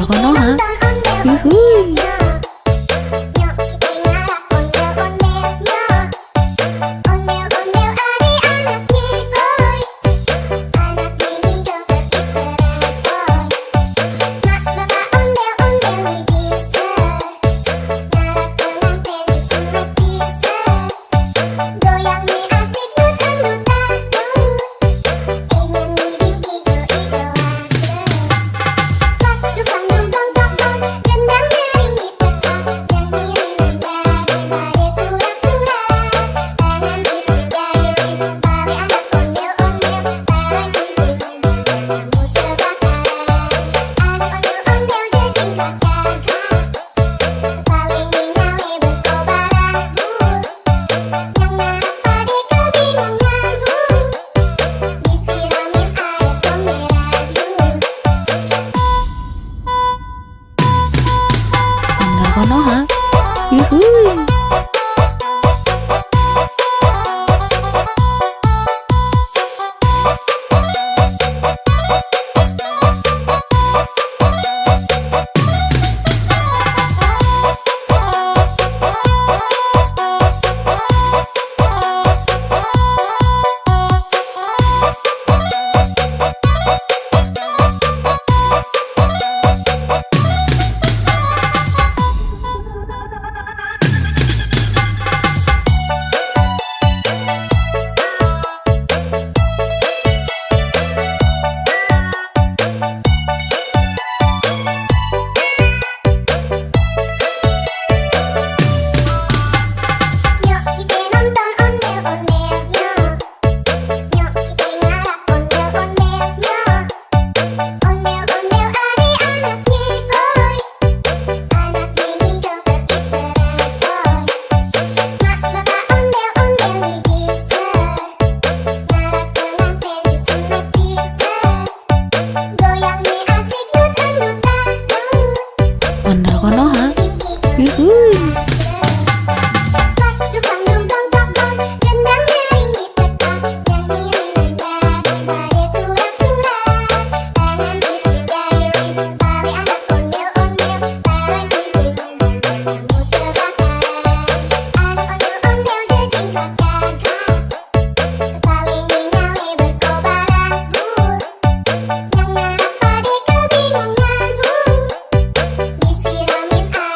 Konoha. Nonton ondel Yuhuy. Nyok kita ngarap ondel-ondelnya. Ondel-ondel anak-anak nyekoy. Anak mini joget diteresoy. Mak bapak ondel-ondel nih bisa. Ngarap pengantin disunat bisa. Goyang nih asik dut-dut dangdut. Nyanyi bikin igo-igo aja. Dukang dungdong dong gendang nyaring ditekan. Nyanyi daripada surak-surak. Tangan isi jayuin tali anak ondel-ondel. Barang kumpulnya kamu terbakar. Anak ondel-ondel jejing kakak. Tali nyale berkobar agul. Yang ngarap pade kebingungan. Disiramin air comberan. Ondel Konoha. Yuhuy. Nyok kita nonton ondel-ondelnya. Nyok kita ngarap ondel-ondelnya. Ondel-ondel anak-anak nyekoy. Anak mini joget diteresoy. Mak bapak ondel-ondel nih bisa. Ngarap pengantin disunat bisa. Goyang nih asik dut-dut dangdut. Ondel Konoha. Yuhuy. Dukang dungdong dong gendang nyaring ditekan. Nyanyi daripada surak-surak. Tangan isi jayuin tali anak ondel-ondel. Barang kumpulnya kamu terbakar. Anak ondel-ondel jejing kakak. Tali nyale berkobar agul. Yang ngarap pade kebingungan. Disiramin air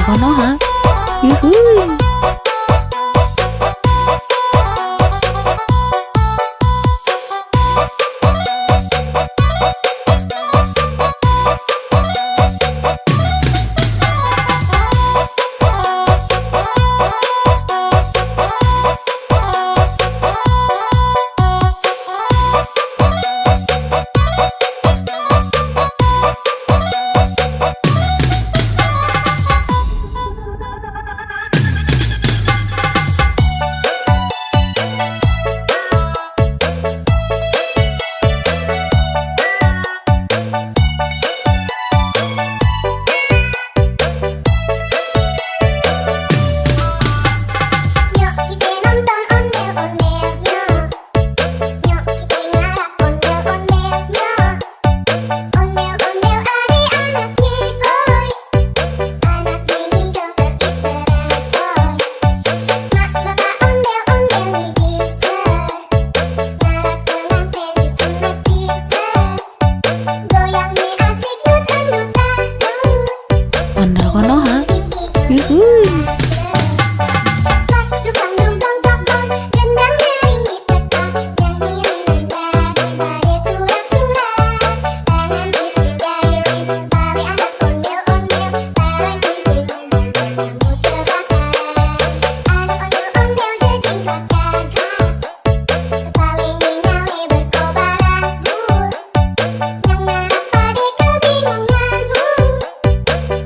Konoha. Yuhuy. Nyok kita nonton ondel-ondelnya. Nyok kita ngarap ondel-ondelnya. Ondel-ondel adik-anaknya, oi. Anak ini joget iteran, oi. Mak bapak ondel-ondel nih bisa. Ngarap pengantin disunat bisa. Goyang nih asik dut-dut-dut. Ondel Konoha. Yuhuy.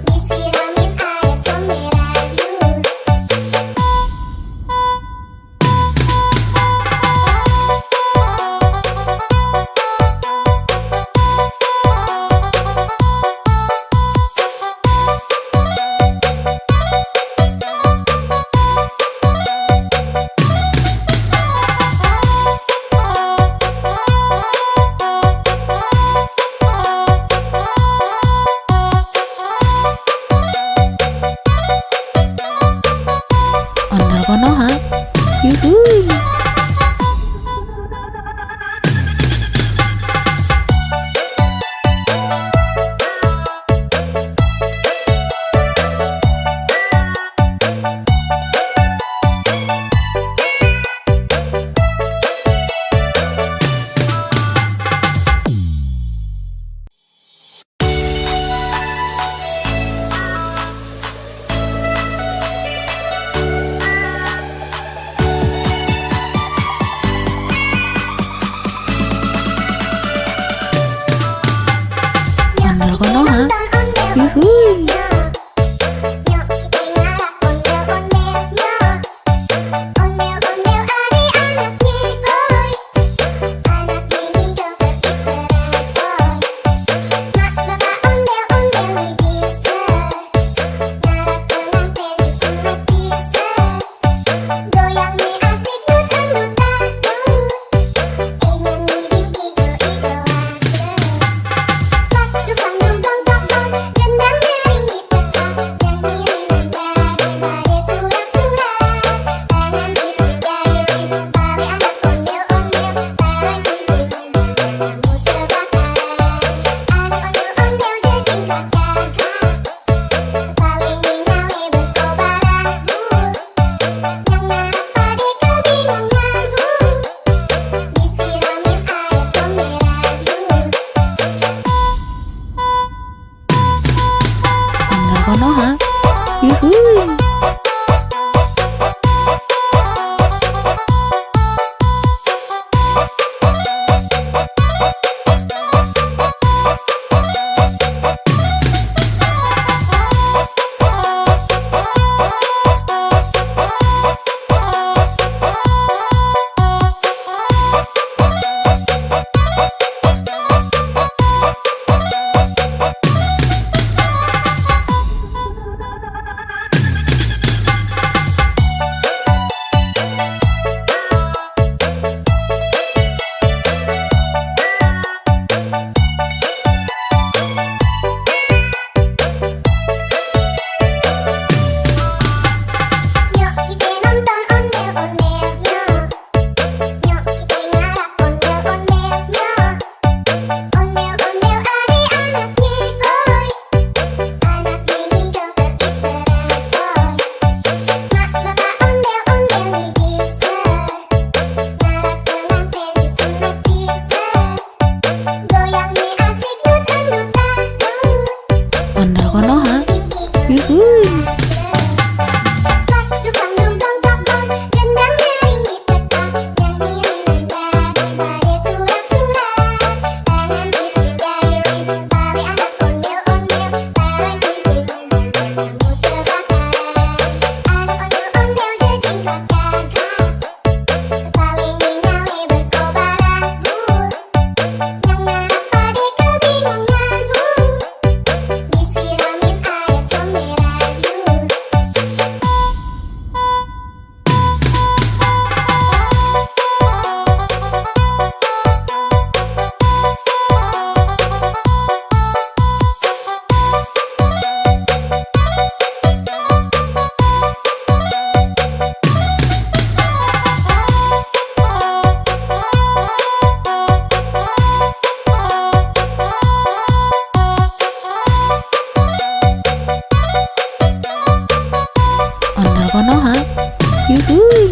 Disiramin air comberan yuk. Ondel Konoha. Yuhuy. Ondel Konoha. Yuhuy. Nyok kita ngarap ondel-ondelnya. Ondel-ondel adik-anaknya, oi. Anak ini joget iteran, oi. Mak bapak ondel-ondel nih bisa. Ngarap pengantin disunat bisa. Goyang nih asik dut-dut-dut. Ingin nih diigo-igo aja. Dukang dumpang dong, gendang nyaring diteka. Yang kiriman daripada surat-surat. Tangan isi gayung, tali anak ondel-ondel. Barang kuntilan, kamu terbakar. Anak ondel-ondel jadi kakak. Kepala nyale berkobar abu. Yang ngarap pade kebingungan. Disiramin air comberan yuk. Ondel Konoha. Yuhuy. yuhuy. Dukang dumplong plong gendang nyaringi tetap nyanyi nanda berbagai surak-surat tangan bising gayung tali anak ondel-ondel tarik kunting kamu terbakar anak ondel-ondel jejingkat gagah tali nyali berkobar anggur yang merah pada kebingunganmu disiramin air comberan yuk. Ondel Konoha, yuhuy.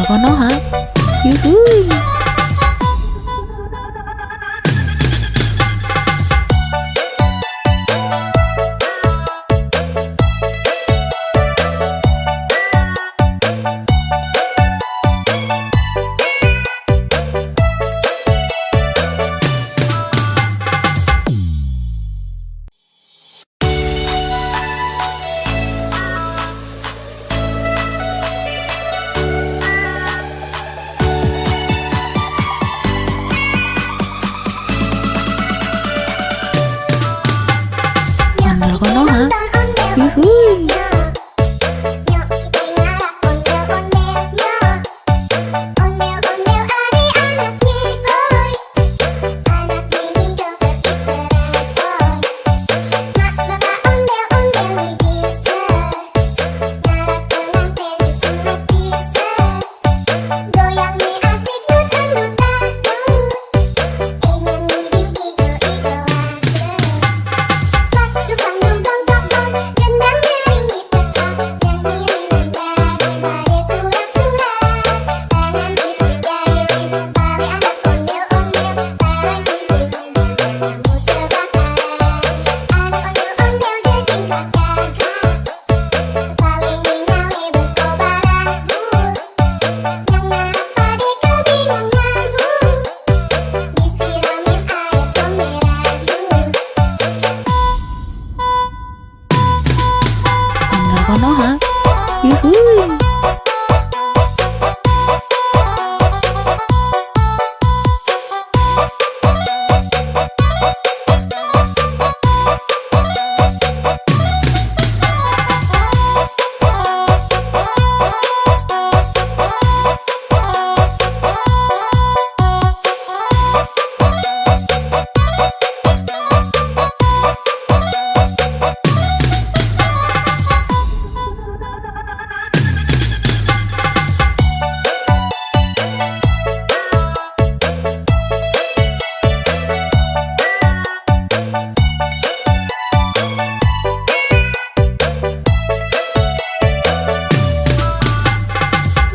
Konoha. Yuhuy. Ondel Konoha. Yuhuy. Nyok kita ngarap ondel-ondelnya. Ondel-ondel adik-anak nyigoy. Anak mini joget diteresoy. Mak bapak ondel-ondel nih bisa. Ngarap pengantin disunat bisa. Goyang nih asik dut-dut-dut. Nyanyi bing igo-igo Ondel Konoha. Yuhuy.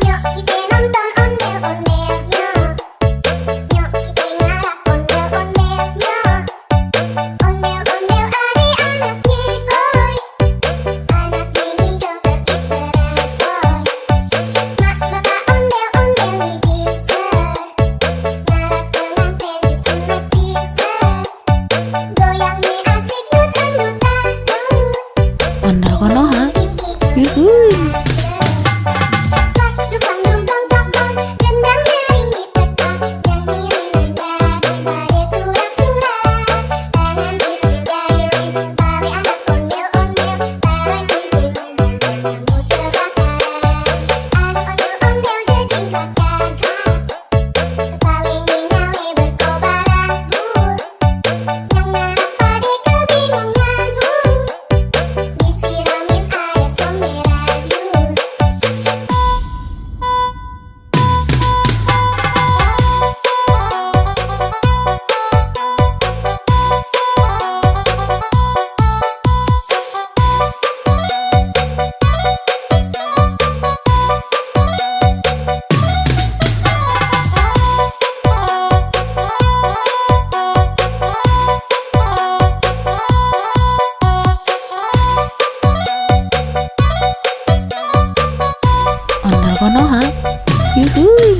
Nyok kita nonton ondel-ondelnya. Nyok kita ngarap ondel-ondelnya. Ondel-ondel adik-anak nyigoy. Anak mini joget diteresoy. Mak bapak ondel-ondel nih bisa. Ngarap pengantin disunat bisa. Goyang nih asik dut-dut-dut. Ondel Konoha. Bing igo Yuhuy. Dukang dungdong dong gendang nyaring ditekan. Nyanyi ringan daripada surak-surak. Tangan istri jahilin tali anak ondel-ondel. Tarik kunting kamu terbakar. Anak ondel-ondel jejingkat gagah. Tali nyali berkobar ragu. Yang ngarap pade kebingungan. Disiramin air comberan. Ondel Konoha. Yuhuy.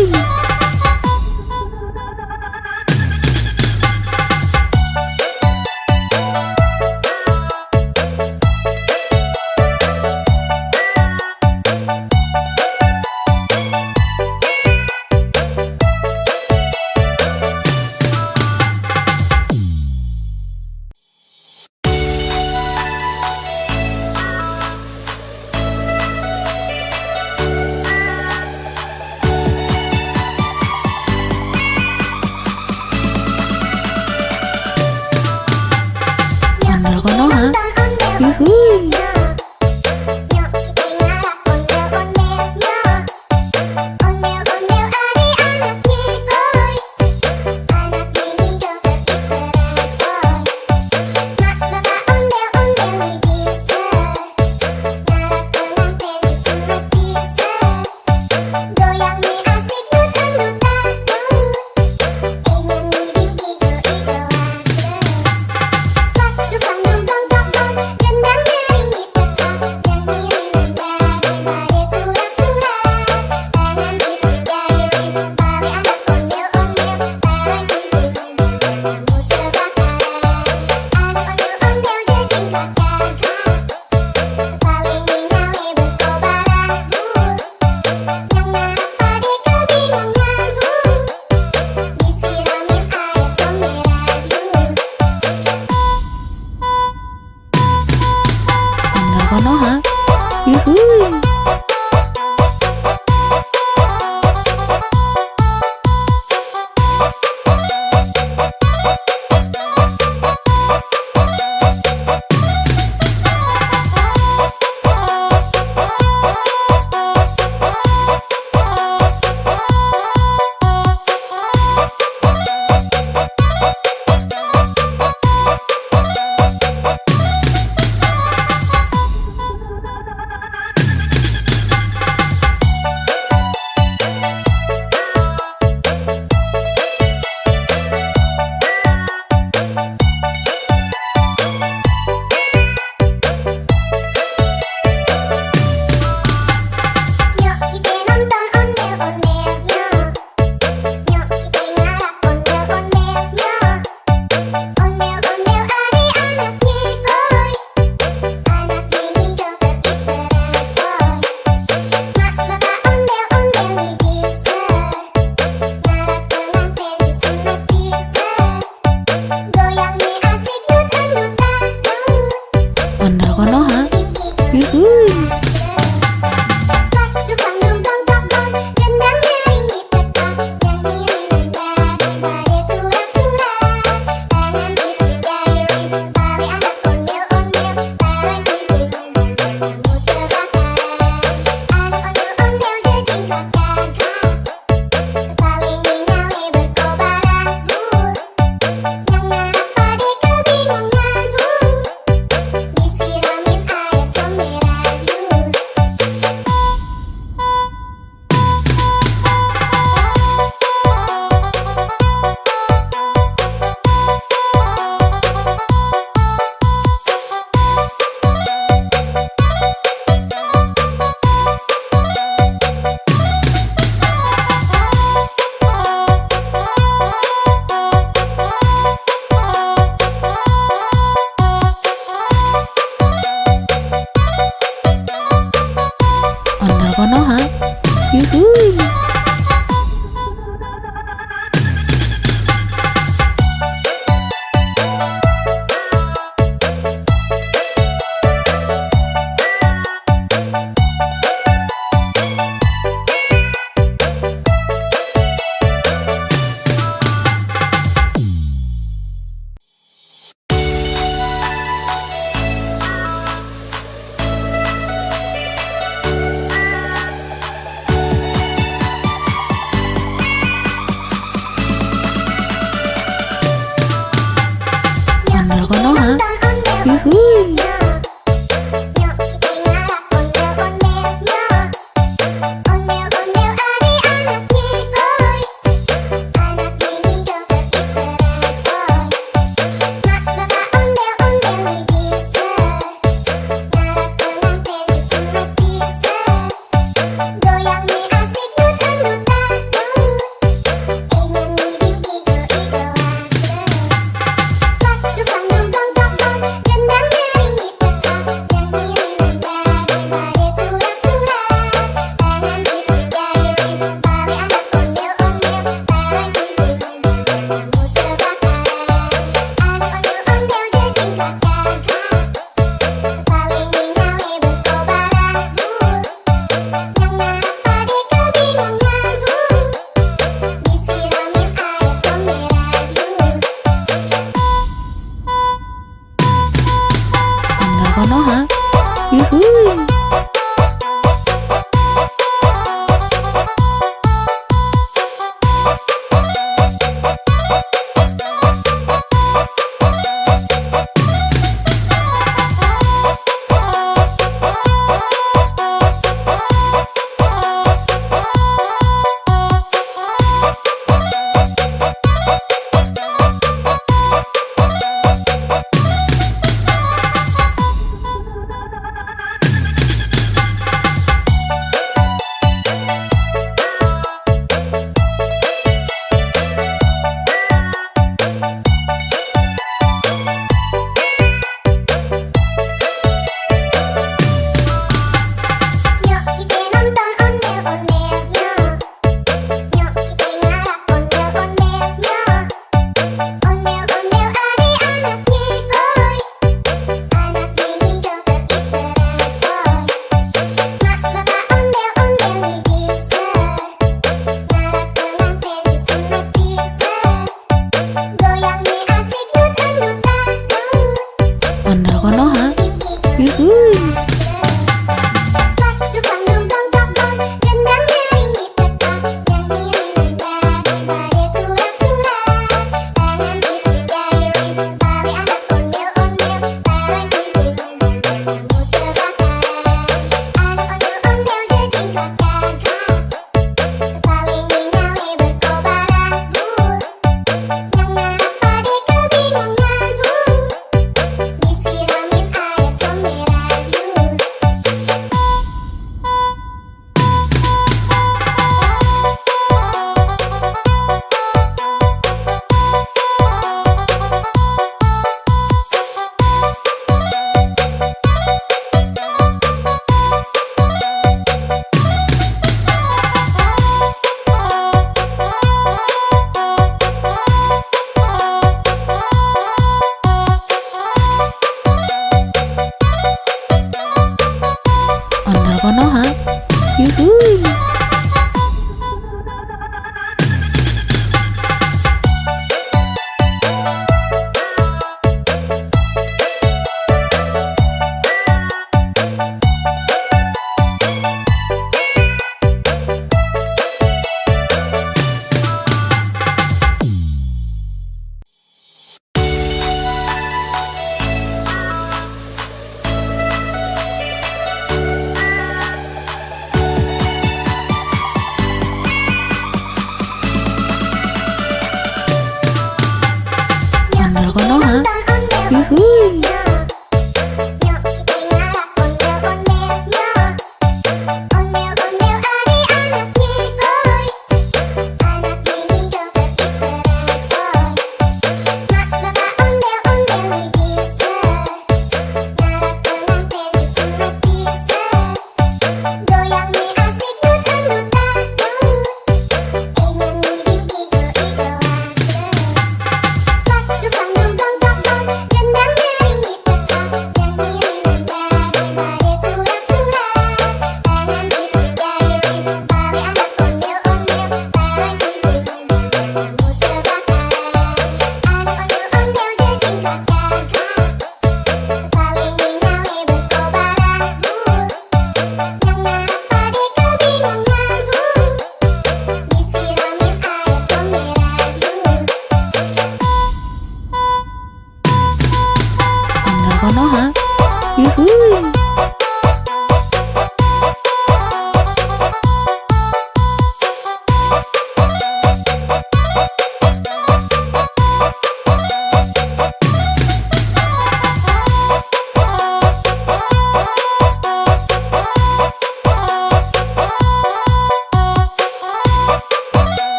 Yuhui.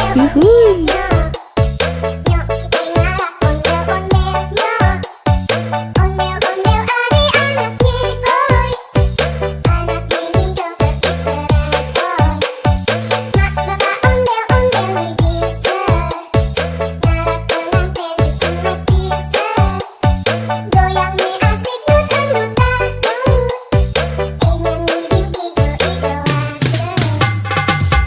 Yuhuy. Nyok kita ngarak ondel-ondelnya. Ondel-ondel adik-anaknya, oi. Anak mini joget diteransoy. Mak bapak ondel-ondel nih bisa. Ngarak pengantin disunat bisa. Goyang nih asik dut-dut-dut. Ingin nih igo-igo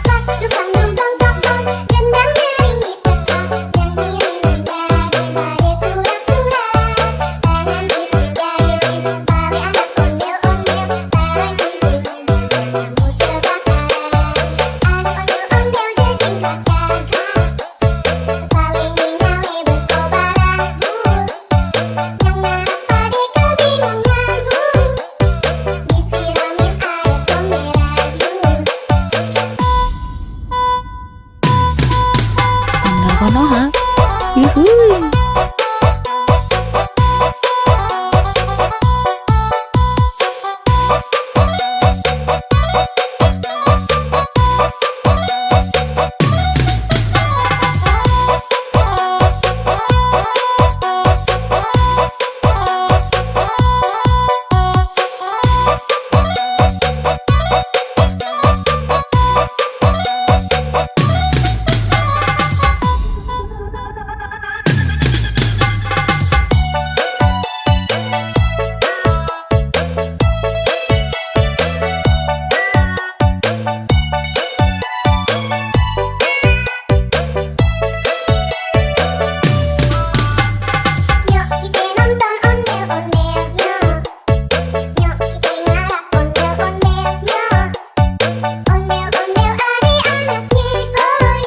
pas dukang dong dong dong dong. Gendang nyaring diteka. Yang ngiring nanda daripada surat-surat. Tangan isi jari tali anak ondel-ondel. Tarang kunjungan kamu terbakar. Anak ondel-ondel jejing kakak. Kepala nyale berkobar aku. Yang narap pade kebingungan. Disiramin air comberan. Ondel Konoha. Yuhuy. Nyok kita nonton ondel-ondelnya. Nyok kita ngarak ondel-ondelnya. Ondel-ondel adik-anaknya, oi.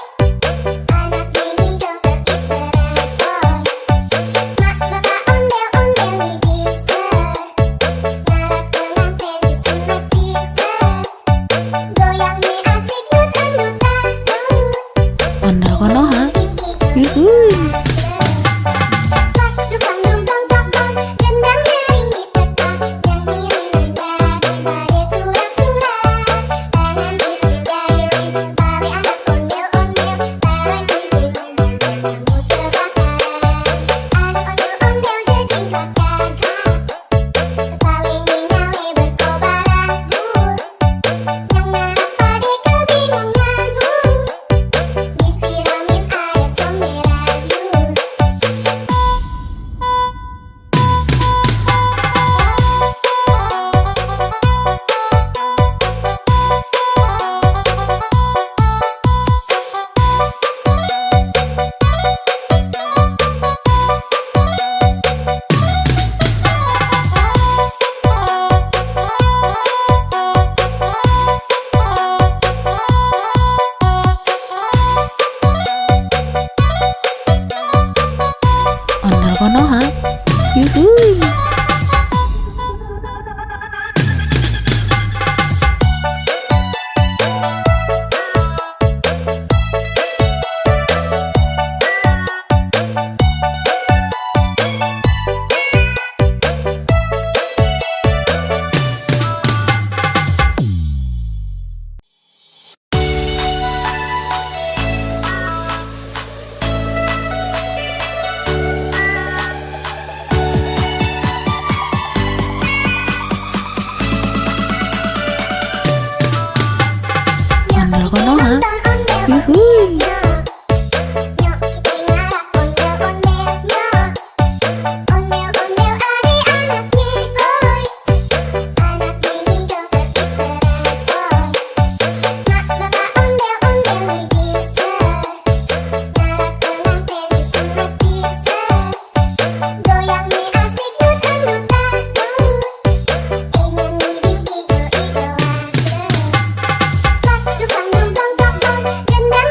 Anak mini joget diteransoy. Mak bapak ondel-ondel nih bisa. Ngarak pengantin disunat bisa. Goyang nih asik dut-dut-dut. Ondel Konoha. Igo-igo Yuhuy. pas dukang dong dong dong dong. Gendang nyaring diteka. Yang ngiring nanda daripada surat-surat. Tangan isi jari tali anak ondel-ondel. Tarang kunjungan kamu terbakar. Anak ondel-ondel jejing kakak. Kepala nyale berkobar aku. Yang narap pade kebingungan. Disiramin air comberan. Ondel Konoha. Yuhuy. Ondel Konoha. Yuhuy. Nyok kita ngarak ondel-ondelnya. Ondel-ondel adik-anaknya, oi. Anak mini joget diteransoy. Mak bapak ondel-ondel nih bisa. Ngarak pengantin disunat bisa. Goyang nih asik dut-dut-dut. Ingin nih igo-igo pas dukang dong dong dong dong. Gendang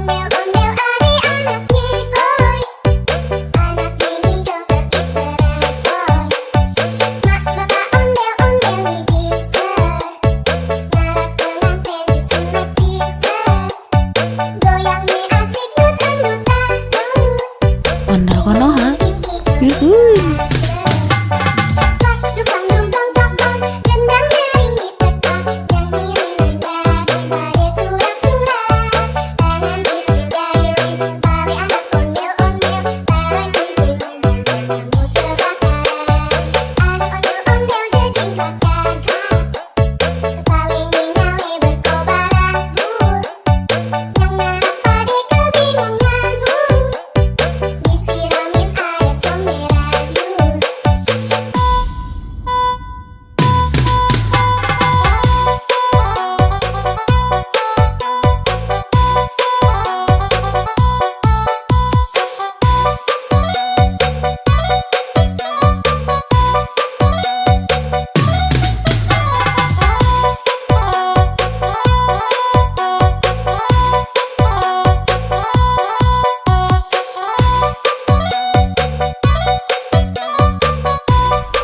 Ondel-ondel ada anaknya, oi. Anak ini joget terbaru. Mak bapak ondel-ondel nih bisa. Ngarak pengantin disunat bisa. Goyang nih asik dut-dut dangdut. Ondel Konoha. Yuhuy.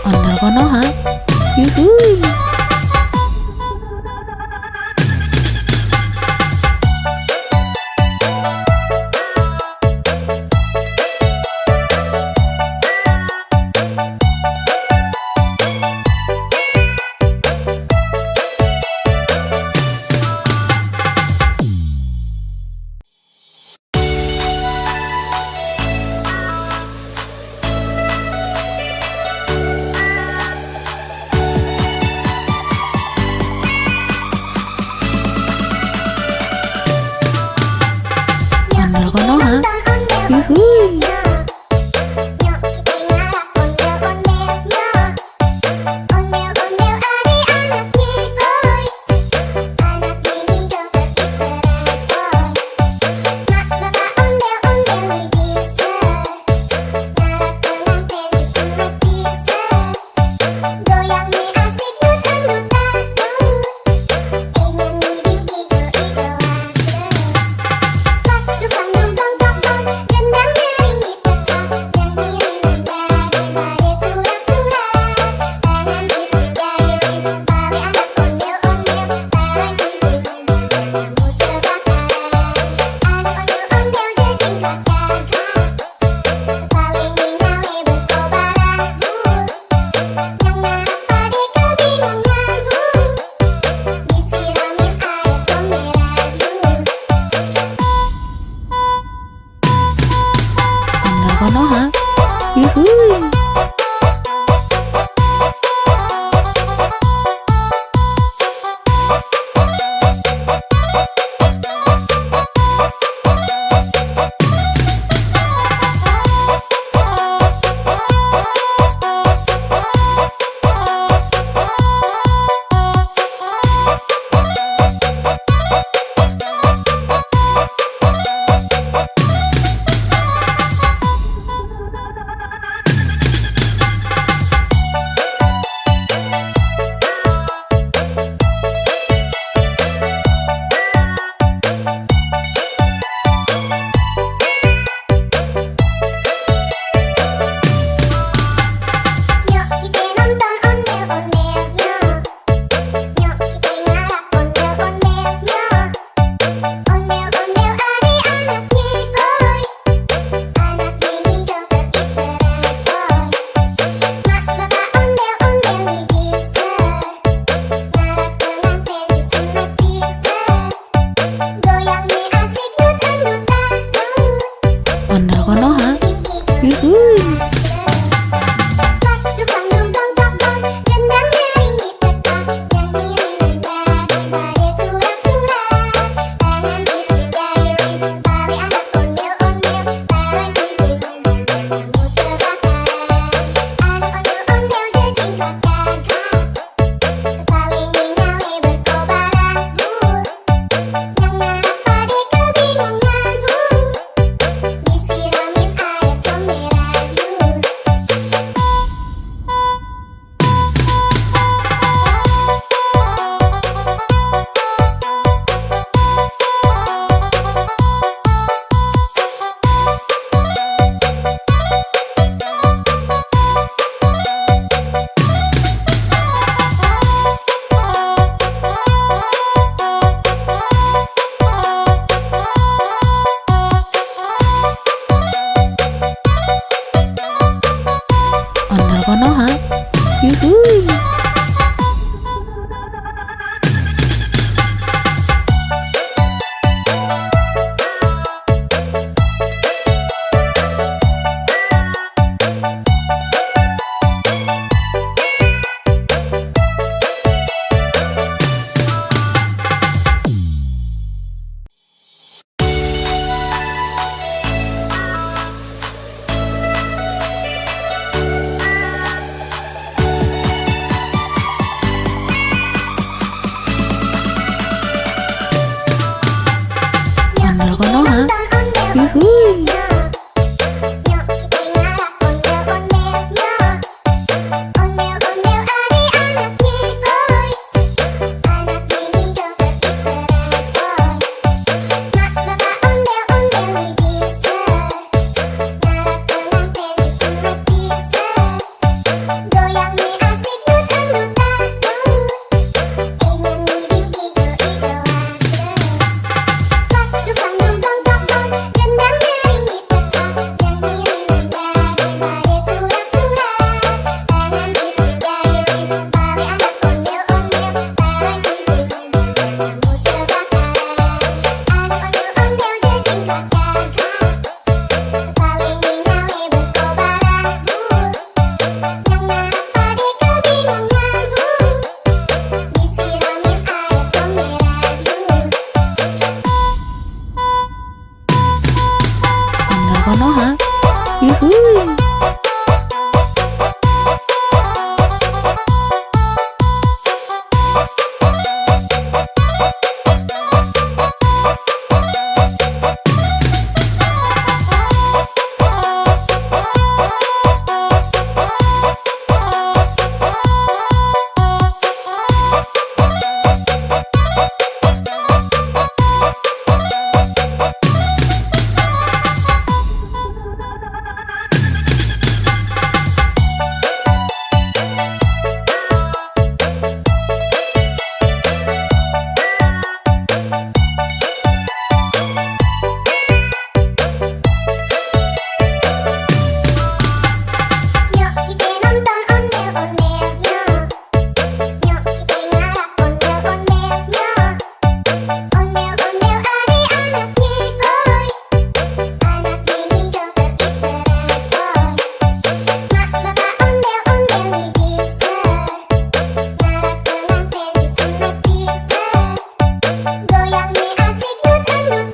Ondel Konoha. Yuhuy. Ondel Konoha. Yuhuy. Nyok kita ngarak ondel-ondelnya. Ondel-ondel ada anaknya, oi. Anak ini joget terbaru. Mak bapak ondel-ondel nih bisa. Ngarak pengantin disunat bisa. Goyang nih asik dut-dut dangdut. Nyanyi bing igo-igo aja. Ondel Konoha. Yuhuy. Nyok kita nonton ondel-ondelnya. Nyok kita ngarak ondel-ondelnya. Ondel-ondel ada anaknya, oi. Anak ini joget terbaru. Mak bapak ondel-ondel nih bisa. Ngarak pengantin disunat bisa. Goyang nih asik dut-dut dangdut. Ondel Konoha. Yuhuy. Yang merah pada kebingungan, disiramin Ondel Konoha. Yuhuy. Nyok kita nonton ondel-ondelnya. Nyok kita ngarap ondel-ondelnya. Ondel-ondel adik-anaknya boy. Anak bini joget bersoy. Mak bapak ondel-ondel nih bisa. Ngarap pengantin disunat bisa. Goyang nih asik dut-dutan.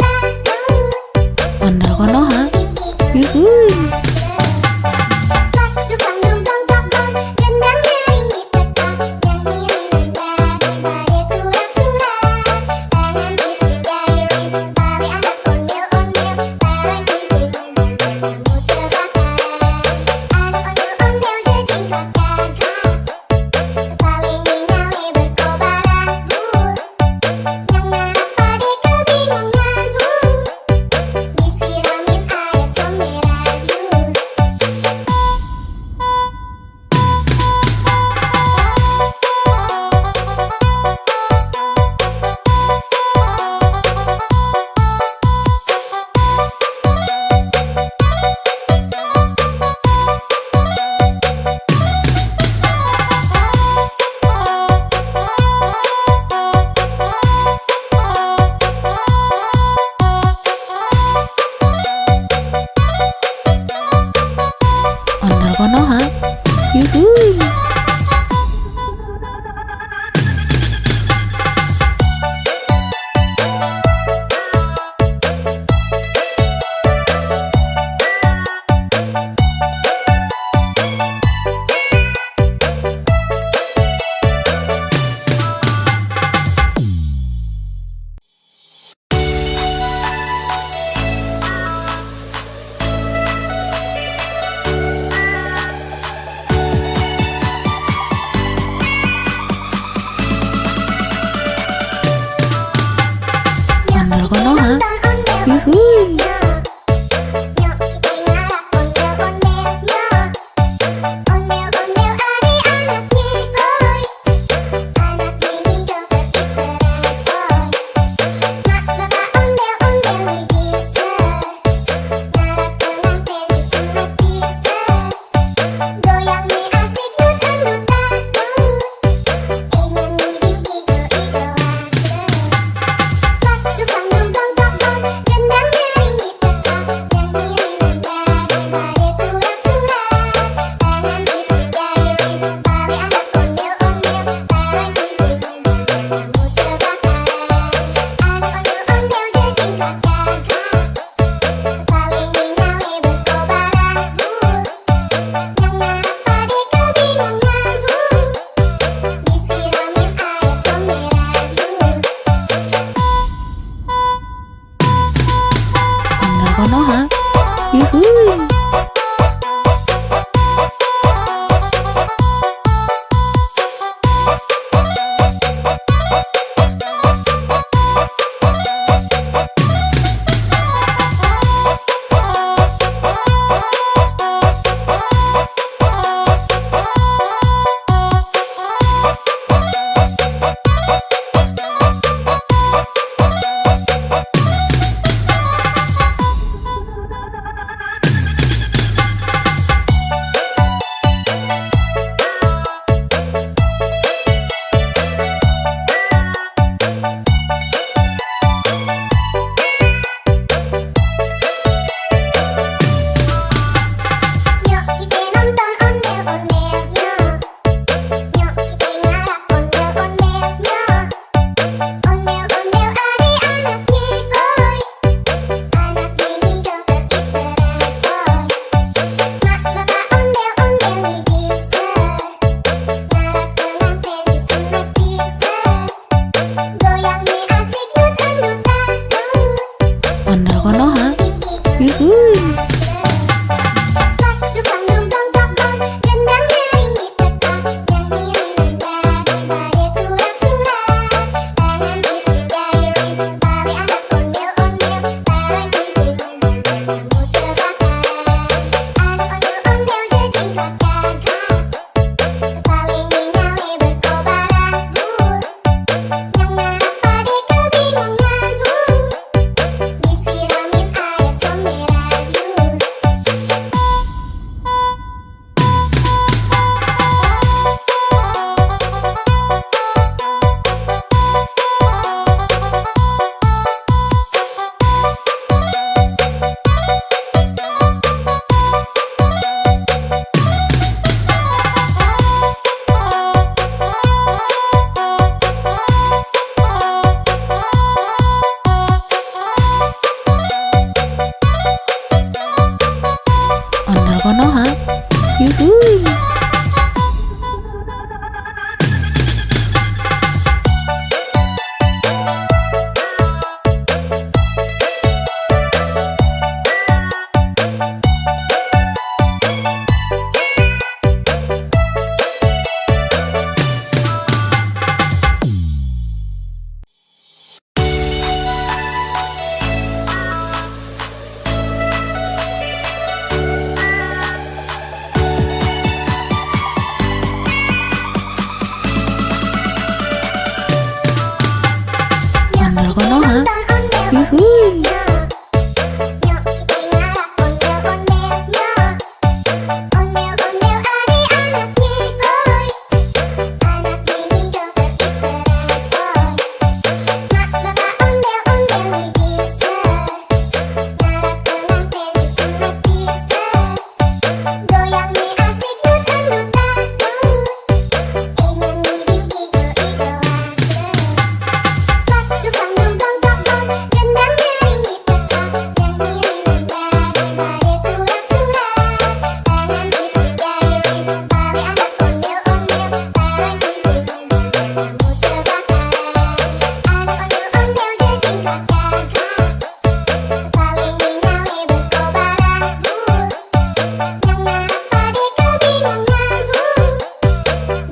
Ondel Konoha. Yuhuy. Disiramin air comberan. Ondel Konoha. Yuhuy. Ondel Konoha. Yuhuy. Nyok kita ngarap ondel-ondelnya. Ondel-ondel adik-anaknya boy. Anak bini joget bersoy. Mak bapak ondel-ondel nih bisa. Ngarap pengantin disunat bisa. Goyang nih asik dut-dutan. Nyanyi di igo-igoan. Ondel Konoha. Yuhuy. yuhuy. Dukang dumplong tokong, gendang nyaring ditekak, nyanyi rinanda daripada surak-surak. Tangan bising gayung, tali anak ondel-ondel, taruh kumpul-kumpul, kamu terbakar. Anak ondel-ondel jejingkrak gagah, kepalanya nyale berkobar agul, yang merah pade kebingungan, disiramin air comberan. Ondel konoha, yuhuy. Ondel konoha, yuhuy. Nyok, kita ngarap ondel-ondel, nyok. Ondel-ondel adi anaknya, oi. Anak ini joget dikerasoy. Mak bapak ondel-ondel nih bisa, ngarap pengantin disunat bisa. Goyang nih asik dutang-dutang, nyanyi igo-igo Dukang dumplong tokong, gendang nyaring ditekak, nyanyi rinanda daripada surak-surak. Tangan bising gayung, tali anak ondel-ondel, taruh kumpul-kumpul, kamu terbakar. Anak ondel-ondel jejingkrak gagah, kepalanya nyale berkobar agul, yang merah pade kebingungan,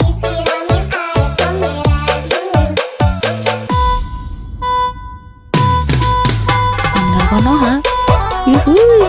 disiramin air comberan. Ondel konoha, yuhuy.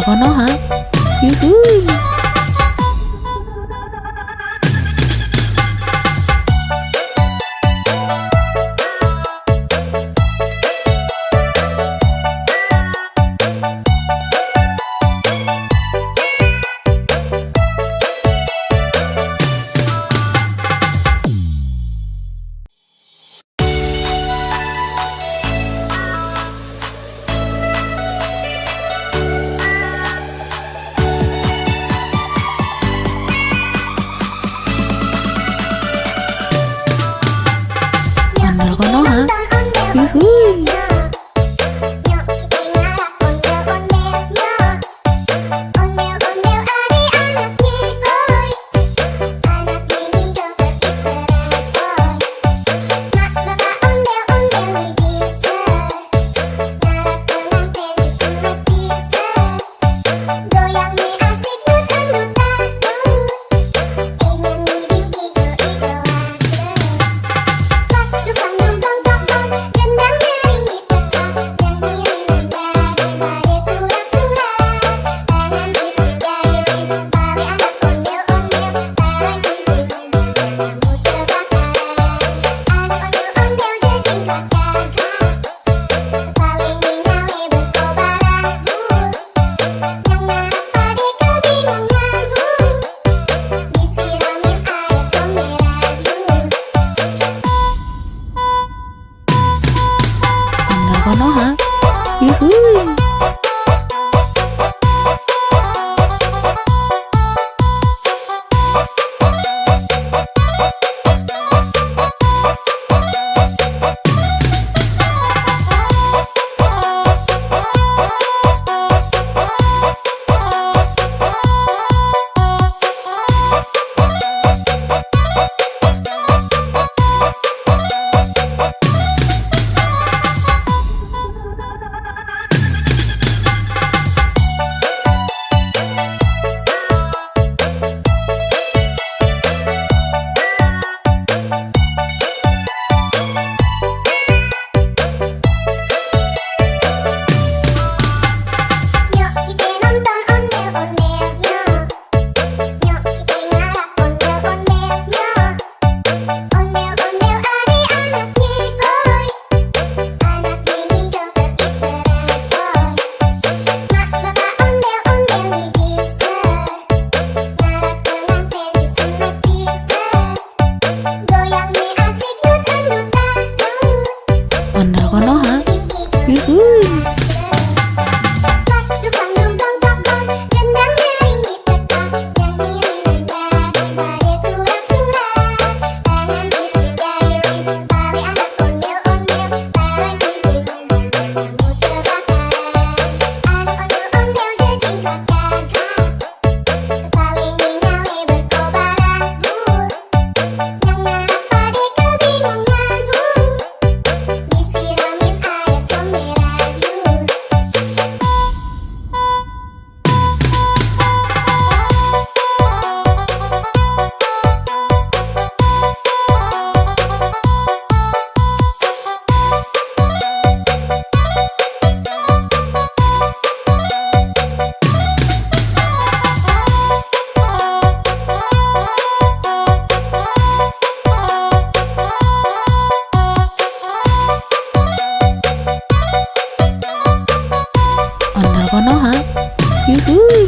Konoha. Yuhuy. Ondel Konoha. Yuhuy. Nyok kita ngarah ondel-ondelnya. Ondel-ondel adik-anaknya, hoi. Anak mini joget diteransoy. Mak bapak ondel-ondel nih bisa. Ngarah pengantin menikmati ser. Goyang nih asik dut-dut-dut. Nyanyi bing igo-igo Ondel Konoha. Yuhuy. Nyok kita nonton ondel-ondelnya. Nyok kita ngarah ondel-ondelnya. Ondel-ondel adik-anaknya, hoi. Anak mini joget diteransoy. Mak bapak ondel-ondel nih bisa. Ngarah pengantin menikmati ser. Goyang nih asik dut-dut-dut. Ondel Konoha. Bing igo Yuhuy. Dukang dumdong dong gendang nyaring ditekan. Nyanyi ringan daripada surak-surak. Tangan bising jahilin tali anak ondel-ondel. Taran kuntilan kamu terbakar. Anak ondel-ondel jejingkratkan hak. Tali nyale berkobar anggur. Yang ngarah pade kebingungan. Disiramin air comberan yuk. Ondel Konoha. Yuhuy.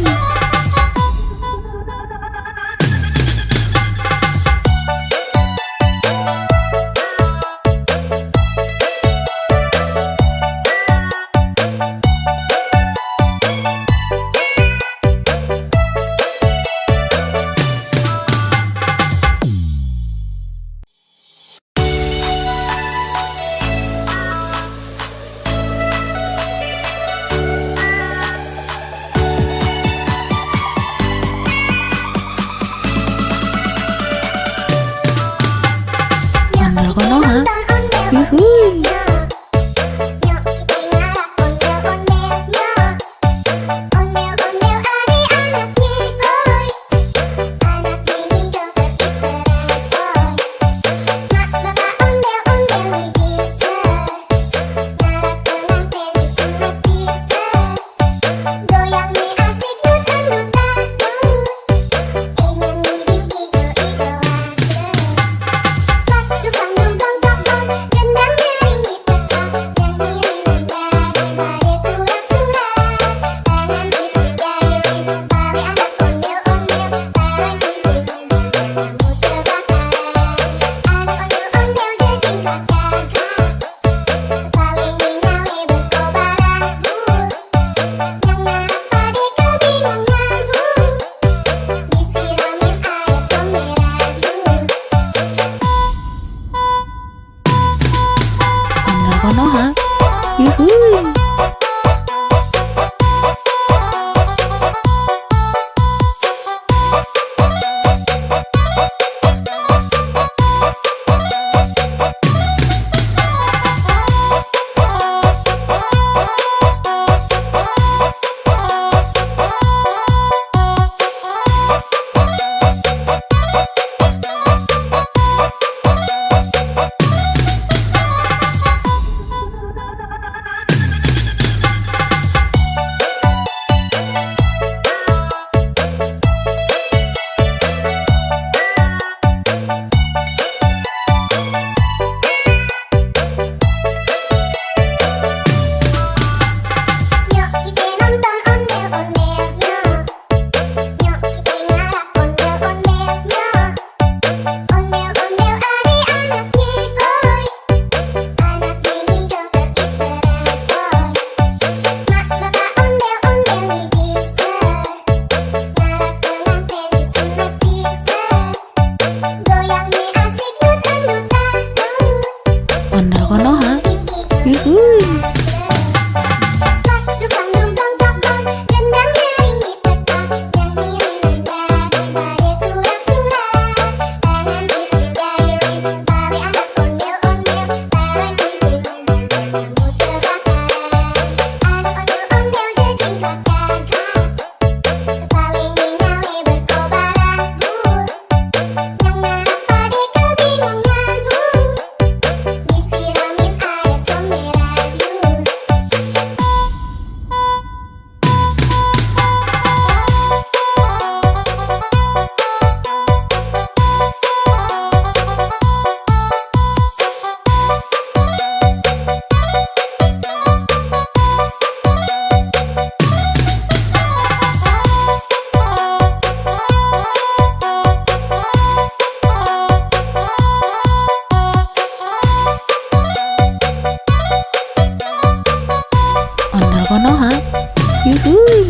yuhuy.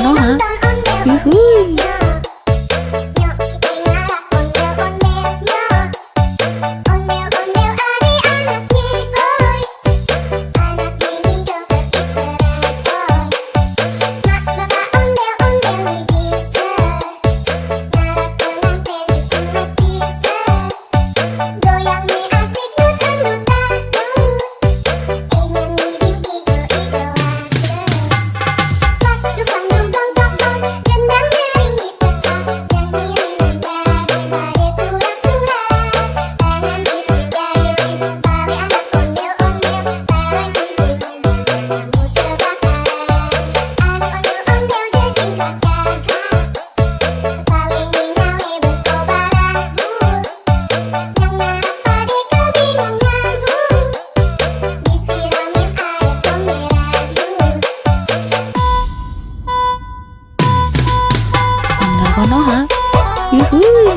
Konoha. Yuhuy. Nyok kita ngarap ondel-ondelnya. Ondel-ondel adik anaknya boy. Anak mini joget diperasoy. Mak bapak ondel-ondel nih bisa. Ngarap pengantin disunat bisa. Goyang nih asik nutan-nutan. Ingin bibit igo-igoan. Pas dukang dumplong plong-plong. Gendang nyaring ditekan. Yang ngiring nada daripada surat-surat. Tangan isi jayuin. Tali anak ondel-ondel. Tahan kuntilan. Kamu terbakaran. Anak ondel-ondel jejingkat gagah. Paling nyale berkobaran. Yang ngarap pade kebingungan. Disiramin air comberan. Ondel Konoha. Yuhuy.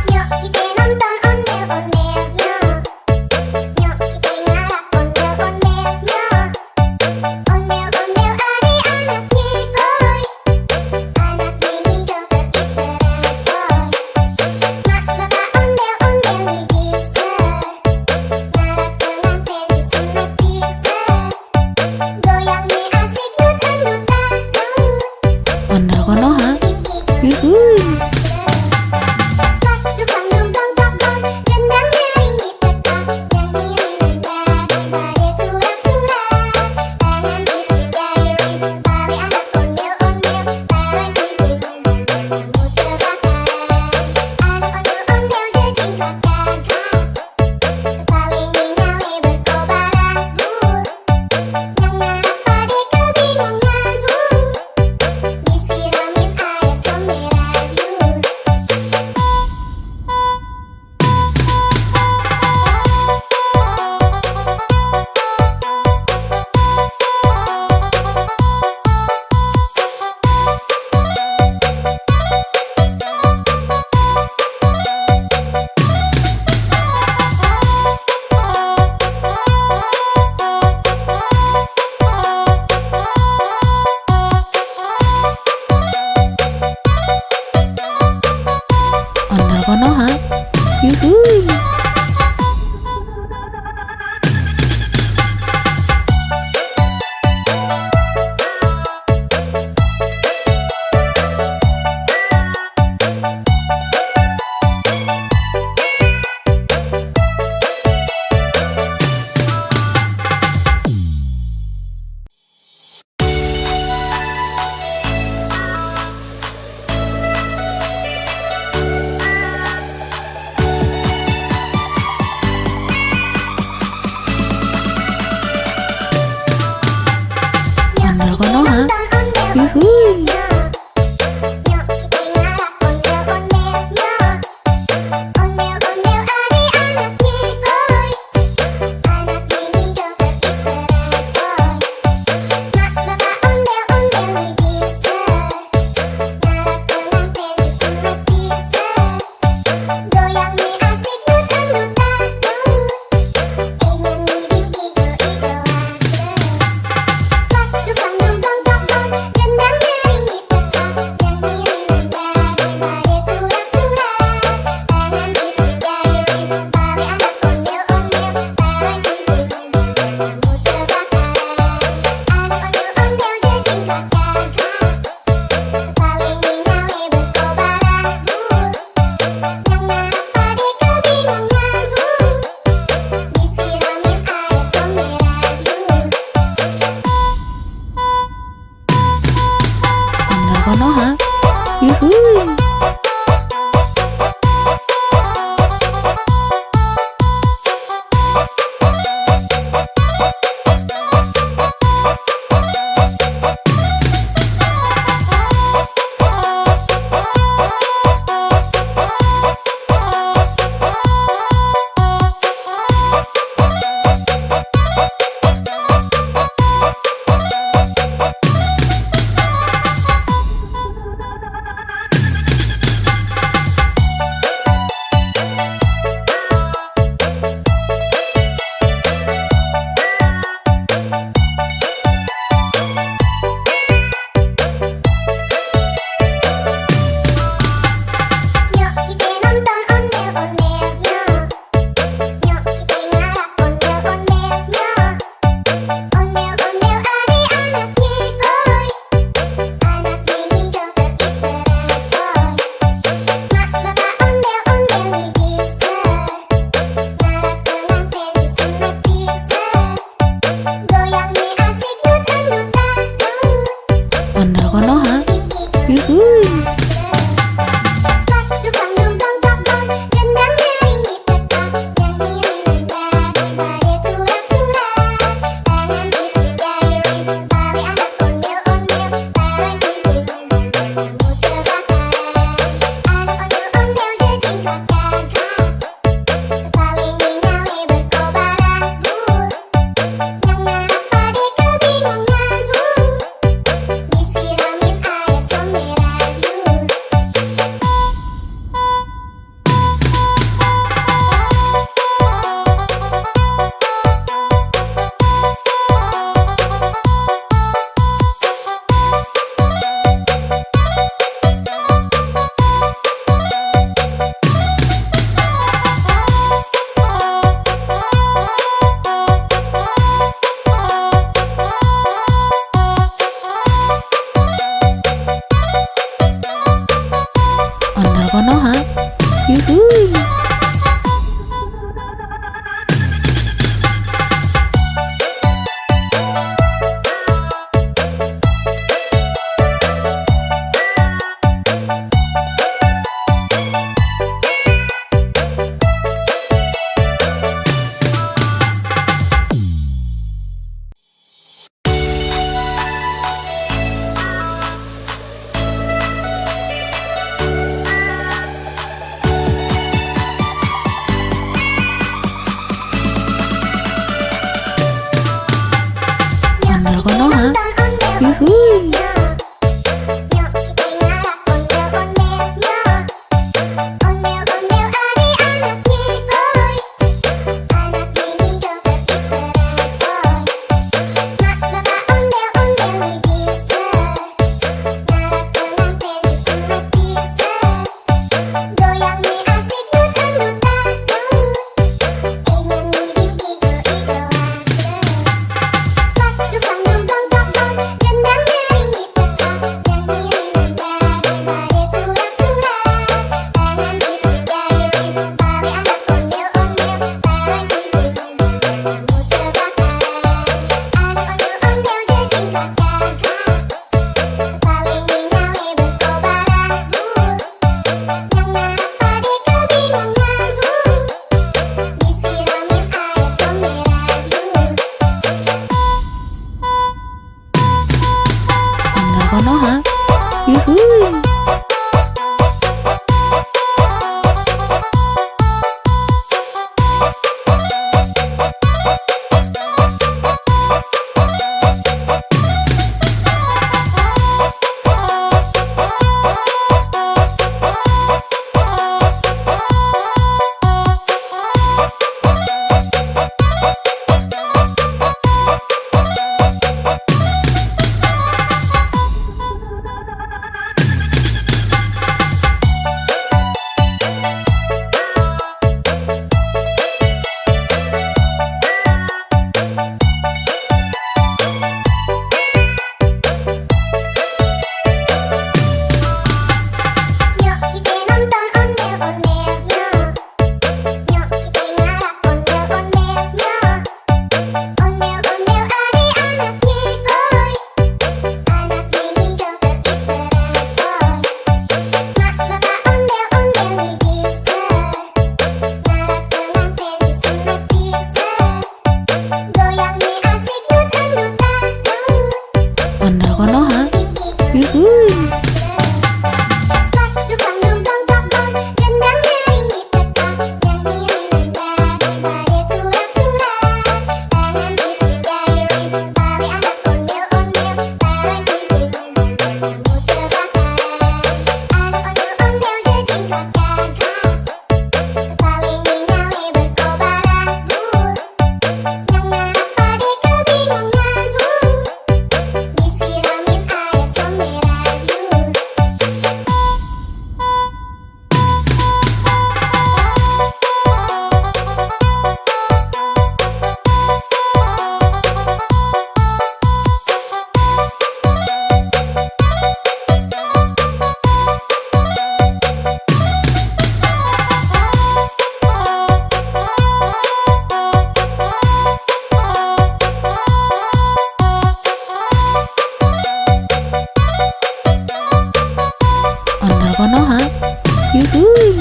Nyok kita nonton ondel-ondelnya. Nyok kita ngarap ondel-ondelnya. Ondel-ondel adik anaknya boy. Anak mini joget diperasoy. Mak bapak ondel-ondel nih bisa. Ngarap pengantin disunat bisa. Goyang nih asik nutan-nutan. Ondel Konoha. Bibit igo. Yuhuy. Pas dukang dumplong plong-plong. Gendang nyaring ditekan. Yang ngiring nada daripada surat-surat. Tangan isi jayuin. Tali anak ondel-ondel. Tahan kuntilan. Kamu terbakaran. Anak ondel-ondel jejingkat gagah. Paling nyale berkobaran. Yang ngarap pade kebingungan. Disiramin air comberan. Ondel Konoha. Yuhuy. Ondel Konoha. Yuhuy. Nyok kita ngarap ondel-ondelnya. Ondel-ondel adik anaknya boy. Anak mini joget diperasoy. Mak bapak ondel-ondel nih bisa. Ngarap pengantin disunat bisa. Goyang nih asik nutan-nutan. Ingin bibit igo-igoan. Pas dukang dumplong plong-plong. Gendang nyaring Konoha. Yuhuy. Nyok kita ngarak ondel-ondelnya. Ondel-ondel adik-anaknya boy. Anak mini joget diteresoy. Mak bapak ondel-ondel nih bisa. Ngarak pengantin disunat bisa. Goyang nih asik dutang-dutang. Ingin nih igo-igoan. Pas dukang dong dong dong dong. Gendang nyaring ditekan. Nyanyi daripada surak-surak. Tangan bisa jahilin. Tali anak ondel-ondel. Tarik kunting kamu terbakar. Anak ondel-ondel jejingkat gagah. Kepalanya nyale berkobaran bul. Yang narak pade kebingungan disiramin air comberan Ondel Konoha. Yuhuy. Nyok kita nonton ondel-ondelnya. Nyok kita ngarak ondel-ondelnya. Ondel-ondel adik-anaknya boy. Anak mini joget diteresoy. Mak bapak ondel-ondel nih bisa. Ngarak pengantin disunat bisa. Goyang nih asik dutang-dutang. Ondel Konoha. Igo-igo. Yuhuy. Pas dukang dong dong dong dong. Gendang nyaring ditekan. Nyanyi daripada surak-surak. Tangan bisa jahilin. Tali anak ondel-ondel. Tarik kunting kamu terbakar. Anak ondel-ondel jejingkat gagah. Kepalanya nyale berkobaran bul. Yang narak pade kebingungan disiramin air comberan Ondel Konoha. Yuhuy.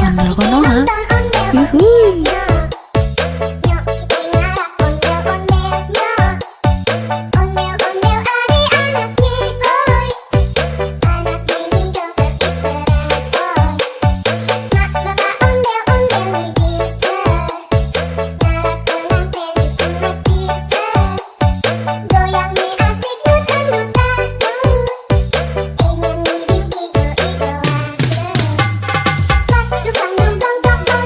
Ondel Konoha. Yuhuy. Nyok kita ngarak ondel-ondelnya. Ondel-ondel adik-anaknya boy. Anak mini joget diteresoy. Mak bapak ondel-ondel nih bisa. Ngarak pengantin disunat bisa. Goyang nih asik dutang-dutang. Ingin nih igo-igoan. Pas dukang dong dong dong dong.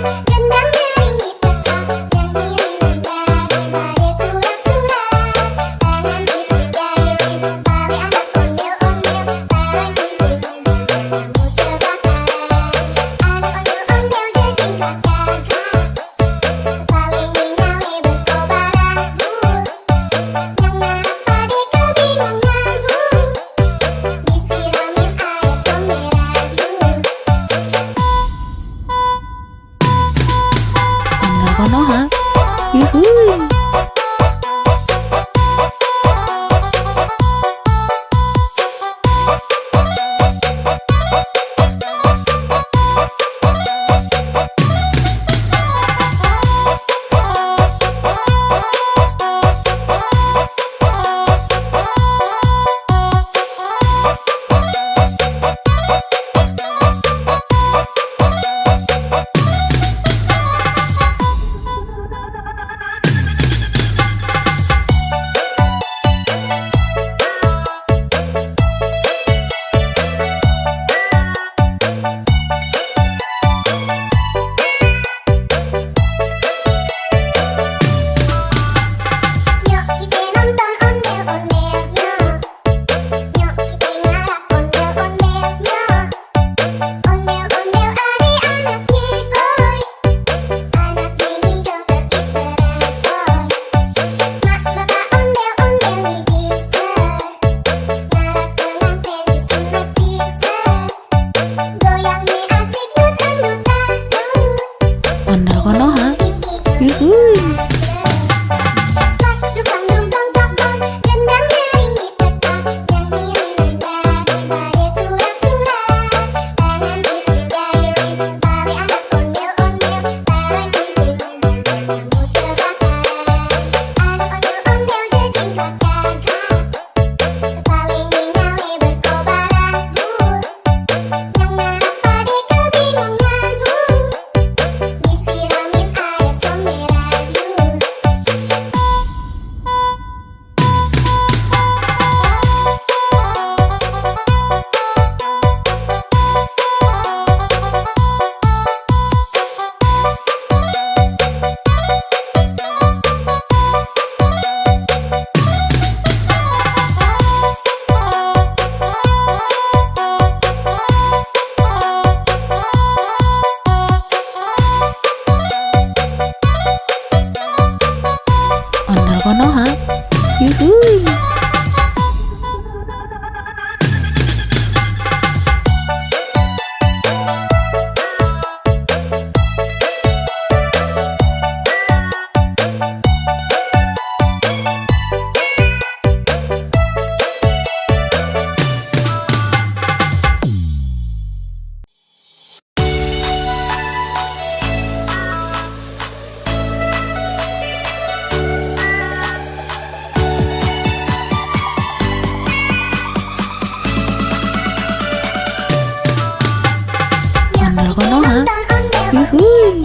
Yuhuy.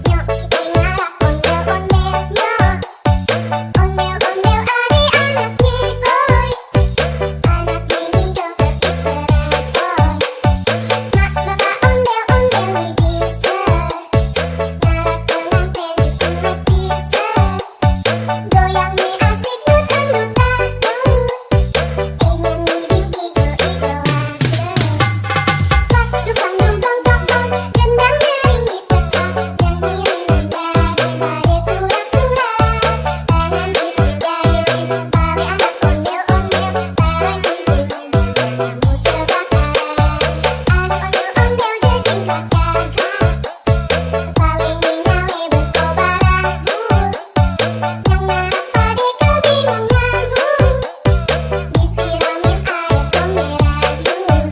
Nyok kita ngarak ondel-ondelnya. Ondel-ondel adik-anaknya boy. Anak mini joget diterasoi. Mak bapak ondel-ondel nih bisa. Ngarak pengantin disunat bisa. Goyang nih asik dut-dut-dut. Ingin nih bikin igo-igo pas dukang dum-dum dong-dong. Gendang nering ditekan. Nyanyi dengan daripada surat-surat. Tangan isi jahilin tali anak ondel-ondel. Barang kumpul kamu terbakar. Anak ondel-ondel jejingkat gagah. Paling nyale berkobar abu. Yang narak pade kebingunganmu. Disiramin air comberan.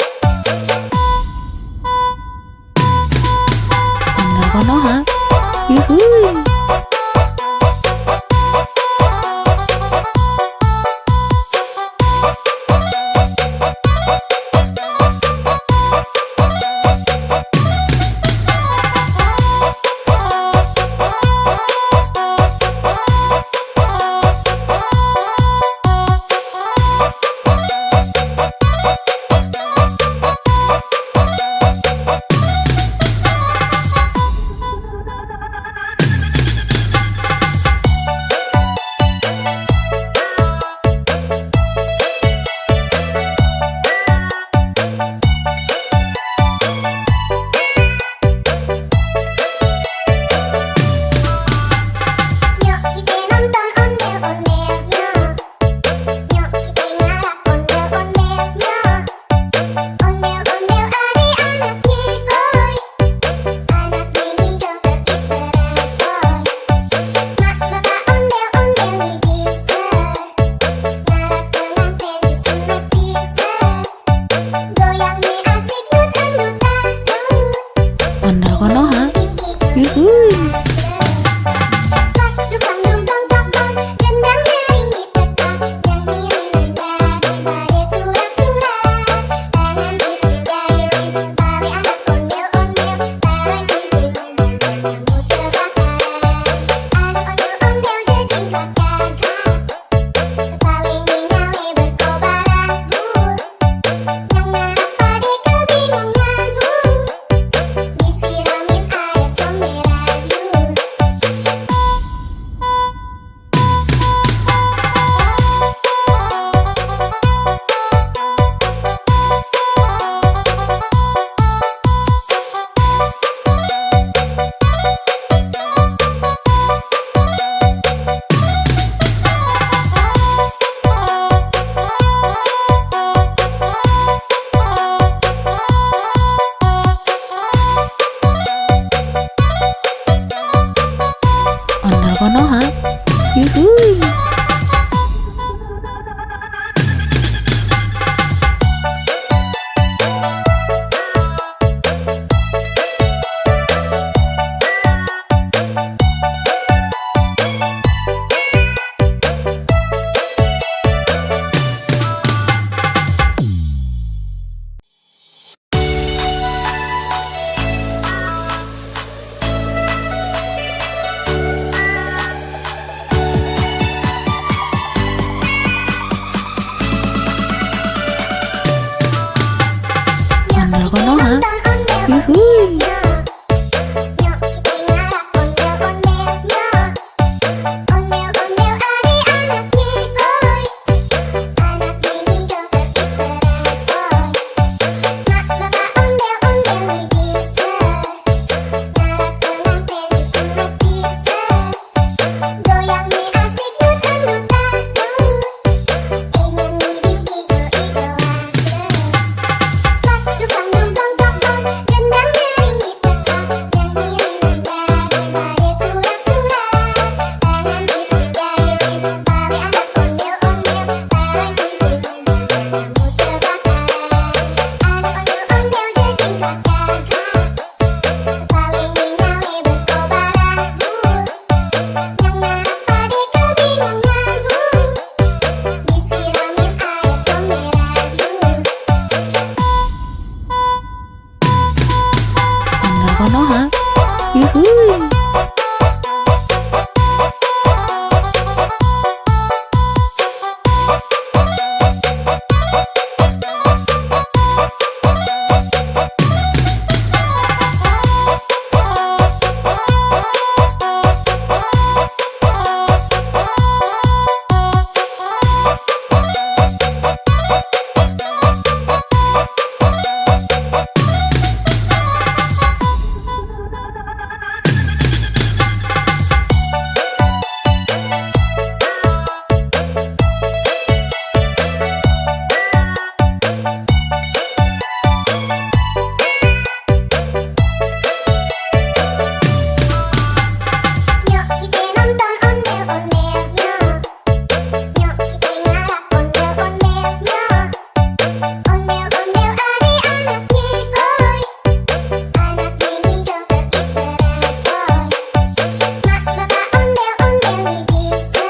Ondel Konoha. Yuhuy. Nyok kita nonton ondel-ondelnya. Nyok kita ngarak ondel-ondelnya. Ondel-ondel adik-anaknya boy. Anak mini joget diterasoi. Mak bapak ondel-ondel nih bisa. Ngarak pengantin disunat bisa. Goyang nih asik dut-dut-dut. Ondel Konoha. Bikin Yuhuy. pas dukang dum-dum dong-dong. Gendang nering ditekan. Nyanyi dengan daripada surat-surat. Tangan isi jahilin tali anak ondel-ondel. Barang kumpul kamu terbakar. Anak ondel-ondel jejingkat gagah. Paling nyale berkobar abu. Yang narak pade kebingunganmu. Disiramin air comberan. Ondel Konoha. Yuhuy. Ondel Konoha. Yuhuy. Nyok kita ngarak ondel-ondelnya. Ondel-ondel adik-anaknya boy. Anak mini joget diterasoi. Mak bapak ondel-ondel nih bisa. Ngarak pengantin disunat bisa. Goyang nih asik dut-dut-dut. Ingin nih bikin igo-igo pas dukang dum-dum dong-dong. Gendang nering Konoha. Yuhuy. Nyok kita nonton ondel-ondelnya. Nyok kita ngarap ondel-ondelnya. Ondel-ondel adik-anaknya, oi. Anak ini joget iteran, oi. Mak bapak ondel-ondel nih bisa.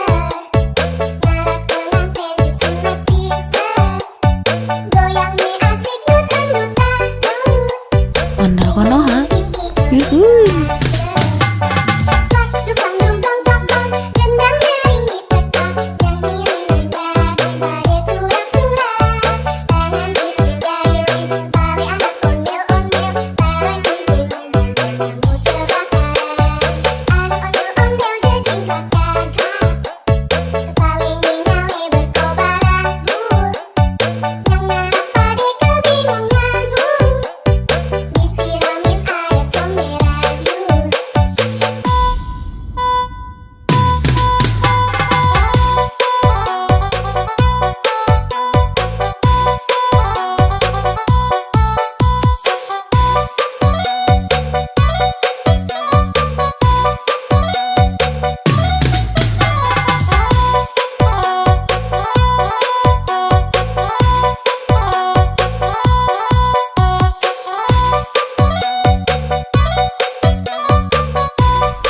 Ngarap pengantin disunat bisa. Goyang nih asik dut-dut-dut. Ondel Konoha. Yuhuy. Disiramin air comberan.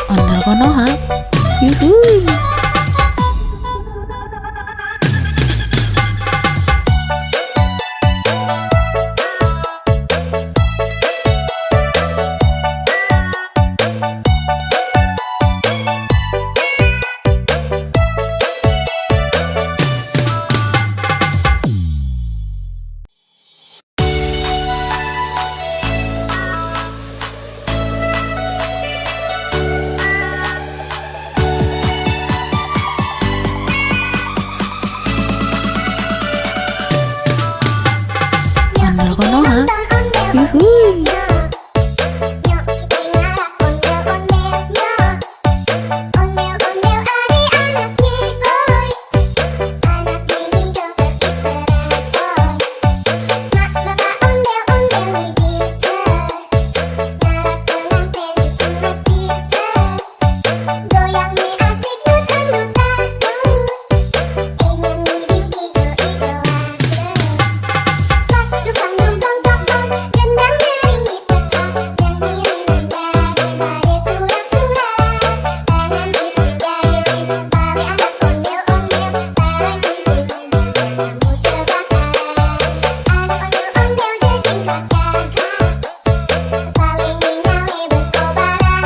Ondel Konoha. Yuhuy. Ondel Konoha. Yuhuy. Nyok kita ngarap ondel-ondelnya. Ondel-ondel adik-anaknya, oi. Anak ini joget iteran, oi. Mak bapak ondel-ondel nih bisa. Ngarap pengantin disunat bisa. Goyang nih asik dut-dut-dut. Ini nih igo-igo aja. Dukang dong dong dong dong, gendangnya ringit tetap. Nyanyi daripada surak-surak. Tangan isi jari tali anak ondel-ondel. Tarik kumpul kamu terbakar. Anak ondel-ondel jejingkat gagah. Kepalanya nyale berkobaran.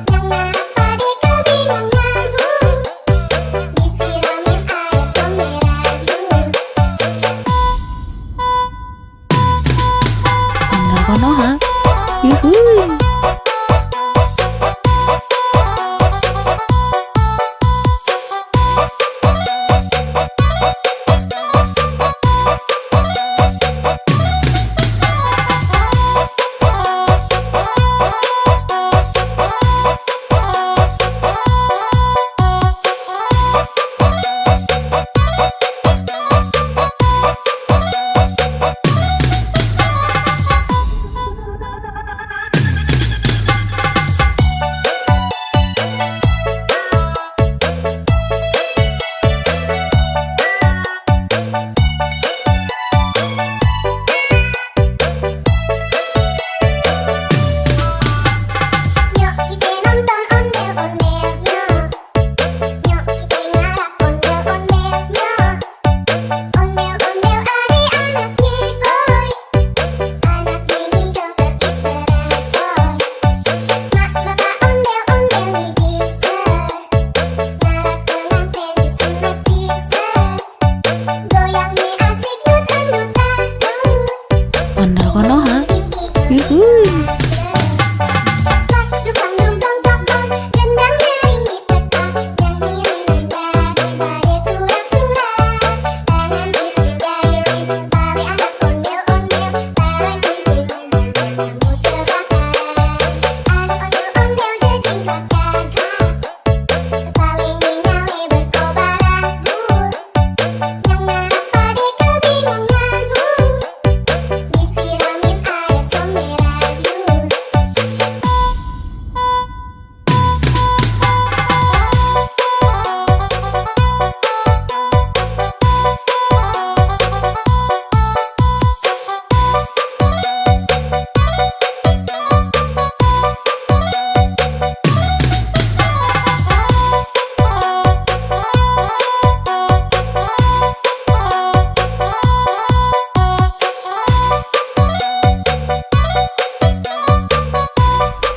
Yang ngarap pade kebingungan. Disiramin air comberan. Ondel Konoha. Yuhuy.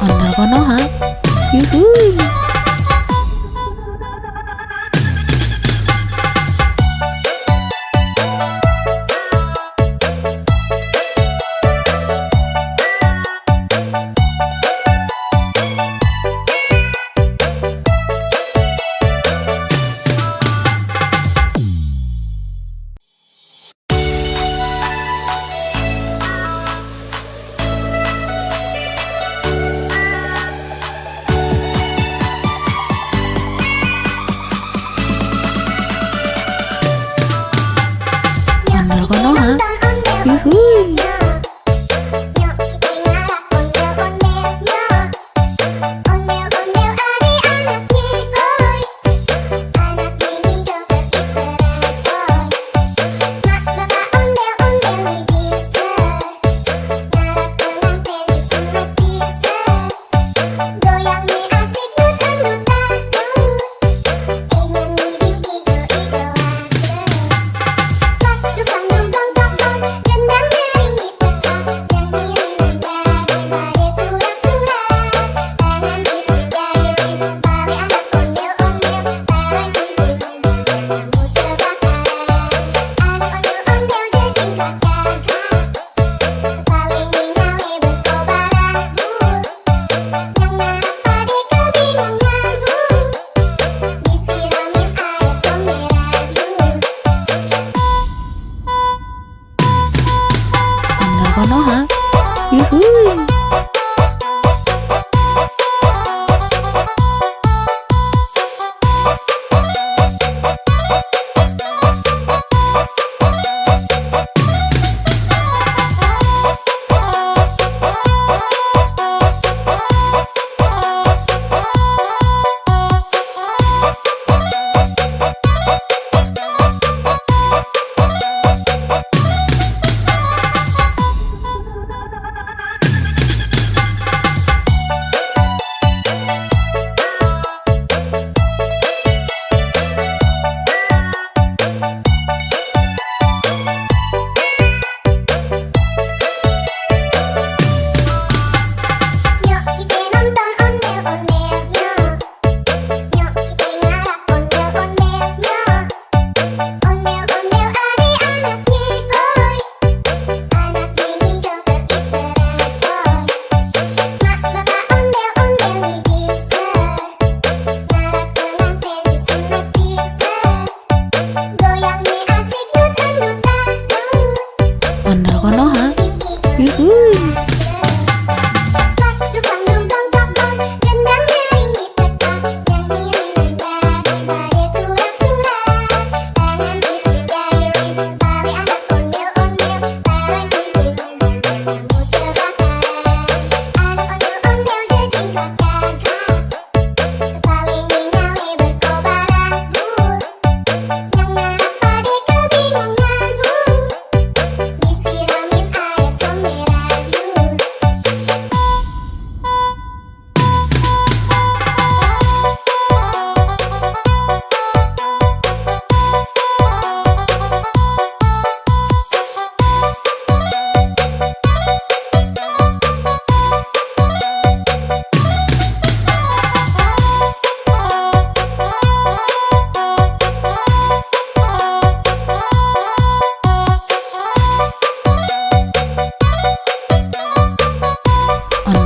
Ondel Konoha. Yuhuy. Ondel Konoha. Yuhuy. Nyok kita ngarah ondel-ondelnya. Ondel-ondel adik-anaknya boy. Anak mini joget terasoy. Mak bapak ondel-ondel nih bisa. Ngarah pengantin disunat bisa. Goyang nih asik dut-dut-dut. Nyanyi di igo-igo. Dukang dong dong dong dong, gendangnya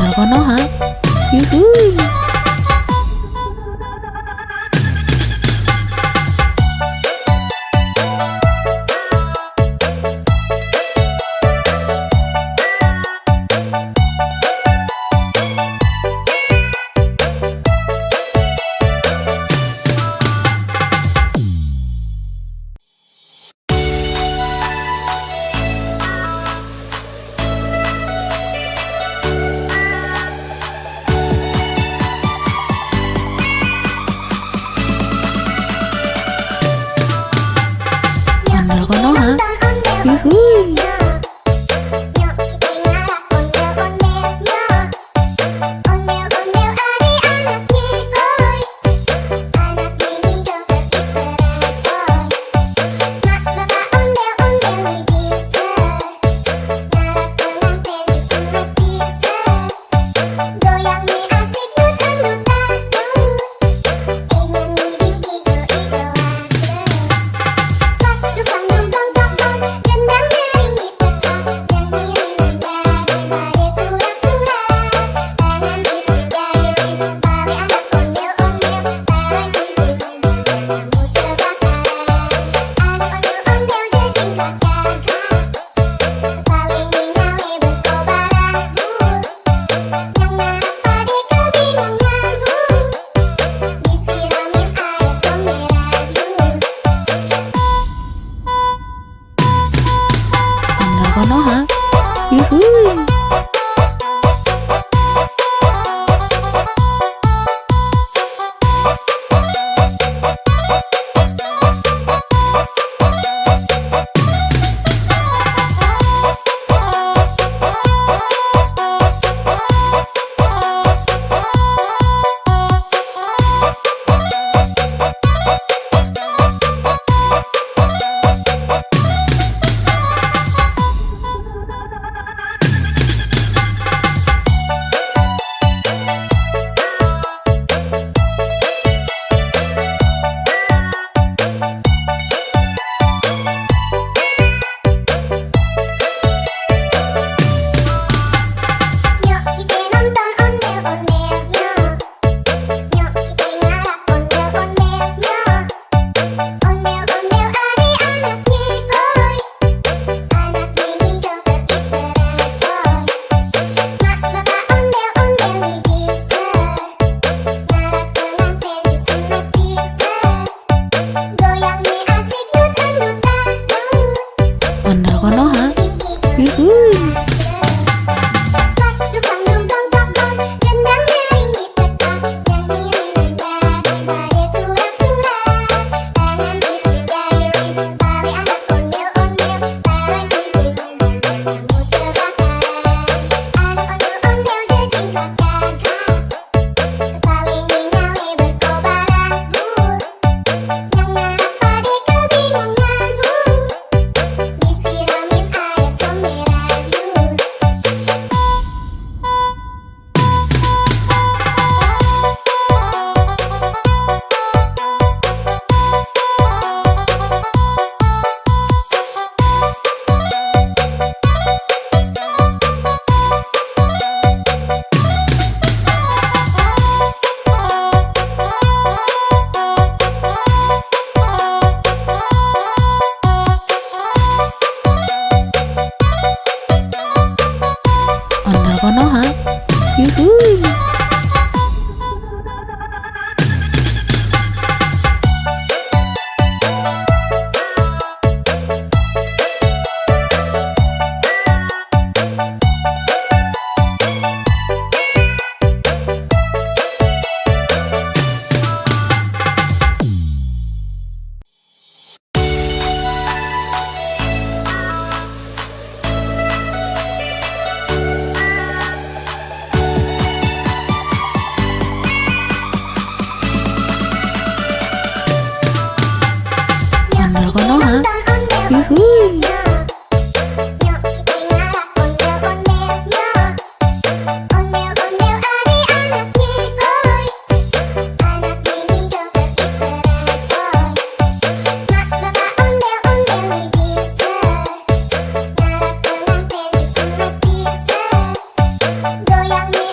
Ondel Konoha. Yuhuy. Ondel Konoha. Yuhuy. Nyok kita ngarap ondel-ondelnya. Ondel-ondel adik-anaknya, oi. Anak mini joget diperasoy. Mak bapak ondel-ondel nih bisa. Ngarap pengantin disunat bisa. Goyang nih asik dut-dut-dut. Nyanyi di igo-igo pas dukang dumplong tokong, gendang nyaringi tekak, nyanyi daripada surak-surak. Tangan isi jari, pali anak ondel-ondel, tarik kumpul-kumpul, kamu terbakar. Anak ondel-ondel jejingkat gagah, kepala nyale berkobar agul. Yang ngarap pade kebingungan, disiramin air comberan. Ondel Konoha. Yuhuy. Nyok kita nonton ondel-ondelnya. Nyok kita ngarap ondel-ondelnya. Ondel-ondel adik-anaknya, oi. Anak mini joget diperasoy. Mak bapak ondel-ondel nih bisa. Ngarap pengantin disunat bisa. Goyang nih asik dut-dut-dut. Ondel Konoha. Yuhuy. pas dukang dumplong tokong, gendang nyaringi tekak, nyanyi daripada surak-surak. Tangan isi jari, pali anak ondel-ondel, tarik kumpul-kumpul, kamu terbakar. Anak ondel-ondel jejingkat gagah, kepala nyale berkobar agul. Yang ngarap pade kebingungan, disiramin air comberan. Ondel Konoha. Yuhuy. Ondel Konoha. Yuhuy. Nyok kita ngarap ondel-ondelnya. Ondel-ondel adik-anaknya, oi. Anak mini joget diperasoy. Mak bapak ondel-ondel nih bisa. Ngarap pengantin disunat bisa. Goyang nih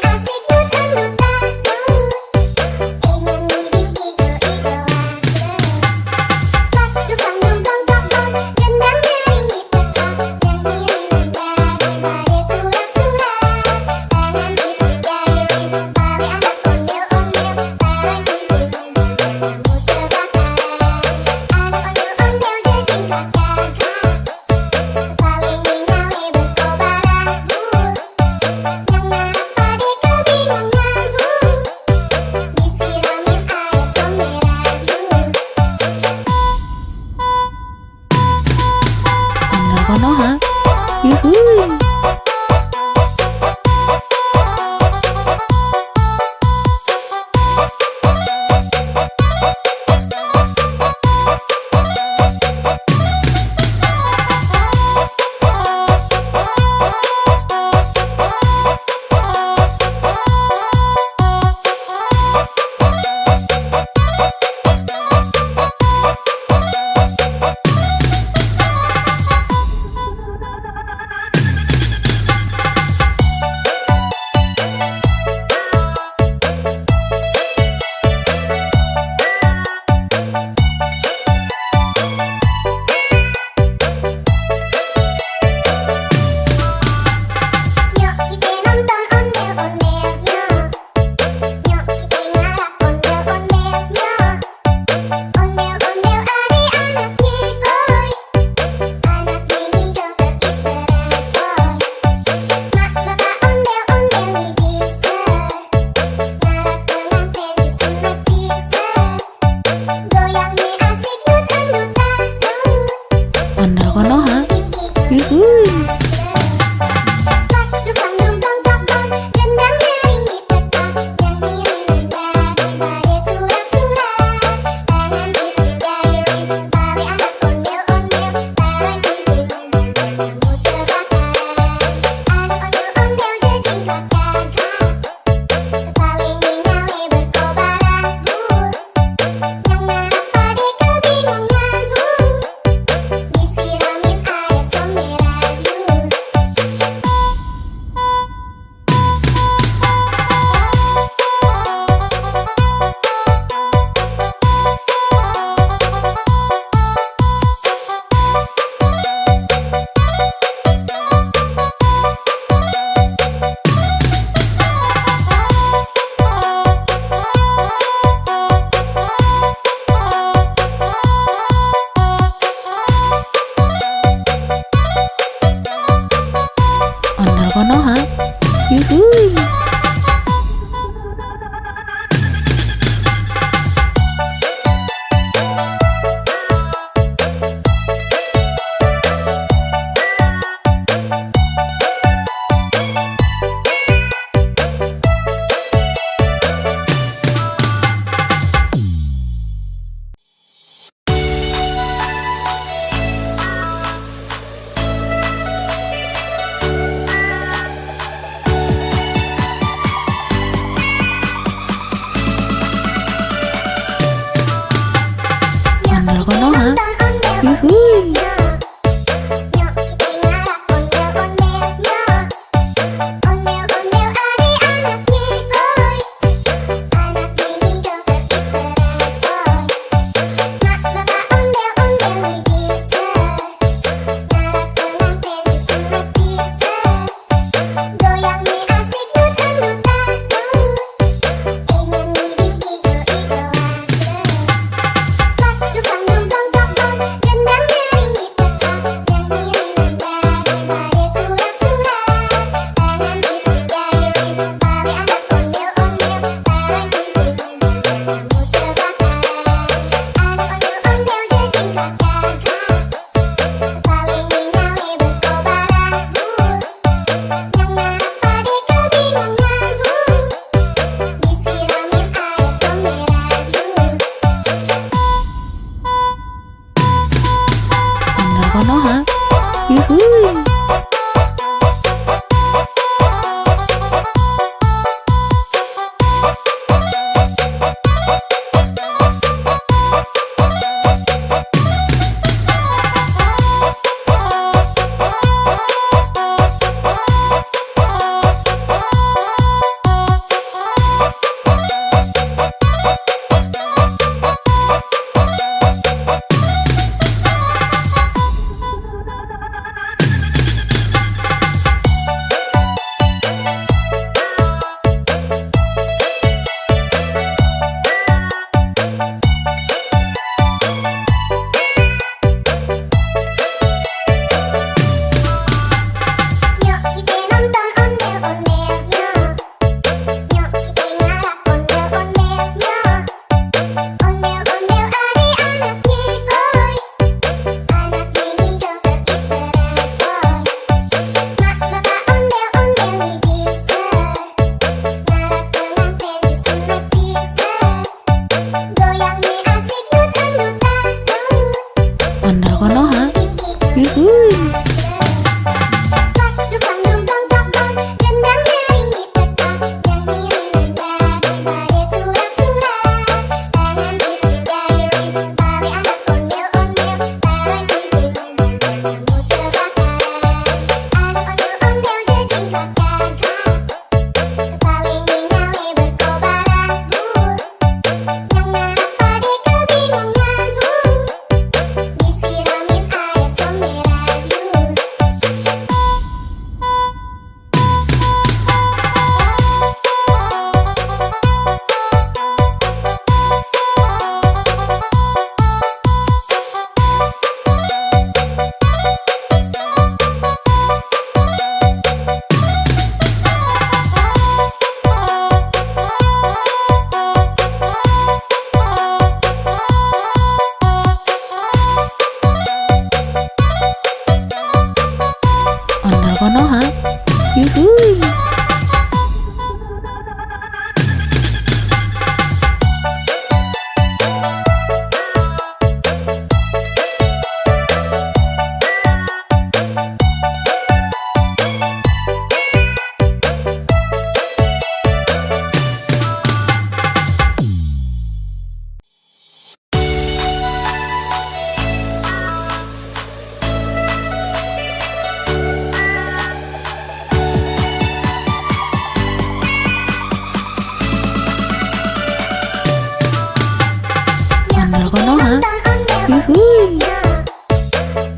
yuhuy.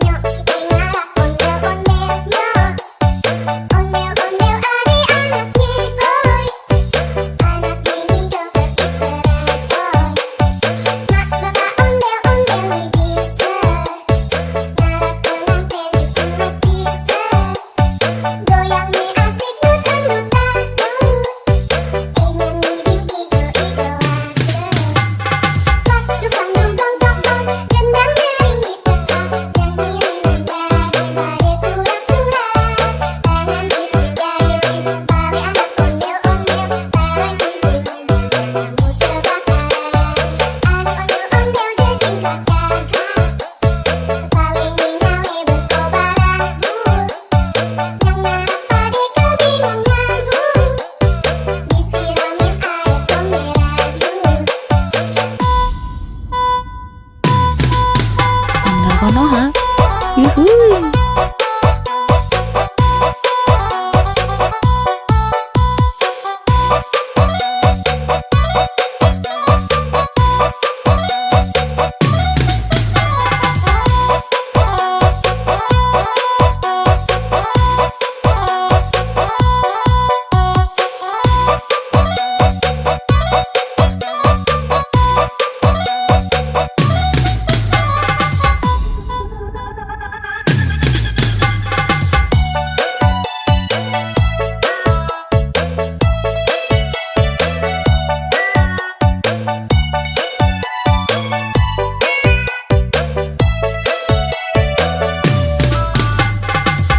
Nyok kita ngarak ondel-ondelnya. Ondel-ondel adik-anaknya, oi. Anak ini joget diteresoy. Mak bapak ondel-ondel nih bisa. Ngarak pengantin disunat bisa. Goyang nih asik nutan-nutan. Ingin nih igo-igoan. Pas dukang dong dong dong dong. Gendang nyaring di tempat. Yang ngiring daripada surat-surat. Tangan isi jari tali anak ondel-ondel. Barang kumpul kamu terbakaran. Anak ondel-ondel jejingkat gagah. Paling nyale berkobaran. Yang narap pade kebingungan. Disiramin air comberan. Ondel konoha, yuhuy.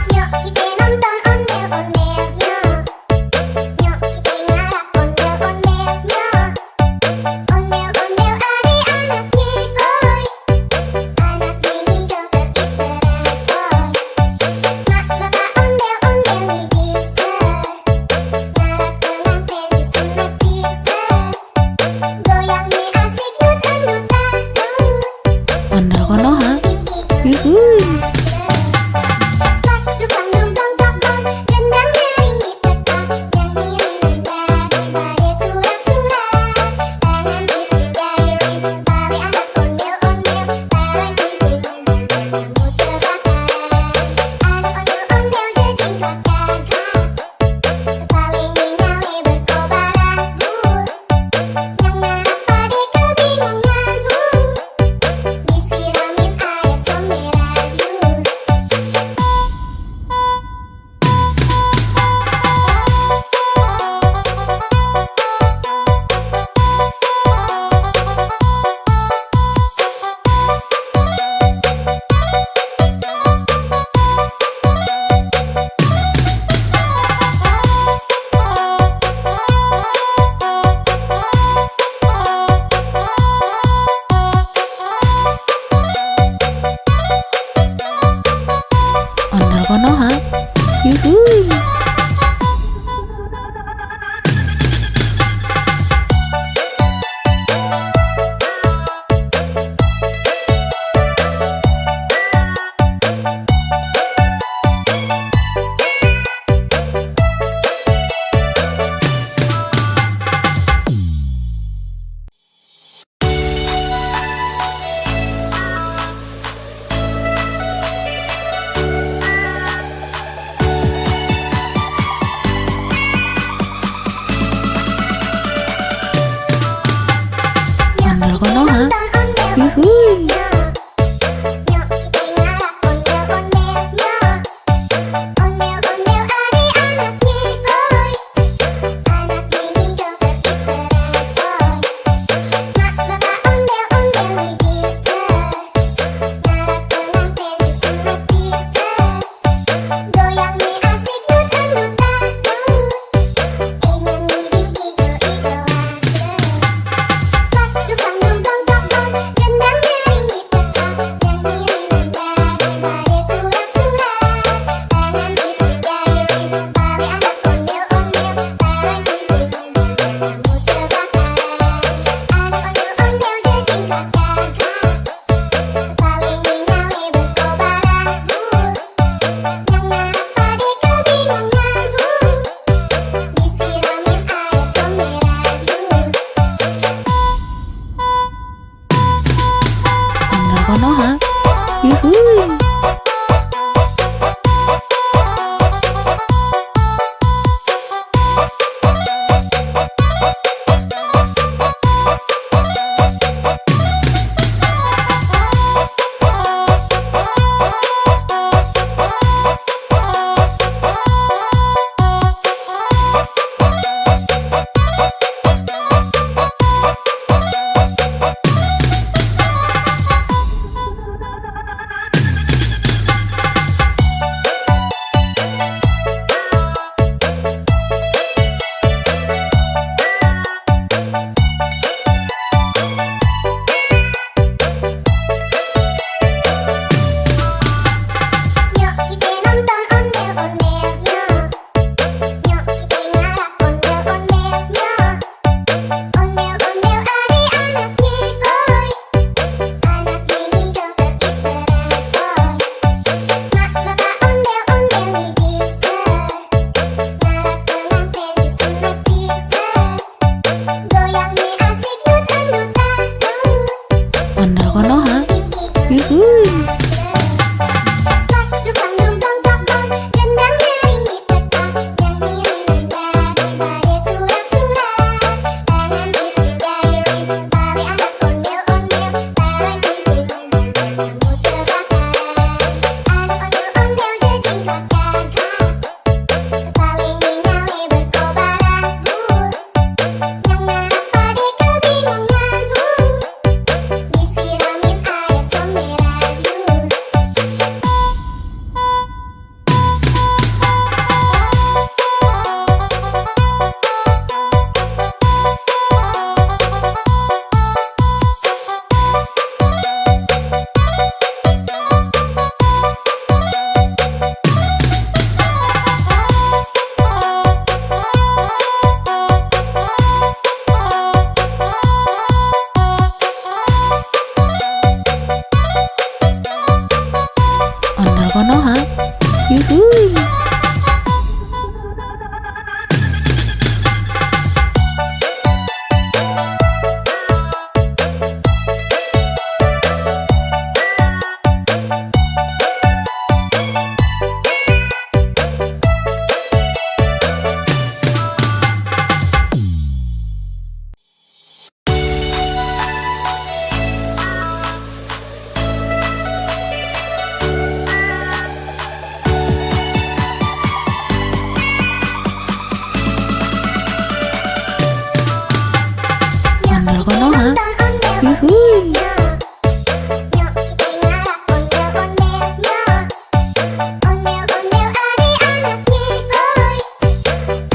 Nyok kita nonton ondel-ondelnya. Nyok kita ngarak ondel-ondelnya. Ondel-ondel adik-anaknya, oi. Anak ini joget diteresoy. Mak bapak ondel-ondel nih bisa. Ngarak pengantin disunat bisa. Goyang nih asik nutan-nutan. Ondel konoha, yuhuy. Pas dukang dong dong dong dong. Gendang nyaring di tempat. Yang ngiring daripada surat-surat. Tangan isi jari tali anak ondel-ondel. Barang kumpul kamu terbakaran. Anak ondel-ondel jejingkat gagah. Paling nyale berkobaran. Yang narap pade kebingungan. Disiramin air comberan. Ondel konoha, yuhuy. Ondel konoha, yuhuy. Nyok kita ngarak ondel-ondelnya. Ondel-ondel adik-anaknya, oi. Anak ini joget diteresoy. Mak bapak ondel-ondel nih bisa. Ngarak pengantin disunat bisa. Goyang nih asik nutan-nutan. Ingin nih igo-igoan. Pas dukang dong dong dong dong. Gendang nyaring di yuhui. Nyok kita ngarak ondel-ondelnya. Ondel-ondel adik-anaknya, hoi.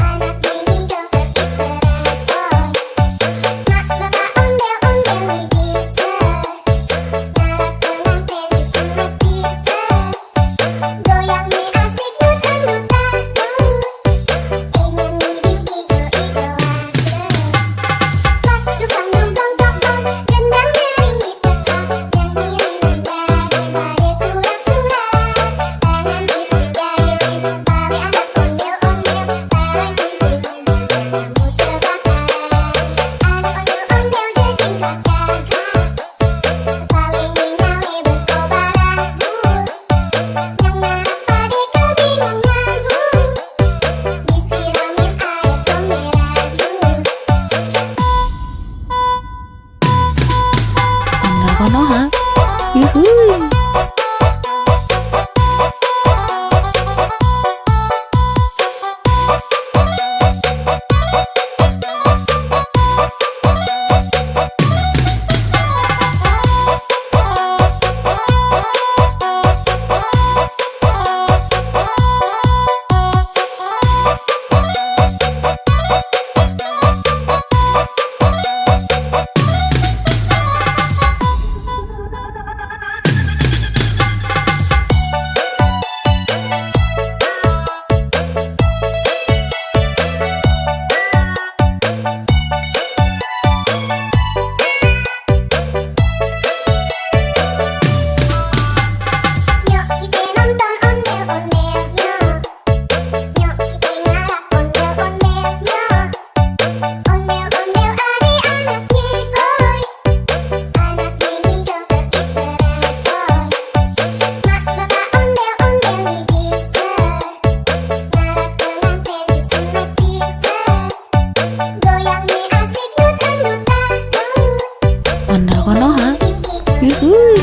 Anak ini joget terbaru. Mak bapak ondel-ondel nih bisa. Ngarak pengantin disunat bisa. Goyang nih asik nutan-nutan. Ingin bikin igo-igoan. Pas dukang dungdong dong-dong, gendang nyaring ditekan. Yang ngiring nada daripada surak-surak. Tangan isi jahilin, tali anak ondel-ondel. Tarik kunting kamu terbakar. Anak ondel-ondel jejingkat gagah. Kepala nyale berkobaran bul. Yang narak pade kebingungan. Disiramin air comberan. Ondel konoha, yuhui. Nyok kita nonton ondel-ondelnya. Nyok kita ngarak ondel-ondelnya. Ondel-ondel adik-anaknya, hoi. Anak ini joget terbaru. Mak bapak ondel-ondel nih bisa. Ngarak pengantin disunat bisa. Goyang nih asik nutan-nutan. Ondel konoha, yuhui.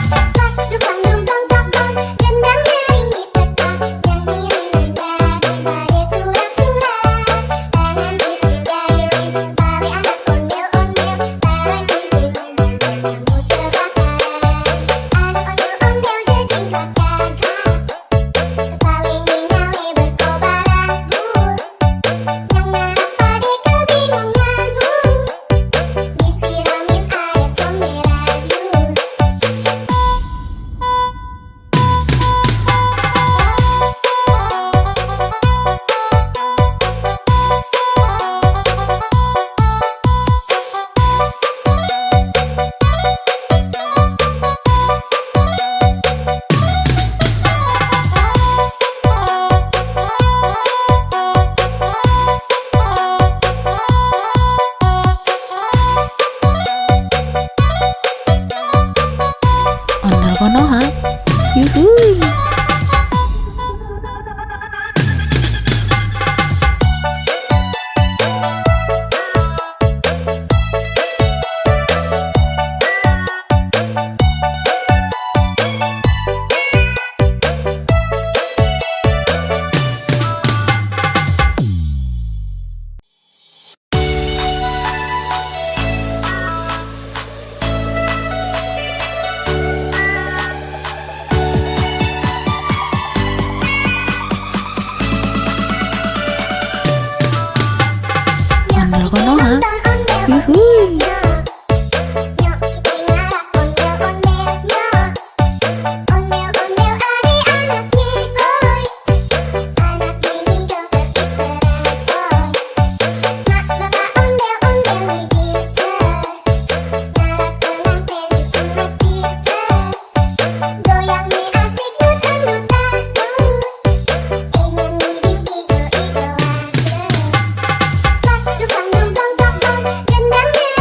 Pas dukang dungdong dong-dong, gendang nyaring ditekan. Yang ngiring nada daripada surak-surak. Tangan isi jahilin, tali anak ondel-ondel. Tarik kunting kamu terbakar. Anak ondel-ondel jejingkat gagah. Kepala nyale berkobaran bul. Yang narak pade kebingungan. Disiramin air comberan. Ondel konoha, yuhui. Ondel konoha, yuhui. Nyok kita ngarak ondel-ondelnya. Ondel-ondel adik-anaknya, hoi. Anak ini joget terbaru. Mak bapak ondel-ondel nih bisa. Ngarak pengantin disunat bisa. Goyang nih asik nutan-nutan. Ingin bikin igo-igoan. Pas dukang dungdong dong-dong, gendang nyaring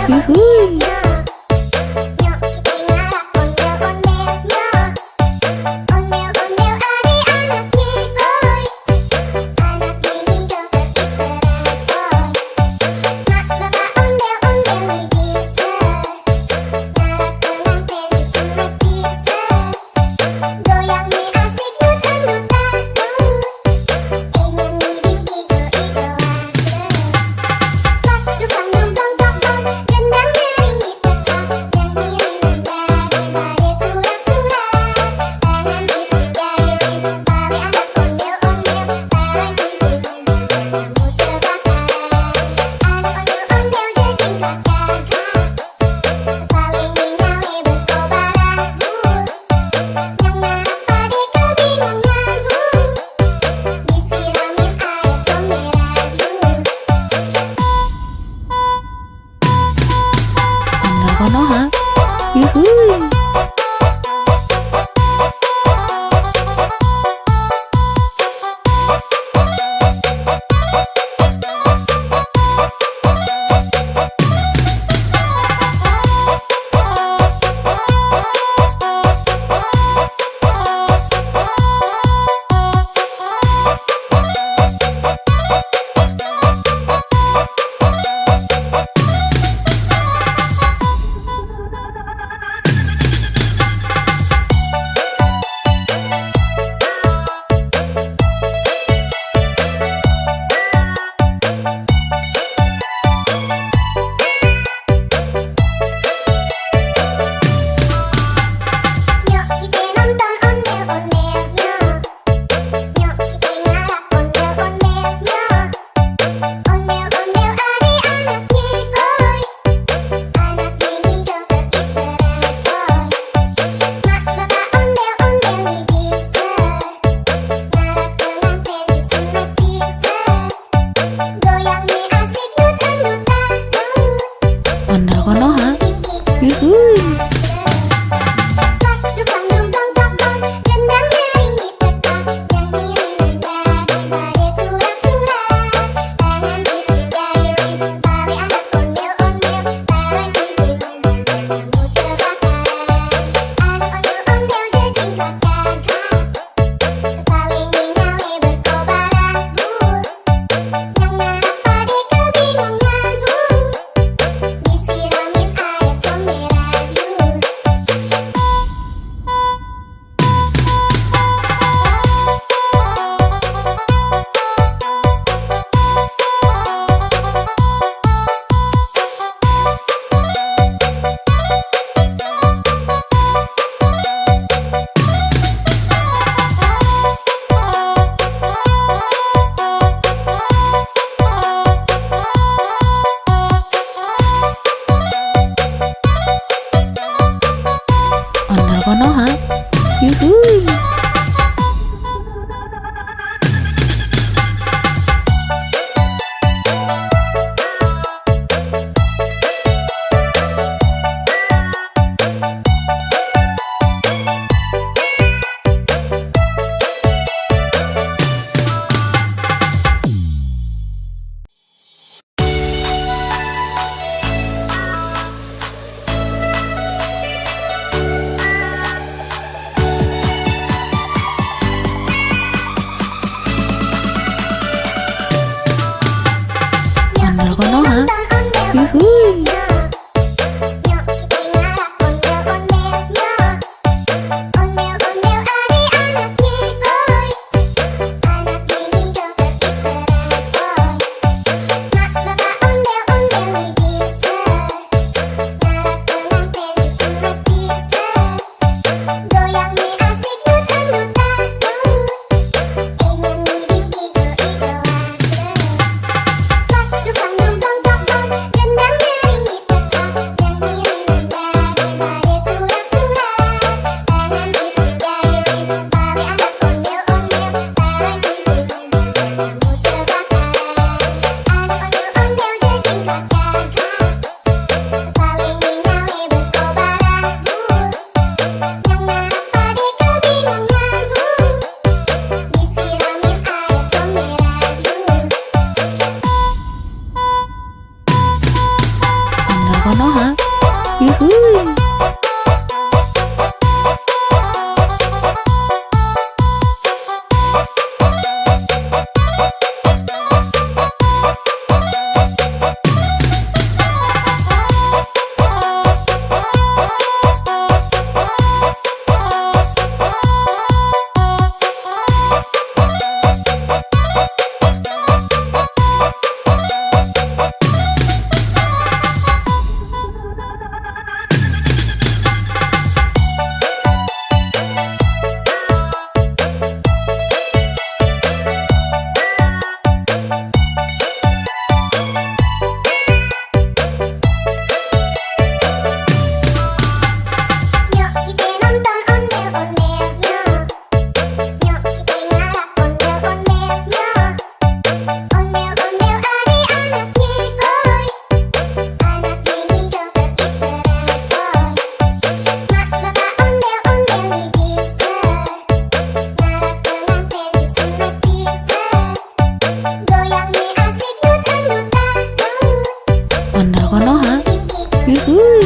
Yuhui. Nyok kita ngarap ondel-ondel nyok. Ondel-ondel adik-anaknya boy. Anak ini joget diterasoi. Mak bapak ondel-ondel nih bisa. Ngarap pengantin disunat bisa. Goyang nih asik dutang-dutang. Ingin ngibing igo-igo Lak dukang dumdong dong gendang nering ditekan. Nyanyi dengan berbagai surat-surat. Tangan bisik jari rindu balik anak ondel-ondel. Barang kumpul kamu terbakar. Anak ondel-ondel jejingkatkan paling nyale berkobaran yang ngarap pade kebingungan disiramin air comberan Ondel Konoha. Yuhui. Konoha. Yuhuy. Nyok kita nonton ondel-ondelnya. Nyok kita ngarap ondel-ondelnya. Ondel-ondel adik-anaknya boy. Anaknya nih joget iteran soy. Mak bapak ondel-ondel nih bisa. Ngarap pengantin disunat bisa. Goyangnya asik dut-dut-dut. Ondel Konoha. Yuhuy.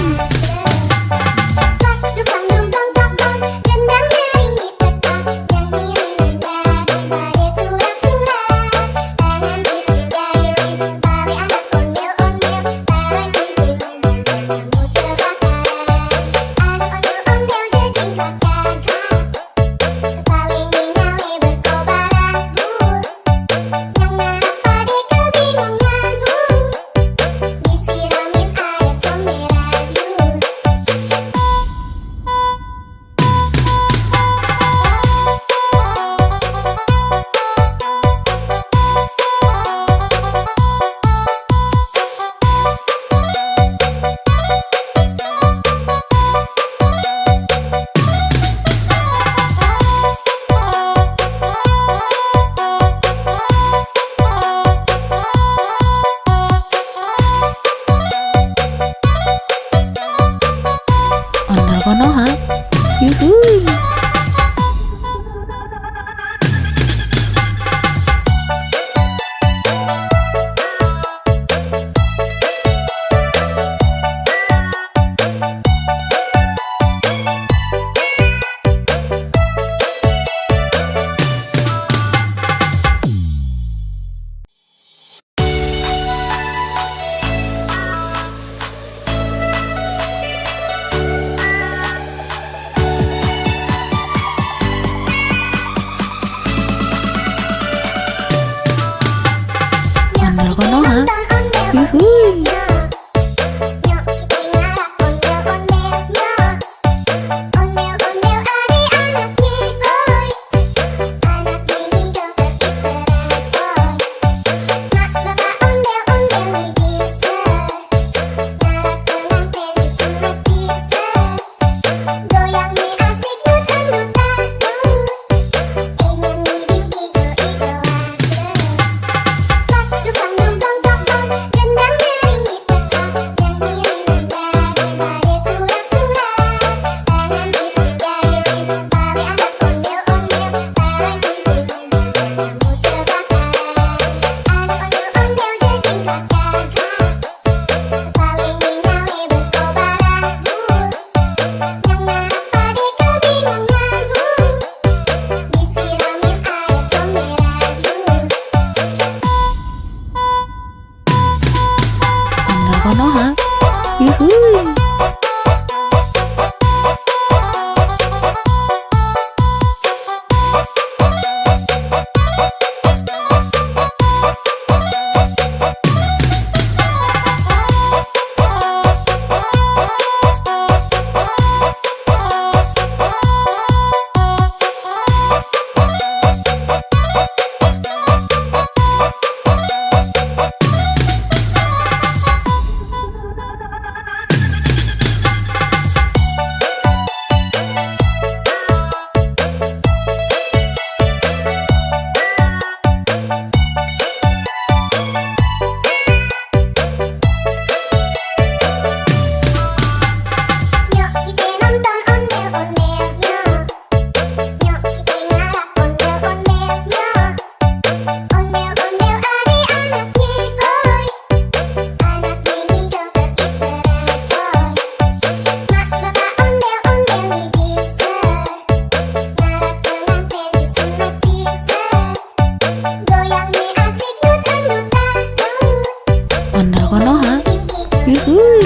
Disiramin air comberan. Ondel Konoha. Yuhuy. Ondel Konoha. Yuhuy. Nyok kita ngarap ondel-ondelnya. Ondel-ondel adik-anaknya boy. Anaknya nih joget iteran soy. Mak bapak ondel-ondel nih bisa. Ngarap pengantin disunat bisa. Goyangnya asik dut-dut-dut. Ini nih bing igo-igo Ondel Konoha. Yuhuy. yuhuy.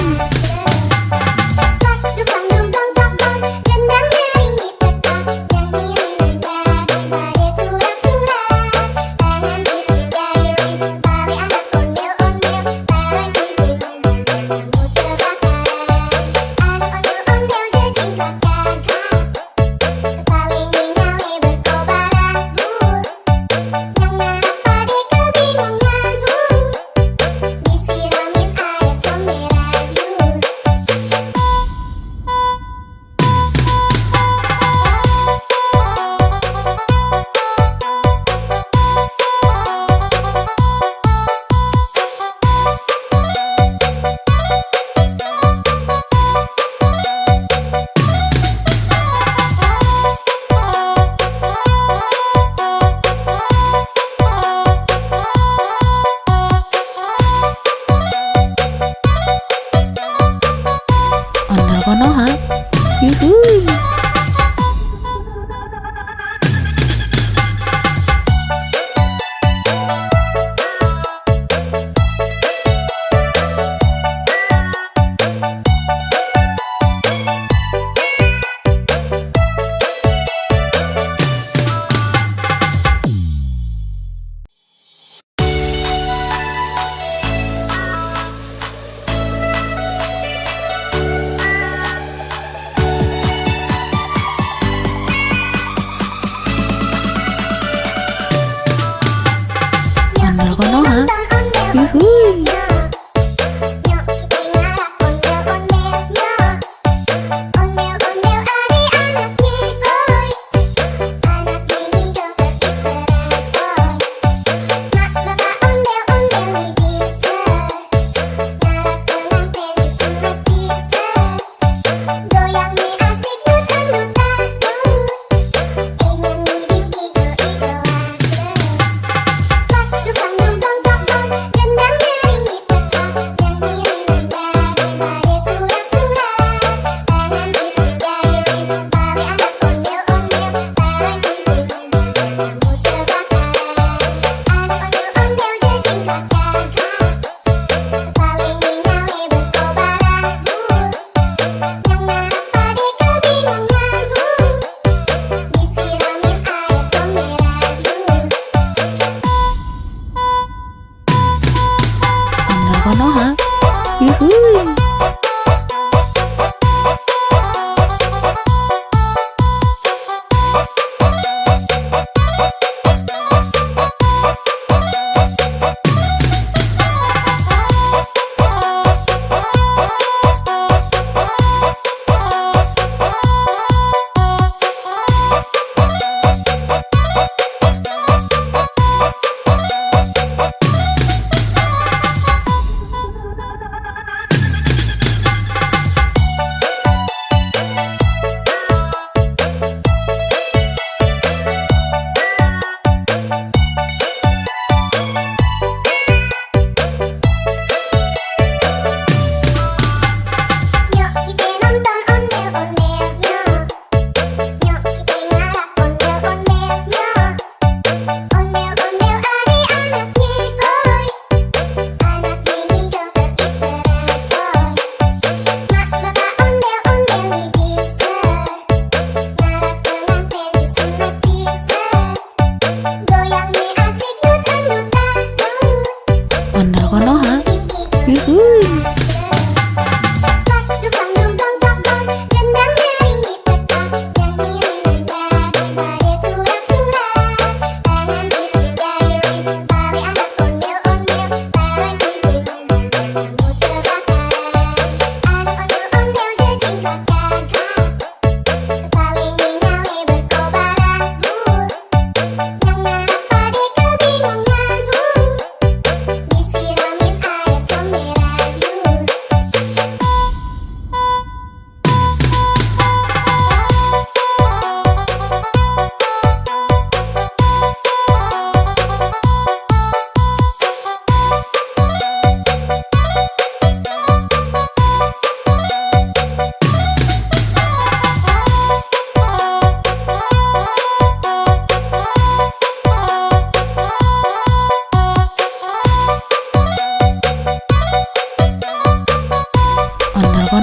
Dukang dumplong plong, gendang nyaring ditekan, nyanyi nada berbagai surak-surak. Tangan isi jari, tali anak ondel-ondel, tarik kunci kamu terbakar. Anak ondel-ondel jejingkrak gagak, kepaling nyale berkobar ragu. Yang ngapa deh kebingunganmu, disiramin air comberan.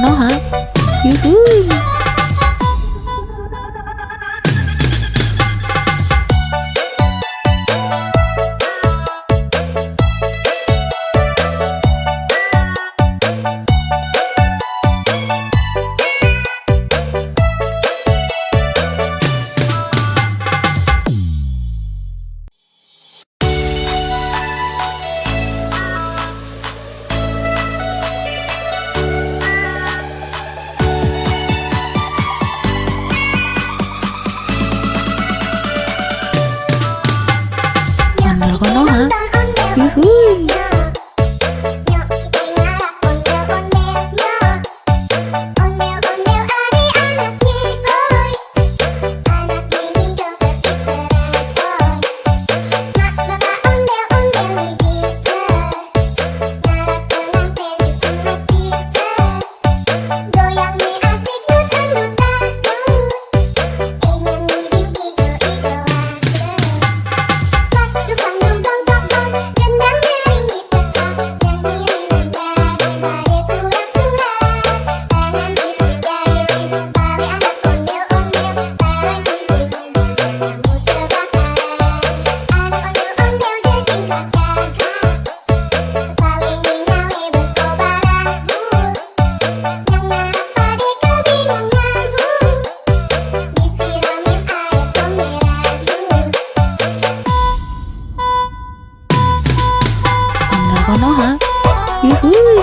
Konoha. Yuhuy. Ondel Konoha. Yuhuy. Nyok kita ngarap ondel-ondelnya. Ondel-ondel adik-anaknya, boy. Anak mini joget diterasoi. Mak bapak ondel-ondel nih bisa. Ngarap pengantin disunat bisa. Goyang nih asik dut-dut-dut. Ingin nih bing igo-igo aja. Dukang dong dong dong dong, gendang nyaring di tempat. Nyanyi daripada surat-surat. Tangan isi jari tali anak ondel-ondel. Barang kumpulnya kamu terbakar. Anak ondel-ondel jejing kakak. Tali nyale berkobar aku. Yang ngarap pade kebingunganmu. Disiramin air comberan. Ondel Konoha. Yuhuy.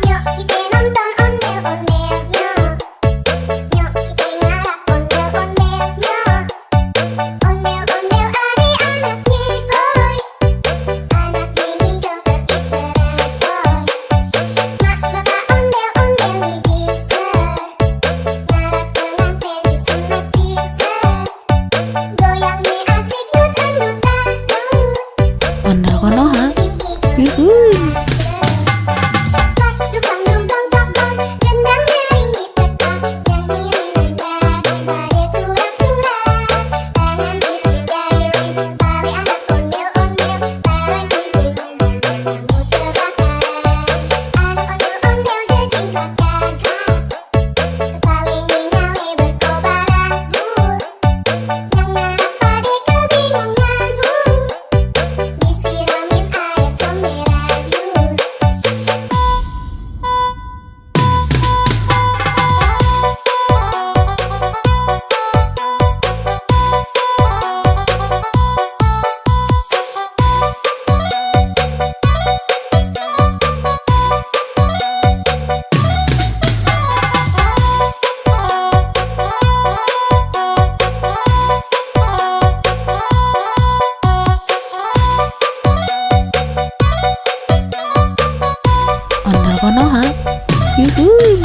Nyok kita nonton ondel-ondelnya. Nyok kita ngarap ondel-ondelnya. Ondel-ondel adik-anaknya, boy. Anak mini joget diterasoi. Mak bapak ondel-ondel nih bisa. Ngarap pengantin disunat bisa. Goyang nih asik dut-dut-dut. Ondel Konoha. Bing igo Yuhuy. Dukang dong dong dong dong, gendang nyaring di tempat. Nyanyi daripada surat-surat. Tangan isi jari tali anak ondel-ondel. Barang kumpulnya kamu terbakar. Anak ondel-ondel jejing kakak. Tali nyale berkobar aku. Yang ngarap pade kebingunganmu. Disiramin air comberan. Ondel Konoha. Yuhuy.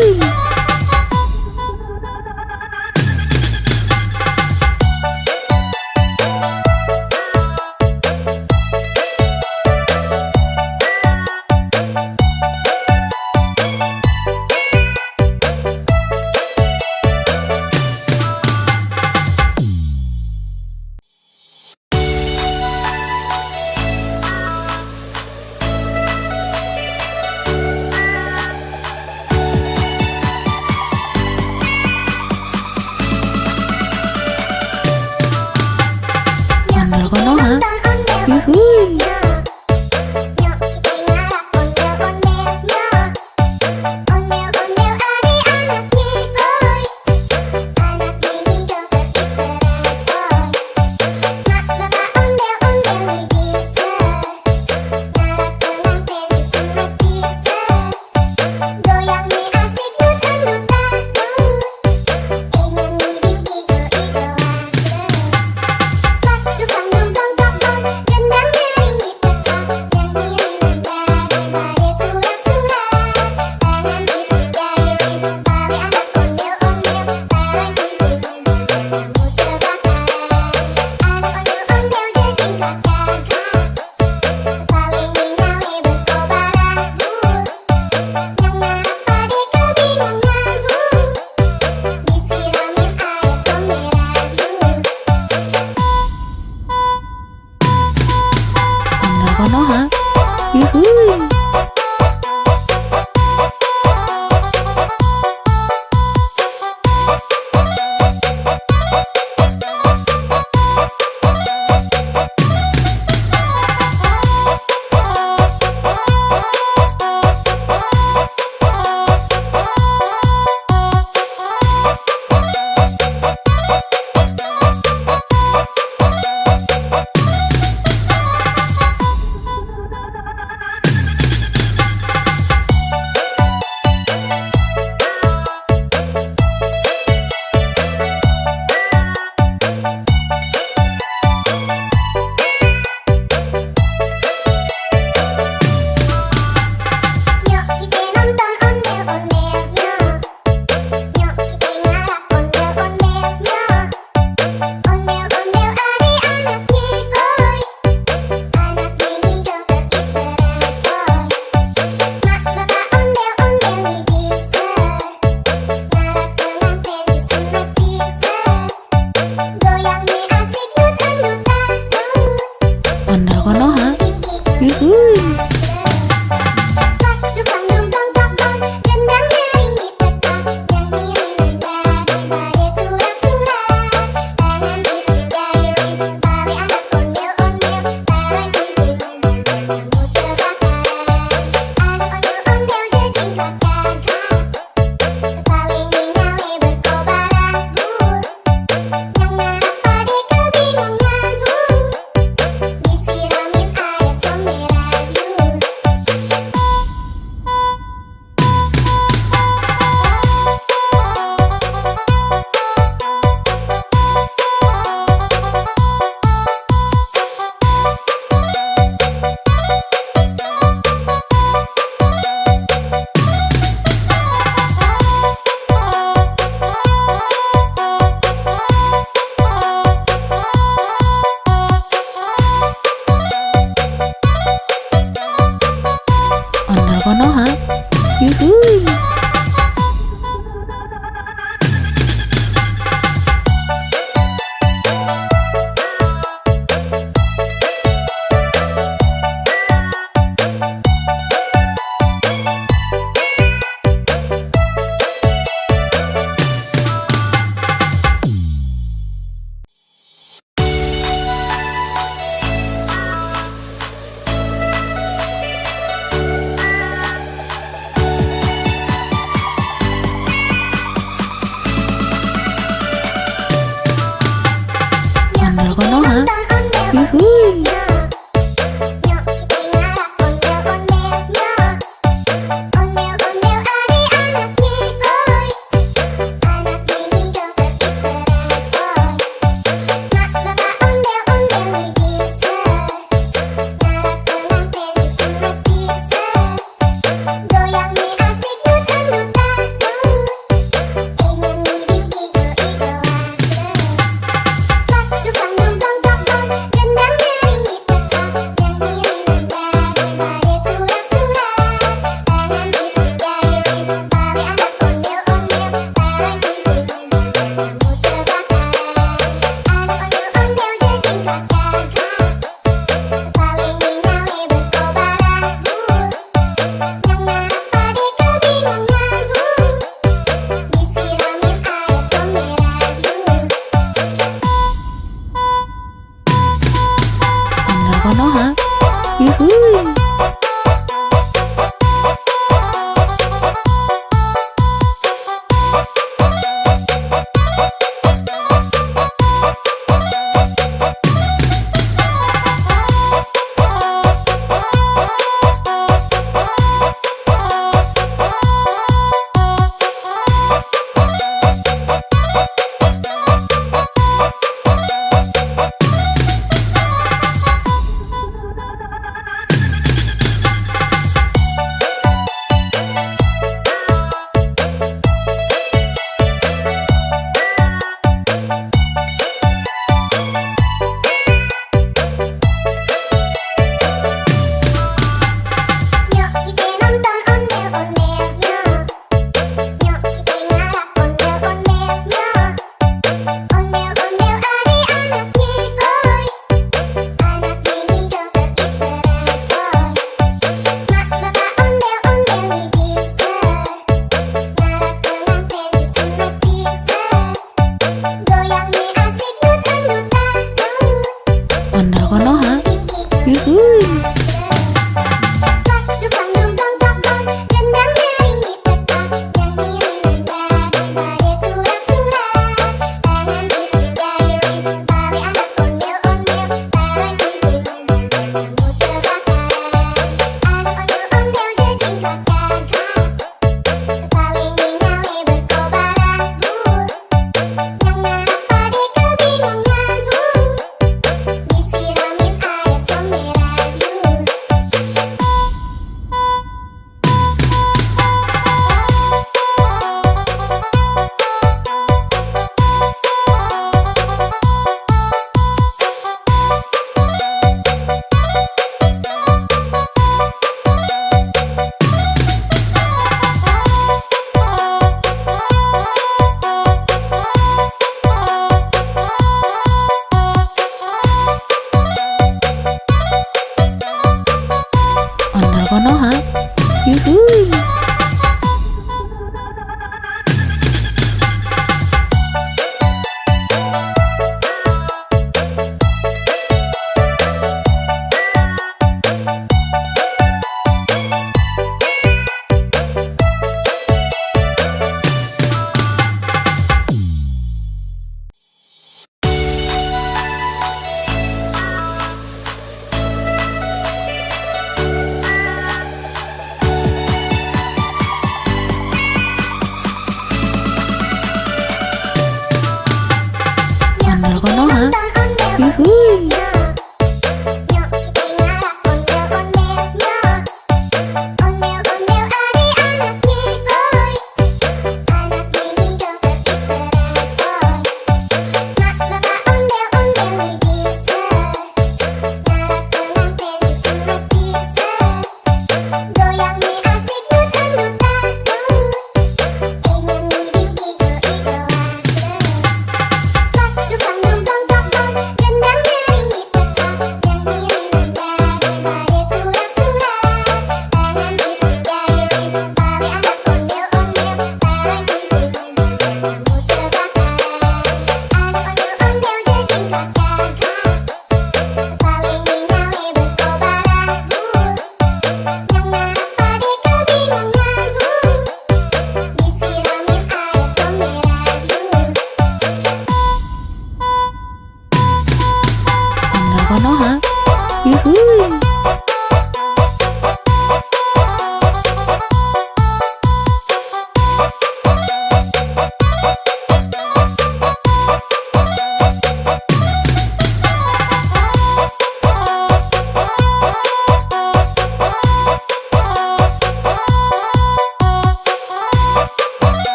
Yuhuy.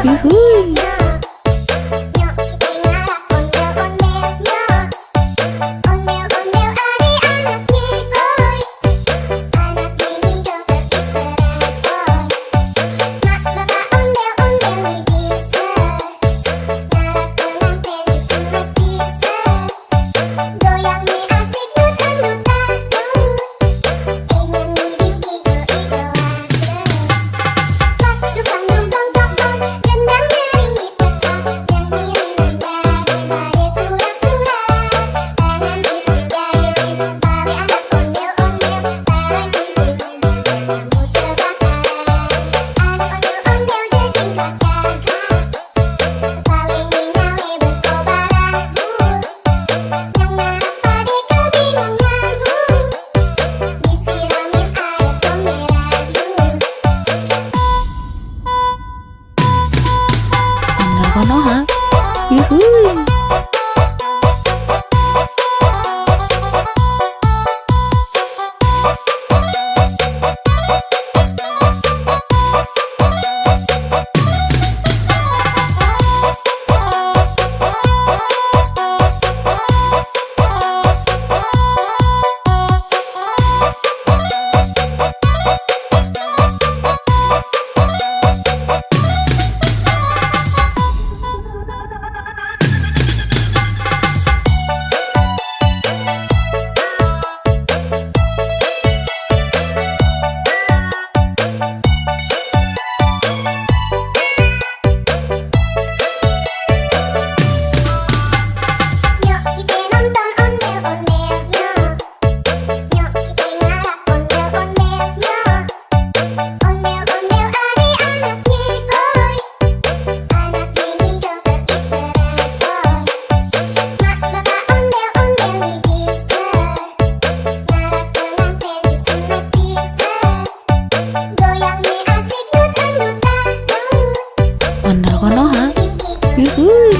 Yuhuy. Nyok kita ngarak ondel-ondel nyok. Ondel-ondel ari anak nyekoy. Anak mini joget diperasoy. Mak bapak ondel-ondel mi bisa. Ngarak pengantin disunat bisa. Goyang mi asik dut-dut-dut. Ingin mi bikin igo-igo Pas dukang dungdong dong gendang nyanyi tetap yang ngiring daripada surak-surak tangan isi jari paling anak ondel-ondel paling penting kamu terbakar anak ondel-ondel jejing kakak paling nyale berkobaran yang narap pade kebingunganmu disiramin air comberan Ondel Konoha. Yuhuy. Nyok kita nonton ondel-ondel nyok. Nyok kita ngarak ondel-ondel nyok. Ondel-ondel ari anak nyekoy. Anak mini joget diperasoy. Mak bapak ondel-ondel mi bisa. Ngarak pengantin disunat bisa. Goyang mi asik dut-dut-dut. Ondel Konoha. Yuhuy.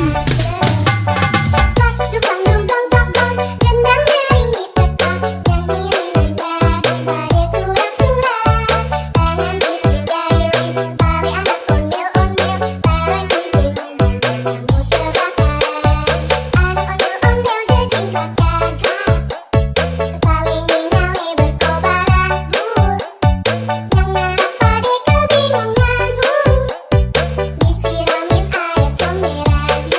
Pas dukang dungdong dong gendang nyanyi tetap yang ngiring daripada surak-surak tangan isi jari paling anak ondel-ondel paling penting kamu terbakar anak ondel-ondel jejing kakak paling nyale berkobaran yang narap pade kebingunganmu disiramin air comberan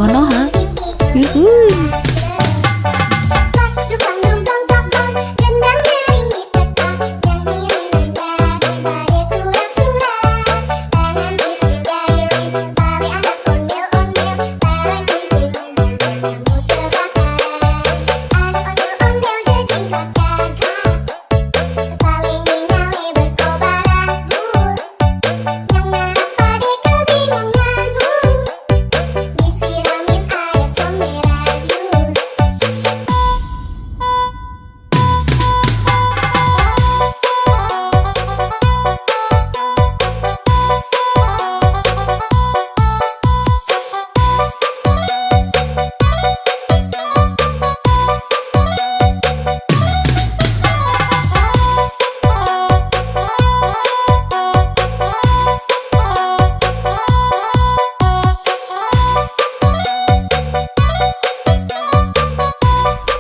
Konoha. Yuhuy.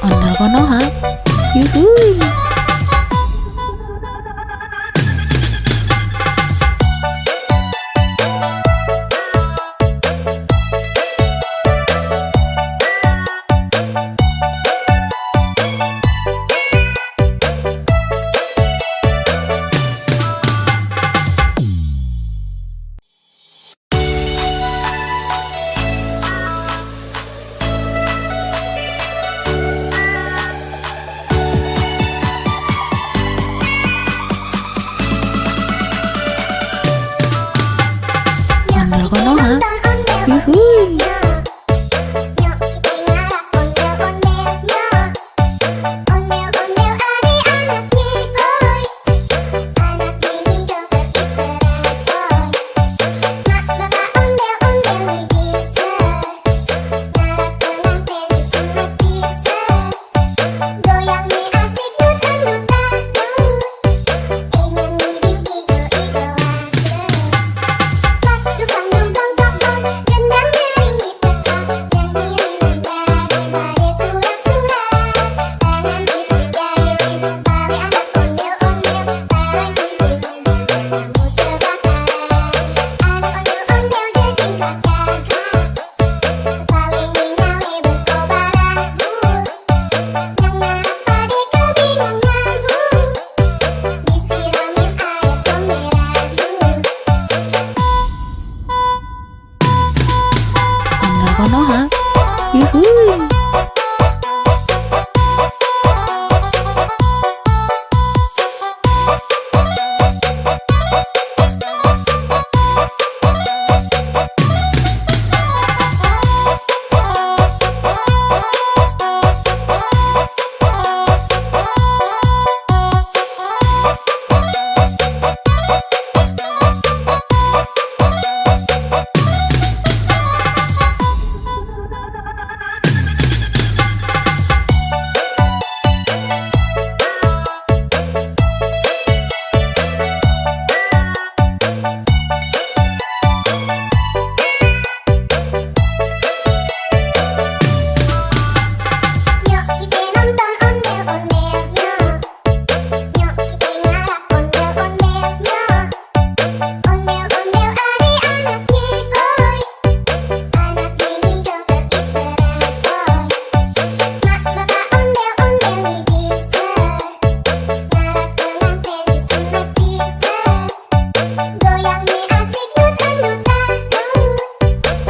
Ondel Konoha. Yuhuy. Ondel Konoha. Yuhuy. Ondel Konoha. Yuhuy.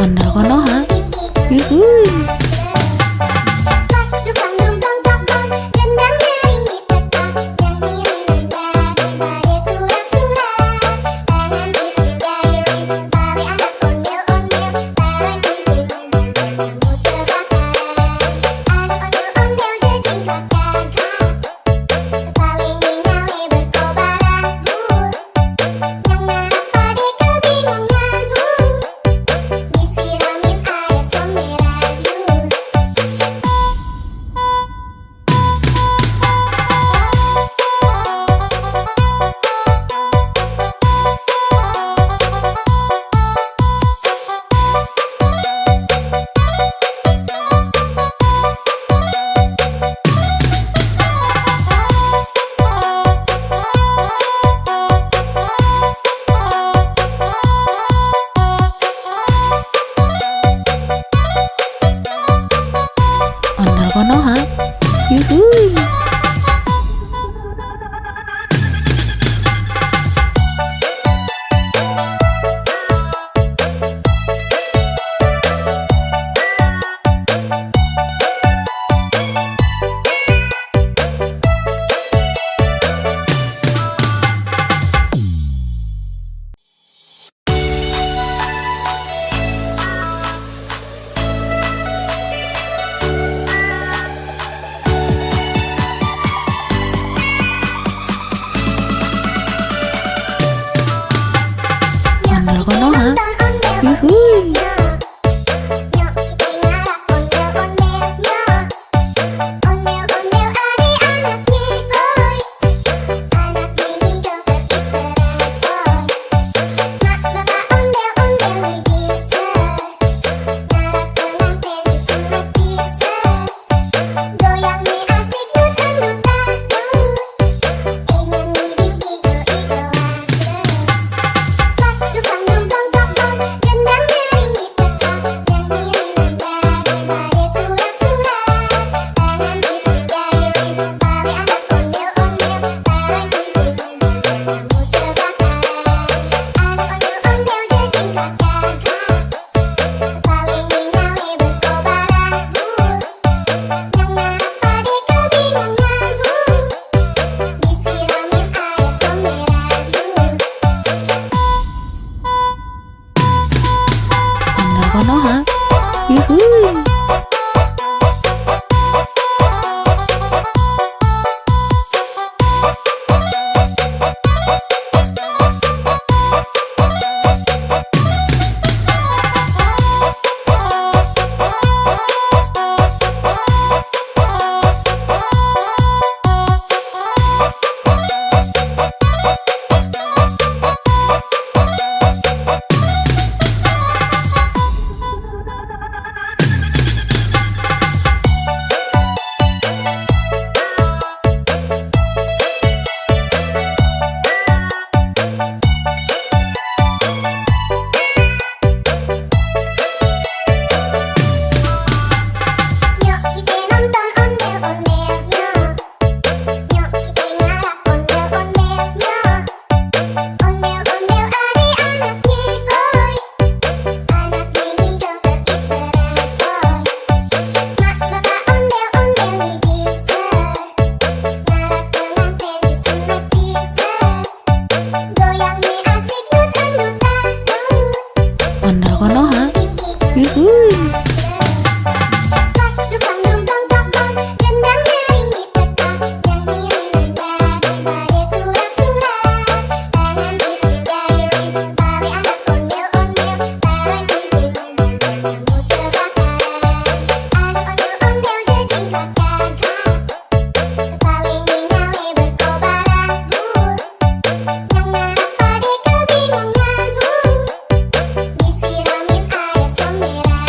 Ondel Konoha. Yuhuy. Disiramin air comberan. Konoha. Yuhuy. Nyok kita nonton ondel-ondel nyok. Nyok kita ngarap ondel-ondel nyok. Ondel-ondel adik-anaknya oi. Anak mini joget iteran soy. Mak bapak ondel-ondel nih bisa. Ngarap pengantin disunat bisa. Goyang nih asik dut-dut-dut. Ondel Konoha. Yuhuy. Disiramin air comberan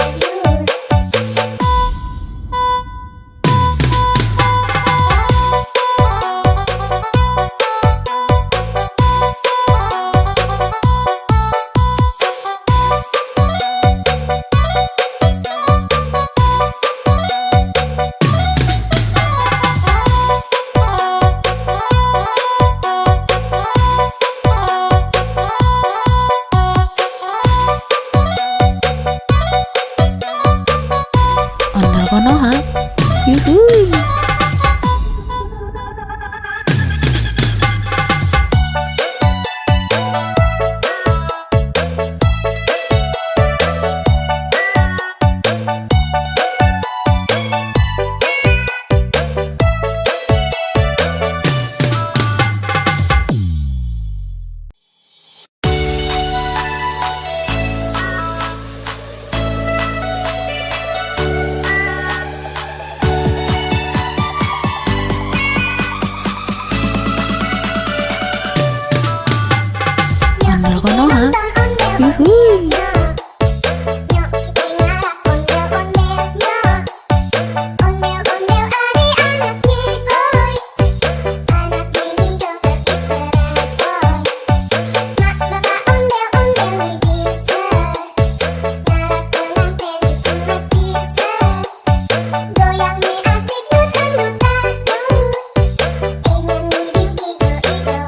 Ondel Konoha. Yuhuy. Ondel Konoha. Yuhuy. Nyok kita ngarap ondel-ondel nyok. Ondel-ondel adik-anaknya oi. Anak mini joget iteran soy. Mak bapak ondel-ondel nih bisa. Ngarap pengantin disunat bisa. Goyang nih asik dut-dut-dut. Ingin ngibing igo-igo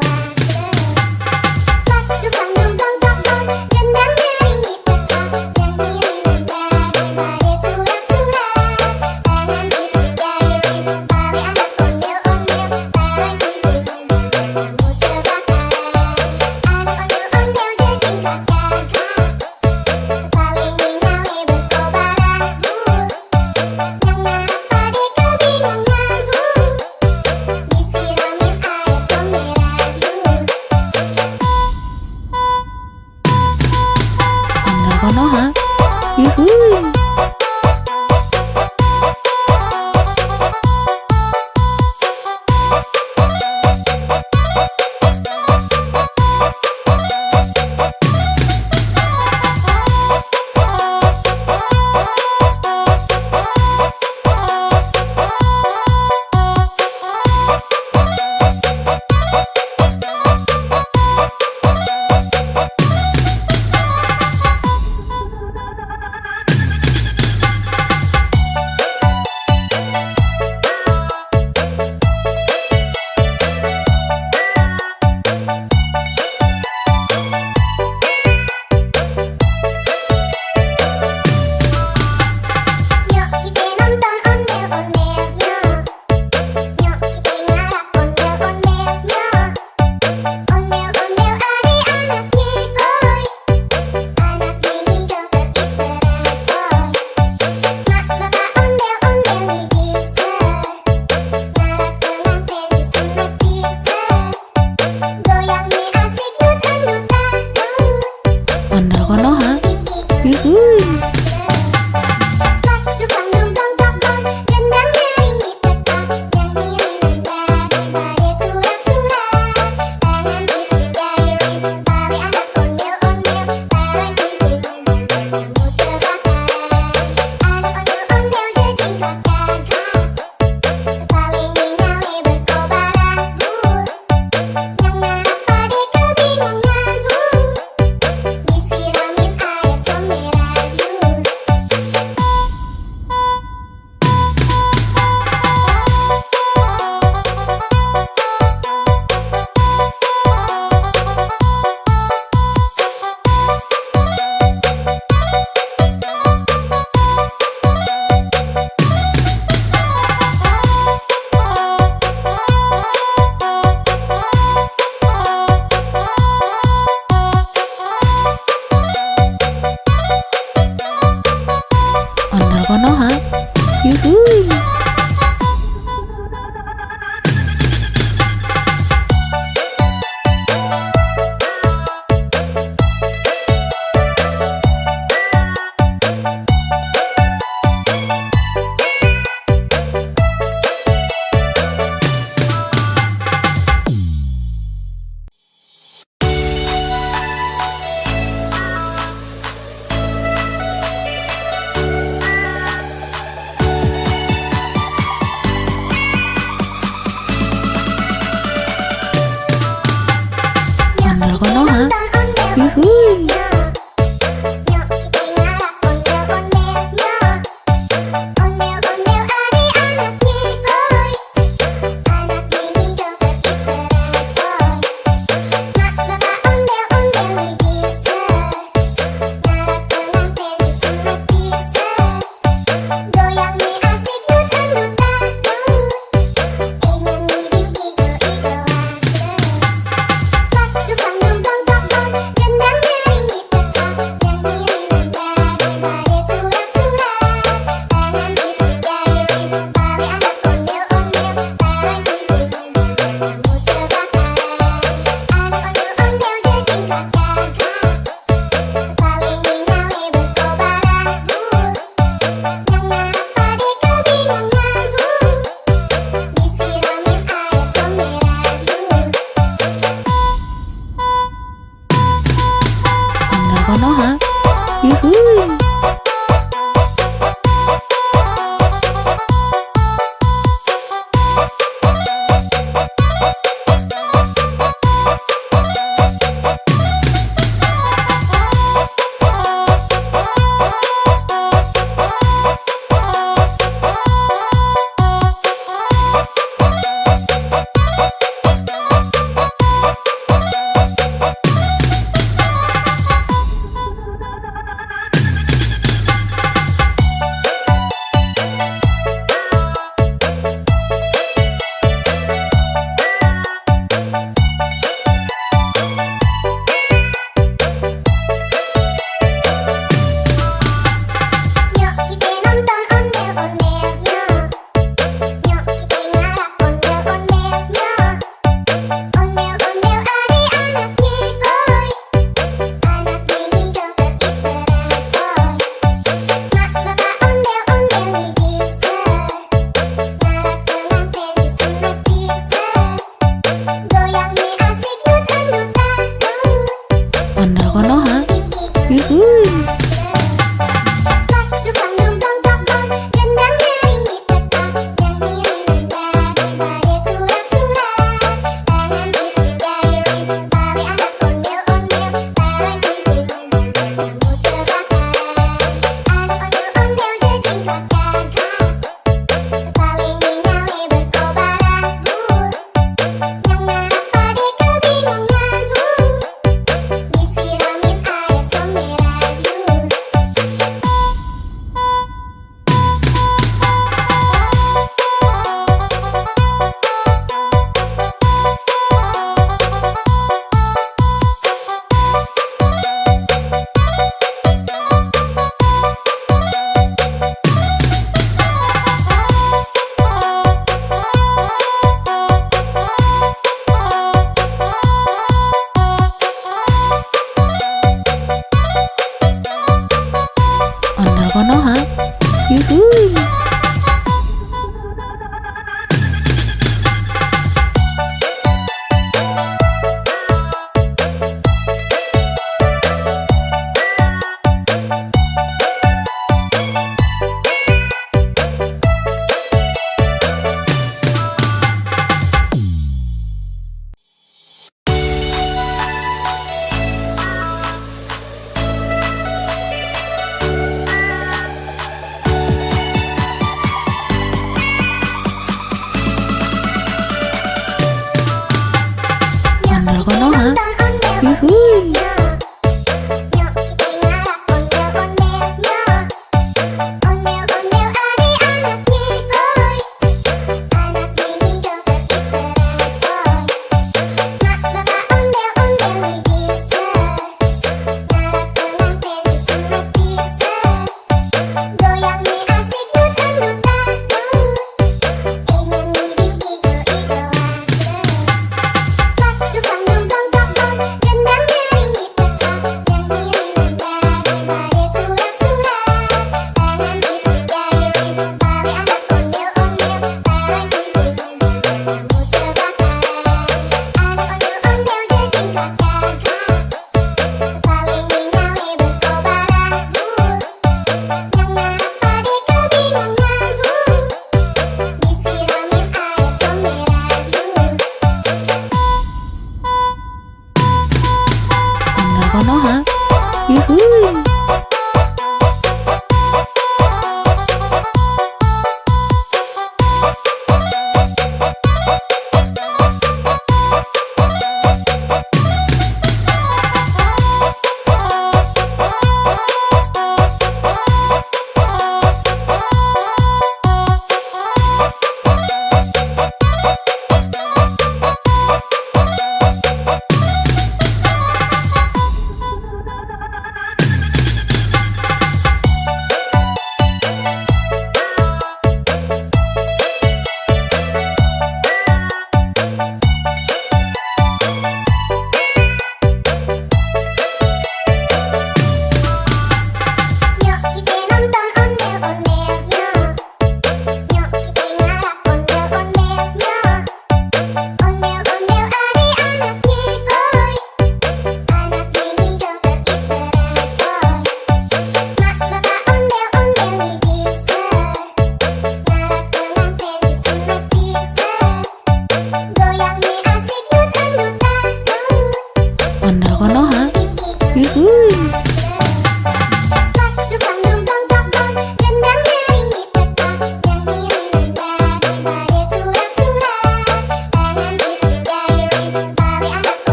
Dukang dong dong dong dong, gendang nyaring ditekan, nyanyi daripada surak-surak. Tangan bisik jari tali anak ondel-ondel, tarik kunjungan kamu terbakar. Anak ondel-ondel jejingkakan kepala nyali berkobaran yang ngarap pada kebingungan disiramin air comberan Ondel Konoha. Yuhuy.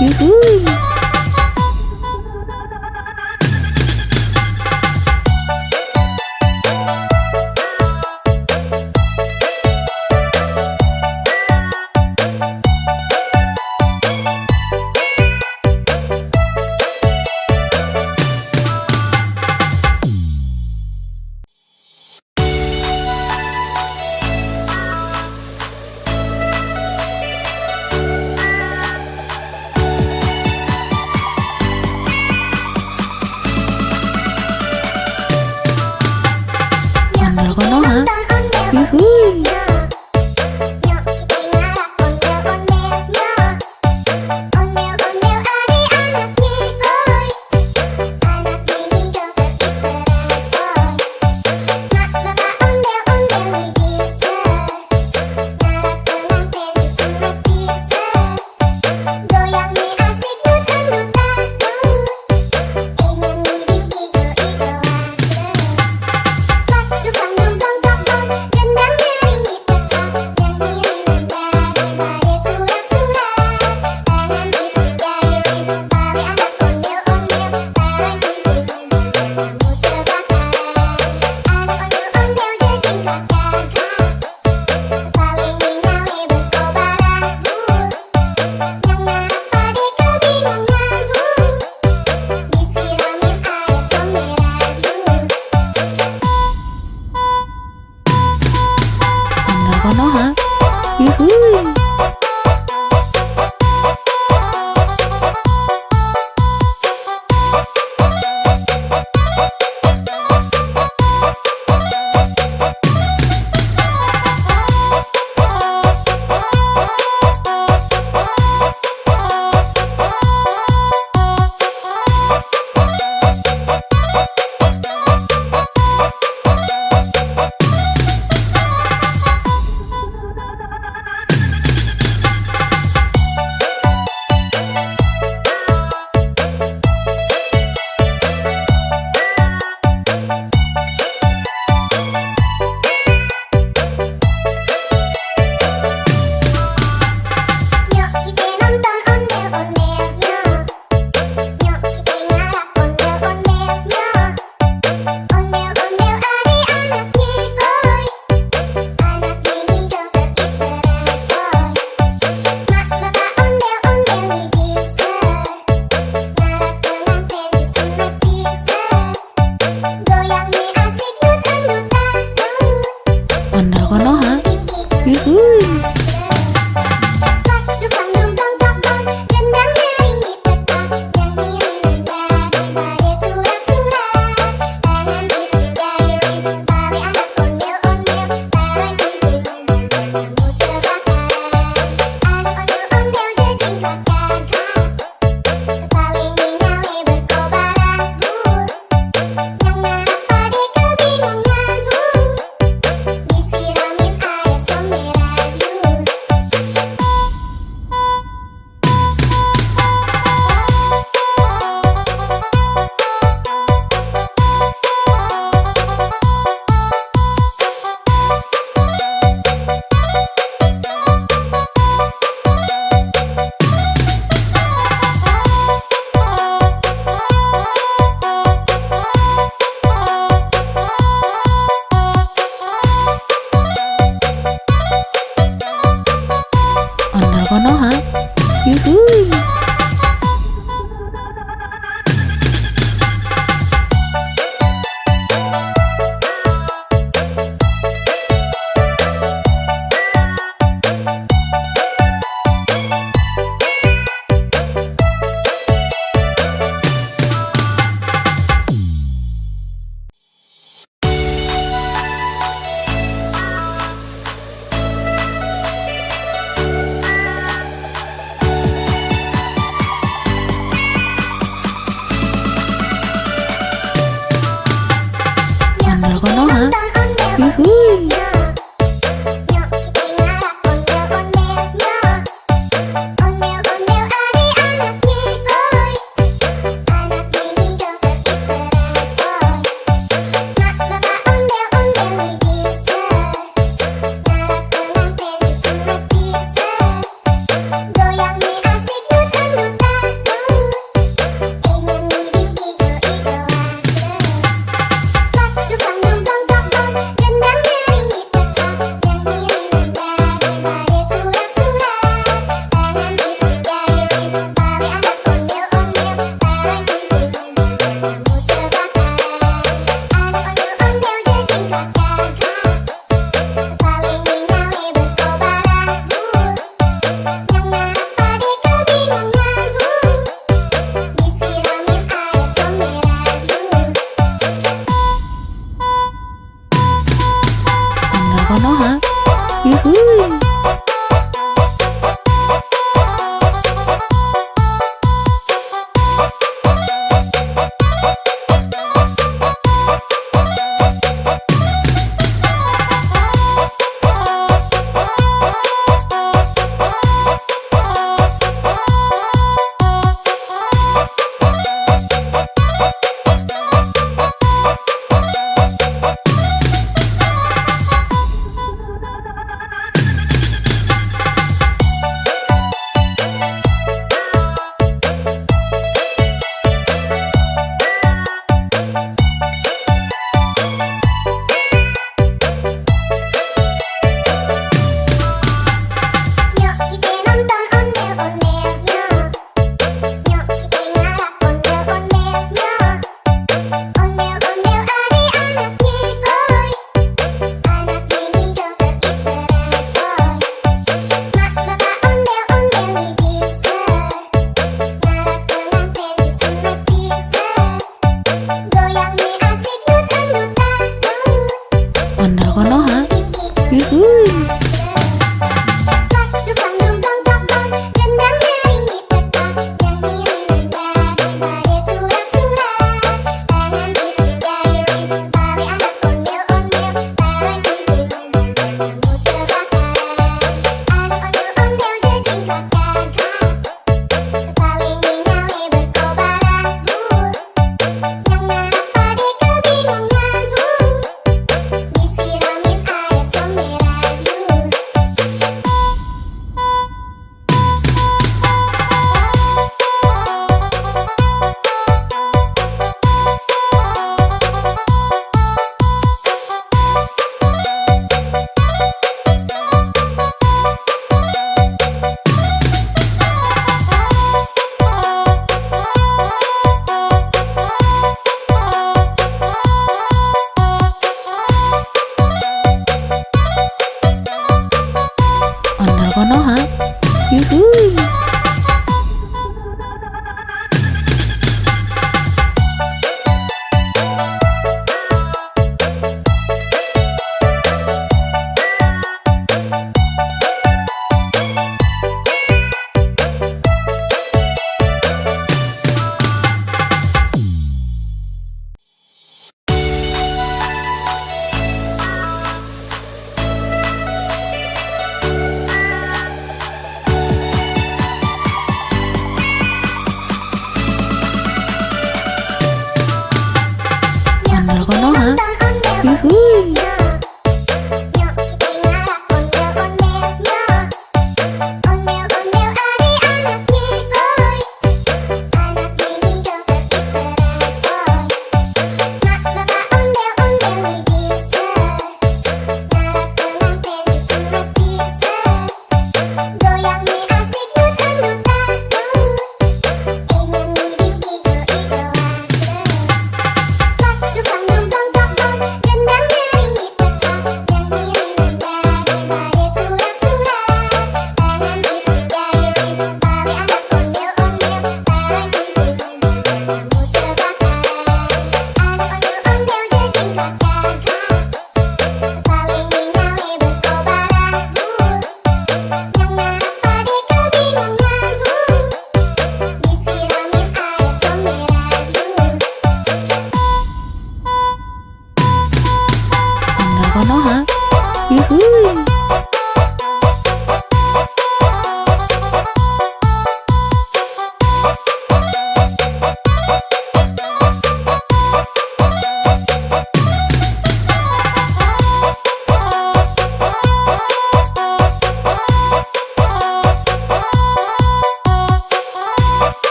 Yuhuy.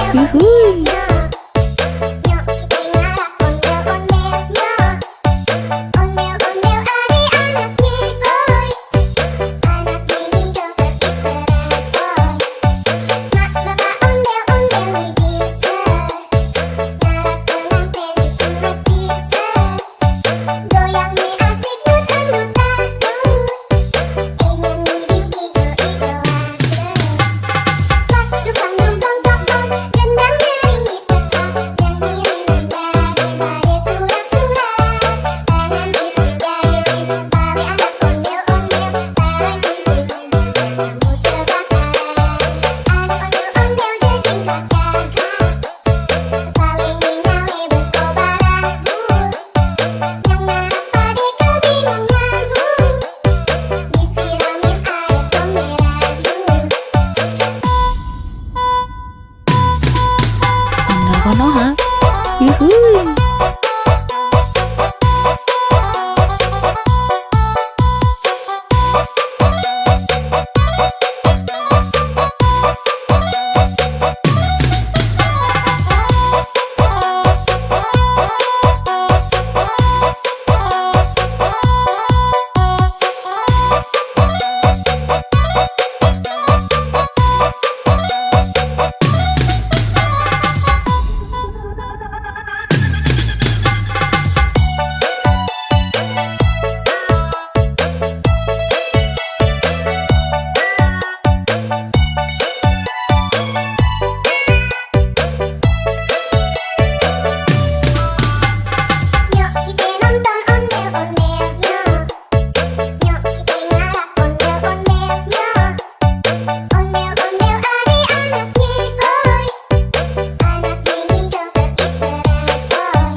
Yuhuy. Nyok kita ngarap ondel-ondel nyok. Ondel-ondel ari anak nyekoy. Anak mini joget diteresoy. Mak bapak ondel-ondel nih bisa. Ngarap pengantin disunat bisa. Goyang nih asik dut-dut-dut. Ingin ngibing igo-igo Pas dukang dungdong dong gendang nyaring ditetak. Yang ngiring nanda daripada surak-surak. Tangan isi jari pali anak ondel-ondel. Tarik kunting kamu terbakar. Anak ondel-ondel jejing kakak. Paling nyale berkobaran Yang ngarap pade kebingungan Disiramin air comberan Ondel Konoha. Yuhuy. Nyok kita nonton ondel-ondel nyok. Nyok kita ngarap ondel-ondel nyok. Ondel-ondel ari anak nyekoy. Anak mini joget diteresoy.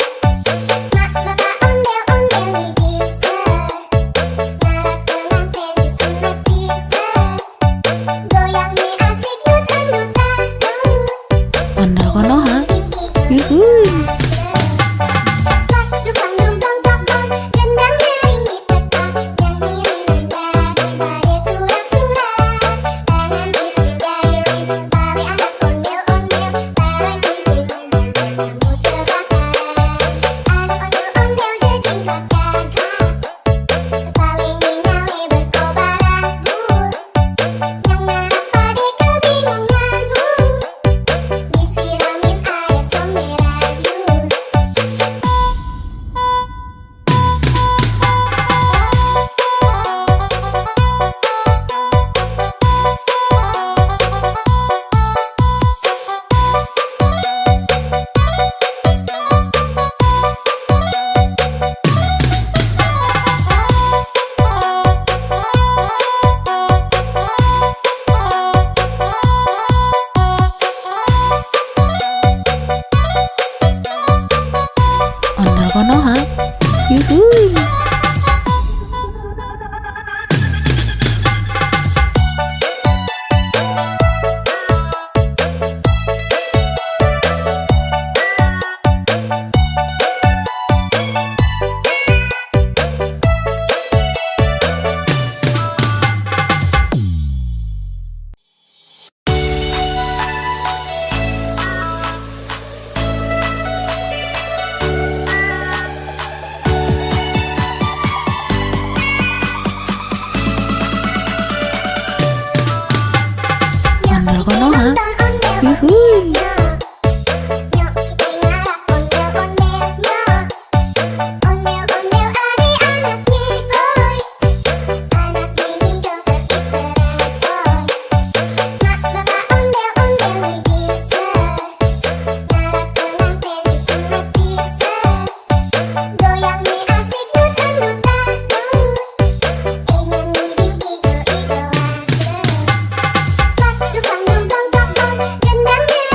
Mak bapak ondel-ondel nih bisa. Ngarap pengantin disunat bisa. Goyang nih asik dut-dut-dut. Ondel Konoha. Yuhuy. Pas dukang dungdong dong gendang nyaring ditetak. Yang ngiring nanda daripada surak-surak. Tangan isi jari pali anak ondel-ondel. Tarik kunting kamu terbakar. Anak ondel-ondel jejing kakak. Paling nyale berkobaran Yang ngarap pade kebingungan Disiramin air comberan Ondel Konoha. Yuhuy. Ondel Konoha. Yuhuy. Nyok kita ngarap ondel-ondel nyok. Ondel-ondel ari anak nyekoy. Anak mini joget diteresoy. Mak bapak ondel-ondel nih bisa. Ngarap pengantin disunat bisa. Goyang nih asik dut-dut-dut. Ingin ngibing igo-igo Pas dukang dungdong dong gendang nyaring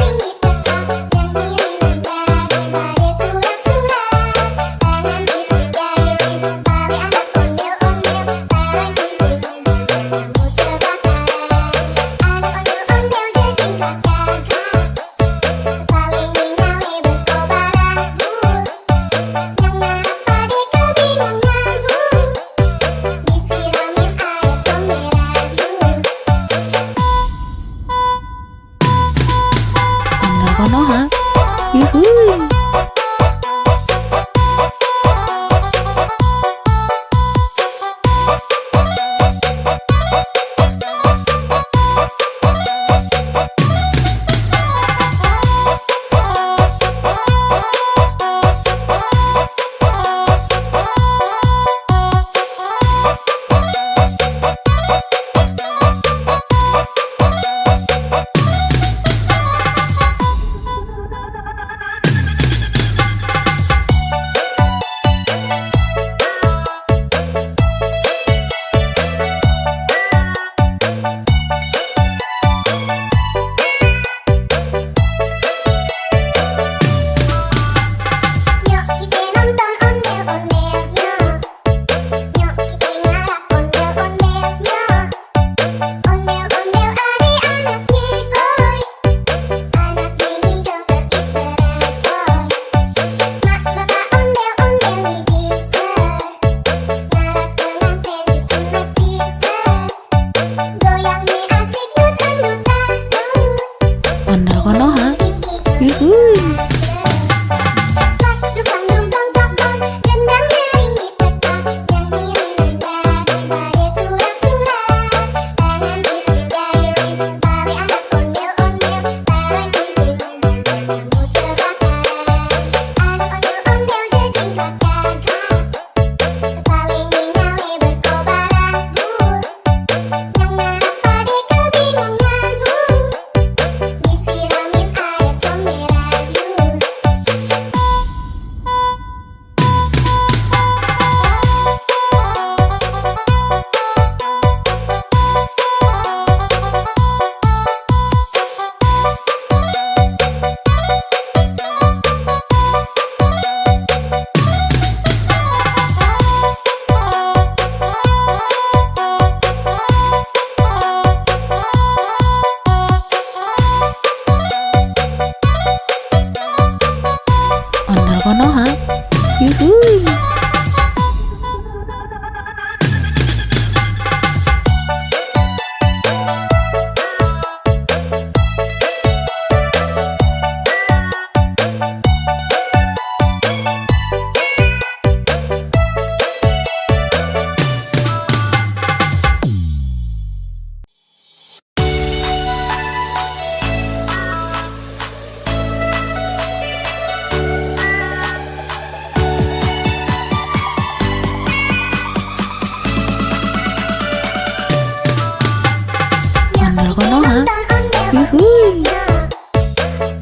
Konoha. Ondel Yuhuy.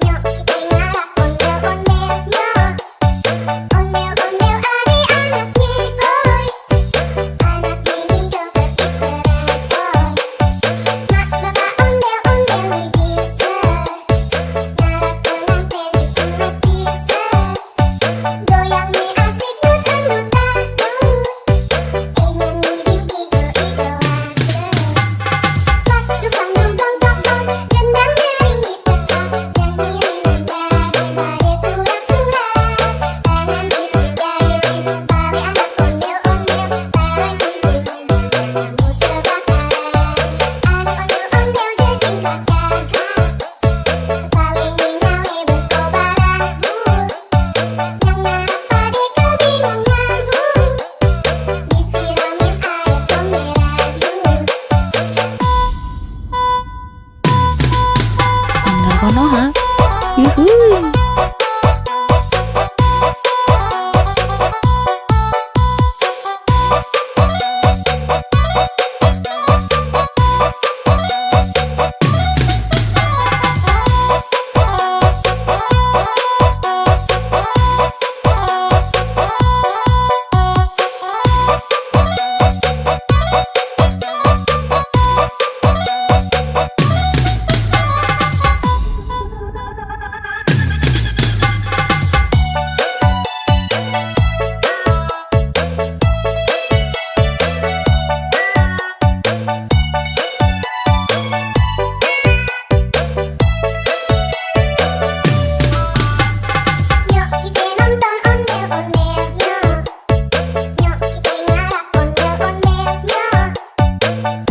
Nyok kita ngarap ondel-ondelnya. Ondel-ondel adik-anaknya boy. Anak mini joget diperasoy. Mak bapak ondel-ondel nih bisa. Ngarap pengantin disunat bisa. Goyang nih asik dut-dut dangdut. Nyanyi igo-igo aja. Pas dukang dong dong dong dong. Gendang nyaring diteka. Nyanyi daripada surak-surak. Tangan isi jari tali anak ondel-ondel. Tarang kumpul kamu terbakaran. Anak ondel-ondel jejingkat gagah. Kepalanya nyale berkobar abu. Yang ngarap pade kebingungan. Disiramin air comberan. Ondel Konoha. Yuhuy. Nyok kita nonton ondel-ondelnya. Nyok kita ngarap ondel-ondelnya.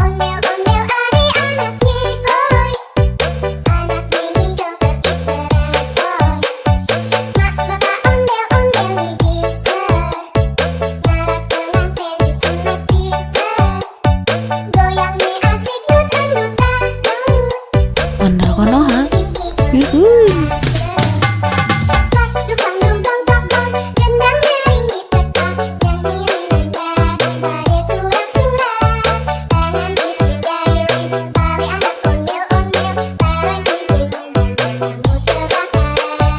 Ondel-ondel adik-anaknya boy. Anak mini joget diperasoy. Mak bapak ondel-ondel nih bisa. Ngarap pengantin disunat bisa. Goyang nih asik dut-dut dangdut. Ondel Konoha. Yuhuy. Pas dukang dong dong dong dong. Gendang nyaring diteka. Nyanyi daripada surak-surak. Tangan isi jari tali anak ondel-ondel. Tarang kumpul kamu terbakaran.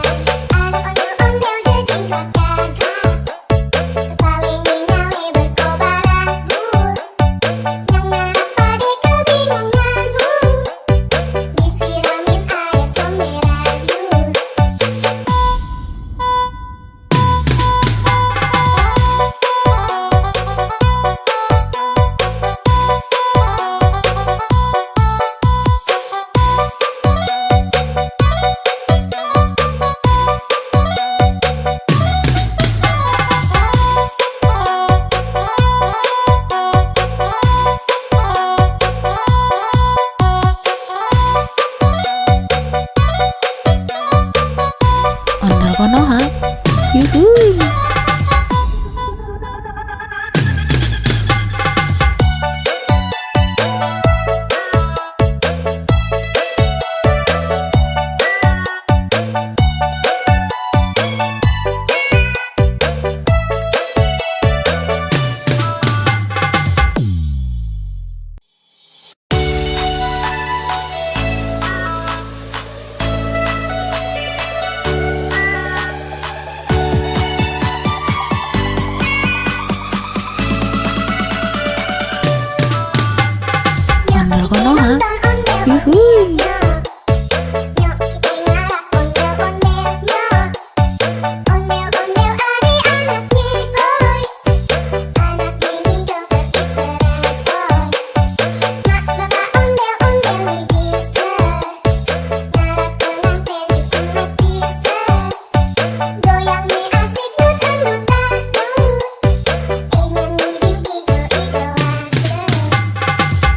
Anak ondel-ondel jejingkat gagah. Kepalanya nyale berkobar abu. Yang ngarap pade kebingungan. Disiramin air comberan. Ondel Konoha. Yuhuy. Ondel Konoha. Yuhuy. Nyok kita ngarap ondel-ondelnya. Ondel-ondel adik-anaknya boy. Anak mini joget diperasoy. Mak bapak ondel-ondel nih bisa. Ngarap pengantin disunat bisa. Goyang nih asik dut-dut dangdut. Nyanyi igo-igo aja.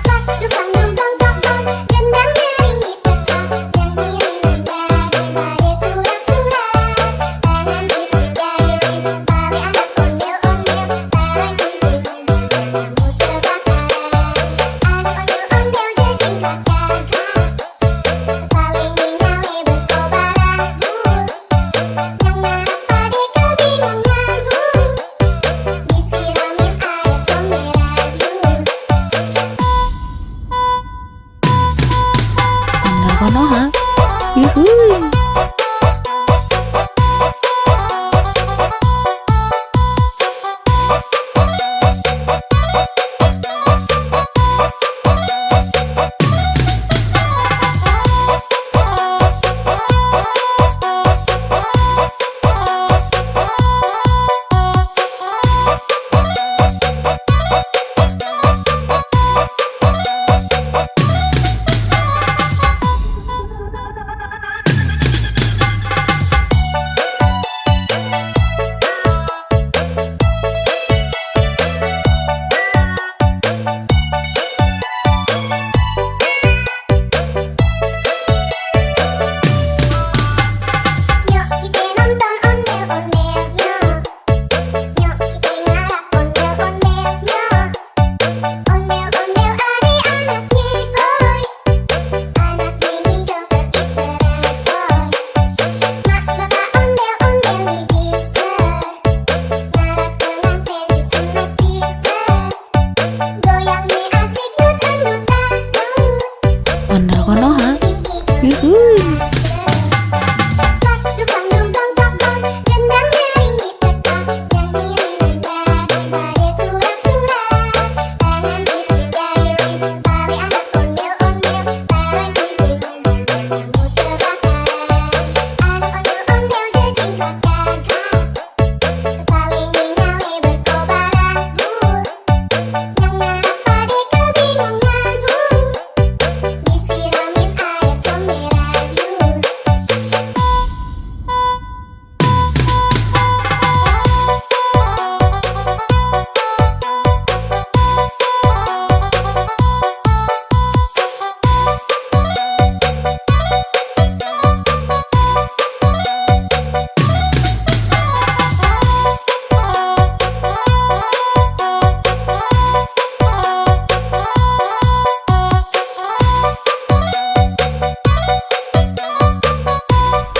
Pas dukang dong dong dong dong. Gendang Konoha. Yuhuy. Nyok kita nonton ondel-ondel nyok. Nyok kita ngarap ondel-ondel nyok. Ondel-ondel adik-anaknya oi. Anak mini joget iteran soy. Mak bapak ondel-ondel nih bisa. Ngarap pengantin disunat bisa. Goyang nih asik dut-dut dut. Ondel Konoha. Yuhuy. Disiramin air comberan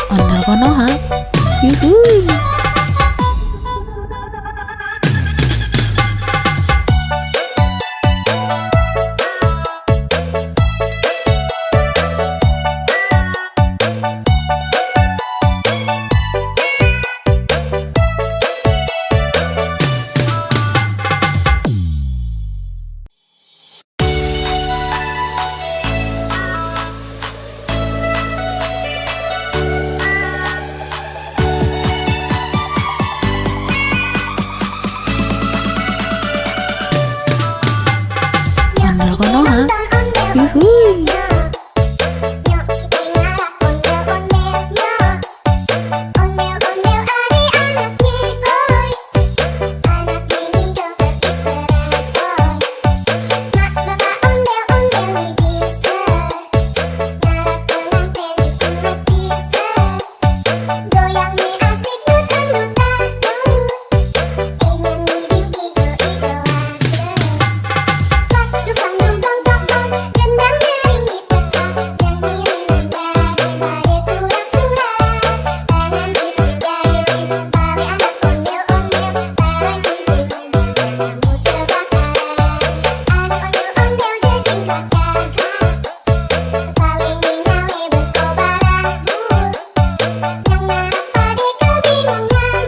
Ondel Konoha. Yuhuy. Ondel Konoha. Yuhuy. Nyok kita ngarap ondel-ondel nyok. Ondel-ondel adik-anaknya oi. Anak mini joget iteran soy. Mak bapak ondel-ondel nih bisa. Ngarap pengantin disunat bisa. Goyang nih asik dut-dut dut. Ingin nih igo-igo aja. Dukang dong dong dong dong. Gendang nyaring diteka. Nyanyi daripada surat-surat. Tangan isi jari tali anak ondel-ondel. Tarik kuntilan muter bakaran. Anak ondel-ondel jejing kakak. Tali nyali berkobaran. Yang ngarap pade kebingungan.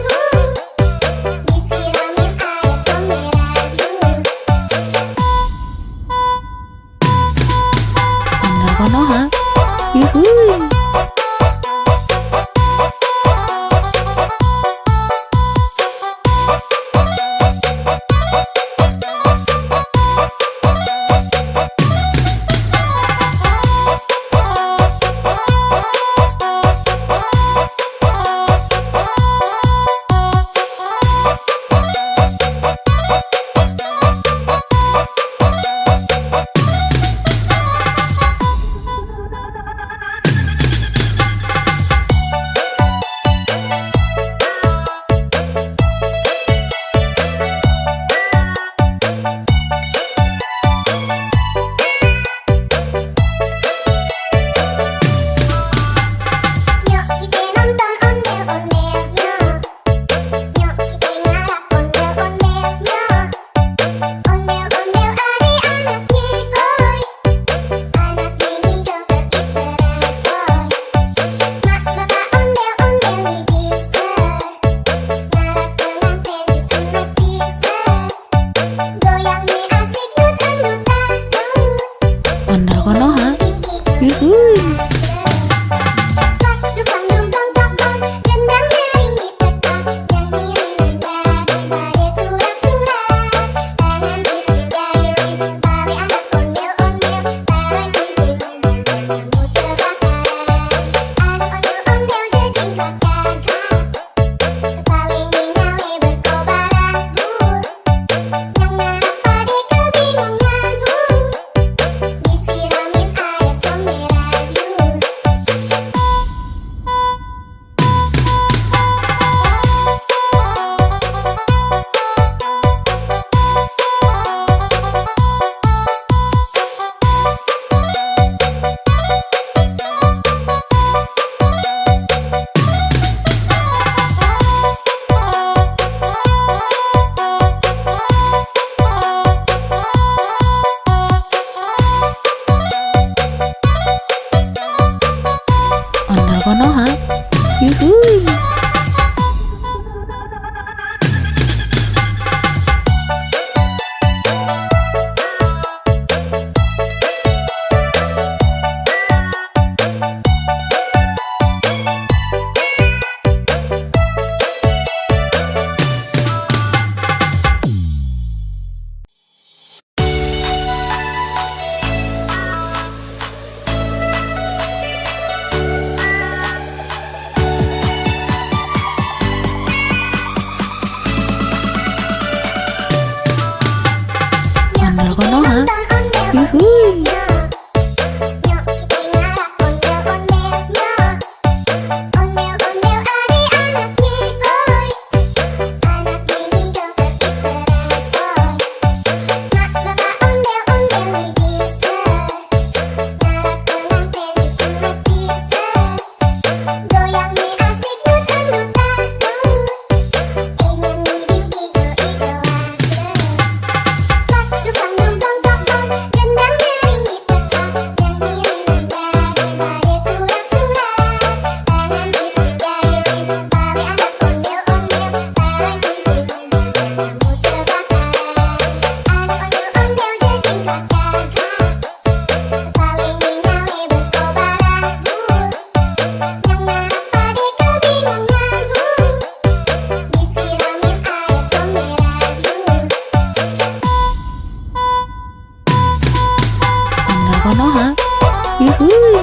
Disiramin air comberan. Ondel Konoha. Yuhuy. yuhuy. Dukang dungdong dong gendang nyaring ditetak nyanyi rinanda daripada surak-surak tangan bising jahilin tali anak ondel-ondel tarik kunting kamu terbakar anak ondel-ondel jejingkat gagak kepaling nyale berkobar ragu yang ngarap pade kebingunganmu disiramin air comberan Ondel Konoha, yuhuy. Ondel Konoha, yuhuy. Nyok kita ngarap ondel-ondelnya ondel-ondel adi anaknya boy anak ini joget diperasoy mak bapak ondel-ondel nih bisa ngarap pengantin disunat bisa goyang nih asik nutan-nutan ingin bibit igo-igo dukang dungdong dong gendang nyaring ditetak nyanyi rinanda daripada surak-surak tangan bising jahilin tali anak ondel-ondel tarik kunting kamu terbakar anak ondel-ondel jejingkat gagak kepaling nyale berkobar ragu yang ngarap pade kebingunganmu disiramin air comberan Ondel Konoha, yuhuy.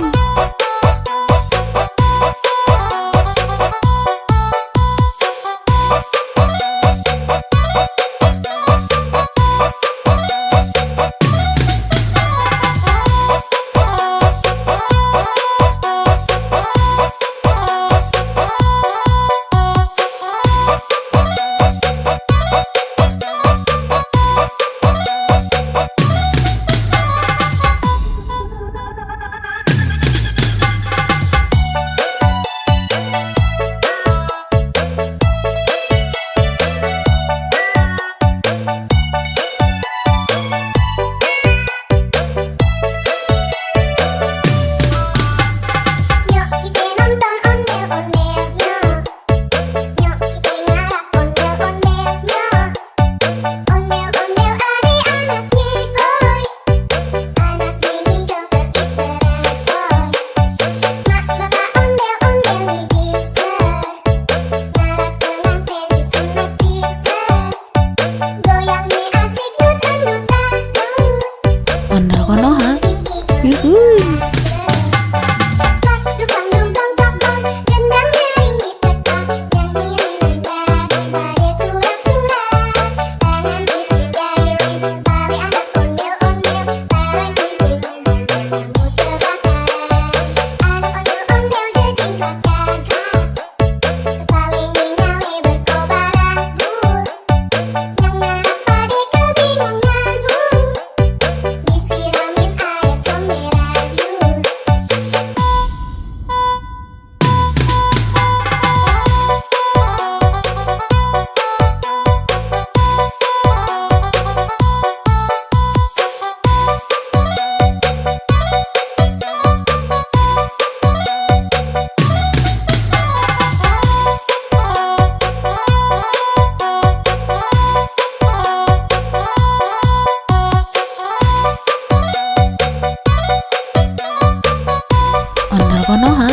Konoha.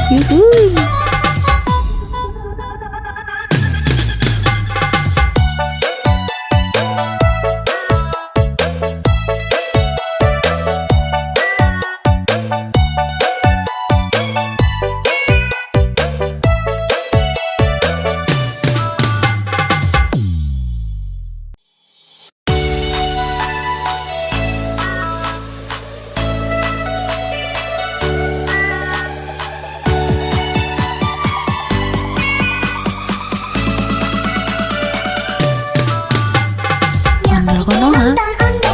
Yuhuy. Ondel Konoha.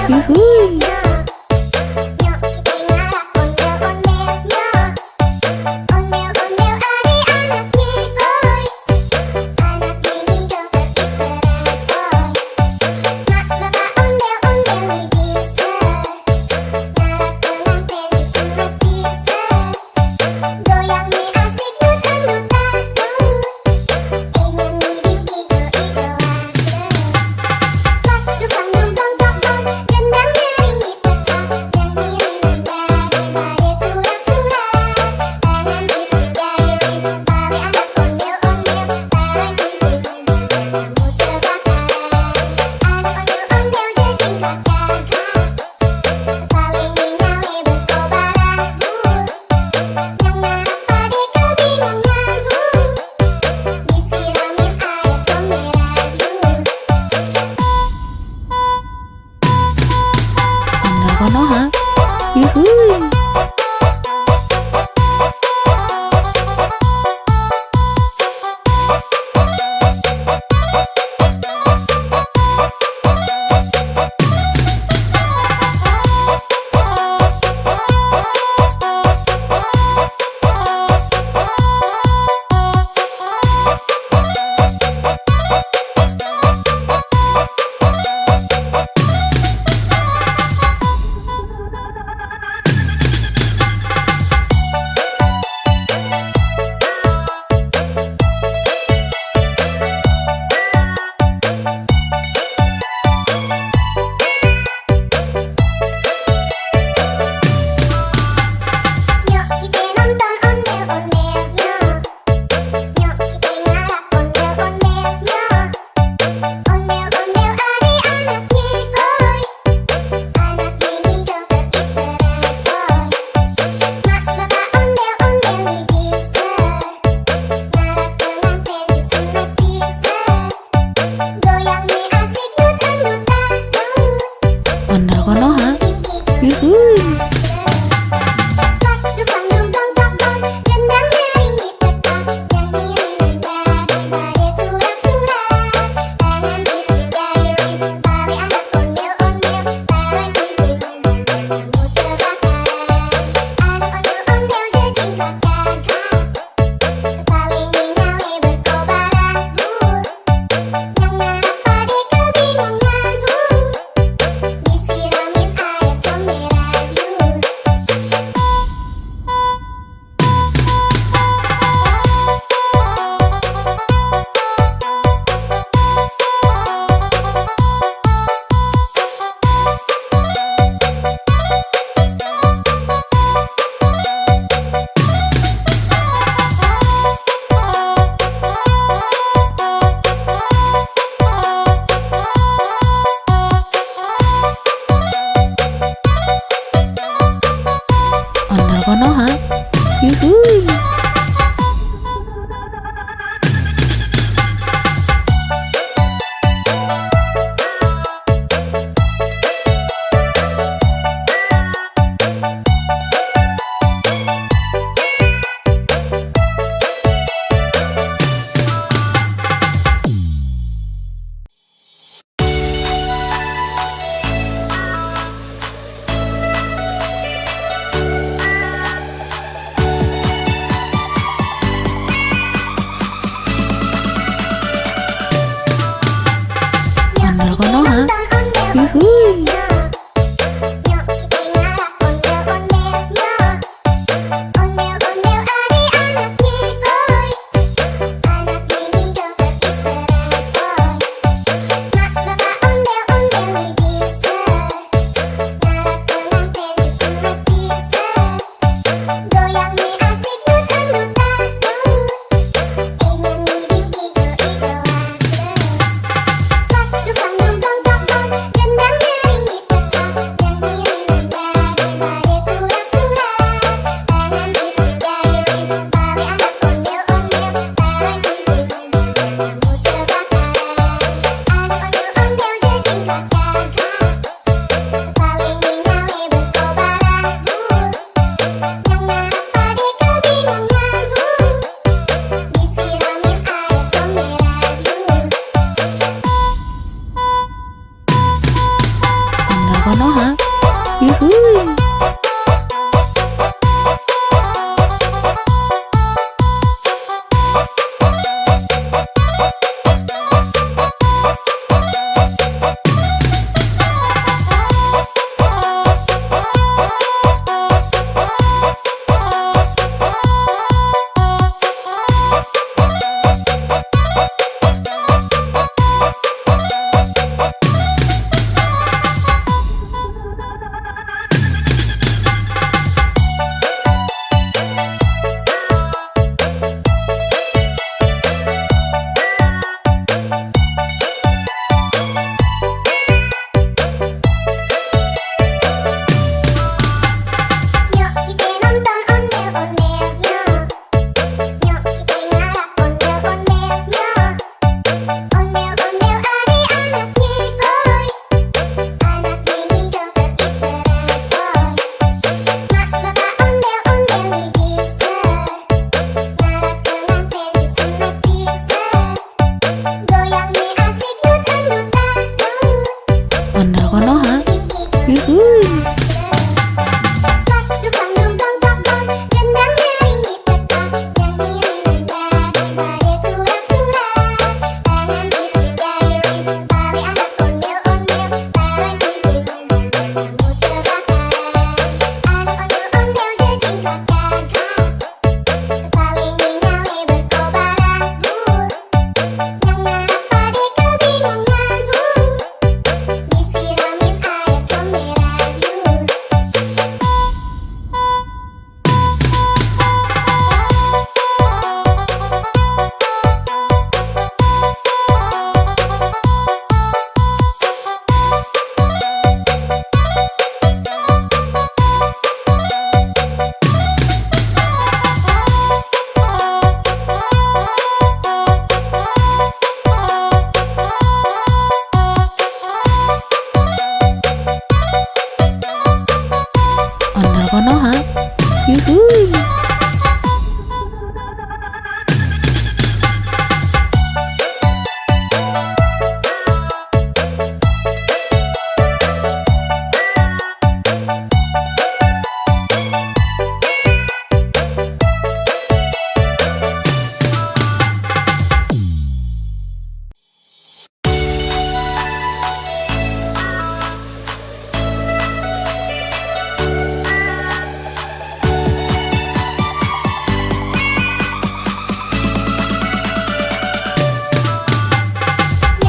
Yuhuy. Nyok kita ngarap ondel-ondelnya. Ondel-ondel adik anak nyikoy. Anak mini joget diteresoy. Mak bapak ondel-ondel nih bisa. Ngarap pengantin disunat bisa. Goyang nih asik dut-dut dangdut. Ingin nih igo-igo Ondel Konoha. Yuhuy. Nyok kita nonton ondel-ondelnya. Nyok kita ngarap ondel-ondelnya. Ondel-ondel adik anak nyikoy. Anak mini joget diteresoy. Mak bapak ondel-ondel nih bisa. Ngarap pengantin disunat bisa. Goyang nih asik dut-dut dangdut. Ondel Konoha. Yuhuy. Disiramin air comberan. Ondel Konoha. Yuhuy.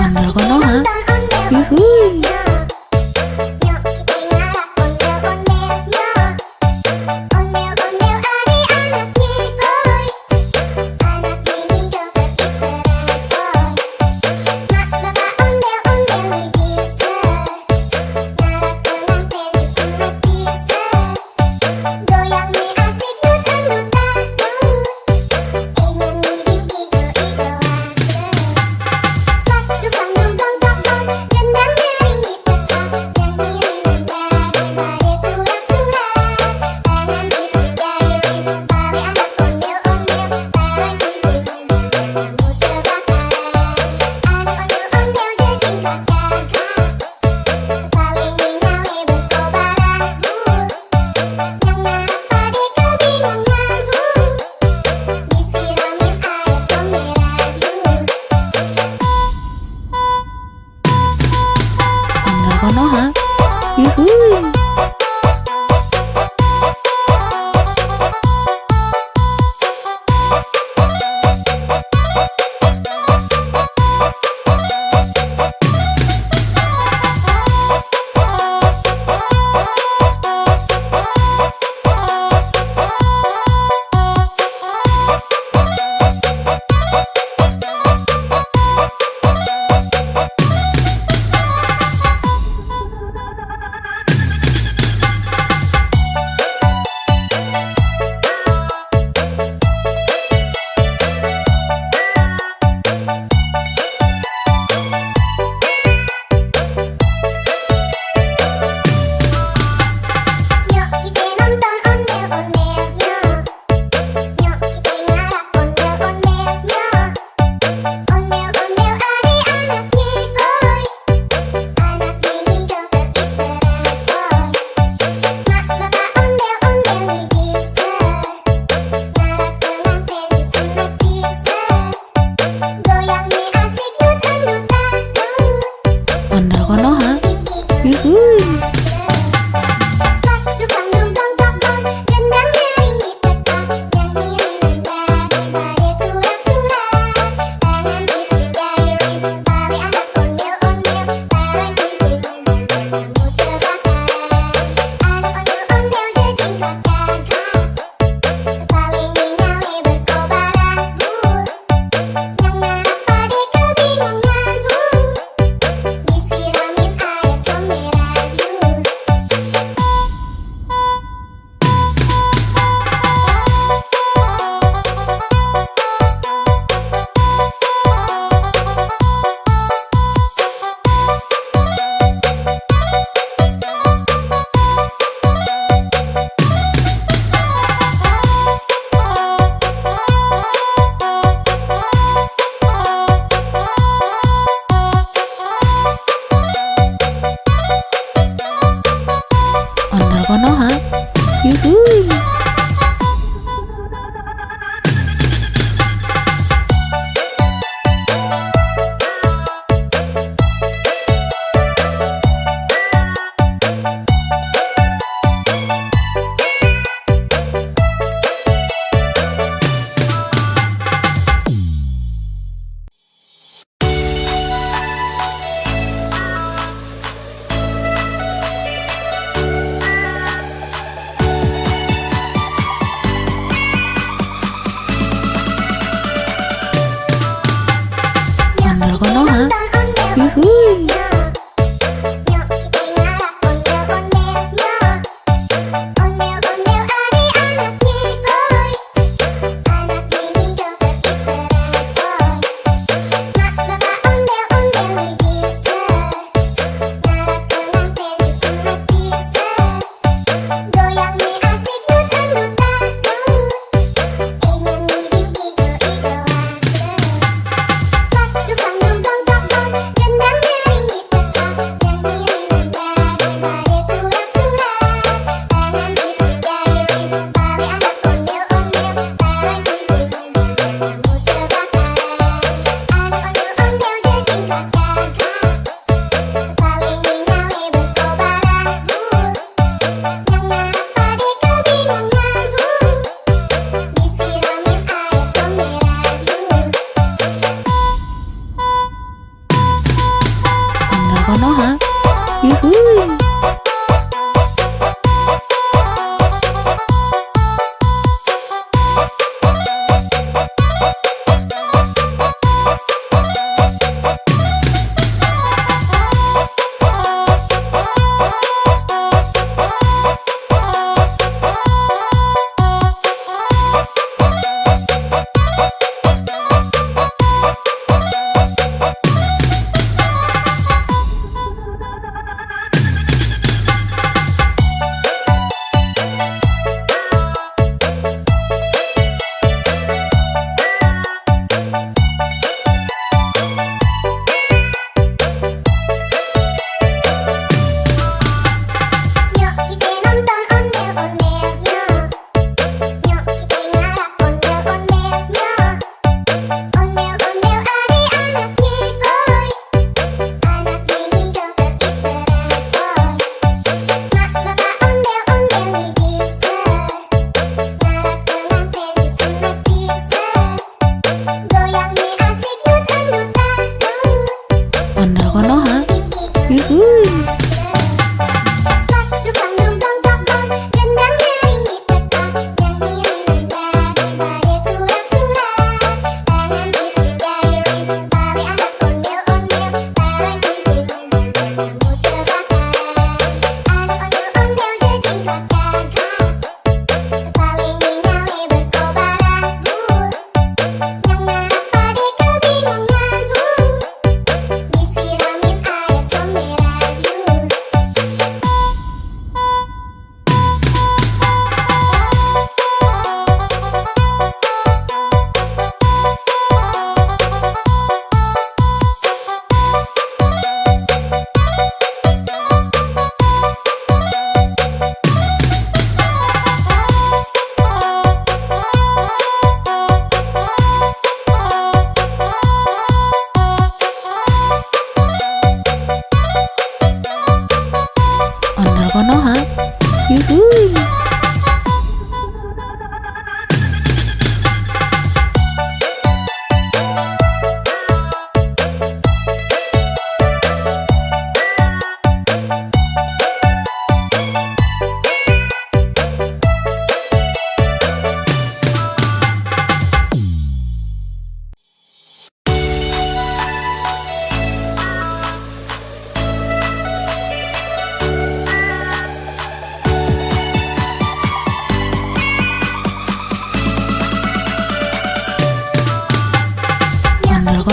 Ondel Konoha. Nonton ondel Yuhuy. Nyok kita ngarah ondel-ondelnya. Ondel-ondel adik-anaknya boy. Anak mini joget terbaru. Mak bapak ondel-ondel nih bisa. Ngarah pengantin disunat bisa. Goyang nih asik dut-dut-dut. Nyanyi di igo-igo aja. Pas dukang dong dong dong dong.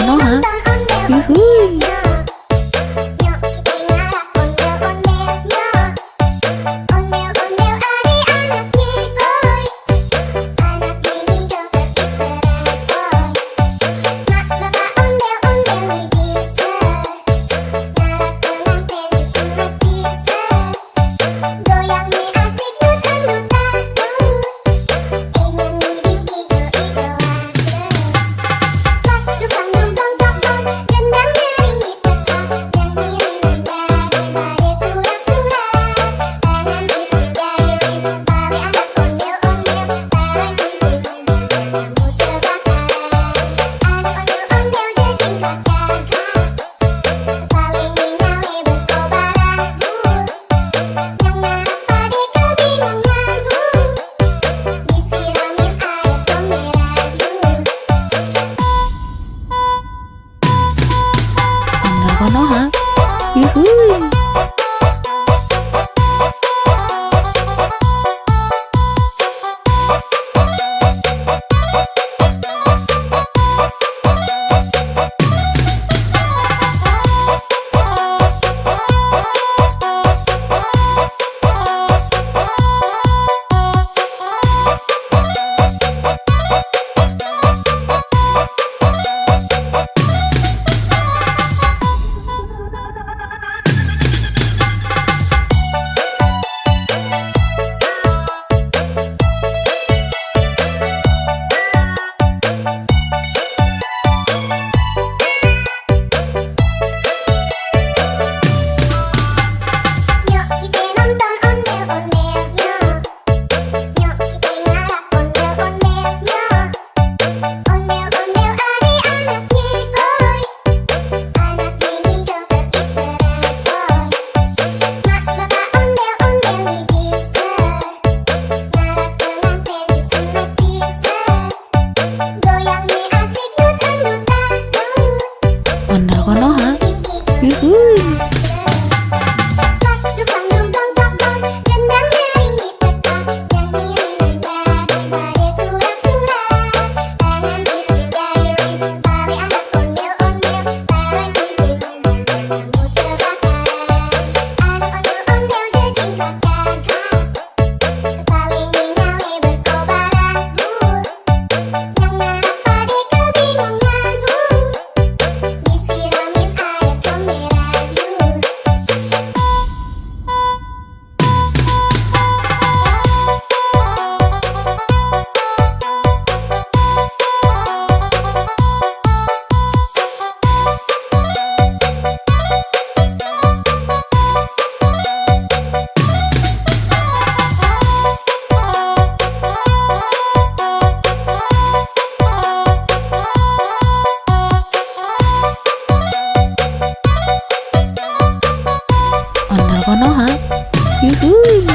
Konoha. Yuhuy. Nyok kita ngarah ondel-ondelnya. Ondel-ondel adik anaknya boy. Anak mini joget diteresoy. Mak bapak ondel-ondel nih bisa. Ngarah pengantin disunat bisa. Goyang nih asik dut-dut-dut. Ingin nih igo-igo aja. Dukang dong dong dong dong. Gendang nyaring diteka. Yang ngiring nada surak-surak. Tangan isi jari tali anak ondel-ondel. Tarang kuntilan kamu terbakar. Anak ondel-ondel jejing kakak. Kepala nyale berkobaran. Yang ngarap pade kebingungan. Disiramin air comberan. Ondel Konoha. Yuhuy. Nyok kita nonton ondel-ondelnya. Nyok kita ngarah ondel-ondelnya. Ondel-ondel adik anaknya boy. Anak mini joget diteresoy. Mak bapak ondel-ondel nih bisa. Ngarah pengantin disunat bisa. Goyang nih asik dut-dut-dut. Ondel Konoha. Igo-igo Yuhuy. Dukang dong dong dong dong. Gendang nyaring diteka. Yang ngiring nada surak-surak. Tangan isi jari tali anak ondel-ondel. Tarang kuntilan kamu terbakar. Anak ondel-ondel jejing kakak. Kepala nyale berkobaran. Yang ngarap pade kebingungan. Disiramin air comberan. Ondel Konoha. Yuhuy.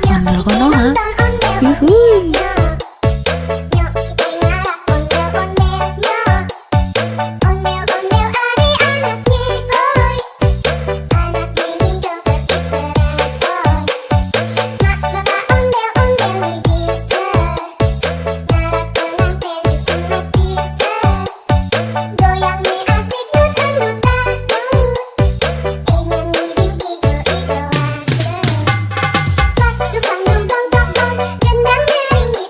Ondel Konoha. Yuhuy. Nyok kita ngarah ondel-ondelnya. Ondel-ondel adik anaknya boy. Anak mini joget diteresoy. Mak bapak ondel-ondel nih bisa. Ngarah pengantin disunat bisa. Goyang nih asik dut-dut-dut. Ingin nih igo-igo aja. Dukang dong dong dong dong. Gendang nyaring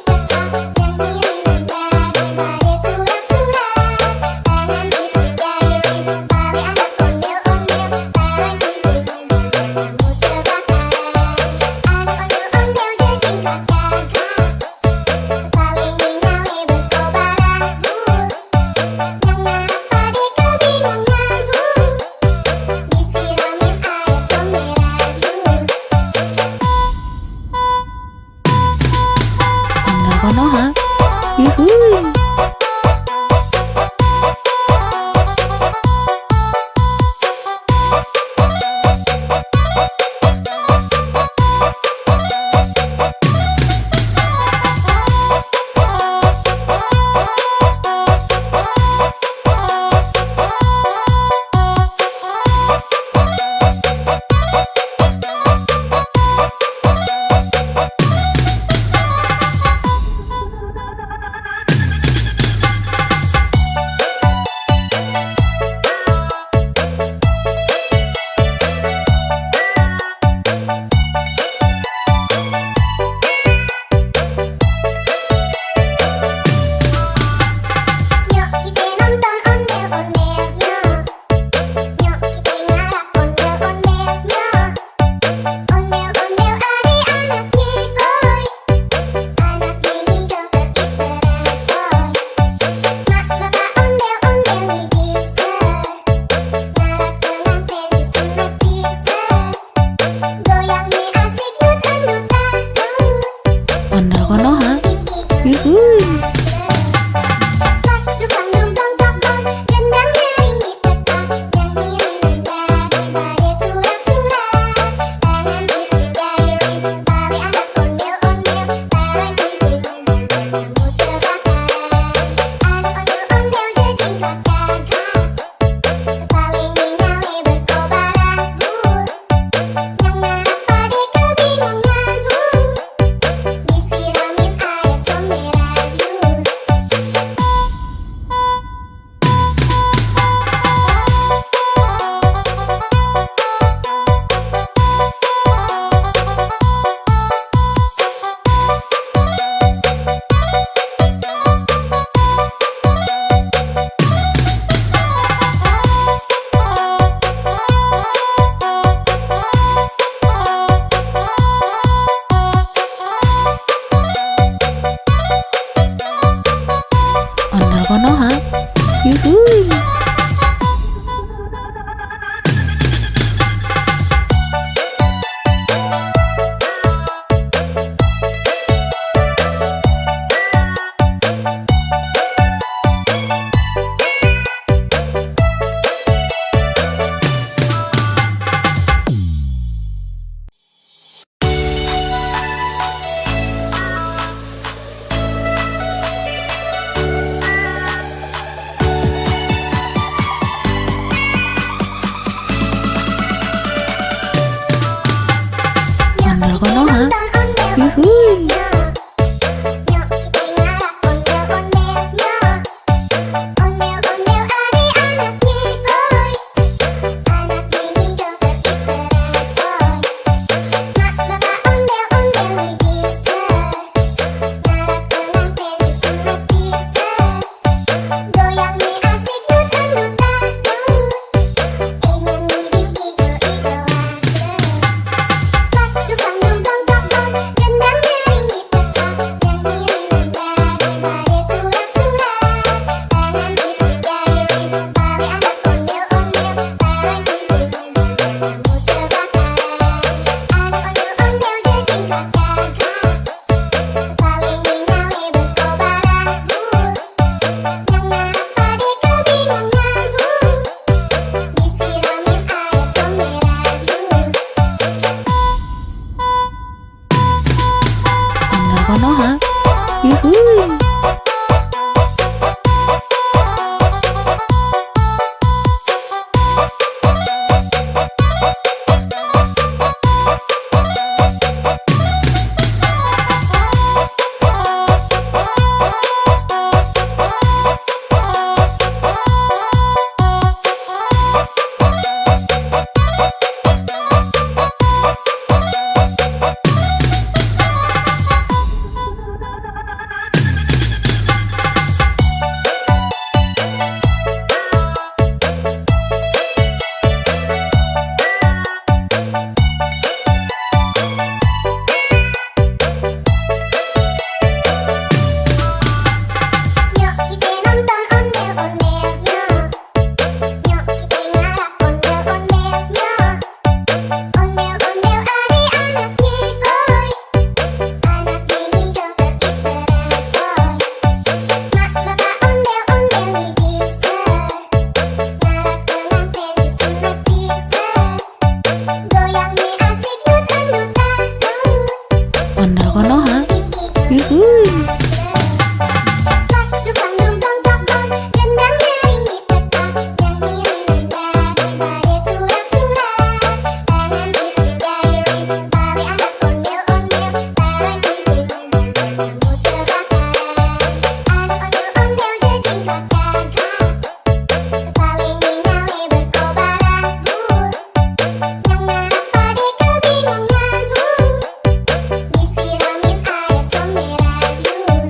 Konoha. Yuhuy. Nyok kita ngarap ondel-ondelnya. Ondel-ondel adik-anaknya boy. Anak mini joget ikerasoy. Mak bapak ondel-ondel nih bisa. Ngarap pengantin disunat bisa. Goyang nih asik dut-dut-dut. Ingin ngibing igo-igo Pas dukang dong dong dong dong. Gendang nyaring di tempat. Yang ngiring nada surak-surak. Tangan isi jari tali anak ondel-ondel. Barang kumpulnya kamu terbakaran. Anak ondel-ondel jejing kakak. Paling nyale berkobaran. Yang ngarap pada kebingungan. Disiramin air comberan. Ondel Konoha. Yuhuy. Nyok kita nonton ondel-ondelnya. Nyok kita ngarap ondel-ondelnya. Ondel-ondel adik-anaknya boy. Anak mini joget ikerasoy. Mak bapak ondel-ondel nih bisa. Ngarap pengantin disunat bisa. Goyang nih asik dut-dut-dut. Ondel Konoha. Yuhuy. Pas dukang dong dong dong dong. Gendang nyaring di tempat. Yang ngiring nada surak-surak. Tangan isi jari tali anak ondel-ondel. Barang kumpulnya kamu terbakaran. Anak ondel-ondel jejing kakak. Paling nyale berkobaran. Yang ngarap pada kebingungan. Disiramin air comberan.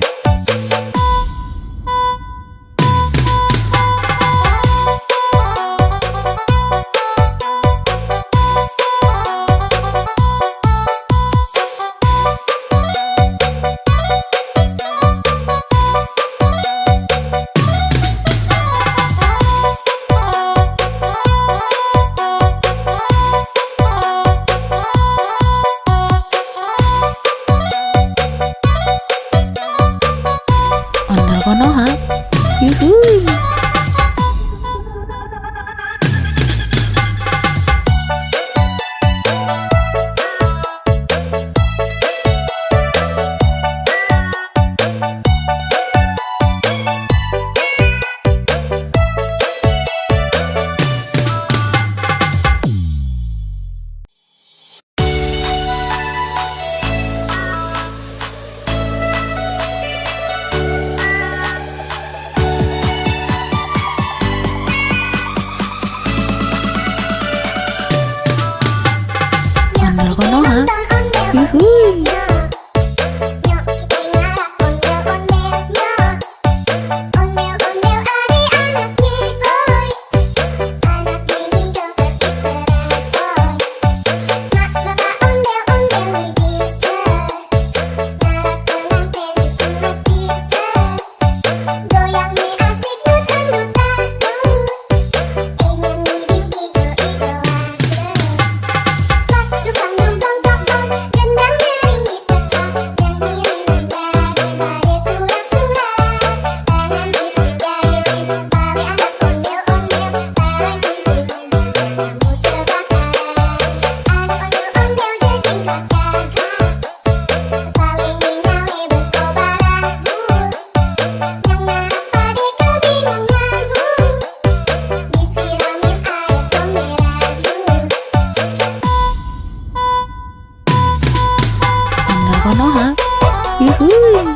Ondel Konoha. Yuhuy. Ondel Konoha. Yuhuy. Nyok kita ngarap ondel-ondelnya. Ondel-ondel adik-anaknya boy. Anak mini joget ikerasoy. Mak bapak ondel-ondel nih bisa. Ngarap pengantin disunat bisa. Goyang nih asik dut-dut-dut. Ingin ngibing igo-igo Pas dukang dong dong dong dong. Gendang nyaring di yuhuy.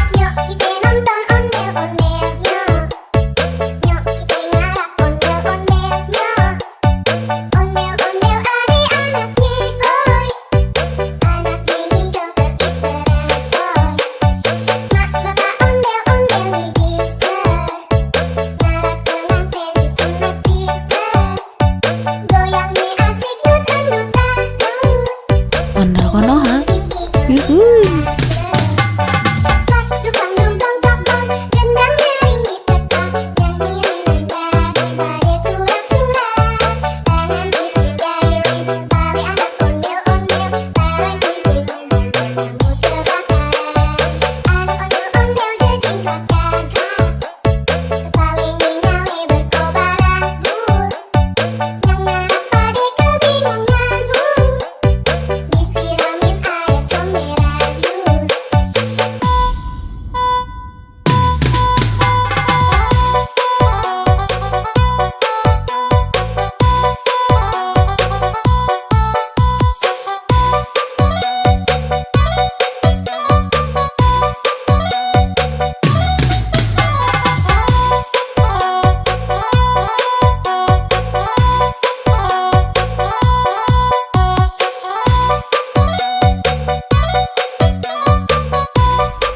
Nyok kita nonton ondel-ondelnya. Nyok kita ngarap ondel-ondelnya. Ondel-ondel ari anaknya oi. Anaknya nih dokter iteran soy. Mak bapak ondel-ondel nih bisa. Ngarap pengantin disunat bisa. Goyang nih asik nutan-nutan. Ondel konoha, yuhuy. Dukang dumdong dong gendang nyaring ditetak, nyanyi rendah daripada surak-surak. Tangan bising jahilin tali anak ondel-ondel, tarik kunci kamu terbakar. Anak ondel-ondel jejingkrak gagak, kepalanya nyale berkobar agul. Yang ngarap pade kebingungan, disiramin air comberan yuk.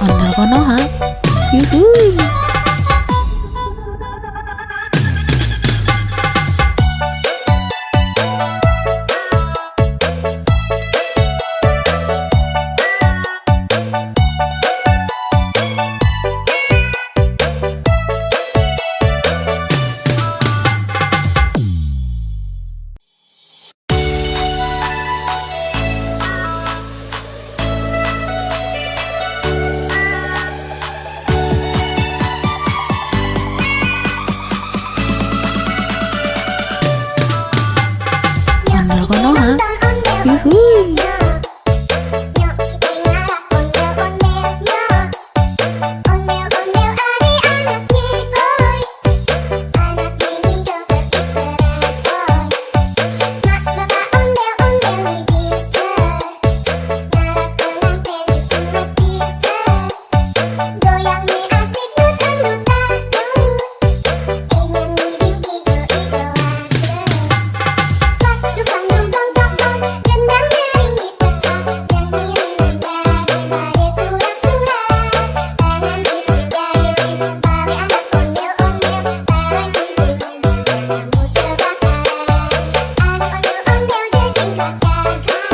Ondel konoha, yuhuy. Ondel konoha, yuhuy. Nyok kita ngarap ondel-ondelnya. Ondel-ondel ari anaknya oi. Anaknya nih dokter iteran soy. Mak bapak ondel-ondel nih bisa. Ngarap pengantin disunat bisa. Goyang nih asik nutan-nutan. Ingin ngibing igo-igoan. Dukang dumdong dong gendang nyaring ditetak, nyanyi rendah daripada surak-surak. Tangan bising jahilin tali anak ondel-ondel, tarik kunci kamu terbakar. Anak ondel-ondel jejingkrak gagak,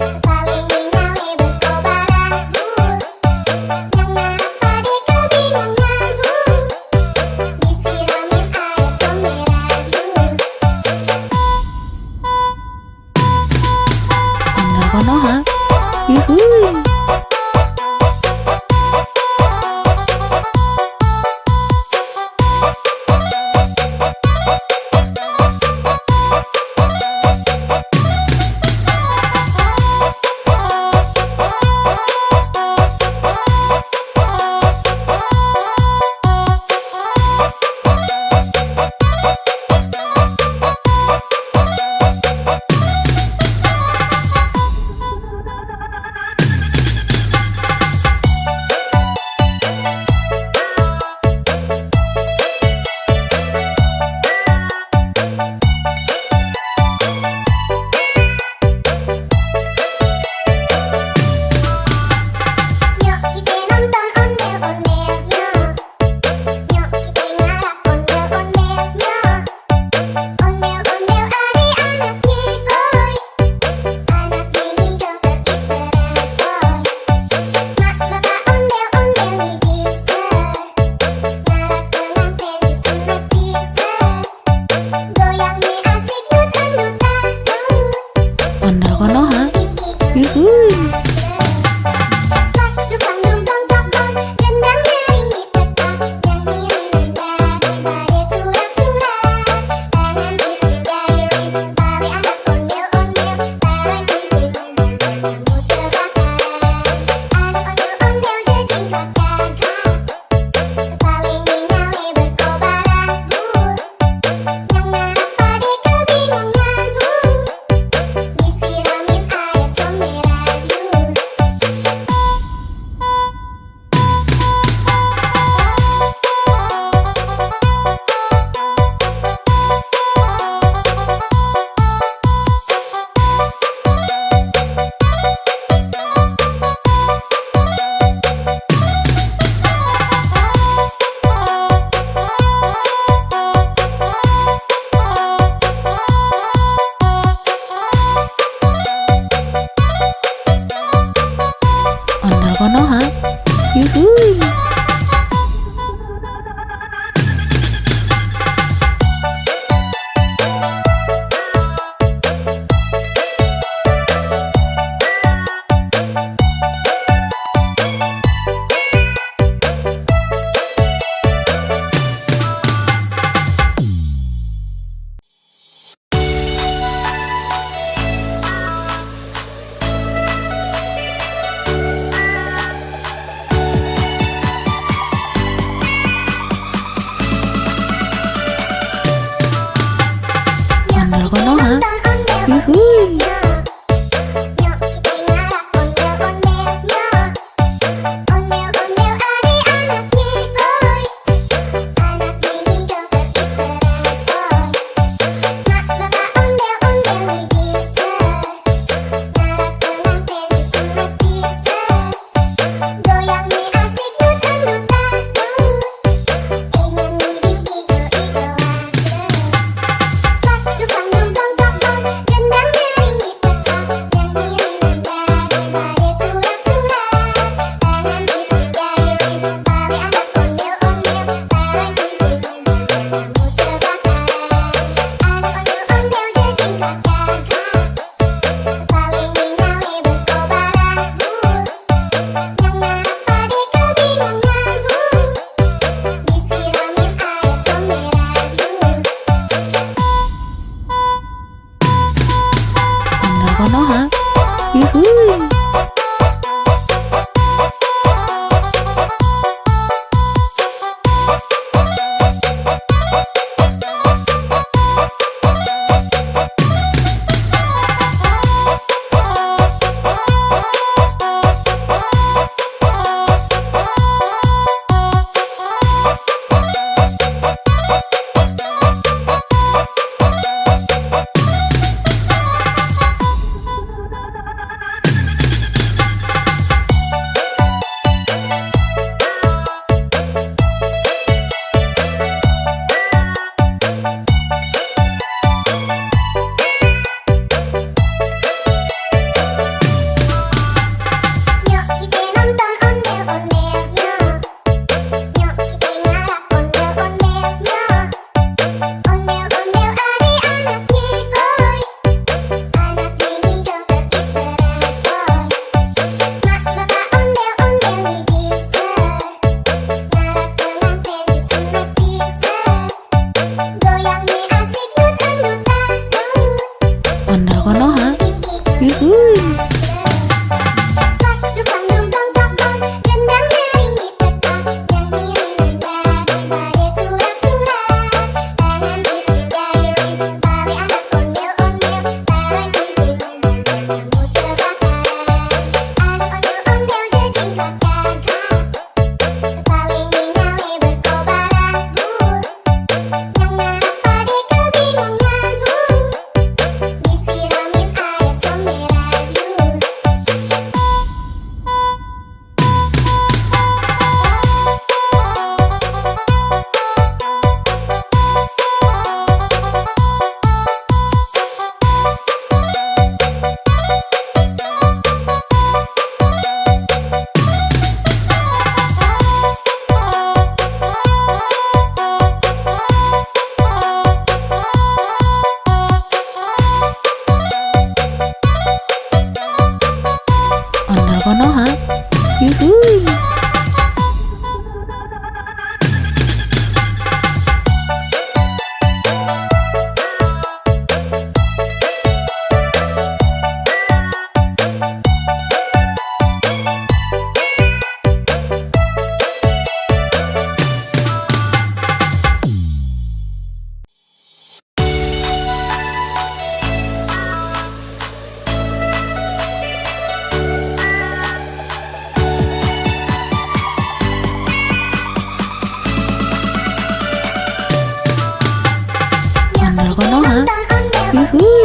kepalanya nyale berkobar agul. Yang ngarap pade kebingungan, disiramin air comberan yuk. Ondel konoha, yuhuy. Ondel Konoha, yuhuy. Ondel Konoha, yuhuy. Ondel Konoha, yuhuy. Ondel Konoha, yuhuy. Nyok kita nonton ondel-ondelnya. Nyok kita ngarap ondel-ondelnya. Ondel-ondel ada anaknya, boy. Anak ini joget berangsoy. Mak bapak ondel-ondel bisa. Ngarap pengantin disunat bisa. Goyangnya asik dut-dut-dut. Ondel Konoha, yuhuy. Disiramin air comberan. yuhui.